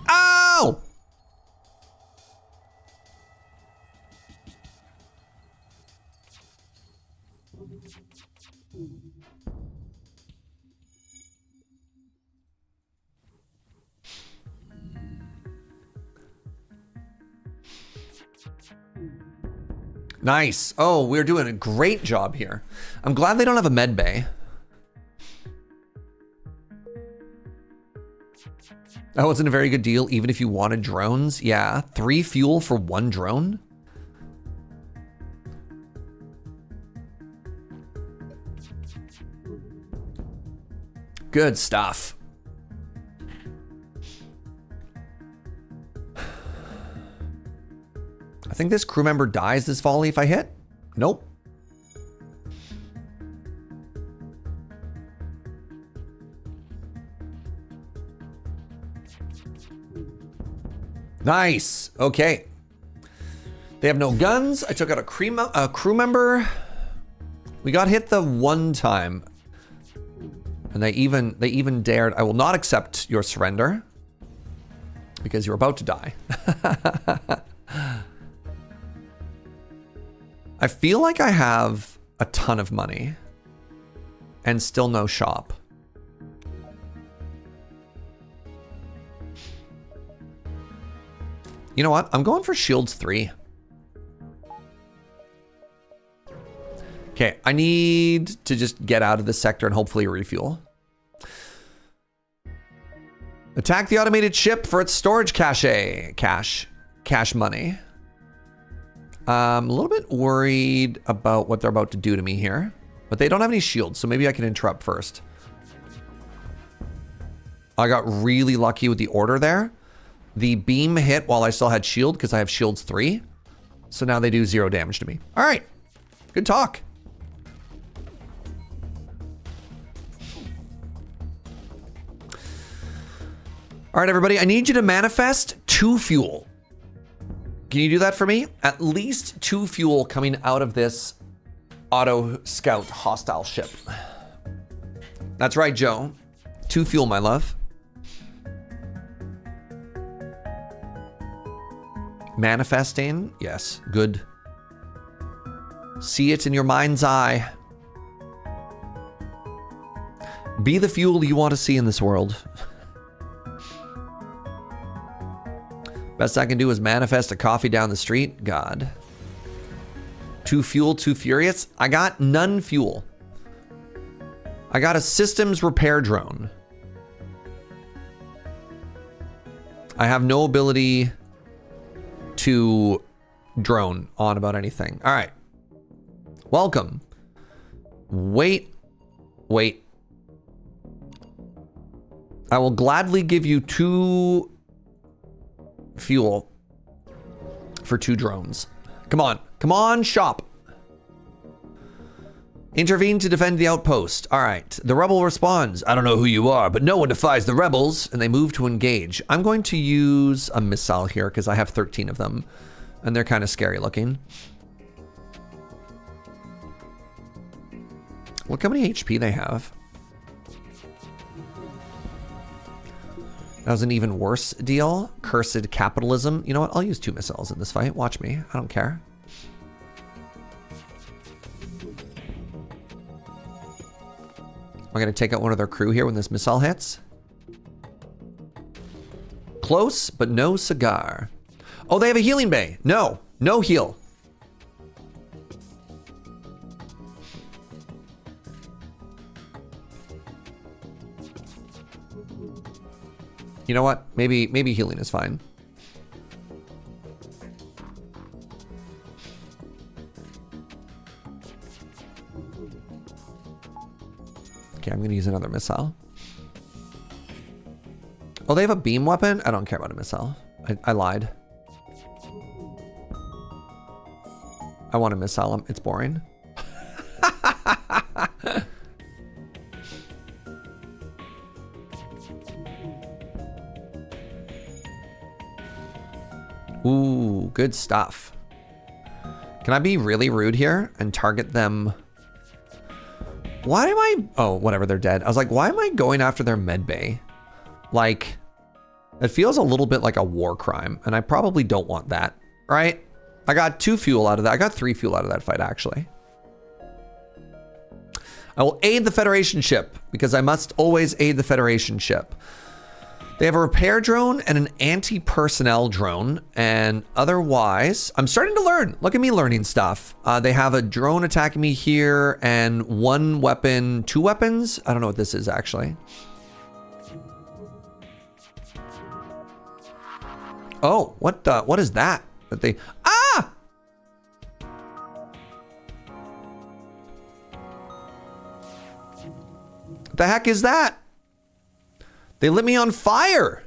Ow! Nice. Oh, we're doing a great job here. I'm glad they don't have a med bay. That wasn't a very good deal, even if you wanted drones. Yeah, 3 fuel for 1 drone? Good stuff. I think this crew member dies this volley if I hit. Nope. Nice. Okay. They have no guns. I took out a crew member. We got hit the 1 time. And they even dared. I will not accept your surrender because you're about to die. I feel like I have a ton of money and still no shop. You know what? I'm going for shields 3. Okay, I need to just get out of this sector and hopefully refuel. Attack the automated ship for its storage cache money. I'm a little bit worried about what they're about to do to me here, but they don't have any shields, so maybe I can interrupt first. I got really lucky with the order there. The beam hit while I still had shield because I have shields 3. So now they do 0 damage to me. All right, good talk. All right, everybody, I need you to manifest 2 fuel. Can you do that for me? At least 2 fuel coming out of this auto scout hostile ship. That's right, Joe. 2 fuel, my love. Manifesting, yes, good. See it in your mind's eye. Be the fuel you want to see in this world. Best I can do is manifest a coffee down the street. God. 2 fuel, 2 furious. I got none fuel. I got a systems repair drone. I have no ability to drone on about anything. All right. Welcome. Wait. I will gladly give you 2 fuel for 2 drones. Come on, shop. Intervene to defend the outpost. All right. The rebel responds, I don't know who you are, but no one defies the rebels. And they move to engage. I'm going to use a missile here because I have 13 of them. And they're kind of scary looking. Look how many HP they have. That was an even worse deal. Cursed capitalism. You know what? I'll use 2 missiles in this fight. Watch me. I don't care. I'm going to take out one of their crew here when this missile hits. Close, but no cigar. Oh, they have a healing bay. No, no heal. You know what? Maybe healing is fine. Okay, I'm going to use another missile. Oh, they have a beam weapon? I don't care about a missile. I lied. I want a missile. It's boring. Ooh, good stuff. Can I be really rude here and target them? Why am I... Oh, whatever, they're dead. I was like, why am I going after their med bay? Like, it feels a little bit like a war crime, and I probably don't want that, right? I got 2 fuel out of that. I got 3 fuel out of that fight, actually. I will aid the Federation ship, because I must always aid the Federation ship. They have a repair drone and an anti-personnel drone, and otherwise, I'm starting to learn. Look at me learning stuff. They have a drone attacking me here, and 1 weapon, 2 weapons? I don't know what this is, actually. Oh, what is that? That they... Ah! What the heck is that? They lit me on fire.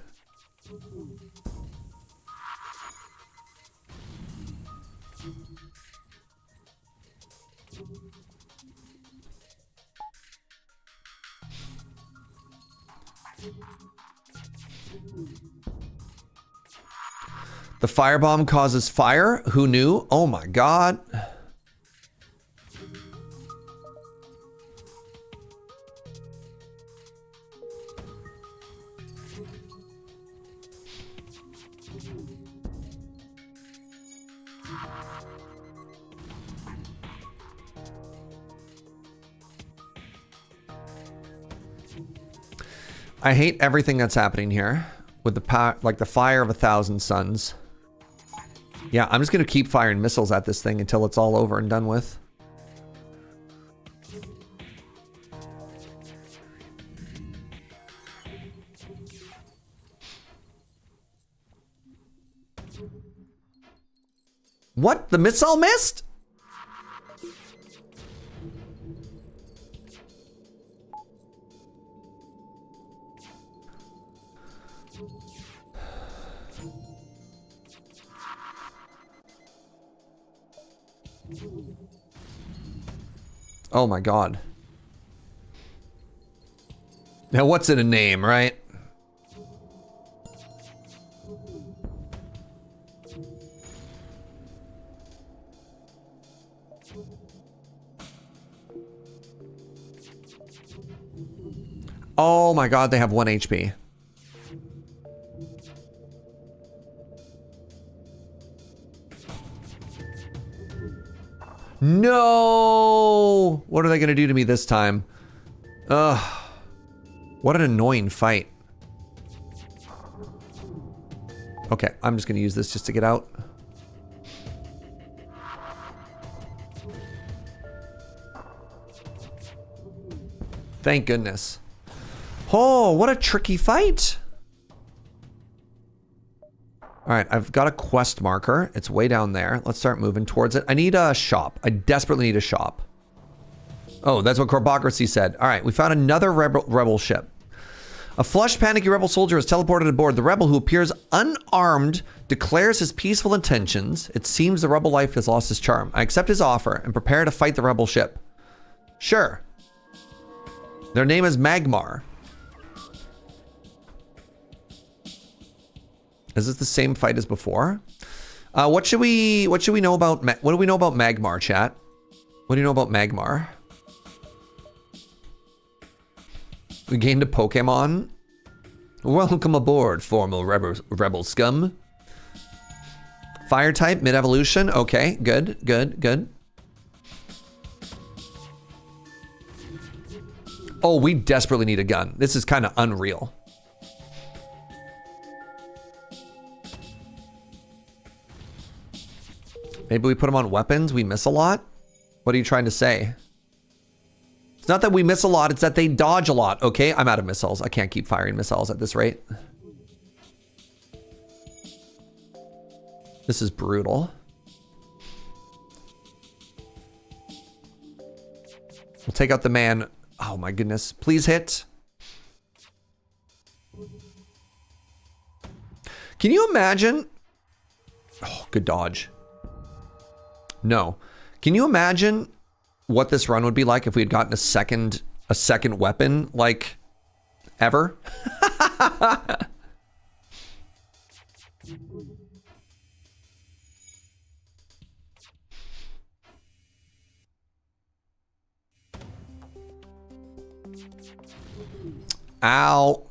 The firebomb causes fire? Who knew? Oh my God. I hate everything that's happening here with the power, like the fire of 1,000 suns. Yeah, I'm just gonna keep firing missiles at this thing until it's all over and done with. What? The missile missed? Oh my God. Now what's in a name, right? Oh my God, they have 1 HP. No! What are they gonna do to me this time? Ugh. What an annoying fight. Okay, I'm just gonna use this just to get out. Thank goodness. Oh, what a tricky fight. All right, I've got a quest marker. It's way down there. Let's start moving towards it. I need a shop. I desperately need a shop. Oh, that's what Corpocracy said. All right, we found another rebel ship. A flushed, panicky rebel soldier is teleported aboard. The rebel, who appears unarmed, declares his peaceful intentions. It seems the rebel life has lost its charm. I accept his offer and prepare to fight the rebel ship. Sure. Their name is Magmar. Is this the same fight as before? What should we know about what do we know about Magmar, chat? What do you know about Magmar? We gained a Pokemon. Welcome aboard, formal rebel scum. Fire type, mid-evolution. Okay, good, good, good. Oh, we desperately need a gun. This is kind of unreal. Maybe we put them on weapons. We miss a lot. What are you trying to say? It's not that we miss a lot. It's that they dodge a lot. Okay, I'm out of missiles. I can't keep firing missiles at this rate. This is brutal. We'll take out the man. Oh my goodness. Please hit. Can you imagine? Oh, good dodge. No. Can you imagine what this run would be like if we had gotten a second weapon, like, ever? Ow.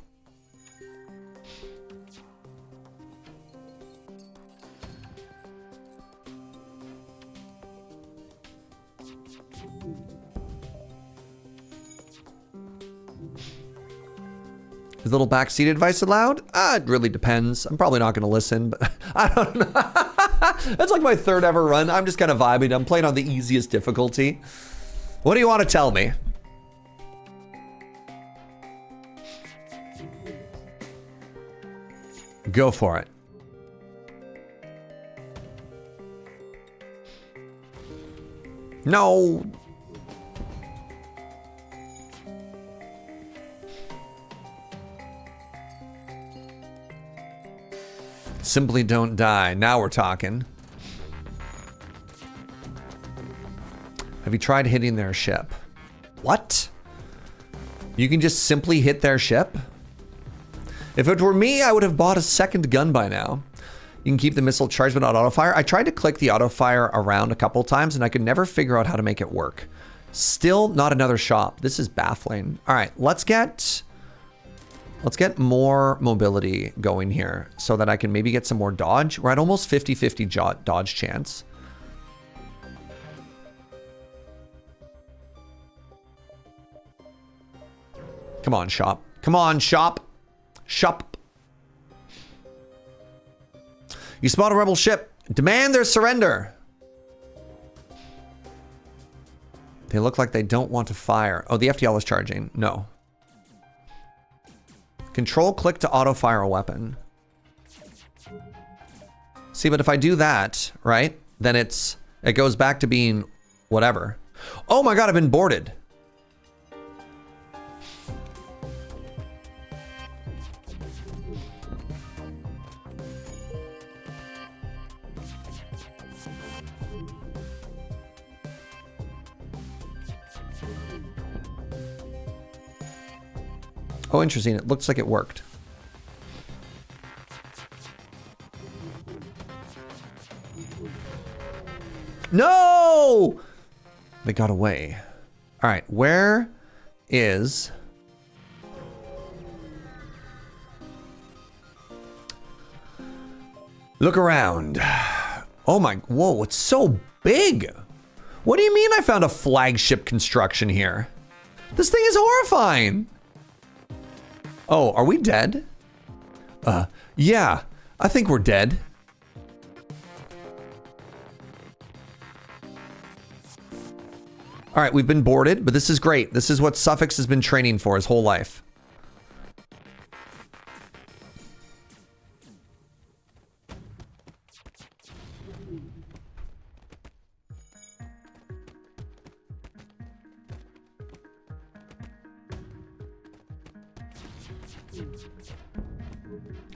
Is little backseat advice allowed? It really depends. I'm probably not going to listen, but I don't know. That's like my third ever run. I'm just kind of vibing. I'm playing on the easiest difficulty. What do you want to tell me? Go for it. No. Simply don't die. Now we're talking. Have you tried hitting their ship? What? You can just simply hit their ship? If it were me, I would have bought a second gun by now. You can keep the missile charged but not auto-fire. I tried to click the auto-fire around a couple times and I could never figure out how to make it work. Still not another shop. This is baffling. All right, let's get more mobility going here so that I can maybe get some more dodge. We're at almost 50-50 dodge chance. Come on, shop. Come on, shop. Shop. You spot a rebel ship. Demand their surrender. They look like they don't want to fire. Oh, the FTL is charging. No. Control click to auto fire a weapon. See, but if I do that, right, then it goes back to being whatever. Oh my God, I've been boarded. Oh, interesting. It looks like it worked. No! They got away. All right, where is... Look around. Oh my, whoa, it's so big. What do you mean I found a flagship construction here? This thing is horrifying. Oh, are we dead? Yeah, I think we're dead. All right, we've been boarded, but this is great. This is what Suffix has been training for his whole life.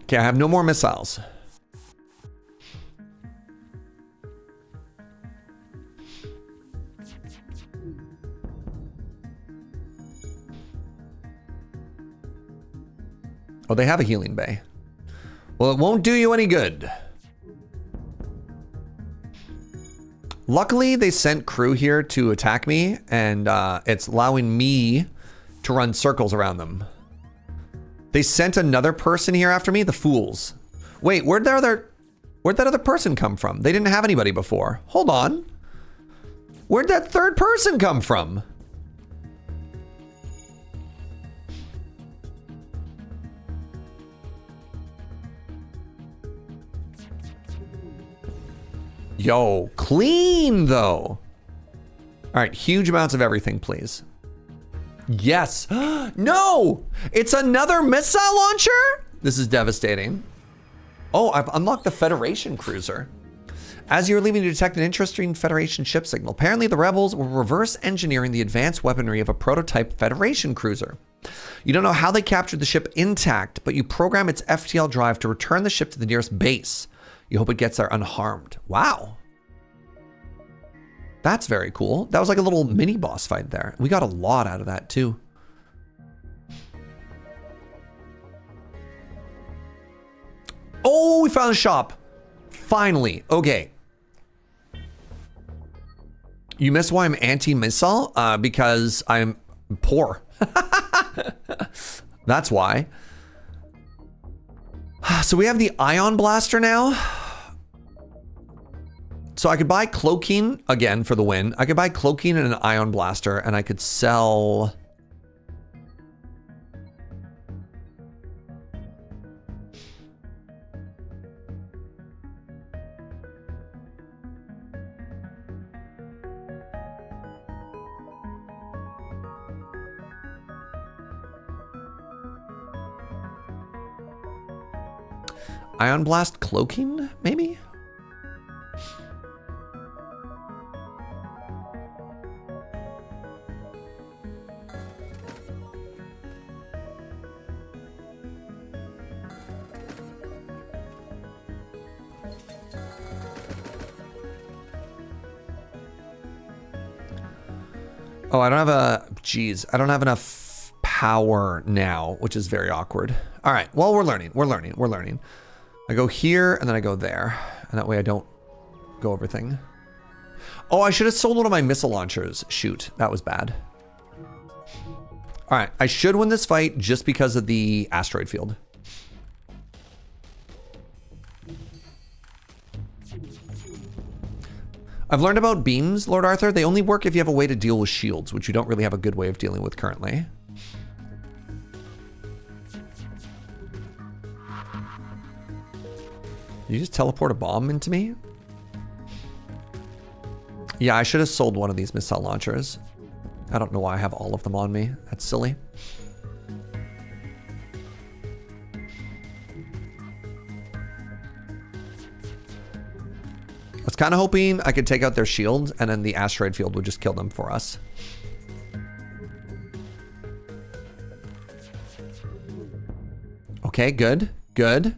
Okay, I have no more missiles. Oh, they have a healing bay. Well, it won't do you any good. Luckily, they sent crew here to attack me, and it's allowing me to run circles around them. They sent another person here after me, the fools. Wait, where'd that other person come from? They didn't have anybody before. Hold on. Where'd that third person come from? Yo, clean though. All right, huge amounts of everything, please. Yes. No, it's another missile launcher. This is devastating. Oh, I've unlocked the Federation cruiser. As you're leaving, you detect an interesting Federation ship signal. Apparently, the rebels were reverse engineering the advanced weaponry of a prototype Federation cruiser. You don't know how they captured the ship intact, but you program its FTL drive to return the ship to the nearest base. You hope it gets there unharmed. Wow. That's very cool. That was like a little mini boss fight there. We got a lot out of that too. Oh, we found a shop. Finally. Okay. You missed why I'm anti-missile? Because I'm poor. That's why. So we have the ion blaster now. So I could buy cloaking again for the win. I could buy cloaking and an ion blaster, and I could sell. Ion blast cloaking, maybe? Oh, I don't have I don't have enough power now, which is very awkward. All right, well, we're learning. I go here and then I go there, and that way I don't go everything. Oh, I should have sold one of my missile launchers. Shoot, that was bad. All right, I should win this fight just because of the asteroid field. I've learned about beams, Lord Arthur. They only work if you have a way to deal with shields, which you don't really have a good way of dealing with currently. Did you just teleport a bomb into me? Yeah, I should have sold one of these missile launchers. I don't know why I have all of them on me. That's silly. I was kind of hoping I could take out their shield and then the asteroid field would just kill them for us. Okay, good, good.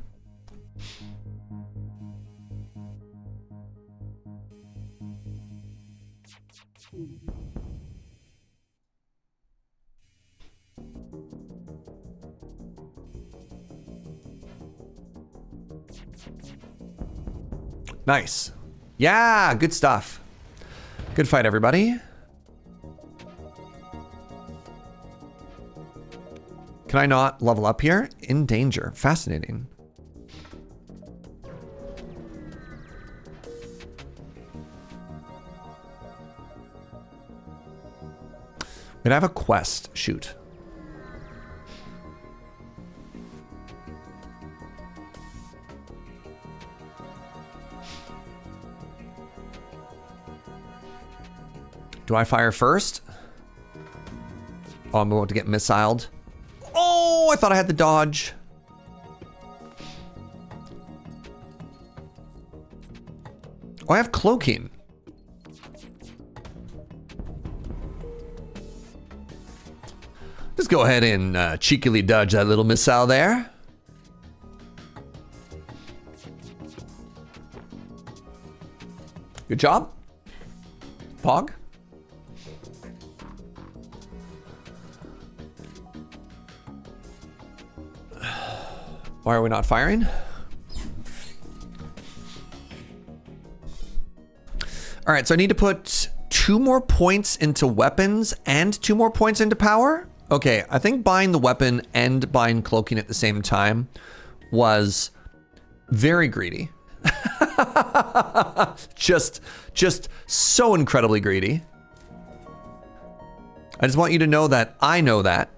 Nice. Yeah, good stuff. Good fight, everybody. Can I not level up here? In danger. Fascinating. We'd have a quest. Shoot. Do I fire first? Oh, I'm about to get missiled. Oh, I thought I had the dodge. Oh, I have cloaking. Just go ahead and cheekily dodge that little missile there. Good job, Pog. Why are we not firing? All right, so I need to put 2 more points into weapons and 2 more points into power. Okay, I think buying the weapon and buying cloaking at the same time was very greedy. just so incredibly greedy. I just want you to know that I know that.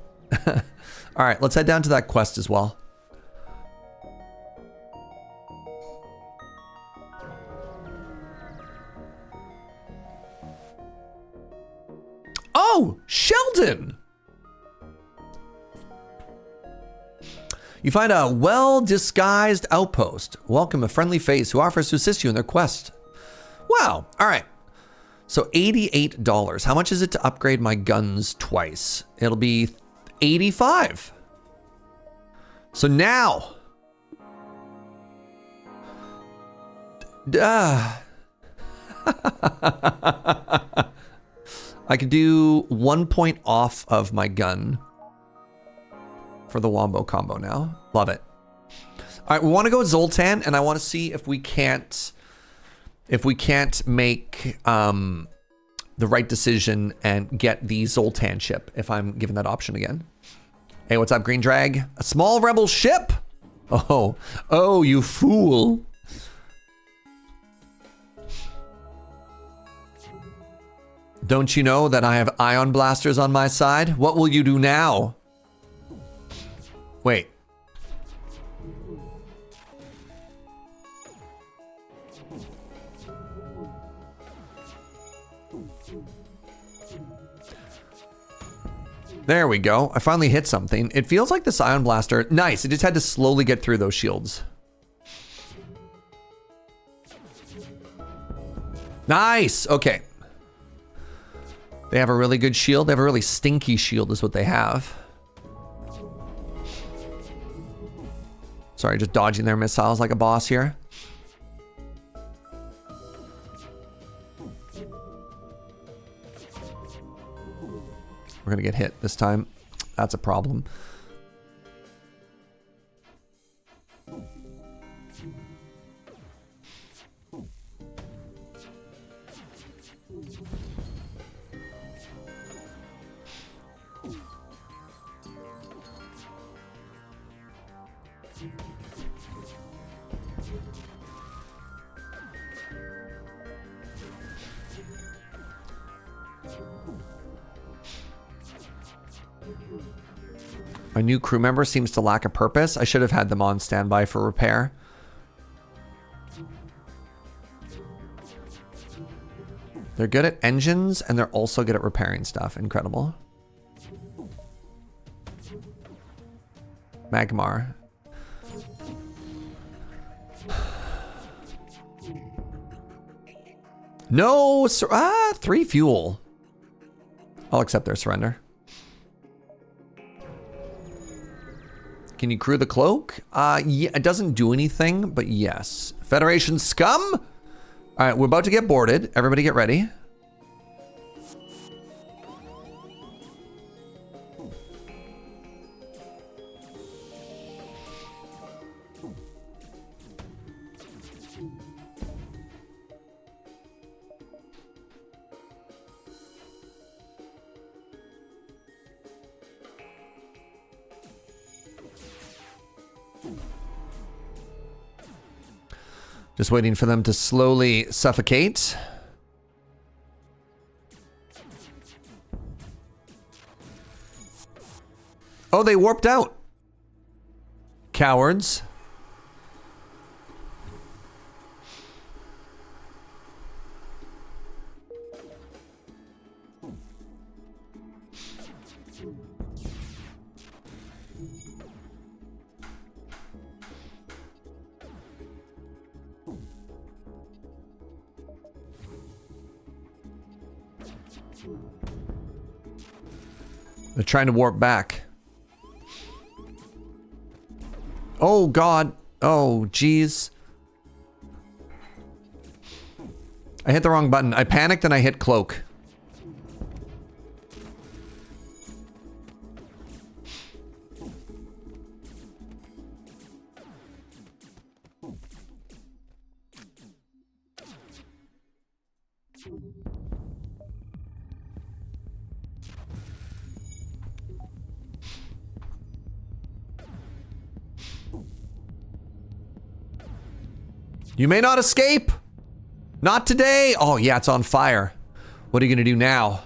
All right, let's head down to that quest as well. Oh, Sheldon! You find a well-disguised outpost. Welcome a friendly face who offers to assist you in their quest. Wow, all right. So $88. How much is it to upgrade my guns twice? It'll be $85. So now... I could do 1 point off of my gun for the wombo combo now. Love it. All right, we want to go with Zoltan, and I want to see if we can't make the right decision and get the Zoltan ship if I'm given that option again. Hey, what's up, Green Drag? A small rebel ship? Oh, you fool. Don't you know that I have ion blasters on my side? What will you do now? Wait. There we go. I finally hit something. It feels like this ion blaster. Nice. It just had to slowly get through those shields. Nice. Okay. They have a really good shield. They have a really stinky shield is what they have. Sorry, just dodging their missiles like a boss here. We're gonna get hit this time. That's a problem. My new crew member seems to lack a purpose. I should have had them on standby for repair. They're good at engines and they're also good at repairing stuff. Incredible. Magmar. No, 3 fuel. I'll accept their surrender. Can you crew the cloak? Yeah, it doesn't do anything, but yes. Federation scum? All right, we're about to get boarded. Everybody get ready. Just waiting for them to slowly suffocate. Oh, they warped out. Cowards. They're trying to warp back. Oh, God. Oh, geez. I hit the wrong button. I panicked and I hit cloak. You may not escape. Not today. Oh, yeah, it's on fire. What are you going to do now?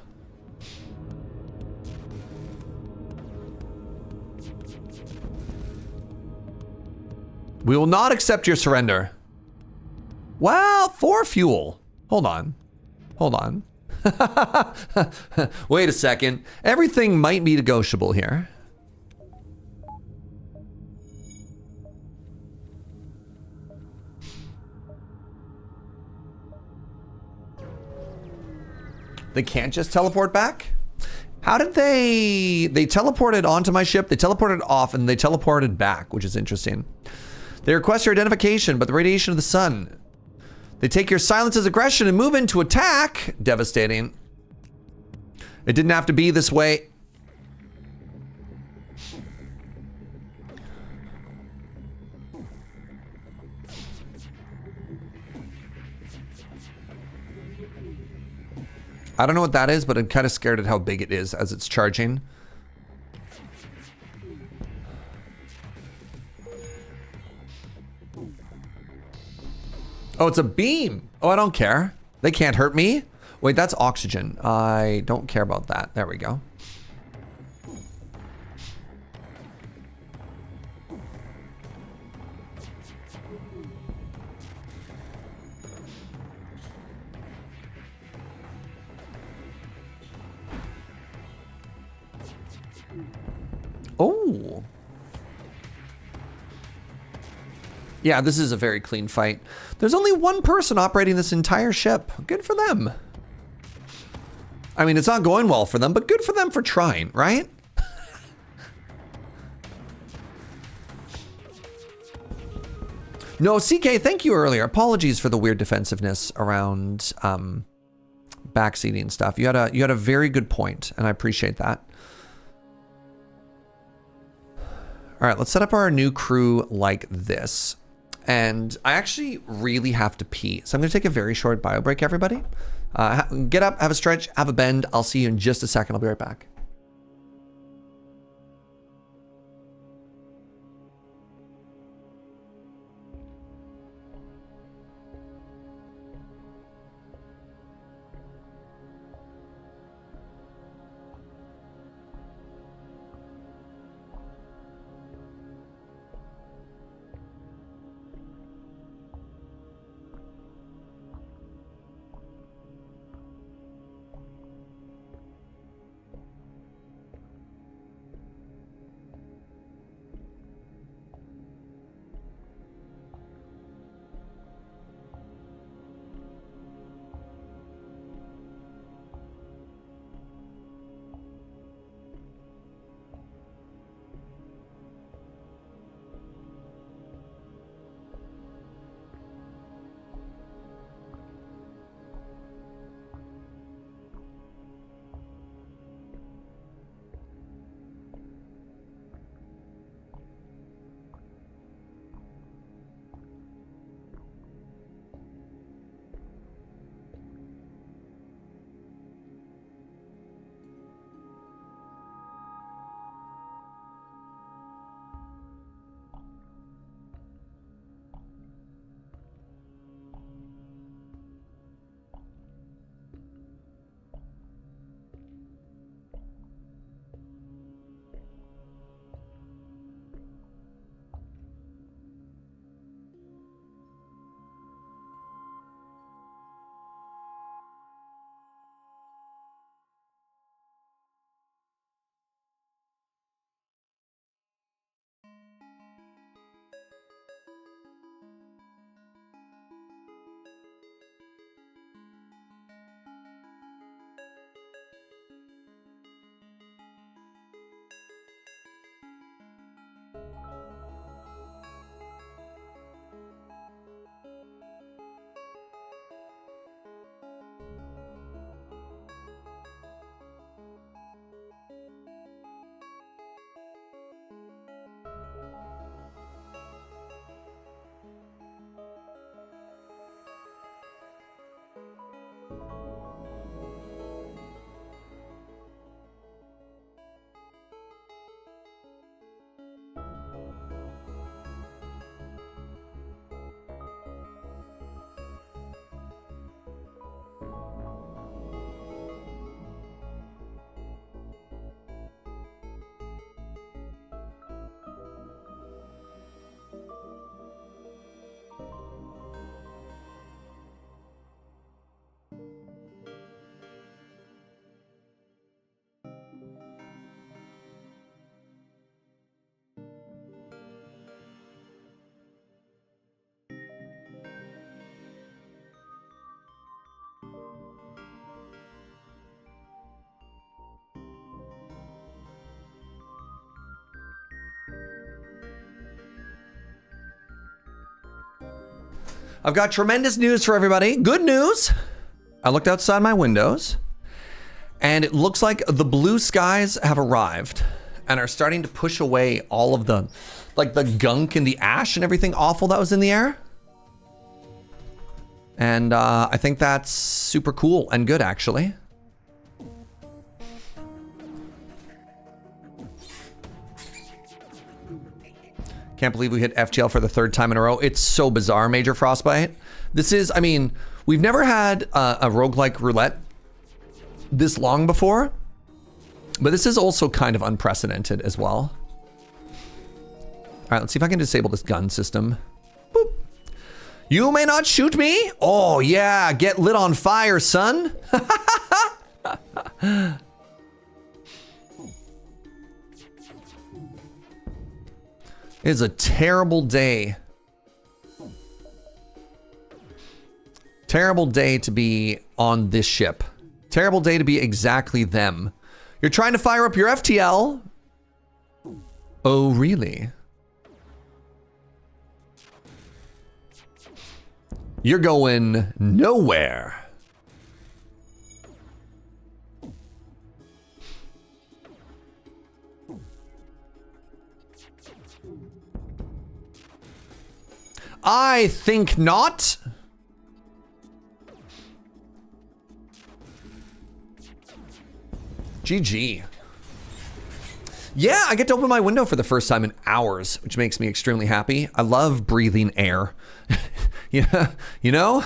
We will not accept your surrender. Well, 4 fuel. Hold on. Hold on. Wait a second. Everything might be negotiable here. They can't just teleport back? How did they teleported onto my ship, they teleported off, and they teleported back, which is interesting. They request your identification, but the radiation of the sun. They take your silence as aggression and move into attack. Devastating. It didn't have to be this way. I don't know what that is, but I'm kind of scared at how big it is as it's charging. Oh, it's a beam. Oh, I don't care. They can't hurt me. Wait, that's oxygen. I don't care about that. There we go. Oh. Yeah, this is a very clean fight. There's only one person operating this entire ship. Good for them. I mean, it's not going well for them, but good for them for trying, right? No, CK, thank you earlier. Apologies for the weird defensiveness around backseating stuff. You had a very good point, and I appreciate that. All right, let's set up our new crew like this. And I actually really have to pee. So I'm gonna take a very short bio break, everybody. Get up, have a stretch, have a bend. I'll see you in just a second. I'll be right back. I've got tremendous news for everybody. Good news. I looked outside my windows and it looks like the blue skies have arrived and are starting to push away all of the, like the gunk and the ash and everything awful that was in the air. And I think that's super cool and good, actually. Can't believe we hit FTL for the 3rd time in a row. It's so bizarre, Major Frostbite. This is, I mean, we've never had a roguelike roulette this long before, but this is also kind of unprecedented as well. All right, let's see if I can disable this gun system. Boop. You may not shoot me. Oh yeah, get lit on fire, son. It is a terrible day. Terrible day to be on this ship. Terrible day to be exactly them. You're trying to fire up your FTL. Oh, really? You're going nowhere. I think not. GG. Yeah, I get to open my window for the first time in hours, which makes me extremely happy. I love breathing air. Yeah, you know?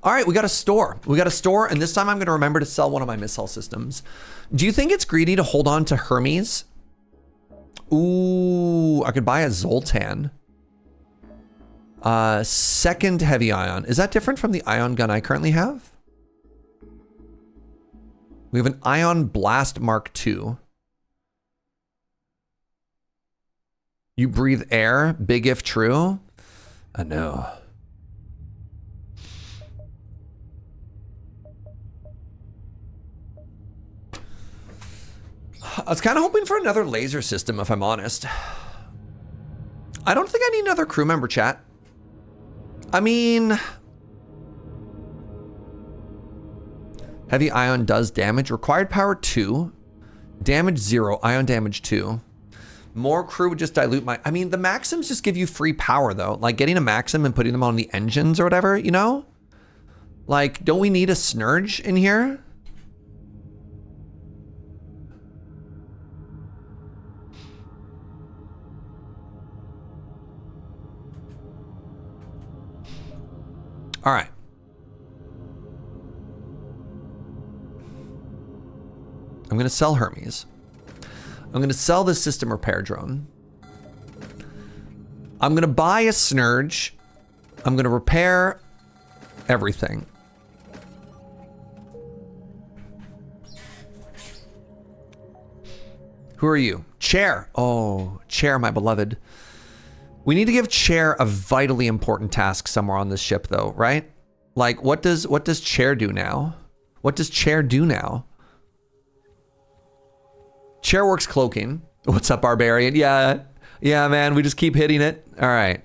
All right, we got a store. We got a store, and this time I'm gonna remember to sell one of my missile systems. Do you think it's greedy to hold on to Hermes? Ooh, I could buy a Zoltan. Second heavy ion. Is that different from the ion gun I currently have? We have an Ion Blast Mark II. You breathe air, big if true. I know. I was kind of hoping for another laser system, if I'm honest. I don't think I need another crew member, chat. I mean, heavy ion does damage. Required power 2. Damage 0. Ion damage 2. More crew would just dilute my... I mean, the Maxims just give you free power, though. Like, getting a Maxim and putting them on the engines or whatever, you know? Like, don't we need a Serge in here? All right. I'm going to sell Hermes. I'm going to sell this system repair drone. I'm going to buy a Serge. I'm going to repair everything. Who are you? Chair. Oh, Chair, my beloved. We need to give Chair a vitally important task somewhere on this ship, though, right? Like, what does Chair do now? What does Chair do now? Chair works cloaking. What's up, Barbarian? Yeah, man, we just keep hitting it. All right.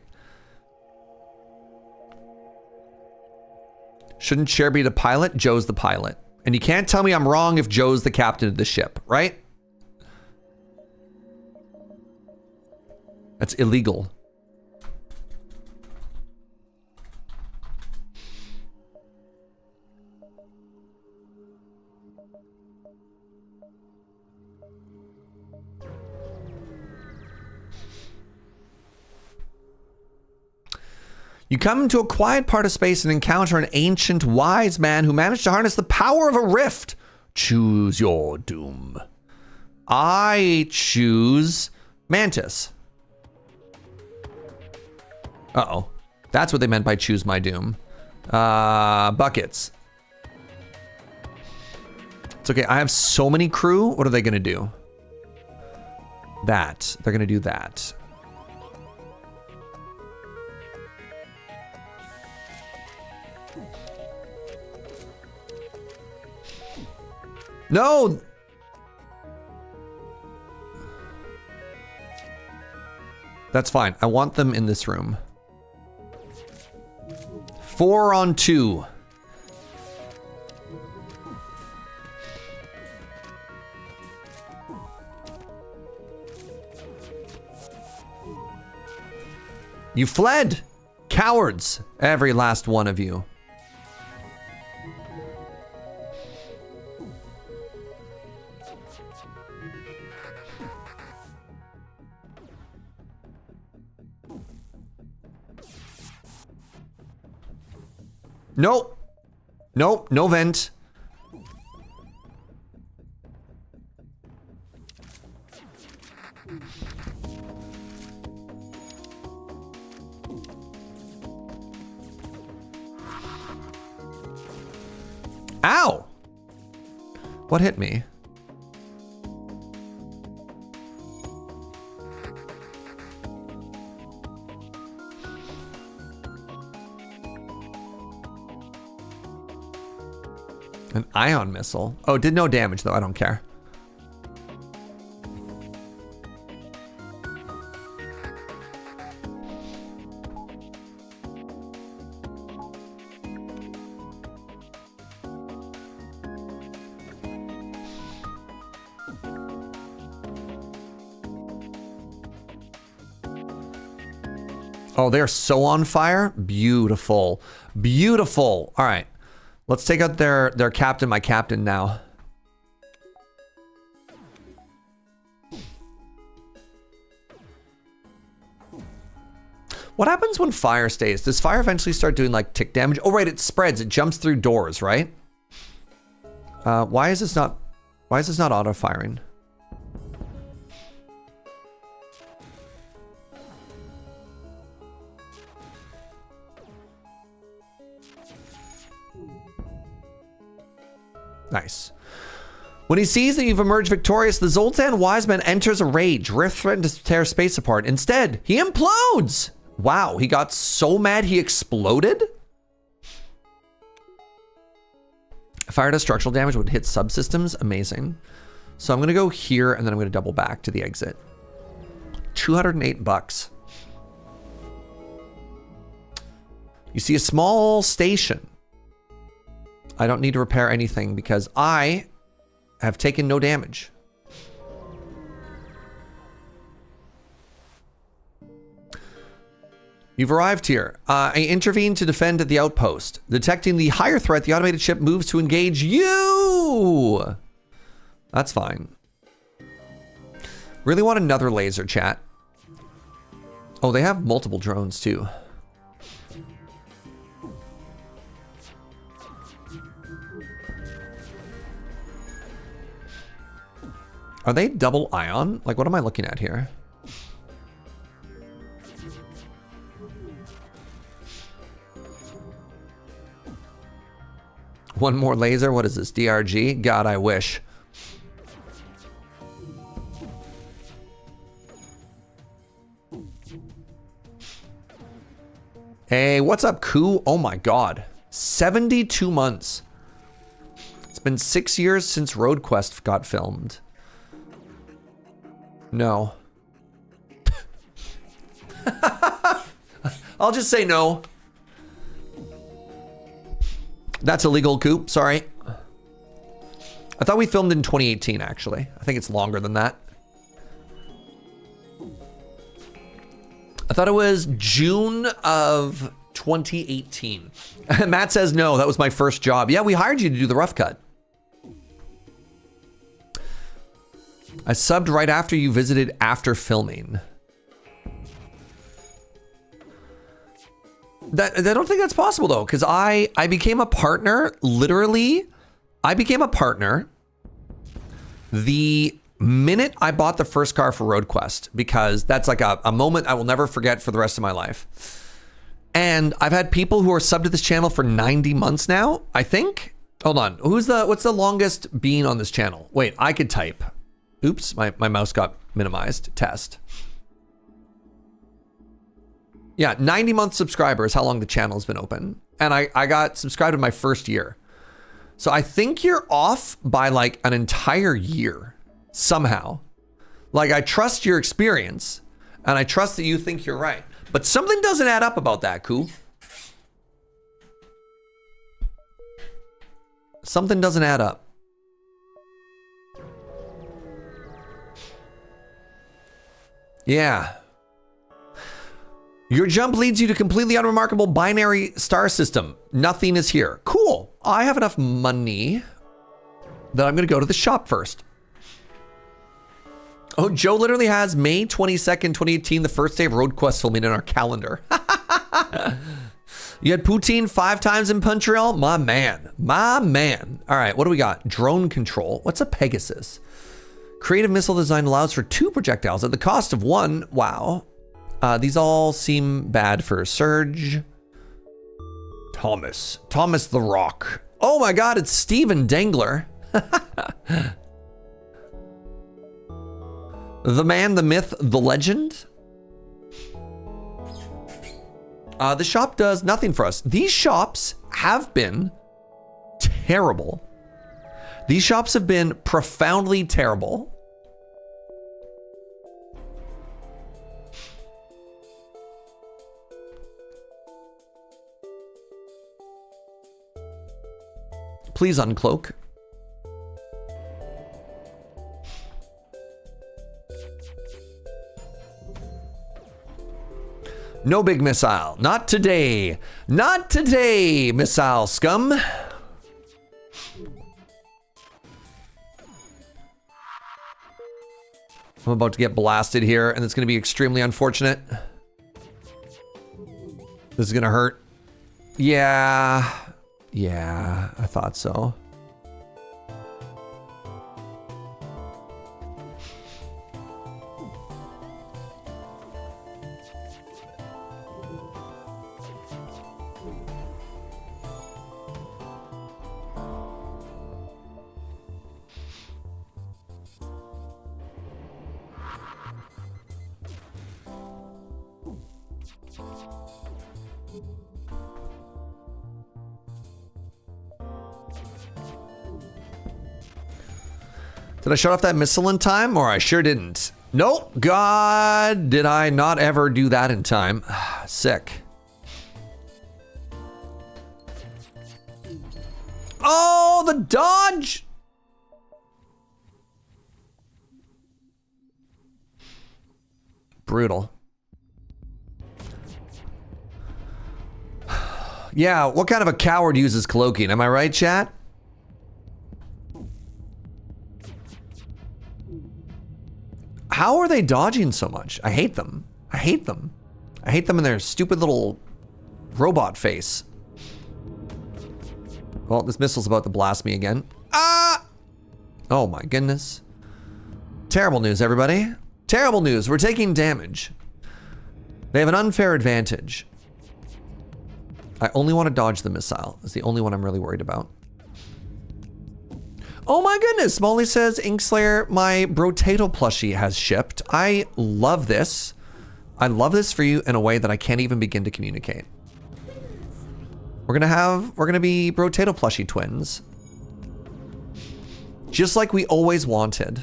Shouldn't Chair be the pilot? Joe's the pilot. And you can't tell me I'm wrong if Joe's the captain of the ship, right? That's illegal. You come into a quiet part of space and encounter an ancient wise man who managed to harness the power of a rift. Choose your doom. I choose Mantis. Uh-oh. That's what they meant by choose my doom. Buckets. It's okay, I have so many crew. What are they gonna do? That. They're gonna do that. No! That's fine. I want them in this room. 4 on 2. You fled! Cowards! Every last one of you. Nope. Nope, no vent. Ow! What hit me? An ion missile. Oh, did no damage though. I don't care. Oh, they're so on fire. Beautiful. Beautiful. All right. Let's take out their captain, my captain now. What happens when fire stays? Does fire eventually start doing like tick damage? Oh, right, it spreads. It jumps through doors, right? Why is this not auto firing? Nice. When he sees that you've emerged victorious, the Zoltan Wiseman enters a rage. Rift threatens to tear space apart. Instead, he implodes! Wow, he got so mad he exploded? Fire does structural damage would hit subsystems. Amazing. So I'm going to go here, and then I'm going to double back to the exit. 208 bucks. You see a small station. I don't need to repair anything because I have taken no damage. You've arrived here. I intervened to defend at the outpost. Detecting the higher threat, the automated ship moves to engage you. That's fine. Really want another laser, chat. Oh, they have multiple drones too. Are they double ion? Like, what am I looking at here? One more laser. What is this? DRG? God, I wish. Hey, what's up, Koo? Oh my God. 72 months. It's been 6 years since Road Quest got filmed. No. I'll just say no. That's illegal, Coop. Sorry. I thought we filmed in 2018, actually. I think it's longer than that. I thought it was June of 2018. Matt says no, that was my first job. Yeah, we hired you to do the rough cut. I subbed right after you visited after filming. I don't think that's possible though, because I became a partner, literally, I became a partner the minute I bought the first car for Road Quest, because that's like a moment I will never forget for the rest of my life. And I've had people who are subbed to this channel for 90 months now, I think. Hold on, what's the longest being on this channel? Wait, I could type. Oops, my mouse got minimized. Test. Yeah, 90-month subscriber is how long the channel has been open. And I got subscribed in my first year. So I think you're off by like an entire year somehow. Like, I trust your experience and I trust that you think you're right. But something doesn't add up about that, Koo. Something doesn't add up. Yeah. Your jump leads you to completely unremarkable binary star system. Nothing is here. Cool. I have enough money that I'm going to go to the shop first. Oh, Joe literally has May 22nd, 2018, the first day of Road Quest filming in our calendar. You had poutine 5 times in Montreal? My man. My man. All right, what do we got? Drone control. What's a Pegasus? Creative missile design allows for 2 projectiles at the cost of 1. Wow. These all seem bad for Serge. Thomas the Rock. Oh my God, it's Steven Dangler. The man, the myth, the legend. The shop does nothing for us. These shops have been terrible. These shops have been profoundly terrible. Please uncloak. No big missile. Not today. Not today, missile scum. I'm about to get blasted here, and it's going to be extremely unfortunate. This is going to hurt. Yeah, I thought so. Did I shut off that missile in time, or I sure didn't? Nope. God, did I not ever do that in time. Sick. Oh, the dodge! Brutal. Yeah, what kind of a coward uses cloaking? Am I right, chat? How are they dodging so much? I hate them. I hate them. I hate them in their stupid little robot face. Well, this missile's about to blast me again. Ah! Oh my goodness. Terrible news, everybody. Terrible news. We're taking damage. They have an unfair advantage. I only want to dodge the missile. It's the only one I'm really worried about. Oh my goodness, Molly says, Inkslayer, my Brotato plushie has shipped. I love this. I love this for you in a way that I can't even begin to communicate. We're gonna be Brotato plushie twins. Just like we always wanted.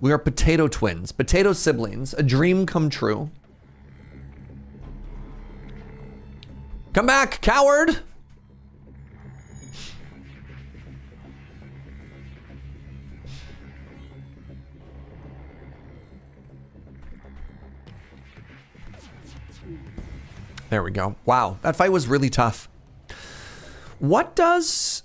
We are potato twins, potato siblings, a dream come true. Come back, coward! There we go. Wow, that fight was really tough. What does...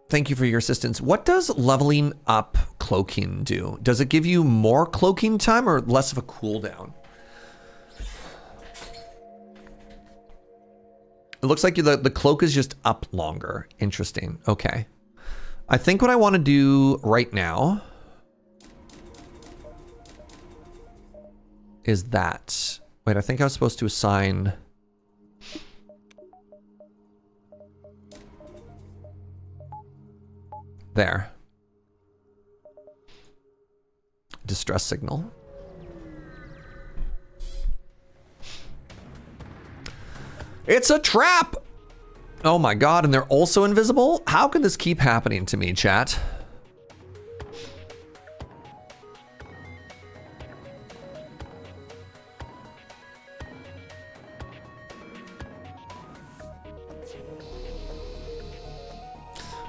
Thank you for your assistance. What does leveling up cloaking do? Does it give you more cloaking time or less of a cooldown? It looks like the cloak is just up longer. Interesting. Okay. I think what I want to do right now is that. Wait, I think I was supposed to assign... There. Distress signal. It's a trap! Oh my god, and they're also invisible? How can this keep happening to me, chat?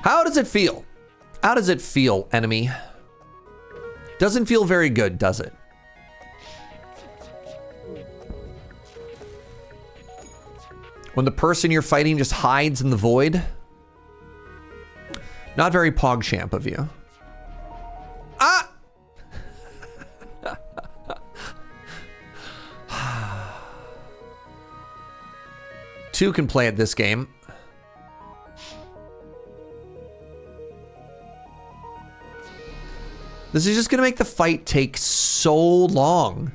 How does it feel? How does it feel, enemy? Doesn't feel very good, does it? When the person you're fighting just hides in the void? Not very PogChamp of you. Ah! Two can play at this game. This is just gonna make the fight take so long.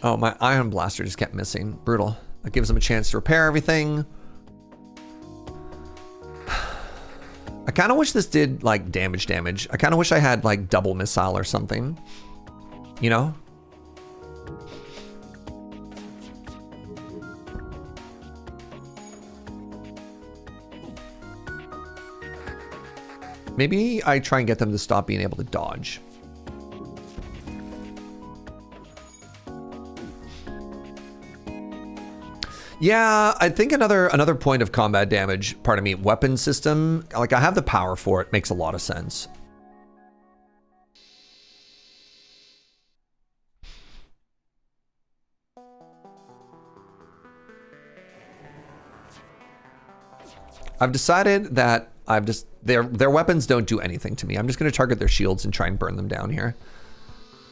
Oh, my ion blaster just kept missing. Brutal. That gives him a chance to repair everything. I kind of wish this did like damage. I kind of wish I had like double missile or something. You know? Maybe I try and get them to stop being able to dodge. Yeah, I think another point of combat damage, pardon me, weapon system, like I have the power for it, makes a lot of sense. I've decided that their weapons don't do anything to me. I'm just gonna target their shields and try and burn them down here.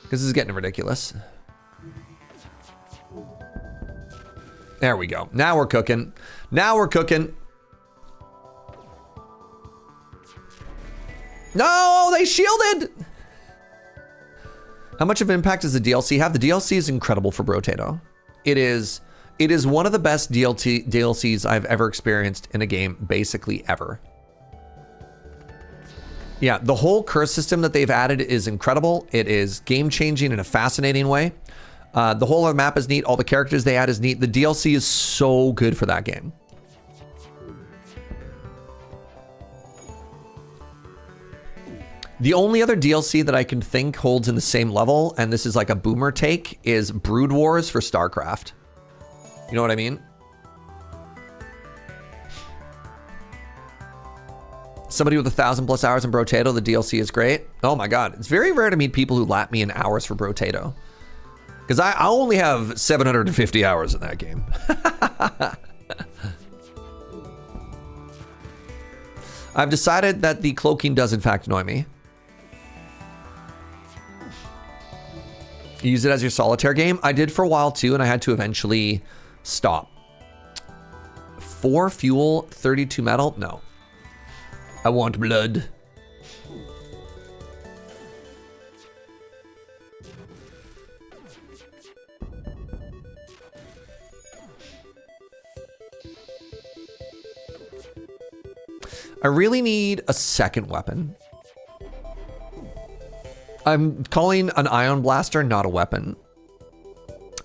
Because this is getting ridiculous. There we go. Now we're cooking. Now we're cooking. No, they shielded! How much of an impact does the DLC have? The DLC is incredible for Brotato. It is one of the best DLCs I've ever experienced in a game, basically ever. Yeah, the whole curse system that they've added is incredible. It is game-changing in a fascinating way. The whole of the map is neat. All the characters they add is neat. The DLC is so good for that game. The only other DLC that I can think holds in the same level, and this is like a boomer take, is Brood Wars for StarCraft. You know what I mean? Somebody with 1,000+ hours in Brotato, the DLC is great. Oh my God. It's very rare to meet people who lap me in hours for Brotato. Because I only have 750 hours in that game. I've decided that the cloaking does in fact annoy me. You use it as your solitaire game? I did for a while too, and I had to eventually stop. 4 fuel, 32 metal? No. I want blood. I really need a second weapon. I'm calling an Ion Blaster not a weapon.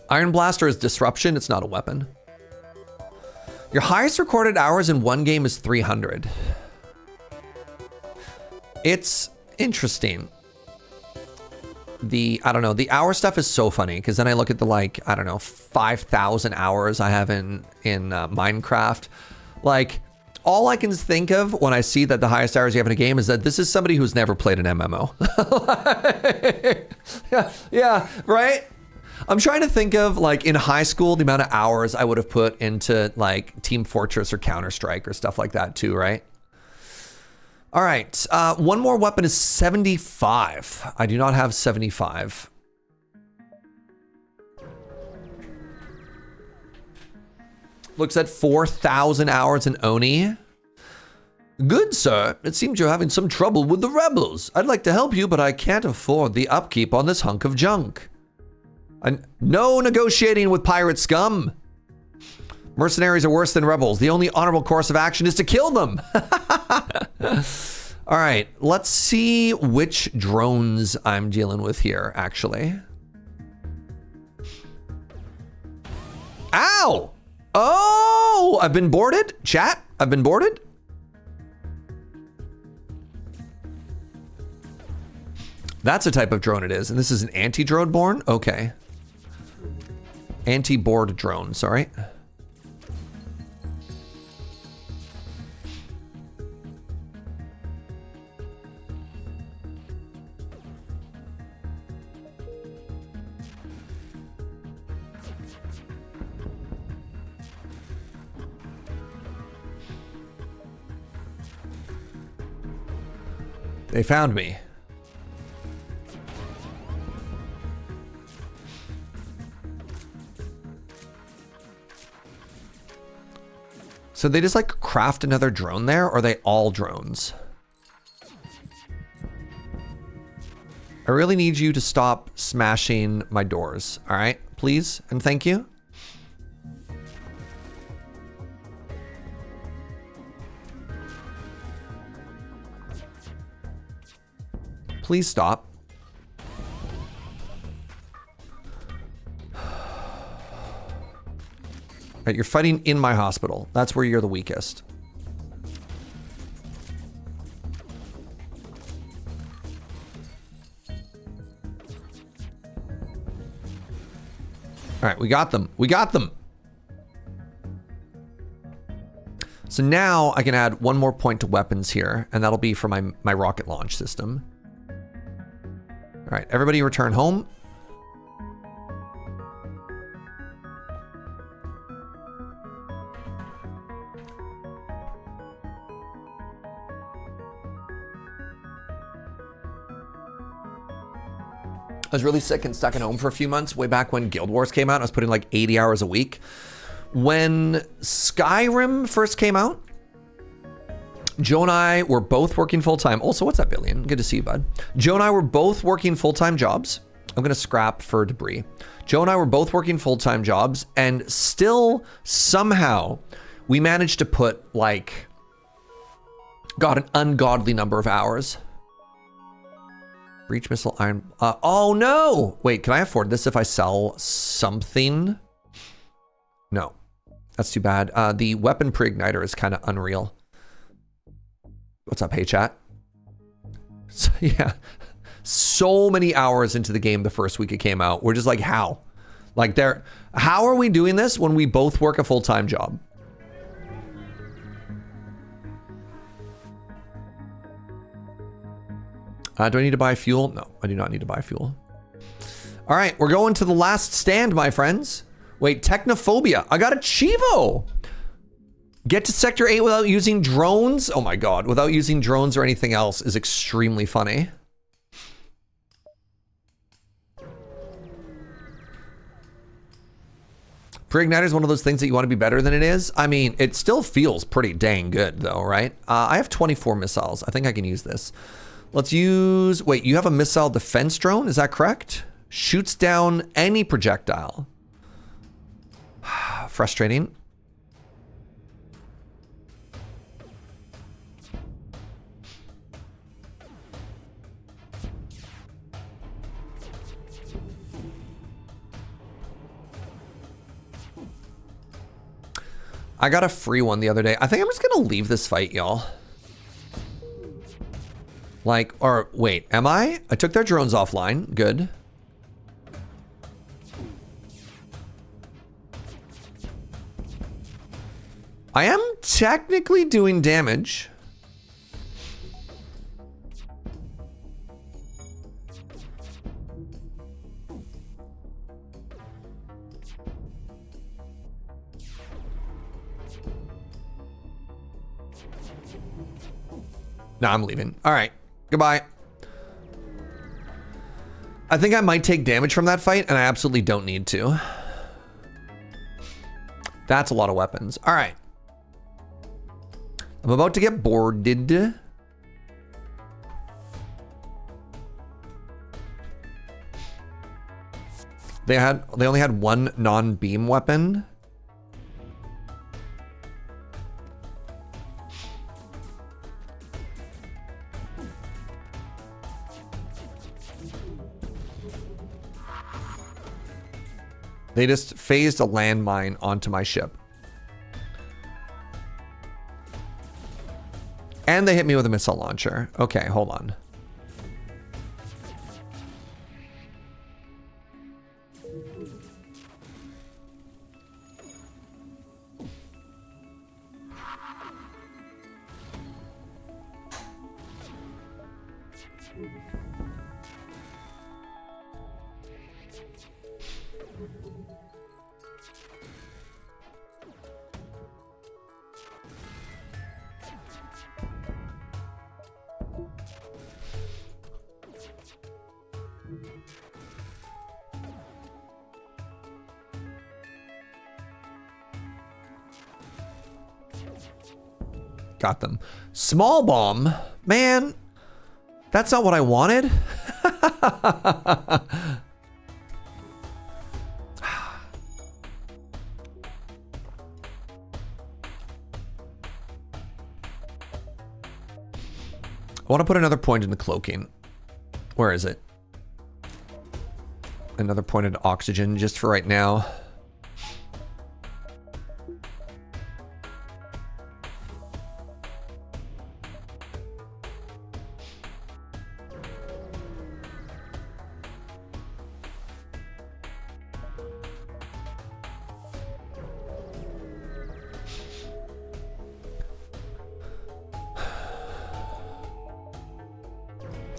Iron Blaster is disruption, it's not a weapon. Your highest recorded hours in one game is 300. It's interesting. I don't know, the hour stuff is so funny because then I look at the like, I don't know, 5,000 hours I have in Minecraft. Like, all I can think of when I see that the highest hours you have in a game is that this is somebody who's never played an MMO. yeah, right? I'm trying to think of, like, in high school, the amount of hours I would have put into, like, Team Fortress or Counter-Strike or stuff like that too, right? All right, one more weapon is 75. I do not have 75. Looks at 4,000 hours in Oni. Good, sir. It seems you're having some trouble with the rebels. I'd like to help you, but I can't afford the upkeep on this hunk of junk. No negotiating with pirate scum. Mercenaries are worse than rebels. The only honorable course of action is to kill them. All right, let's see which drones I'm dealing with here, actually. Ow! Oh, I've been boarded. Chat, I've been boarded. That's a type of drone it is, and this is an anti-drone born? Okay. Anti-board drone, sorry. They found me. So they just like craft another drone there, or are they all drones? I really need you to stop smashing my doors, all right? Please and thank you. Please stop. Right, you're fighting in my hospital. That's where you're the weakest. All right, we got them. We got them. So now I can add one more point to weapons here, and that'll be for my rocket launch system. All right, everybody return home. I was really sick and stuck at home for a few months, way back when Guild Wars came out. I was putting like 80 hours a week. When Skyrim first came out, Joe and I were both working full-time. Also, what's up, Billion? Good to see you, bud. Joe and I were both working full-time jobs. I'm gonna scrap for debris. Joe and I were both working full-time jobs, and still somehow we managed to put like, God, an ungodly number of hours. Breach missile iron. Oh no! Wait, can I afford this if I sell something? No, that's too bad. The weapon pre-igniter is kind of unreal. What's up, hey chat? So, yeah, so many hours into the game the first week it came out. We're just like, how? Like, how are we doing this when we both work a full-time job? Do I need to buy fuel? No, I do not need to buy fuel. All right, we're going to the last stand, my friends. Wait, Technophobia. I got a Chivo. Get to Sector 8 without using drones? Oh my God, without using drones or anything else is extremely funny. Pre-igniter is one of those things that you want to be better than it is. I mean, it still feels pretty dang good though, right? I have 24 missiles. I think I can use this. Let's use, wait, you have a missile defense drone, is that correct? Shoots down any projectile. Frustrating. I got a free one the other day. I think I'm just gonna leave this fight, y'all. Like, or wait, am I? I took their drones offline. Good. I am technically doing damage. No, I'm leaving. All right. Goodbye. I think I might take damage from that fight, and I absolutely don't need to. That's a lot of weapons. All right. I'm about to get boarded. They only had one non-beam weapon. They just phased a landmine onto my ship. And they hit me with a missile launcher. Okay, hold on. Got them. Small bomb? Man, that's not what I wanted. I want to put another point into cloaking. Where is it? Another point into oxygen just for right now.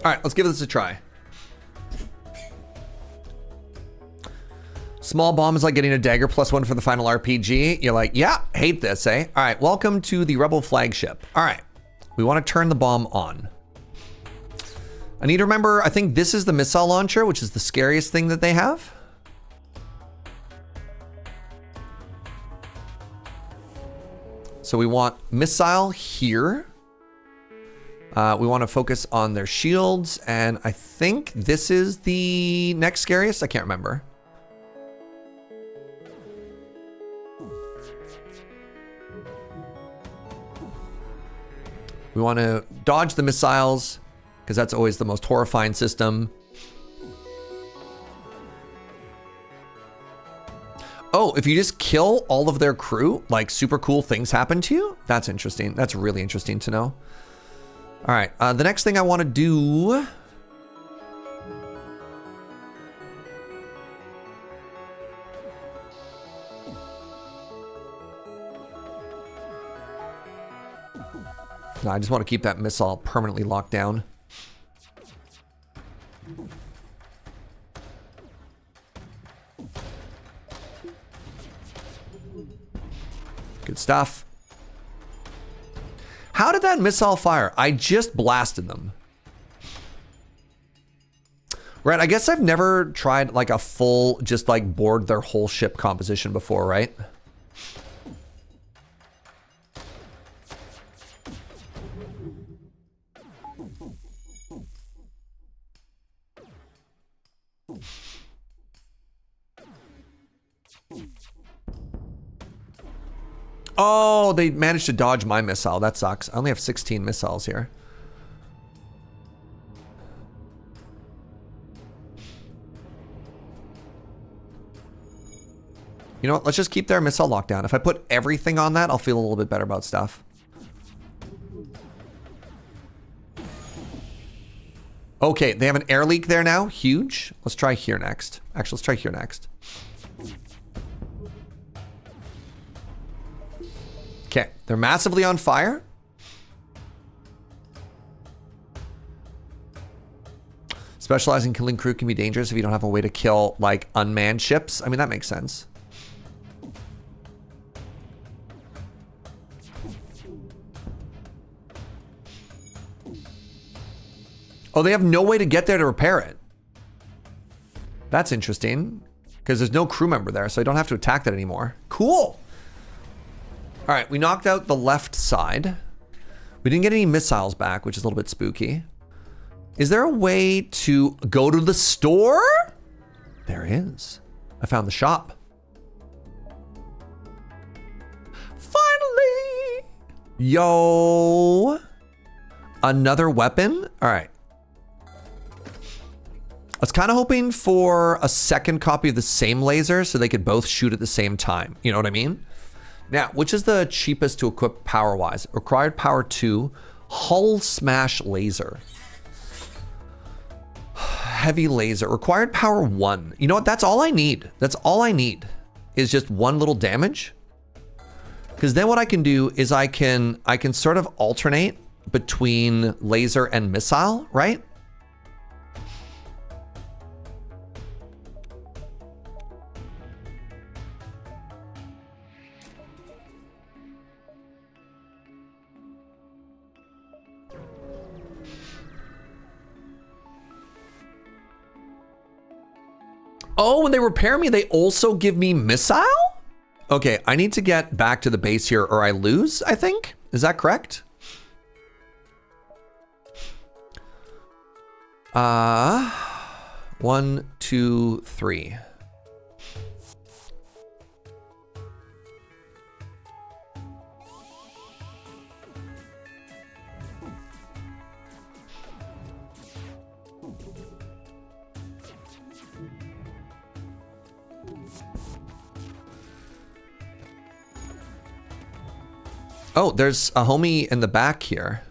All right, let's give this a try. Small bomb is like getting a dagger +1 for the final RPG. You're like, yeah, hate this, eh? All right, welcome to the Rebel flagship. All right, we want to turn the bomb on. I need to remember, I think this is the missile launcher, which is the scariest thing that they have. So we want missile here. We want to focus on their shields, and I think this is the next scariest. I can't remember. We want to dodge the missiles, because that's always the most horrifying system. Oh, if you just kill all of their crew, like super cool things happen to you? That's interesting. That's really interesting to know. All right, the next thing I want to do... No, I just want to keep that missile permanently locked down. Good stuff. How did that missile fire? I just blasted them. Right, I guess I've never tried like a full, just like board their whole ship composition before, right? Oh, they managed to dodge my missile. That sucks. I only have 16 missiles here. You know what? Let's just keep their missile lockdown. If I put everything on that, I'll feel a little bit better about stuff. Okay, they have an air leak there now. Huge. Let's try here next. Actually, let's try here next. Okay, they're massively on fire. Specializing in killing crew can be dangerous if you don't have a way to kill, like, unmanned ships. I mean, that makes sense. Oh, they have no way to get there to repair it. That's interesting, because there's no crew member there, so I don't have to attack that anymore. Cool. All right, we knocked out the left side. We didn't get any missiles back, which is a little bit spooky. Is there a way to go to the store? There is. I found the shop. Finally! Yo! Another weapon? All right. I was kind of hoping for a second copy of the same laser so they could both shoot at the same time. You know what I mean? Now, which is the cheapest to equip power-wise? Required power 2, hull smash laser. Heavy laser, required power 1. You know what? That's all I need. That's all I need is just one little damage. Because then what I can do is I can sort of alternate between laser and missile, right? Oh, when they repair me, they also give me missile? Okay, I need to get back to the base here or I lose, I think. Is that correct? 1, 2, 3. Oh, there's a homie in the back here.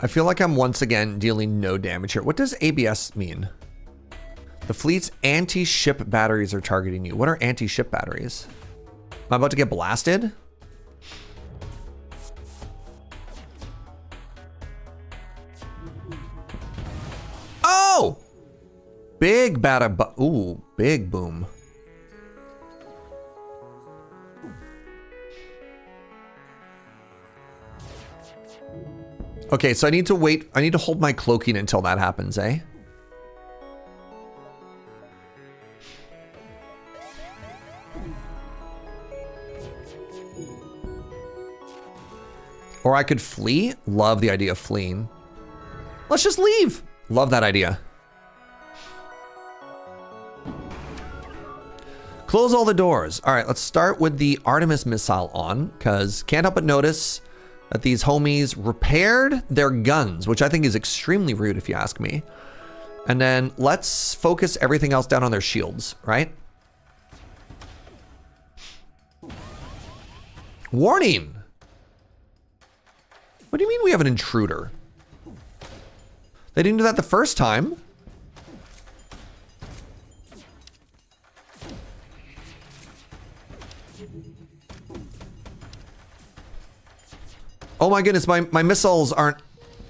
I feel like I'm once again dealing no damage here. What does ABS mean? The fleet's anti-ship batteries are targeting you. What are anti-ship batteries? Am I about to get blasted? Oh! Big bada, ooh, big boom. Okay, so I need to wait. I need to hold my cloaking until that happens, eh? Or I could flee. Love the idea of fleeing. Let's just leave. Love that idea. Close all the doors. All right, let's start with the Artemis missile on, because can't help but notice that these homies repaired their guns, which I think is extremely rude if you ask me. And then let's focus everything else down on their shields, right? Warning! What do you mean we have an intruder? They didn't do that the first time. Oh my goodness, my missiles aren't...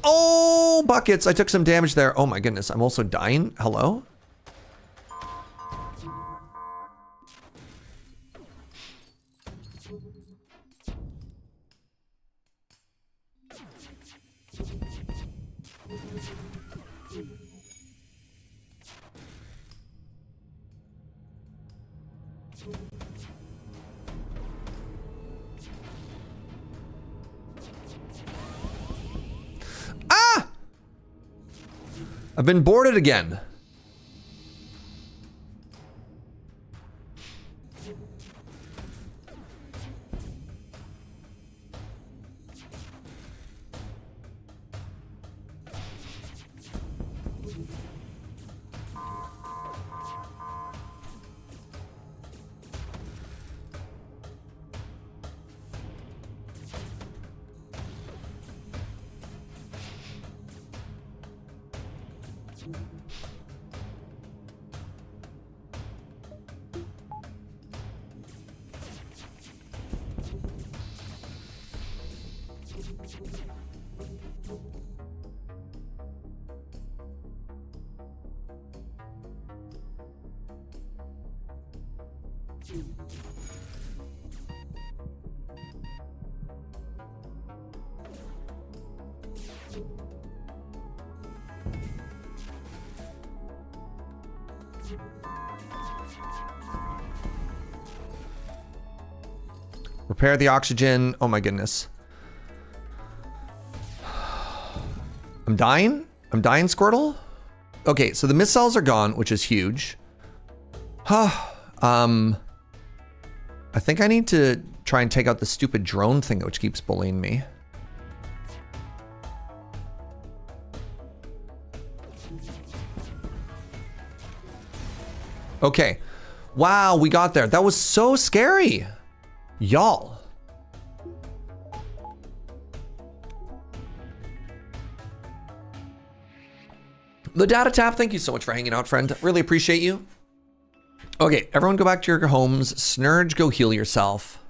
Oh, buckets, I took some damage there. Oh my goodness, I'm also dying. Hello? I've been boarded again. Repair the oxygen. Oh my goodness. I'm dying? I'm dying, Squirtle? Okay, so the missiles are gone, which is huge. I think I need to try and take out the stupid drone thing which keeps bullying me. Okay. Wow, we got there. That was so scary. Y'all. The Data Tap, thank you so much for hanging out, friend. Really appreciate you. Okay, everyone go back to your homes. Snurge, go heal yourself.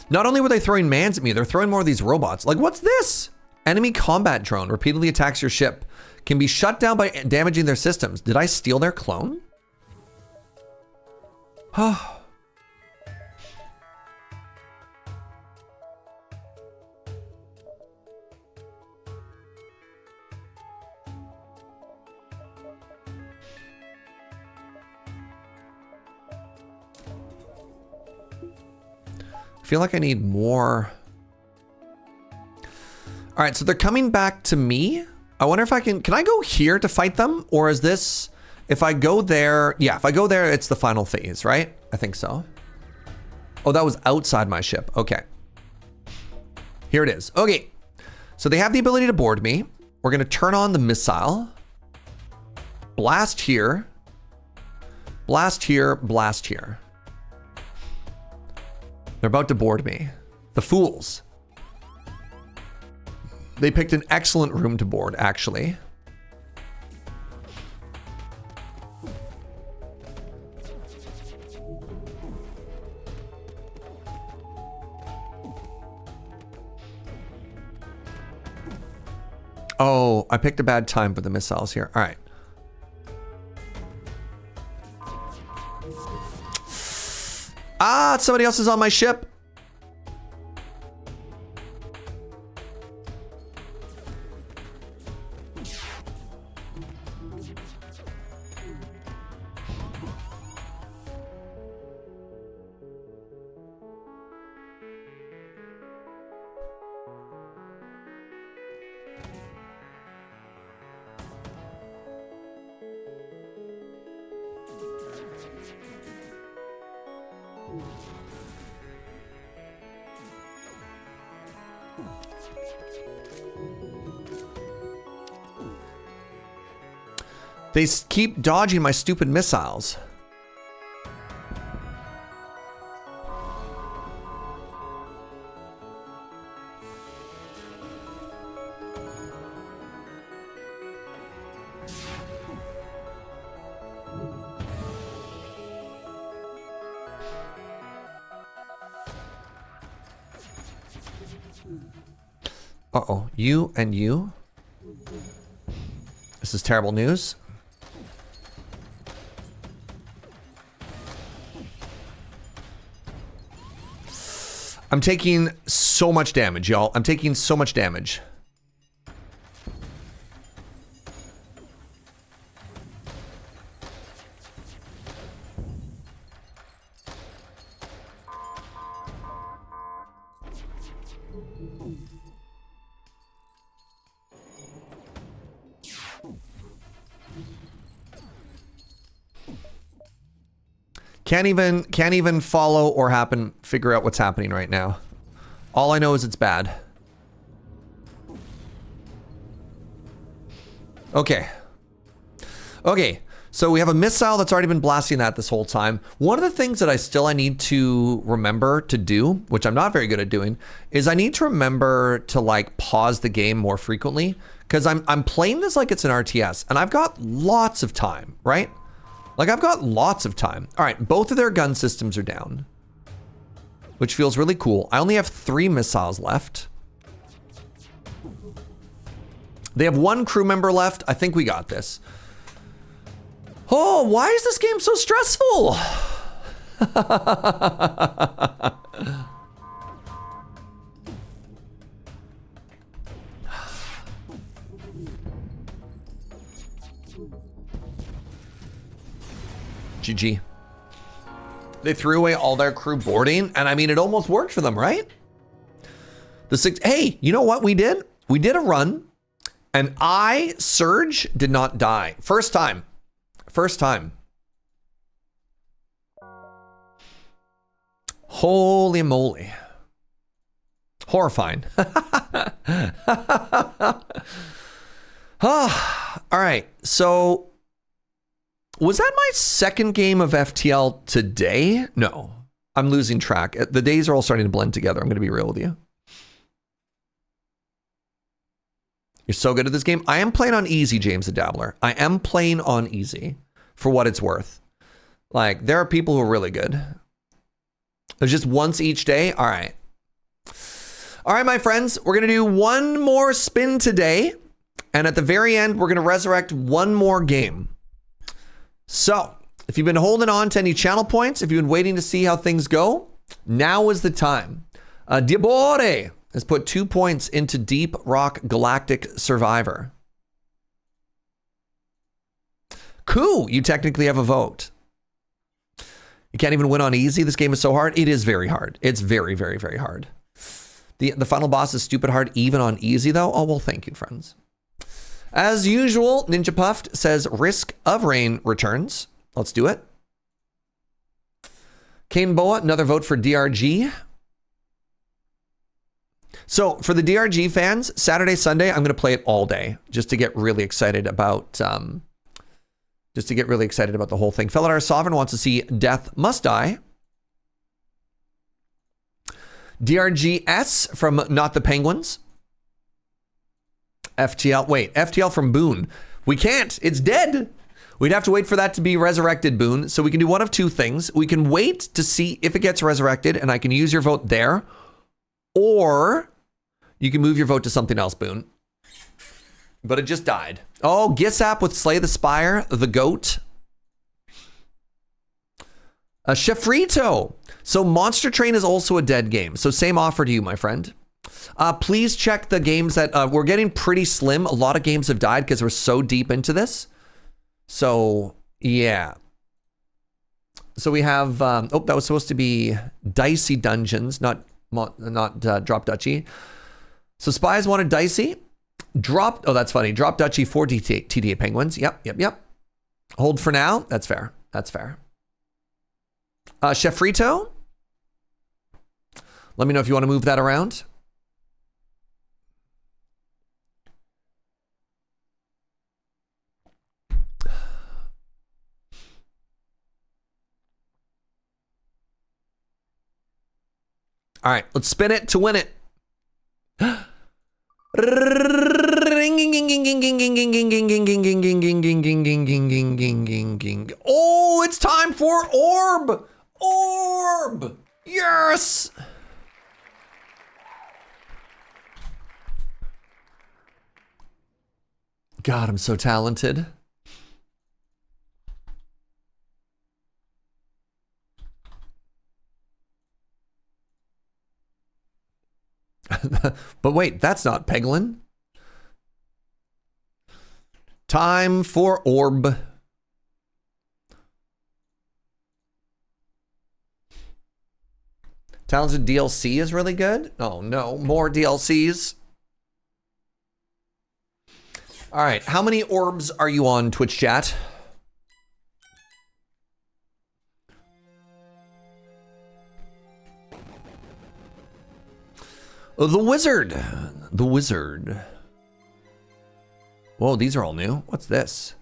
Not only were they throwing mans at me, they're throwing more of these robots. Like, what's this? Enemy combat drone repeatedly attacks your ship. Can be shut down by damaging their systems. Did I steal their clone? Oh. I feel like I need more. All right, so they're coming back to me. I wonder if I can I go here to fight them? Or is this, if I go there, yeah, if I go there, it's the final phase, right? I think so. Oh, that was outside my ship. Okay. Here it is. Okay. So they have the ability to board me. We're gonna turn on the missile. Blast here. Blast here, blast here. They're about to board me. The fools. They picked an excellent room to board, actually. Oh, I picked a bad time for the missiles here. All right. Ah, somebody else is on my ship. They keep dodging my stupid missiles. Uh-oh, you and you. This is terrible news. I'm taking so much damage, y'all. I'm taking so much damage. Can't even follow or figure out what's happening right now. All I know is it's bad. Okay. Okay, so we have a missile that's already been blasting that this whole time. One of the things that I need to remember to do, which I'm not very good at doing, is I need to remember to like pause the game more frequently, because I'm playing this like it's an RTS, and I've got lots of time, right? Like, I've got lots of time. All right, both of their gun systems are down, which feels really cool. I only have 3 missiles left. They have 1 crew member left. I think we got this. Oh, why is this game so stressful? GG. They threw away all their crew boarding, and I mean, it almost worked for them, right? Hey, you know what we did? We did a run, and Serge, did not die. First time. First time. Holy moly. Horrifying. All right, so was that my second game of FTL today? No, I'm losing track. The days are all starting to blend together. I'm going to be real with you. You're so good at this game. I am playing on easy, James the Dabbler. I am playing on easy for what it's worth. Like, there are people who are really good. There's just once each day. All right. All right, my friends, we're going to do one more spin today. And at the very end, we're going to resurrect one more game. So if you've been holding on to any channel points, if you've been waiting to see how things go, now is the time. Diabore has put 2 points into Deep Rock Galactic Survivor. Cool, you technically have a vote. You can't even win on easy. This game is so hard. It is very hard. It's very, very, very hard. The final boss is stupid hard even on easy though. Oh, well, thank you, friends. As usual, Ninja Puffed says Risk of Rain returns. Let's do it. Kane Boa, another vote for DRG. So for the DRG fans, Saturday, Sunday, I'm going to play it all day just to get really excited about the whole thing. Felidar Sovereign wants to see Death Must Die. DRGS from Not the Penguins. FTL from Boone. We can't. It's dead. We'd have to wait for that to be resurrected, Boone. So we can do one of two things. We can wait to see if it gets resurrected and I can use your vote there. Or you can move your vote to something else, Boone. But it just died. Oh, Gisap with Slay the Spire, the goat. Chefrito. So Monster Train is also a dead game. So same offer to you, my friend. Please check the games that we're getting pretty slim. A lot of games have died because we're so deep into this. So yeah. So we have, that was supposed to be Dicey Dungeons, not Drop Duchy. So Spies wanted Dicey. That's funny. Drop Duchy for TDA Penguins. Yep. Hold for now. That's fair. Chefrito. Let me know if you want to move that around. All right, let's spin it to win it. Oh, it's time for Orb. Orb. Yes. God, I'm so talented. But wait, that's not Peglin. Time for Orb. Talented DLC is really good. Oh no, more DLCs. All right, how many orbs are you on Twitch chat? The Wizard. Whoa, these are all new. What's this?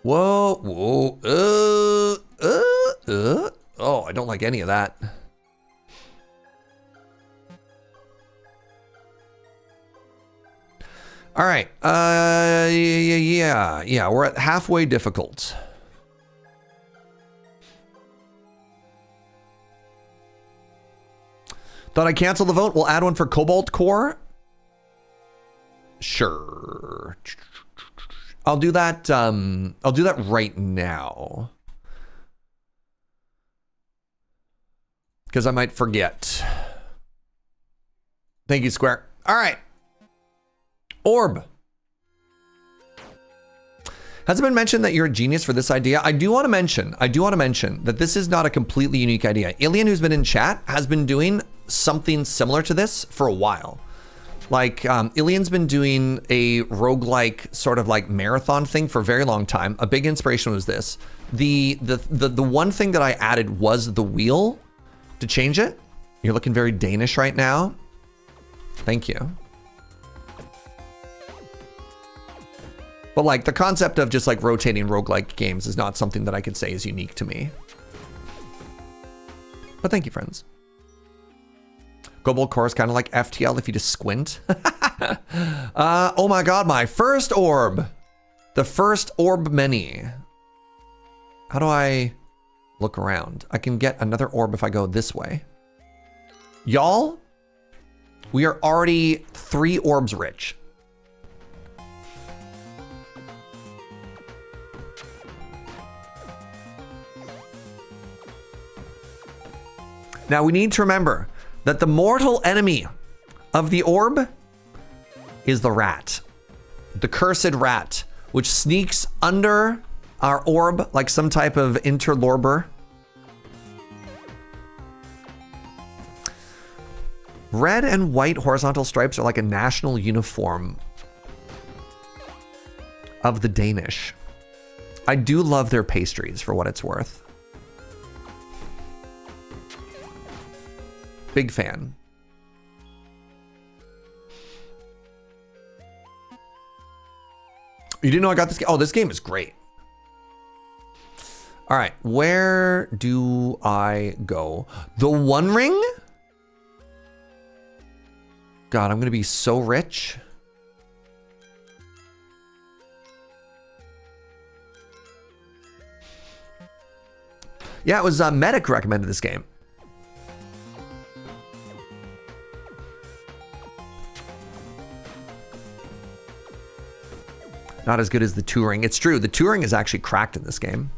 Whoa. Oh, I don't like any of that. All right. Yeah. We're at halfway difficult. Thought I'd cancel the vote. We'll add one for Cobalt Core. Sure. I'll do that. I'll do that right now. Because I might forget. Thank you, Square. All right. Orb. Has it been mentioned that you're a genius for this idea? I do want to mention that this is not a completely unique idea. Alien, who's been in chat, has been doing something similar to this for a while. Like, Ilian's been doing a roguelike sort of like marathon thing for a very long time. A big inspiration was this. The one thing that I added was the wheel to change it. You're looking very Danish right now. Thank you. But like the concept of just like rotating roguelike games is not something that I could say is unique to me. But thank you, friends. Global Core is kind of like FTL if you just squint. Oh my god, my first orb. The first orb many. How do I look around? I can get another orb if I go this way. Y'all, we are already 3 orbs rich. Now we need to remember that the mortal enemy of the orb is the rat. The cursed rat, which sneaks under our orb like some type of interlorber. Red and white horizontal stripes are like a national uniform of the Danish. I do love their pastries for what it's worth. Big fan. You didn't know I got this game? Oh, this game is great. All right, where do I go? The One Ring? God, I'm gonna be so rich. Yeah, it was Medic recommended this game. Not as good as the Touring. It's true, the Touring is actually cracked in this game.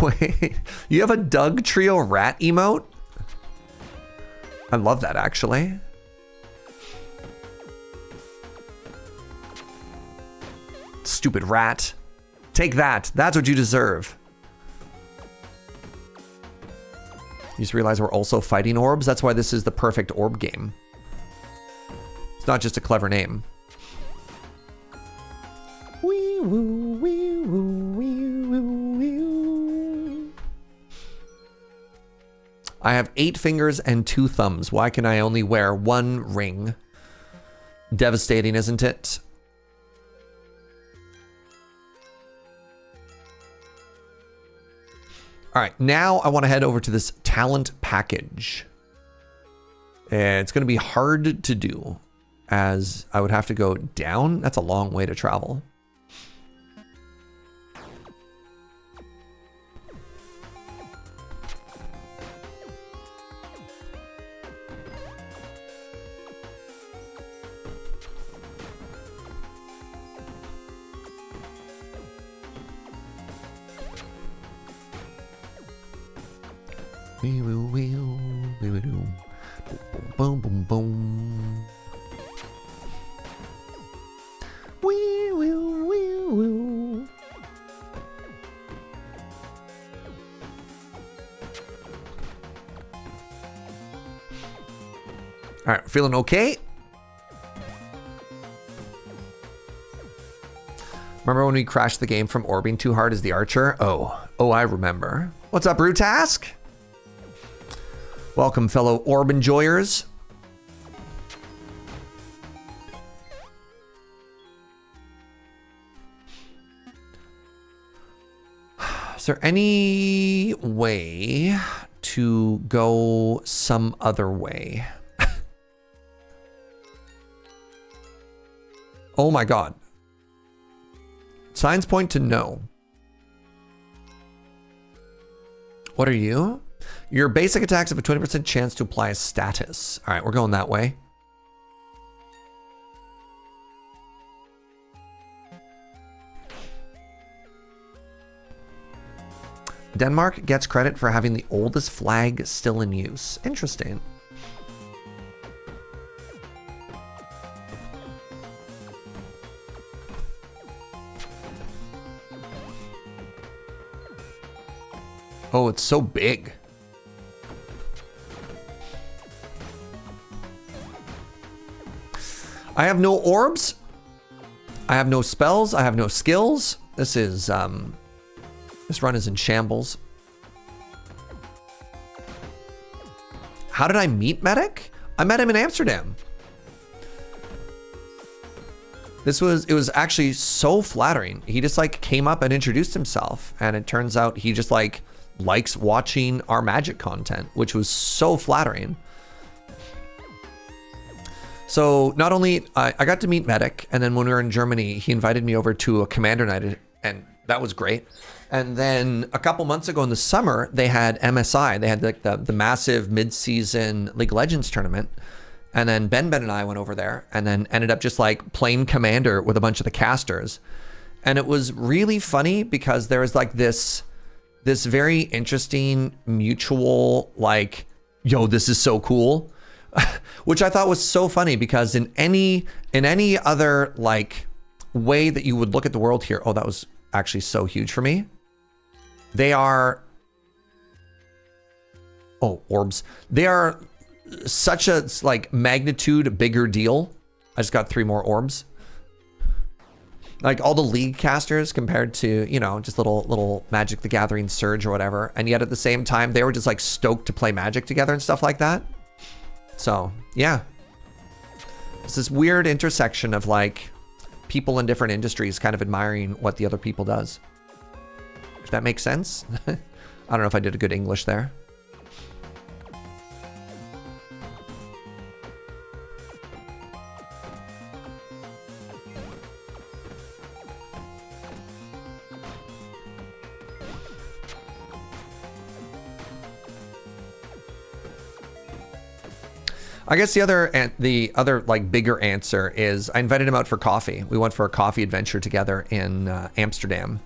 Wait, you have a Doug Trio rat emote? I love that, actually. Stupid rat. Take that. That's what you deserve. You just realize we're also fighting orbs? That's why this is the perfect orb game. It's not just a clever name. Wee woo, wee woo, wee woo, wee woo. I have 8 fingers and 2 thumbs. Why can I only wear 1 ring? Devastating, isn't it? All right, now I want to head over to this talent package. It's going to be hard to do as I would have to go down. That's a long way to travel. We will, we will do. Boom, boom, boom. We will, we will. All right, feeling okay? Remember when we crashed the game from orbing too hard as the archer? Oh, I remember. What's up, Rutask? Welcome, fellow orb enjoyers. Is there any way to go some other way? Oh my God. Signs point to no. What are you? Your basic attacks have a 20% chance to apply a status. All right, we're going that way. Denmark gets credit for having the oldest flag still in use. Interesting. Oh, it's so big. I have no orbs. I have no spells. I have no skills. This is, this run is in shambles. How did I meet Medic? I met him in Amsterdam. It was actually so flattering. He just like came up and introduced himself, and it turns out he just like likes watching our Magic content, which was so flattering. So not only I got to meet Medic, and then when we were in Germany, he invited me over to a Commander night, and that was great. And then a couple months ago in the summer, they had MSI. They had like the massive mid-season League of Legends tournament. And then Ben and I went over there and then ended up just like playing Commander with a bunch of the casters. And it was really funny because there was like this very interesting mutual like, yo, this is so cool, which I thought was so funny because in any other like way that you would look at the world here, oh, that was actually so huge for me. They are, oh, orbs. They are such a like magnitude bigger deal. I just got 3 more orbs. Like all the League casters compared to, you know, just little Magic the Gathering Surge or whatever. And yet at the same time, they were just like stoked to play Magic together and stuff like that. So yeah, it's this weird intersection of like people in different industries kind of admiring what the other people does. If that makes sense. I don't know if I did a good English there. I guess the other like bigger answer is I invited him out for coffee. We went for a coffee adventure together in Amsterdam.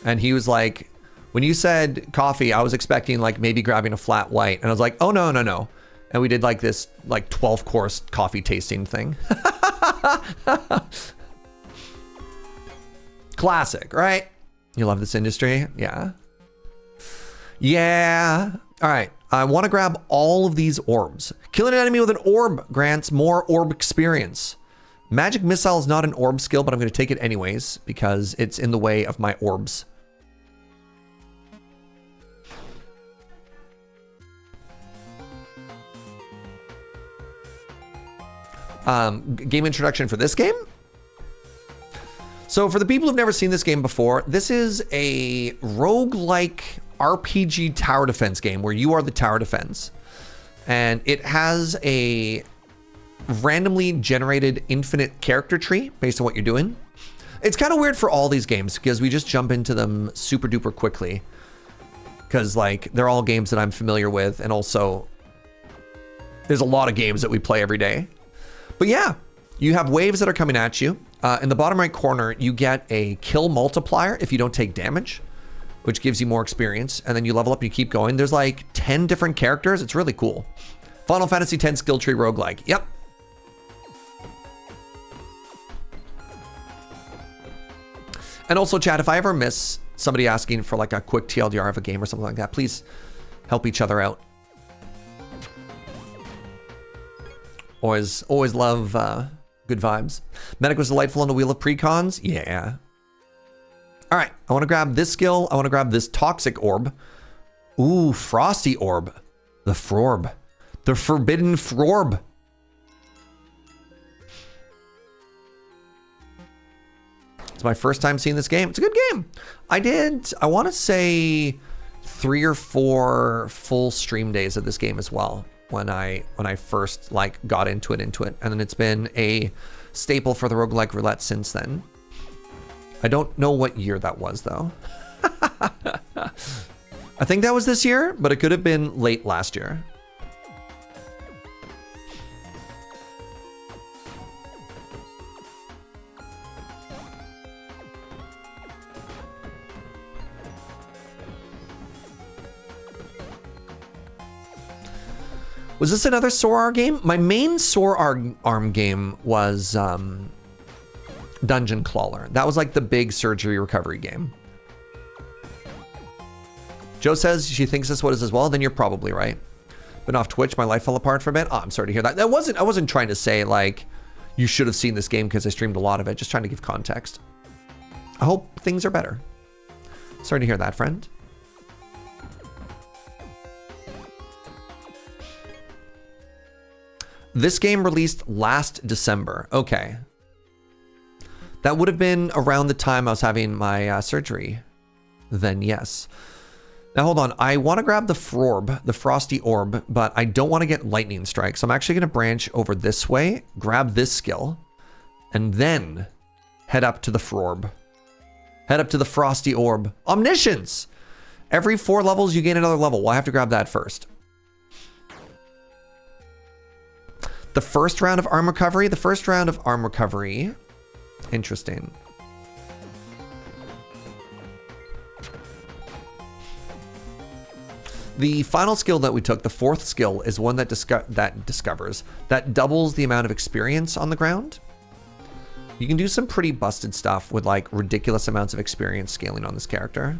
And he was like, when you said coffee, I was expecting like maybe grabbing a flat white. And I was like, oh, no. And we did like this like 12 course coffee tasting thing. Classic, right? You love this industry? Yeah. Yeah. All right. I want to grab all of these orbs. Killing an enemy with an orb grants more orb experience. Magic Missile is not an orb skill, but I'm going to take it anyways because it's in the way of my orbs. Game introduction for this game. So for the people who've never seen this game before, this is a roguelike RPG tower defense game where you are the tower defense. And it has a randomly generated infinite character tree based on what you're doing. It's kind of weird for all these games because we just jump into them super duper quickly. Because like they're all games that I'm familiar with, and also there's a lot of games that we play every day. But yeah, you have waves that are coming at you. In the bottom right corner, you get a kill multiplier if you don't take damage, which gives you more experience. And then you level up, you keep going. There's like 10 different characters. It's really cool. Final Fantasy X skill tree roguelike. Yep. And also chat, if I ever miss somebody asking for like a quick TLDR of a game or something like that, please help each other out. Always love good vibes. Medic was delightful on the Wheel of Precons. Yeah. All right, I want to grab this skill. I want to grab this Toxic Orb. Ooh, Frosty Orb. The Frorb. The Forbidden Frorb. It's my first time seeing this game. It's a good game. I want to say 3 or 4 full stream days of this game as well. When I first like got into it, and then it's been a staple for the Roguelike Roulette since then. I don't know what year that was though. I I think that was this year, but it could have been late last year. Was this another Sore Arm game? My main Sore Arm game was Dungeon Clawler. That was like the big surgery recovery game. Joe says she thinks this one is as well. Then you're probably right. Been off Twitch. My life fell apart for a bit. Oh, I'm sorry to hear that. I wasn't trying to say like you should have seen this game because I streamed a lot of it. Just trying to give context. I hope things are better. Sorry to hear that, friend. This game released last December. Okay. That would have been around the time I was having my surgery. Then yes. Now hold on. I want to grab the Frorb, the Frosty Orb, but I don't want to get Lightning Strike. So I'm actually going to branch over this way, grab this skill, and then head up to the Frorb. Head up to the Frosty Orb. Omniscience! Every 4 levels, you gain another level. Well, I have to grab that first. The first round of arm recovery. The first round of arm recovery. Interesting. The final skill that we took, the 4th skill, is one that that doubles the amount of experience on the ground. You can do some pretty busted stuff with like ridiculous amounts of experience scaling on this character.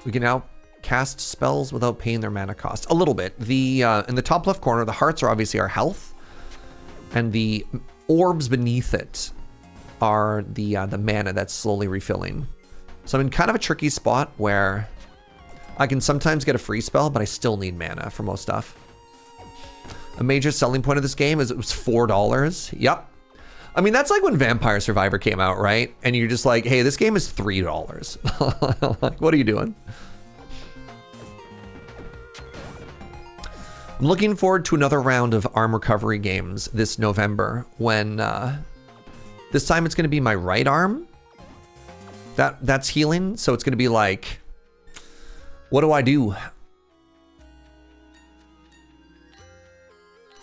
We can now cast spells without paying their mana cost. A little bit. The in the top left corner, the hearts are obviously our health, and the orbs beneath it are the mana that's slowly refilling. So I'm in kind of a tricky spot where I can sometimes get a free spell, but I still need mana for most stuff. A major selling point of this game is it was $4. Yep. I mean, that's like when Vampire Survivor came out, right? And you're just like, hey, this game is $3. Like, what are you doing? I'm looking forward to another round of arm recovery games this November when this time it's going to be my right arm. That's healing, so it's going to be like, what do I do?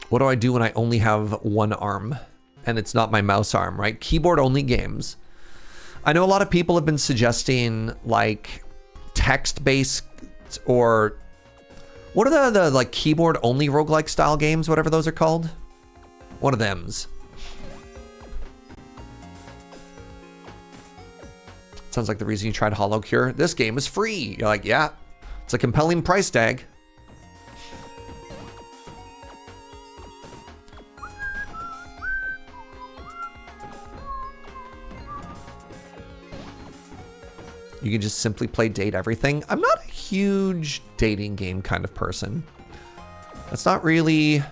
What do I do when I only have one arm and it's not my mouse arm, right? Keyboard only games. I know a lot of people have been suggesting like text-based or what are the like keyboard only roguelike style games, whatever those are called? One of them's. Sounds like the reason you tried Hollow Cure. This game is free. You're like, yeah, it's a compelling price tag. You can just simply play date everything. I'm not a huge dating game kind of person. That's not really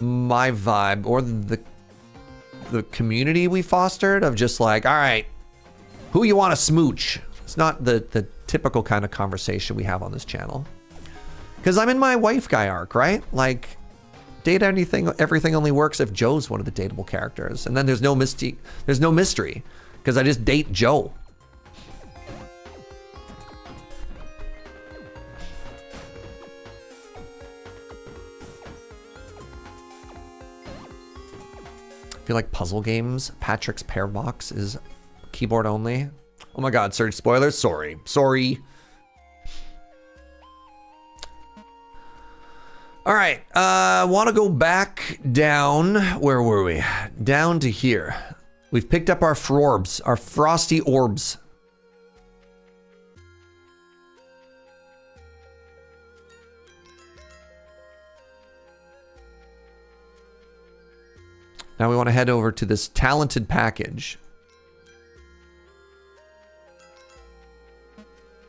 my vibe or the community we fostered of just like, all right, who you want to smooch? It's not the typical kind of conversation we have on this channel. Because I'm in my wife guy arc, right? Like, date anything, everything only works if Joe's one of the dateable characters. And then there's no mystery, because I just date Joe. I feel like puzzle games, Patrick's Pear Box is keyboard only. Oh my god, Serge, spoilers? Sorry. All right, want to go back down. Where were we? Down to here. We've picked up our Frorbs, our Frosty Orbs. Now we want to head over to this talented package.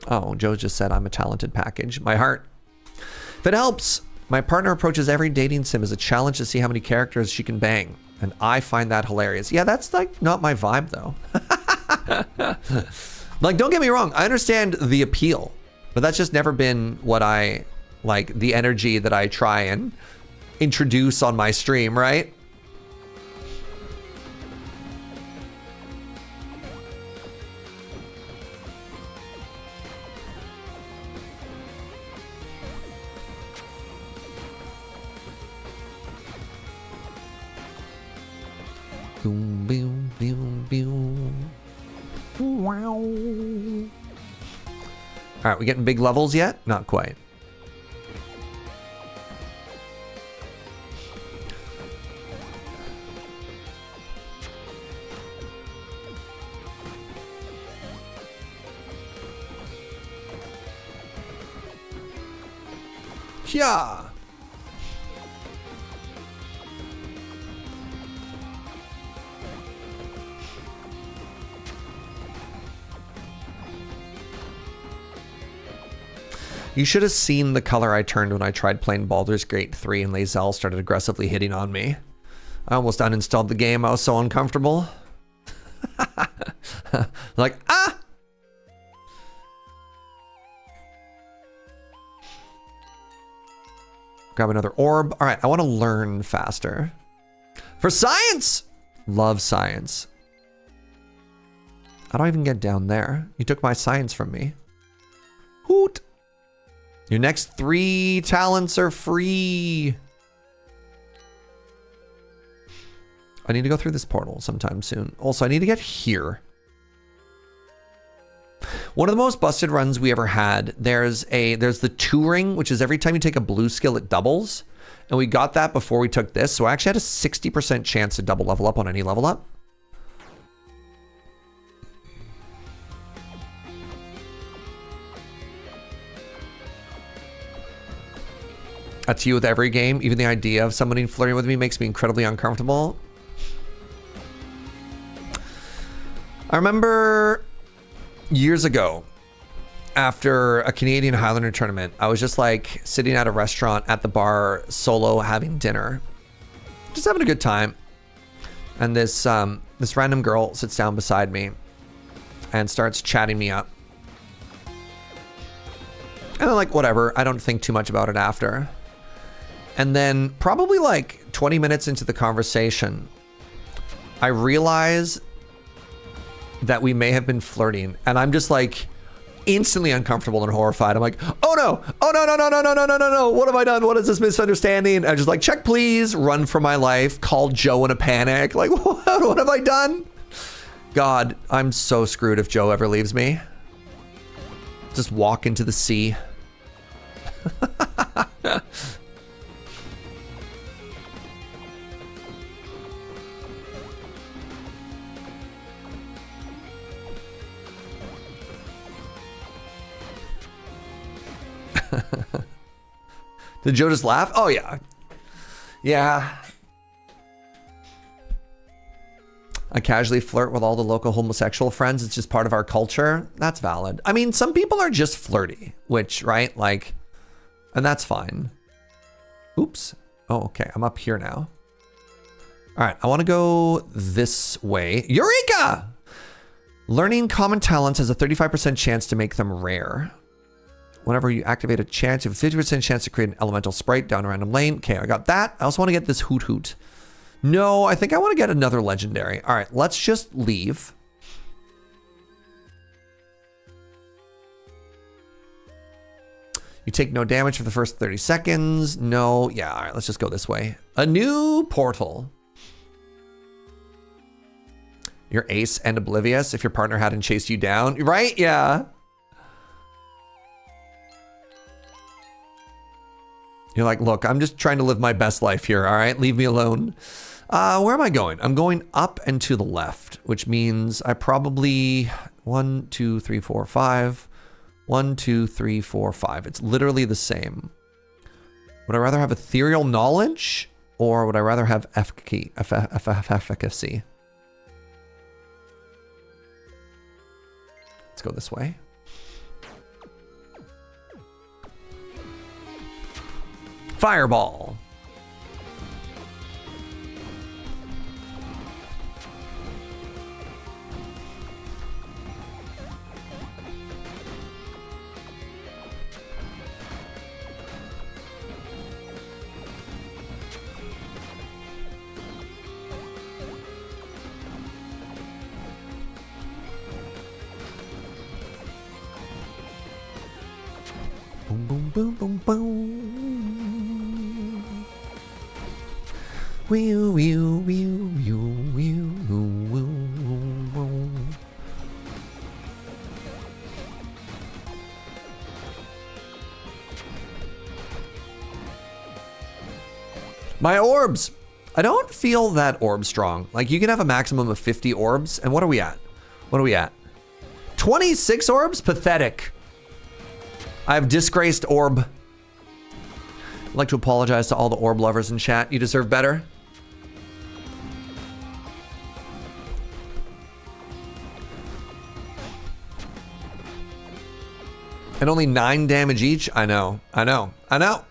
Oh, Joe just said I'm a talented package. My heart. If it helps, my partner approaches every dating sim as a challenge to see how many characters she can bang. And I find that hilarious. Yeah, that's like not my vibe though. Like, don't get me wrong. I understand the appeal, but that's just never been what I like, the energy that I try and introduce on my stream, right? Boom, boom, boom, boom. Wow. All right, we getting big levels yet? Not quite. Yeah. You should have seen the color I turned when I tried playing Baldur's Gate 3 and Lae'zel started aggressively hitting on me. I almost uninstalled the game. I was so uncomfortable. Like, ah! Grab another orb. All right, I want to learn faster. For science! Love science. How do I even get down there? You took my science from me. Hoot! Your next 3 talents are free. I need to go through this portal sometime soon. Also, I need to get here. One of the most busted runs we ever had, there's the touring, which is every time you take a blue skill, it doubles. And we got that before we took this. So I actually had a 60% chance to double level up on any level up. That's you with every game. Even the idea of somebody flirting with me makes me incredibly uncomfortable. I remember years ago, after a Canadian Highlander tournament, I was just like sitting at a restaurant at the bar, solo, having dinner, just having a good time. And this random girl sits down beside me and starts chatting me up. And I'm like, whatever. I don't think too much about it after. And then probably like 20 minutes into the conversation, I realize that we may have been flirting. And I'm just like instantly uncomfortable and horrified. I'm like, oh no, oh no, no, no, no, no, no, no, no, no. What have I done? What is this misunderstanding? I just like, check please, run for my life, call Joe in a panic. Like, what have I done? God, I'm so screwed if Joe ever leaves me. Just walk into the sea. Did Joe just laugh? Oh yeah. Yeah. I casually flirt with all the local homosexual friends. It's just part of our culture. That's valid. I mean, some people are just flirty, which, right? Like, and that's fine. Oops. Oh, okay. I'm up here now. All right. I want to go this way. Eureka! Learning common talents has a 35% chance to make them rare. Whenever you activate a chance, you have a 50% chance to create an elemental sprite down a random lane. Okay, I got that. I also want to get this Hoot Hoot. No, I think I want to get another legendary. All right, let's just leave. You take no damage for the first 30 seconds. No, yeah, all right, let's just go this way. A new portal. You're ace and oblivious if your partner hadn't chased you down. Right? Yeah. You're like, look, I'm just trying to live my best life here, all right? Leave me alone. Where am I going? I'm going up and to the left, which means I probably 1, 2, 3, 4, 5. 1, 2, 3, 4, 5. It's literally the same. Would I rather have ethereal knowledge or would I rather have efficacy? Let's go this way. Fireball. Boom, boom, boom, boom, boom. Wee, wee, wee, wee, wee. My orbs. I don't feel that orb strong. Like, you can have a maximum of 50 orbs. And what are we at? What are we at? 26 orbs? Pathetic. I have disgraced orb. I'd like to apologize to all the orb lovers in chat. You deserve better. And only 9 damage each? I know. I know. I know.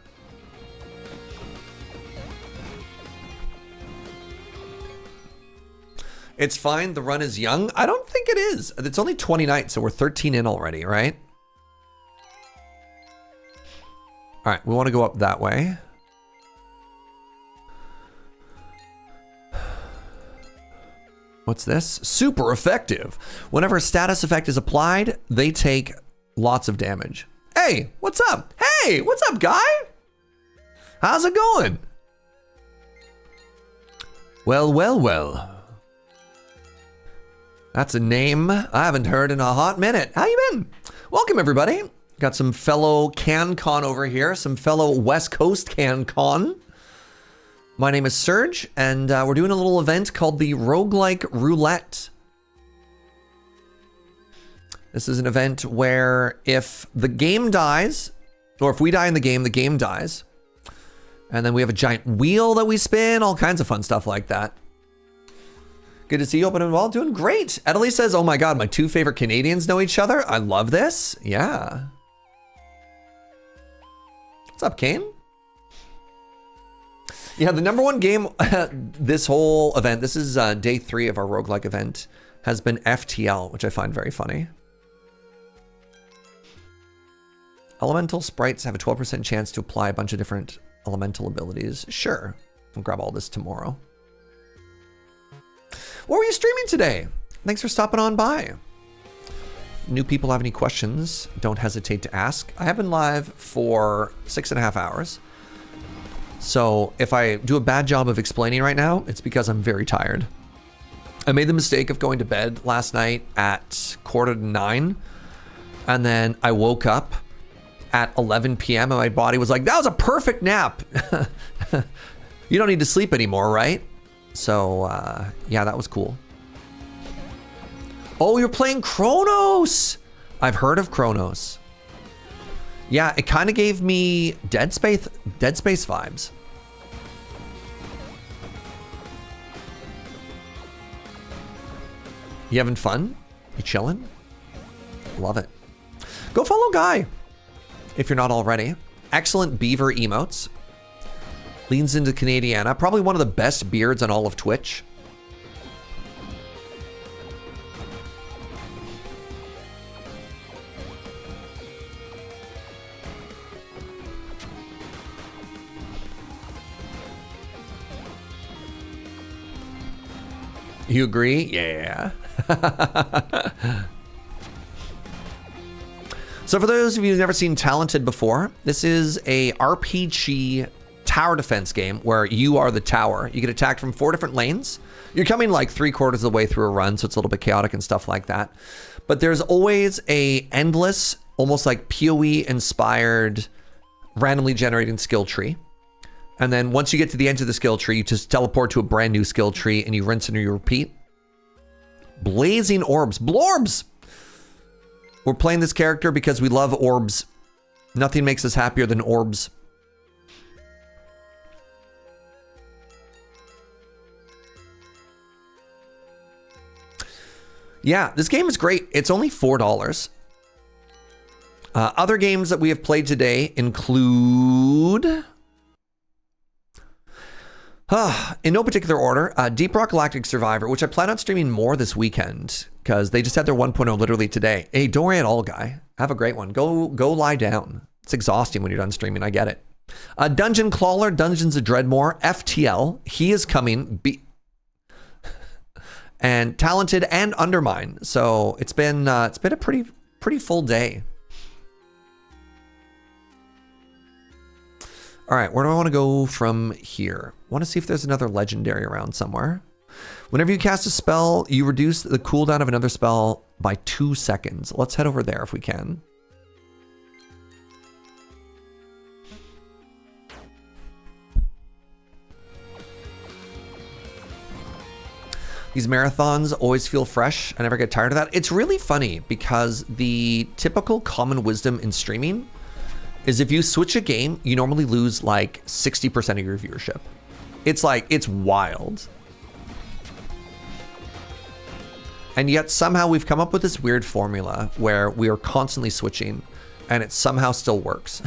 It's fine. The run is young. I don't think it is. It's only 20 nights, so we're 13 in already, right? All right, we want to go up that way. What's this? Super effective. Whenever a status effect is applied, they take lots of damage. Hey, what's up? Hey, what's up, guy? How's it going? Well, well, well. That's a name I haven't heard in a hot minute. How you been? Welcome, everybody. Got some fellow CanCon over here, some fellow West Coast CanCon. My name is Serge, and we're doing a little event called the Roguelike Roulette. This is an event where if the game dies, or if we die in the game dies. And then we have a giant wheel that we spin, all kinds of fun stuff like that. Good to see you, open and well. Doing great. Adelie says, oh my God, my 2 favorite Canadians know each other. I love this. Yeah. What's up, Kane? Yeah, the number one game this whole event, this is day 3 of our roguelike event, has been FTL, which I find very funny. Elemental sprites have a 12% chance to apply a bunch of different elemental abilities. Sure. I'll grab all this tomorrow. What were you streaming today? Thanks for stopping on by. If new people have any questions, don't hesitate to ask. I have been live for 6.5 hours. So if I do a bad job of explaining right now, it's because I'm very tired. I made the mistake of going to bed last night at 8:45, and then I woke up at 11 p.m. and my body was like, that was a perfect nap. You don't need to sleep anymore, right? So, yeah, that was cool. Oh, you're playing Chronos! I've heard of Chronos. Yeah, it kind of gave me Dead Space vibes. You having fun? You chilling? Love it. Go follow Guy, if you're not already. Excellent beaver emotes. Leans into Canadiana. Probably one of the best beards on all of Twitch. You agree? Yeah. So for those of you who've never seen Talented before, this is a RPG tower defense game where you are the tower. You get attacked from 4 different lanes. You're coming like 3/4 of the way through a run, so it's a little bit chaotic and stuff like that. But there's always a endless, almost like PoE inspired, randomly generating skill tree. And then once you get to the end of the skill tree, you just teleport to a brand new skill tree and you rinse and you repeat. Blazing orbs. Blorbs! We're playing this character because we love orbs. Nothing makes us happier than orbs. Yeah, this game is great. It's only $4. Other games that we have played today include... in no particular order, Deep Rock Galactic Survivor, which I plan on streaming more this weekend because they just had their 1.0 literally today. Hey, don't worry at all, Guy. Have a great one. Go lie down. It's exhausting when you're done streaming. I get it. Dungeon Clawler, Dungeons of Dredmor, FTL. He is coming. And Talented and UnderMine. So it's been a pretty full day. All right, where do I want to go from here? I want to see if there's another legendary around somewhere. Whenever you cast a spell, you reduce the cooldown of another spell by 2 seconds. Let's head over there if we can. These marathons always feel fresh. I never get tired of that. It's really funny because the typical common wisdom in streaming is if you switch a game, you normally lose like 60% of your viewership. It's like, it's wild. And yet somehow we've come up with this weird formula where we are constantly switching and it somehow still works.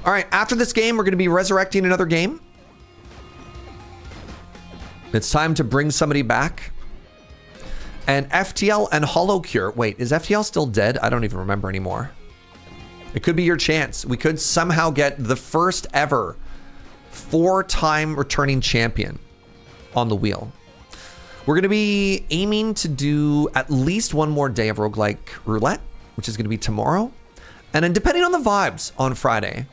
All right, after this game, we're going to be resurrecting another game. It's time to bring somebody back. And FTL and HoloCure. Wait, is FTL still dead? I don't even remember anymore. It could be your chance. We could somehow get the first ever 4-time returning champion on the wheel. We're going to be aiming to do at least one more day of Roguelike Roulette, which is going to be tomorrow. And then depending on the vibes on Friday,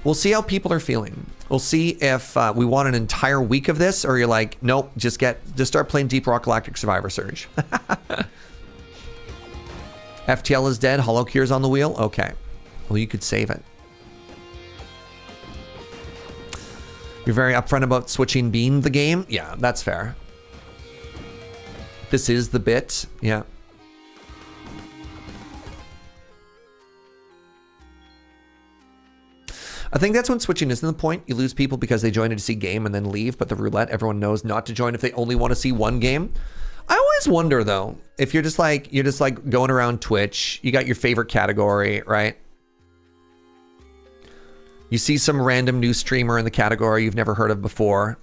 we'll see how people are feeling. We'll see if we want an entire week of this, or you're like, nope, just start playing Deep Rock Galactic Survivor Surge. FTL is dead. HoloCure's on the wheel. Okay. Well, you could save it. You're very upfront about switching being the game. Yeah, that's fair. This is the bit. Yeah. I think that's when switching isn't the point. You lose people because they join to see game and then leave, but the roulette, everyone knows not to join if they only want to see one game. I always wonder though, if you're just like going around Twitch, you got your favorite category, right? You see some random new streamer in the category you've never heard of before.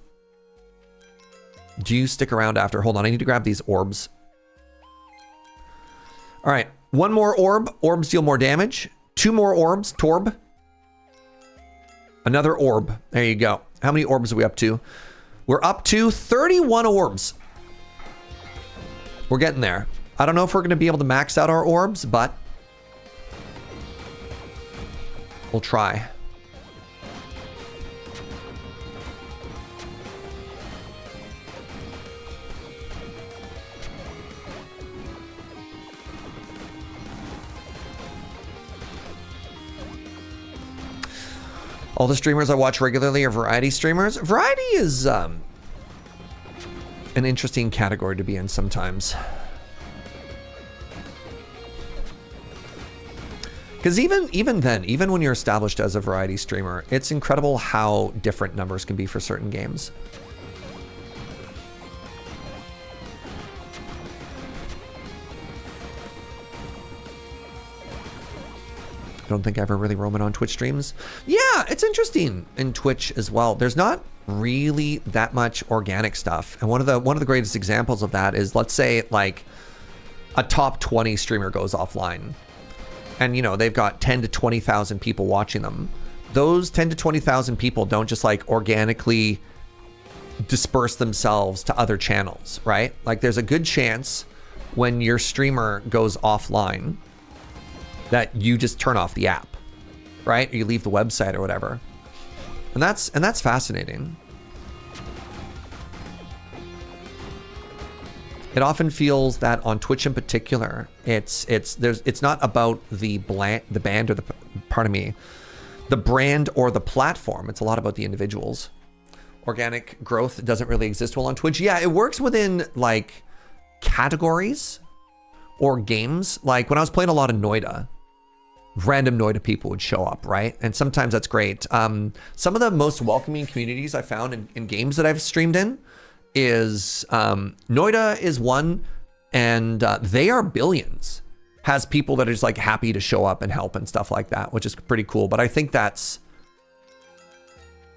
Do you stick around after? Hold on, I need to grab these orbs. All right, one more orb. Orbs deal more damage. 2 more orbs, Torb. Another orb. There you go. How many orbs are we up to? We're up to 31 orbs. We're getting there. I don't know if we're going to be able to max out our orbs, but we'll try. All the streamers I watch regularly are variety streamers. Variety is an interesting category to be in sometimes. Because even then, even when you're established as a variety streamer, it's incredible how different numbers can be for certain games. I don't think I ever really roam it on Twitch streams. Yeah, it's interesting in Twitch as well. There's not really that much organic stuff. And one of the greatest examples of that is, let's say like a top 20 streamer goes offline. And you know, they've got 10 to 20,000 people watching them. Those 10 to 20,000 people don't just like organically disperse themselves to other channels, right? Like there's a good chance when your streamer goes offline that you just turn off the app, right? Or you leave the website or whatever. And that's fascinating. It often feels that on Twitch in particular, it's not about the band or the brand or the platform. It's a lot about the individuals. Organic growth doesn't really exist well on Twitch. Yeah, it works within like categories or games. Like when I was playing a lot of Noida, random Noida people would show up, right? And sometimes that's great. Some of the most welcoming communities I found in games that I've streamed in is Noida is one, and they are billions. Has people that are just like happy to show up and help and stuff like that, which is pretty cool. But I think that's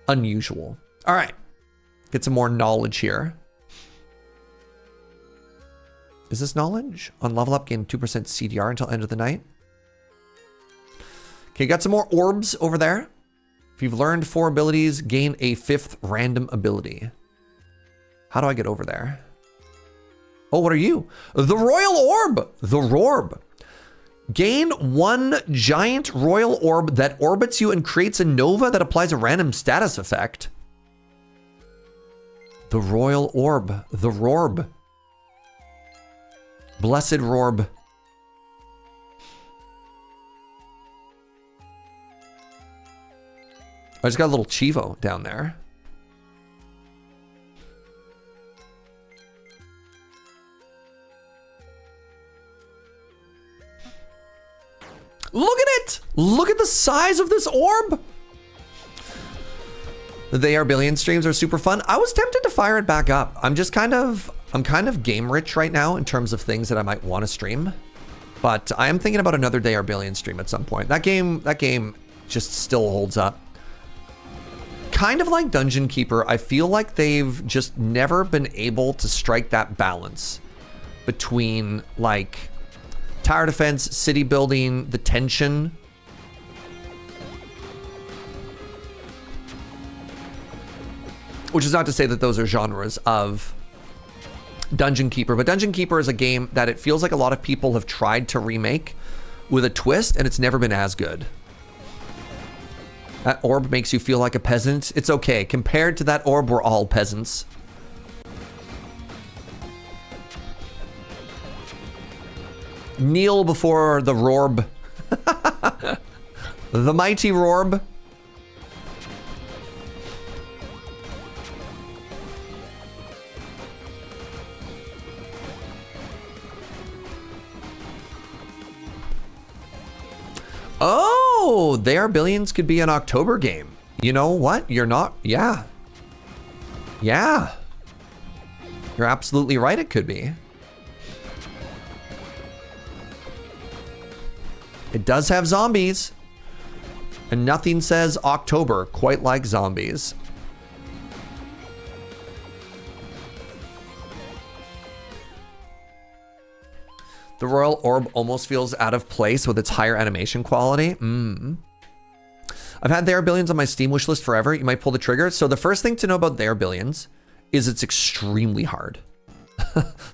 unusual. All right, get some more knowledge here. Is this knowledge? On level up, gain 2% CDR until end of the night. Okay, got some more orbs over there. If you've learned 4 abilities, gain a 5th random ability. How do I get over there? Oh, what are you? The Royal Orb. The Rorb. Gain 1 giant Royal Orb that orbits you and creates a Nova that applies a random status effect. The Royal Orb. The Rorb. Blessed Rorb. I just got a little Chivo down there. Look at it! Look at the size of this orb! The They Are Billion streams are super fun. I was tempted to fire it back up. I'm kind of game rich right now in terms of things that I might want to stream. But I am thinking about another They Are Billion stream at some point. That game just still holds up. Kind of like Dungeon Keeper, I feel like they've just never been able to strike that balance between like tower defense, city building, the tension. Which is not to say that those are genres of Dungeon Keeper, but Dungeon Keeper is a game that it feels like a lot of people have tried to remake with a twist, and it's never been as good. That orb makes you feel like a peasant. It's okay. Compared to that orb, we're all peasants. Kneel before the Rorb. The mighty Rorb. Oh, They Are Billions could be an October game. You know what? You're not. Yeah. Yeah. You're absolutely right. It could be. It does have zombies. And nothing says October quite like zombies. The Royal Orb almost feels out of place with its higher animation quality. I've had They Are Billions on my Steam wishlist forever. You might pull the trigger. So the first thing to know about They Are Billions is it's extremely hard.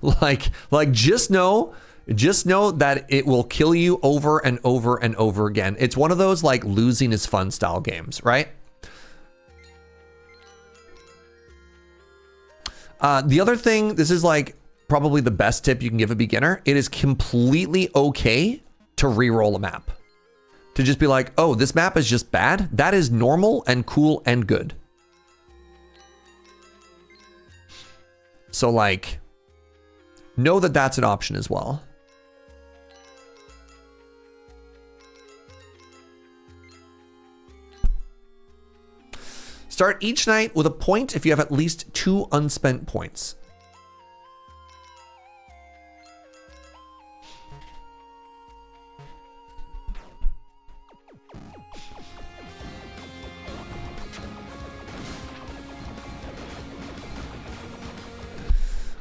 like just know that it will kill you over and over and over again. It's one of those like losing is fun style games, right? The other thing, this is like probably the best tip you can give a beginner. It is completely okay to re-roll a map. To just be like, oh, this map is just bad. That is normal and cool and good. So like, know that that's an option as well. Start each night with a point if you have at least 2 unspent points.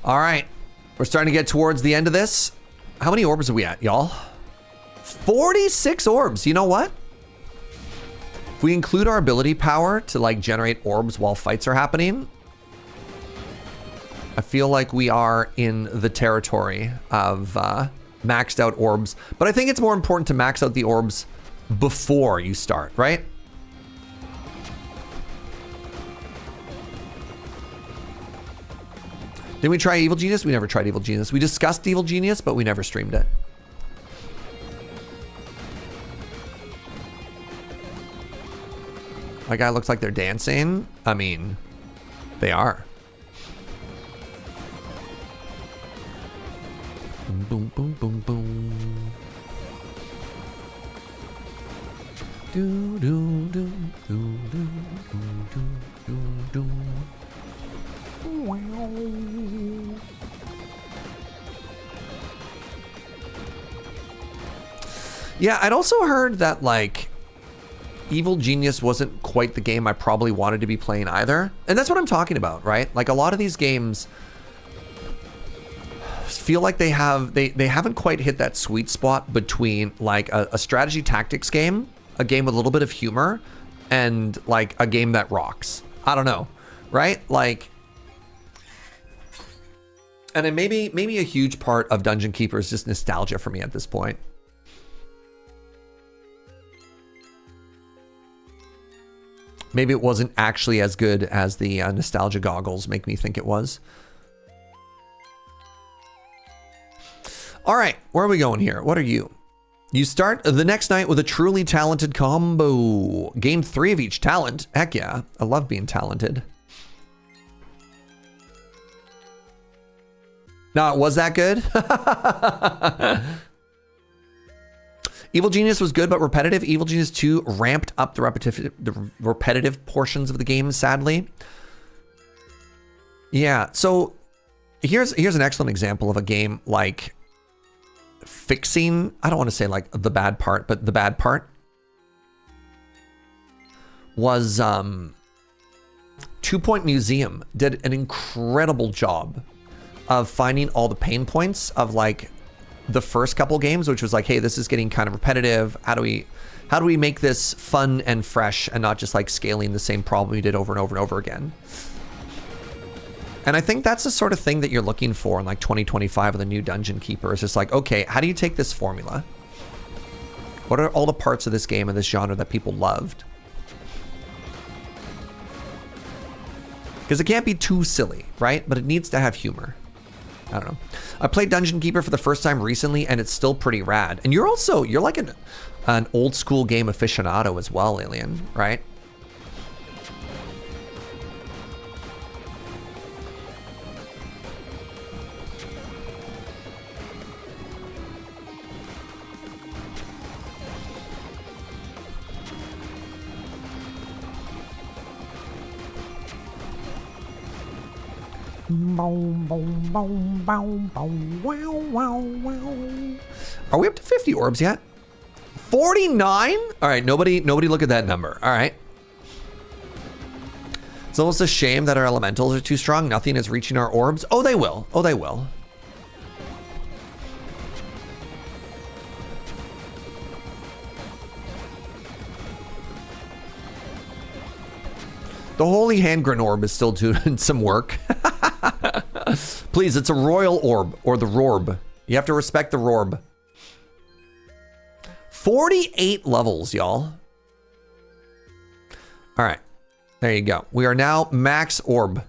All right, we're starting to get towards the end of this. How many orbs are we at, y'all? 46 orbs. You know what? If we include our ability power to like generate orbs while fights are happening, I feel like we are in the territory of maxed out orbs. But I think it's more important to max out the orbs before you start, right? Did we try Evil Genius? We never tried Evil Genius. We discussed Evil Genius, but we never streamed it. That guy looks like they're dancing. I mean, they are. Boom, boom, boom, boom. Do, do, do, do, do, do, do, do. Yeah, I'd also heard that like Evil Genius wasn't quite the game I probably wanted to be playing either. And that's what I'm talking about, right? Like a lot of these games feel like they haven't quite hit that sweet spot between like a strategy tactics game, a game with a little bit of humor, and like a game that rocks. I don't know, right? Like, and then maybe a huge part of Dungeon Keeper is just nostalgia for me at this point. Maybe it wasn't actually as good as the nostalgia goggles make me think it was. All right, where are we going here? What are you? You start the next night with a truly talented combo. Gain 3 of each talent. Heck yeah, I love being talented. No, was that good? Evil Genius was good, but repetitive. Evil Genius 2 ramped up the repetitive portions of the game, sadly. Yeah, so here's an excellent example of a game like fixing, I don't want to say like the bad part, but the bad part was 2 Point Museum did an incredible job of finding all the pain points of like the first couple games, which was like, hey, this is getting kind of repetitive. How do we make this fun and fresh and not just like scaling the same problem we did over and over and over again? And I think that's the sort of thing that you're looking for in like 2025 with a new Dungeon Keeper. It's just like, okay, how do you take this formula? What are all the parts of this game and this genre that people loved? Because it can't be too silly, right? But it needs to have humor. I don't know. I played Dungeon Keeper for the first time recently, and it's still pretty rad. And you're like an old school game aficionado as well, Alien, right? Are we up to 50 orbs yet? 49? All right, nobody look at that number. All right. It's almost a shame that our elementals are too strong. Nothing is reaching our orbs. Oh, they will. Oh, they will. The Holy Hand Gren Orb is still doing some work. Please, it's a royal orb, or the Rorb. You have to respect the Rorb. 48 levels, y'all. All right, there you go. We are now max orb.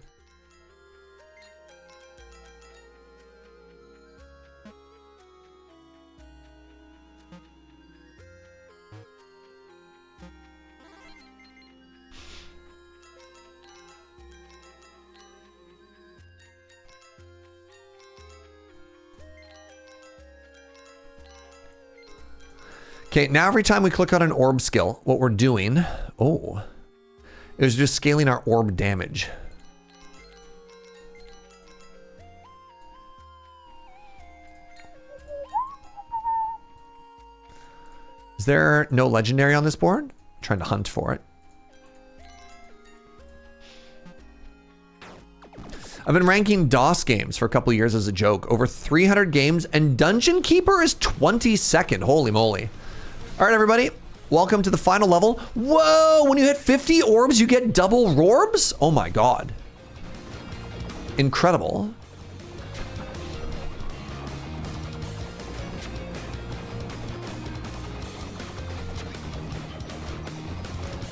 Okay, now every time we click on an orb skill, what we're doing, is just scaling our orb damage. Is there no legendary on this board? I'm trying to hunt for it. I've been ranking DOS games for a couple of years as a joke. Over 300 games, and Dungeon Keeper is 22nd. Holy moly. All right, everybody, welcome to the final level. Whoa, when you hit 50 orbs, you get double Rorbs? Oh my God. Incredible.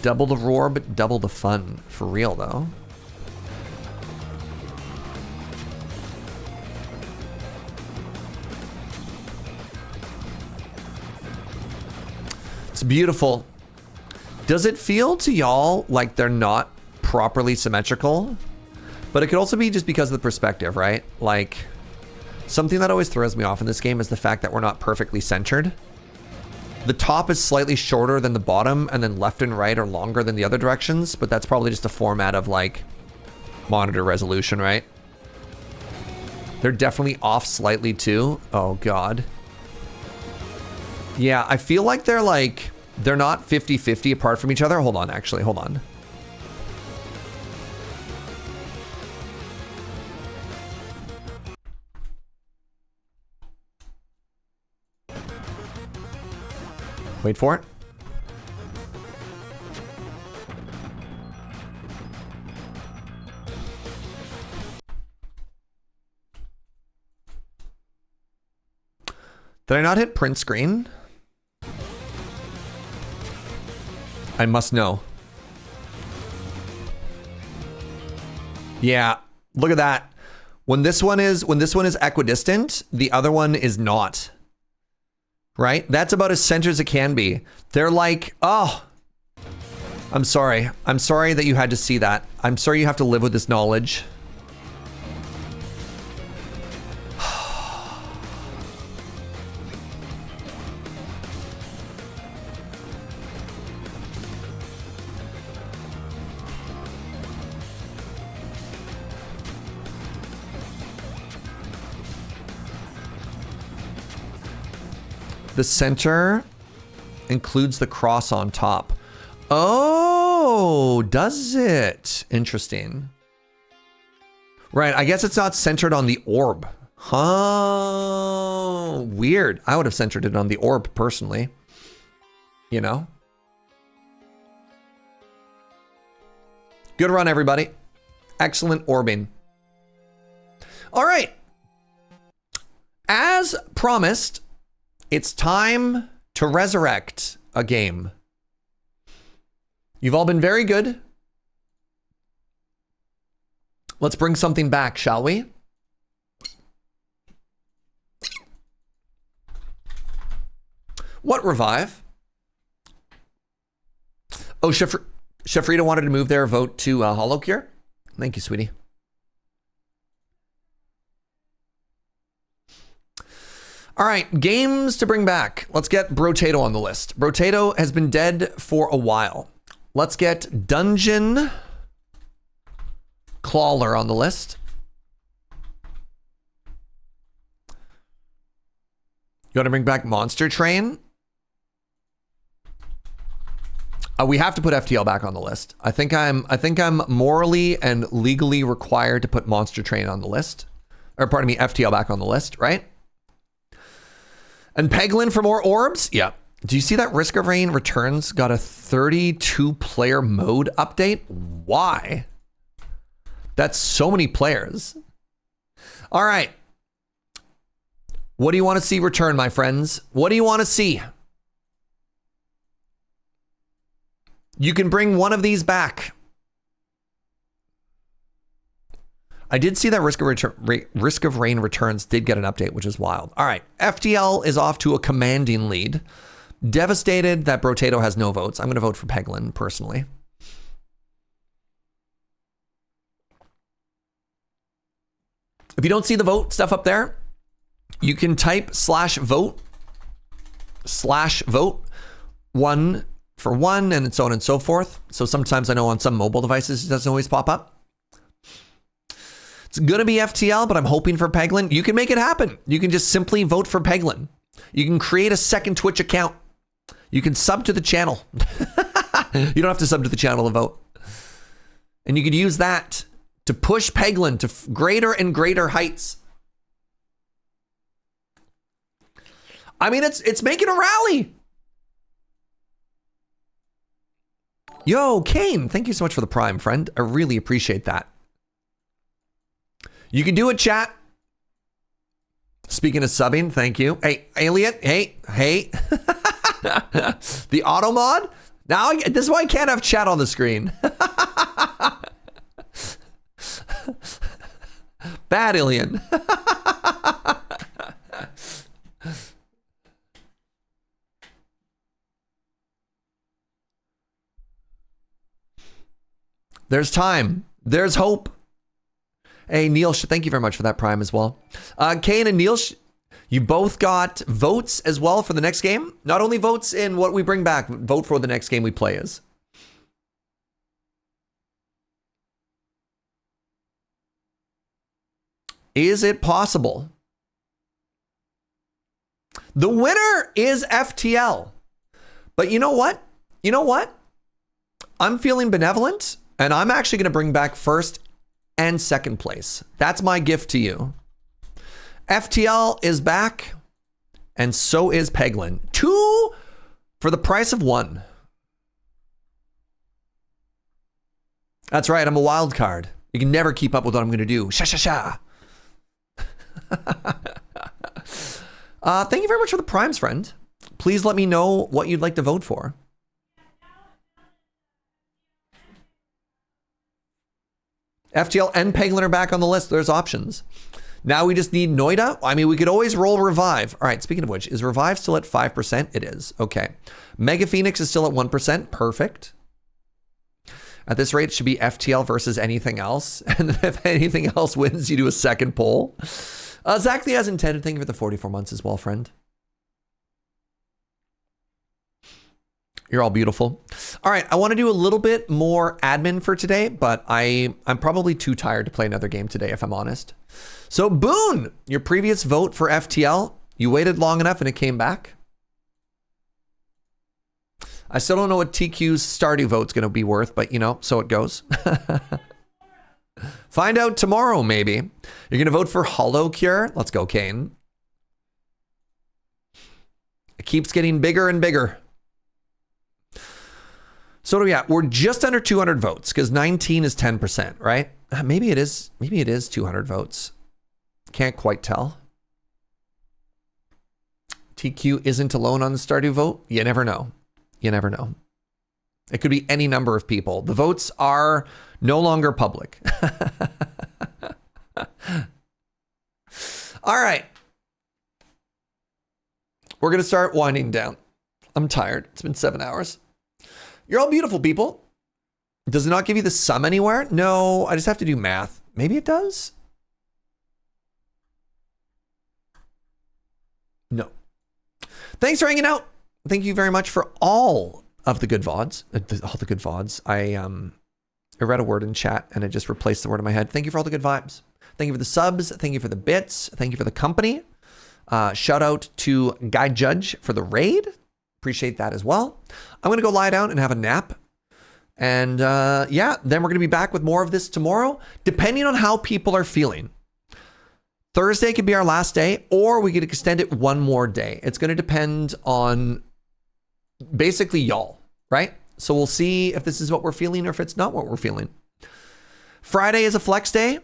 Double the Rorb, double the fun. For real, though. It's beautiful. Does it feel to y'all like they're not properly symmetrical? But it could also be just because of the perspective, right? Like, something that always throws me off in this game is the fact that we're not perfectly centered. The top is slightly shorter than the bottom, and then left and right are longer than the other directions, but that's probably just a format of like monitor resolution, right? They're definitely off slightly too. Oh God. Yeah, I feel like they're not 50-50 apart from each other. Hold on, actually, hold on. Wait for it. Did I not hit print screen? I must know. Yeah, look at that. When this one is equidistant, the other one is not. Right? That's about as center as it can be. They're like, oh, I'm sorry. I'm sorry that you had to see that. I'm sorry you have to live with this knowledge. The center includes the cross on top. Oh, does it? Interesting. Right, I guess it's not centered on the orb. Huh, weird. I would have centered it on the orb personally. You know? Good run, everybody. Excellent orbing. All right. As promised, it's time to resurrect a game. You've all been very good. Let's bring something back, shall we? What revive? Oh, Shafrita wanted to move their vote to Holocure. Thank you, sweetie. All right, games to bring back. Let's get Brotato on the list. Brotato has been dead for a while. Let's get Dungeon Clawler on the list. You want to bring back Monster Train? We have to put FTL back on the list. I think I'm morally and legally required to put Monster Train on the list. Or pardon me, FTL back on the list, right? And Peglin for more orbs? Yeah. Do you see that Risk of Rain Returns got a 32-player mode update? Why? That's so many players. All right. What do you want to see return, my friends? What do you want to see? You can bring one of these back. I did see that Risk of Rain Returns did get an update, which is wild. All right, FTL is off to a commanding lead. Devastated that Brotato has no votes. I'm going to vote for Peglin, personally. If you don't see the vote stuff up there, you can type /vote, one for one, and so on and so forth. So sometimes I know on some mobile devices it doesn't always pop up. It's going to be FTL, but I'm hoping for Peglin. You can make it happen. You can just simply vote for Peglin. You can create a second Twitch account. You can sub to the channel. You don't have to sub to the channel to vote. And you could use that to push Peglin to greater and greater heights. I mean, it's making a rally. Yo, Kane, thank you so much for the Prime, friend. I really appreciate that. You can do it, chat. Speaking of subbing, thank you. Hey, Alien, hey. The auto mod? Now, this is why I can't have chat on the screen. Bad Alien. There's time. There's hope. Hey, Neil, thank you very much for that Prime as well. Kane and Neil, you both got votes as well for the next game. Not only votes in what we bring back, vote for the next game we play is. Is it possible? The winner is FTL. But you know what? I'm feeling benevolent, and I'm actually going to bring back first and second place. That's my gift to you. FTL is back, and so is Peglin. 2 for the price of 1. That's right, I'm a wild card. You can never keep up with what I'm going to do. Sha. Thank you very much for the primes, friend. Please let me know what you'd like to vote for. FTL and Peglin are back on the list. There's options. Now we just need Noida. I mean, we could always roll Revive. All right, speaking of which, is Revive still at 5%? It is. Okay. Mega Phoenix is still at 1%. Perfect. At this rate, it should be FTL versus anything else. And if anything else wins, you do a second poll. Exactly as intended. Thank you for the 44 months as well, friend. You're all beautiful. All right, I want to do a little bit more admin for today, but I'm probably too tired to play another game today, if I'm honest. So Boone, your previous vote for FTL, you waited long enough and it came back. I still don't know what TQ's Stardew vote's going to be worth, but you know, so it goes. Find out tomorrow, maybe. You're going to vote for Hollow Cure? Let's go, Kane. It keeps getting bigger and bigger. So what are we at? We're just under 200 votes because 19 is 10%, right? Maybe it is 200 votes. Can't quite tell. TQ isn't alone on the Stardew vote. You never know. You never know. It could be any number of people. The votes are no longer public. All right. We're going to start winding down. I'm tired. It's been 7 hours. You're all beautiful people. Does it not give you the sum anywhere? No, I just have to do math. Maybe it does. No. Thanks for hanging out. Thank you very much for all of the good VODs. All the good VODs. I read a word in chat and it just replaced the word in my head. Thank you for all the good vibes. Thank you for the subs. Thank you for the bits. Thank you for the company. Shout out to Guy Judge for the raid. Appreciate that as well. I'm going to go lie down and have a nap. And yeah, then we're going to be back with more of this tomorrow, depending on how people are feeling. Thursday could be our last day, or we could extend it one more day. It's going to depend on basically y'all, right? So we'll see if this is what we're feeling or if it's not what we're feeling. Friday is a flex day.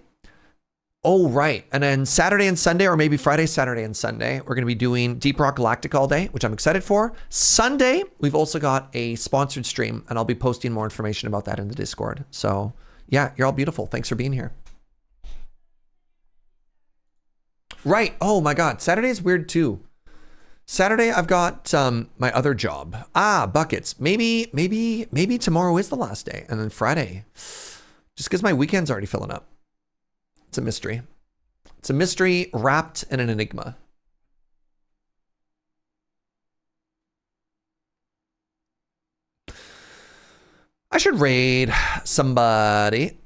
Oh, right. And then Saturday and Sunday, or maybe Friday, Saturday, and Sunday, we're going to be doing Deep Rock Galactic all day, which I'm excited for. Sunday, we've also got a sponsored stream, and I'll be posting more information about that in the Discord. So yeah, you're all beautiful. Thanks for being here. Right. Oh my God. Saturday is weird too. Saturday, I've got my other job. Buckets. Maybe tomorrow is the last day. And then Friday, just because my weekend's already filling up. It's a mystery. It's a mystery wrapped in an enigma. I should raid somebody.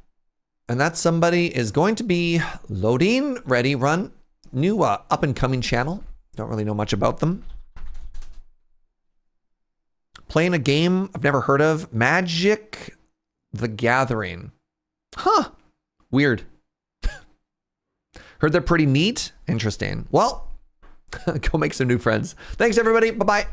And that somebody is going to be Loading Ready Run. New up and coming channel. Don't really know much about them. Playing a game I've never heard of. Magic the Gathering. Huh. Weird. Heard they're pretty neat. Interesting. Well, go make some new friends. Thanks, everybody. Bye-bye.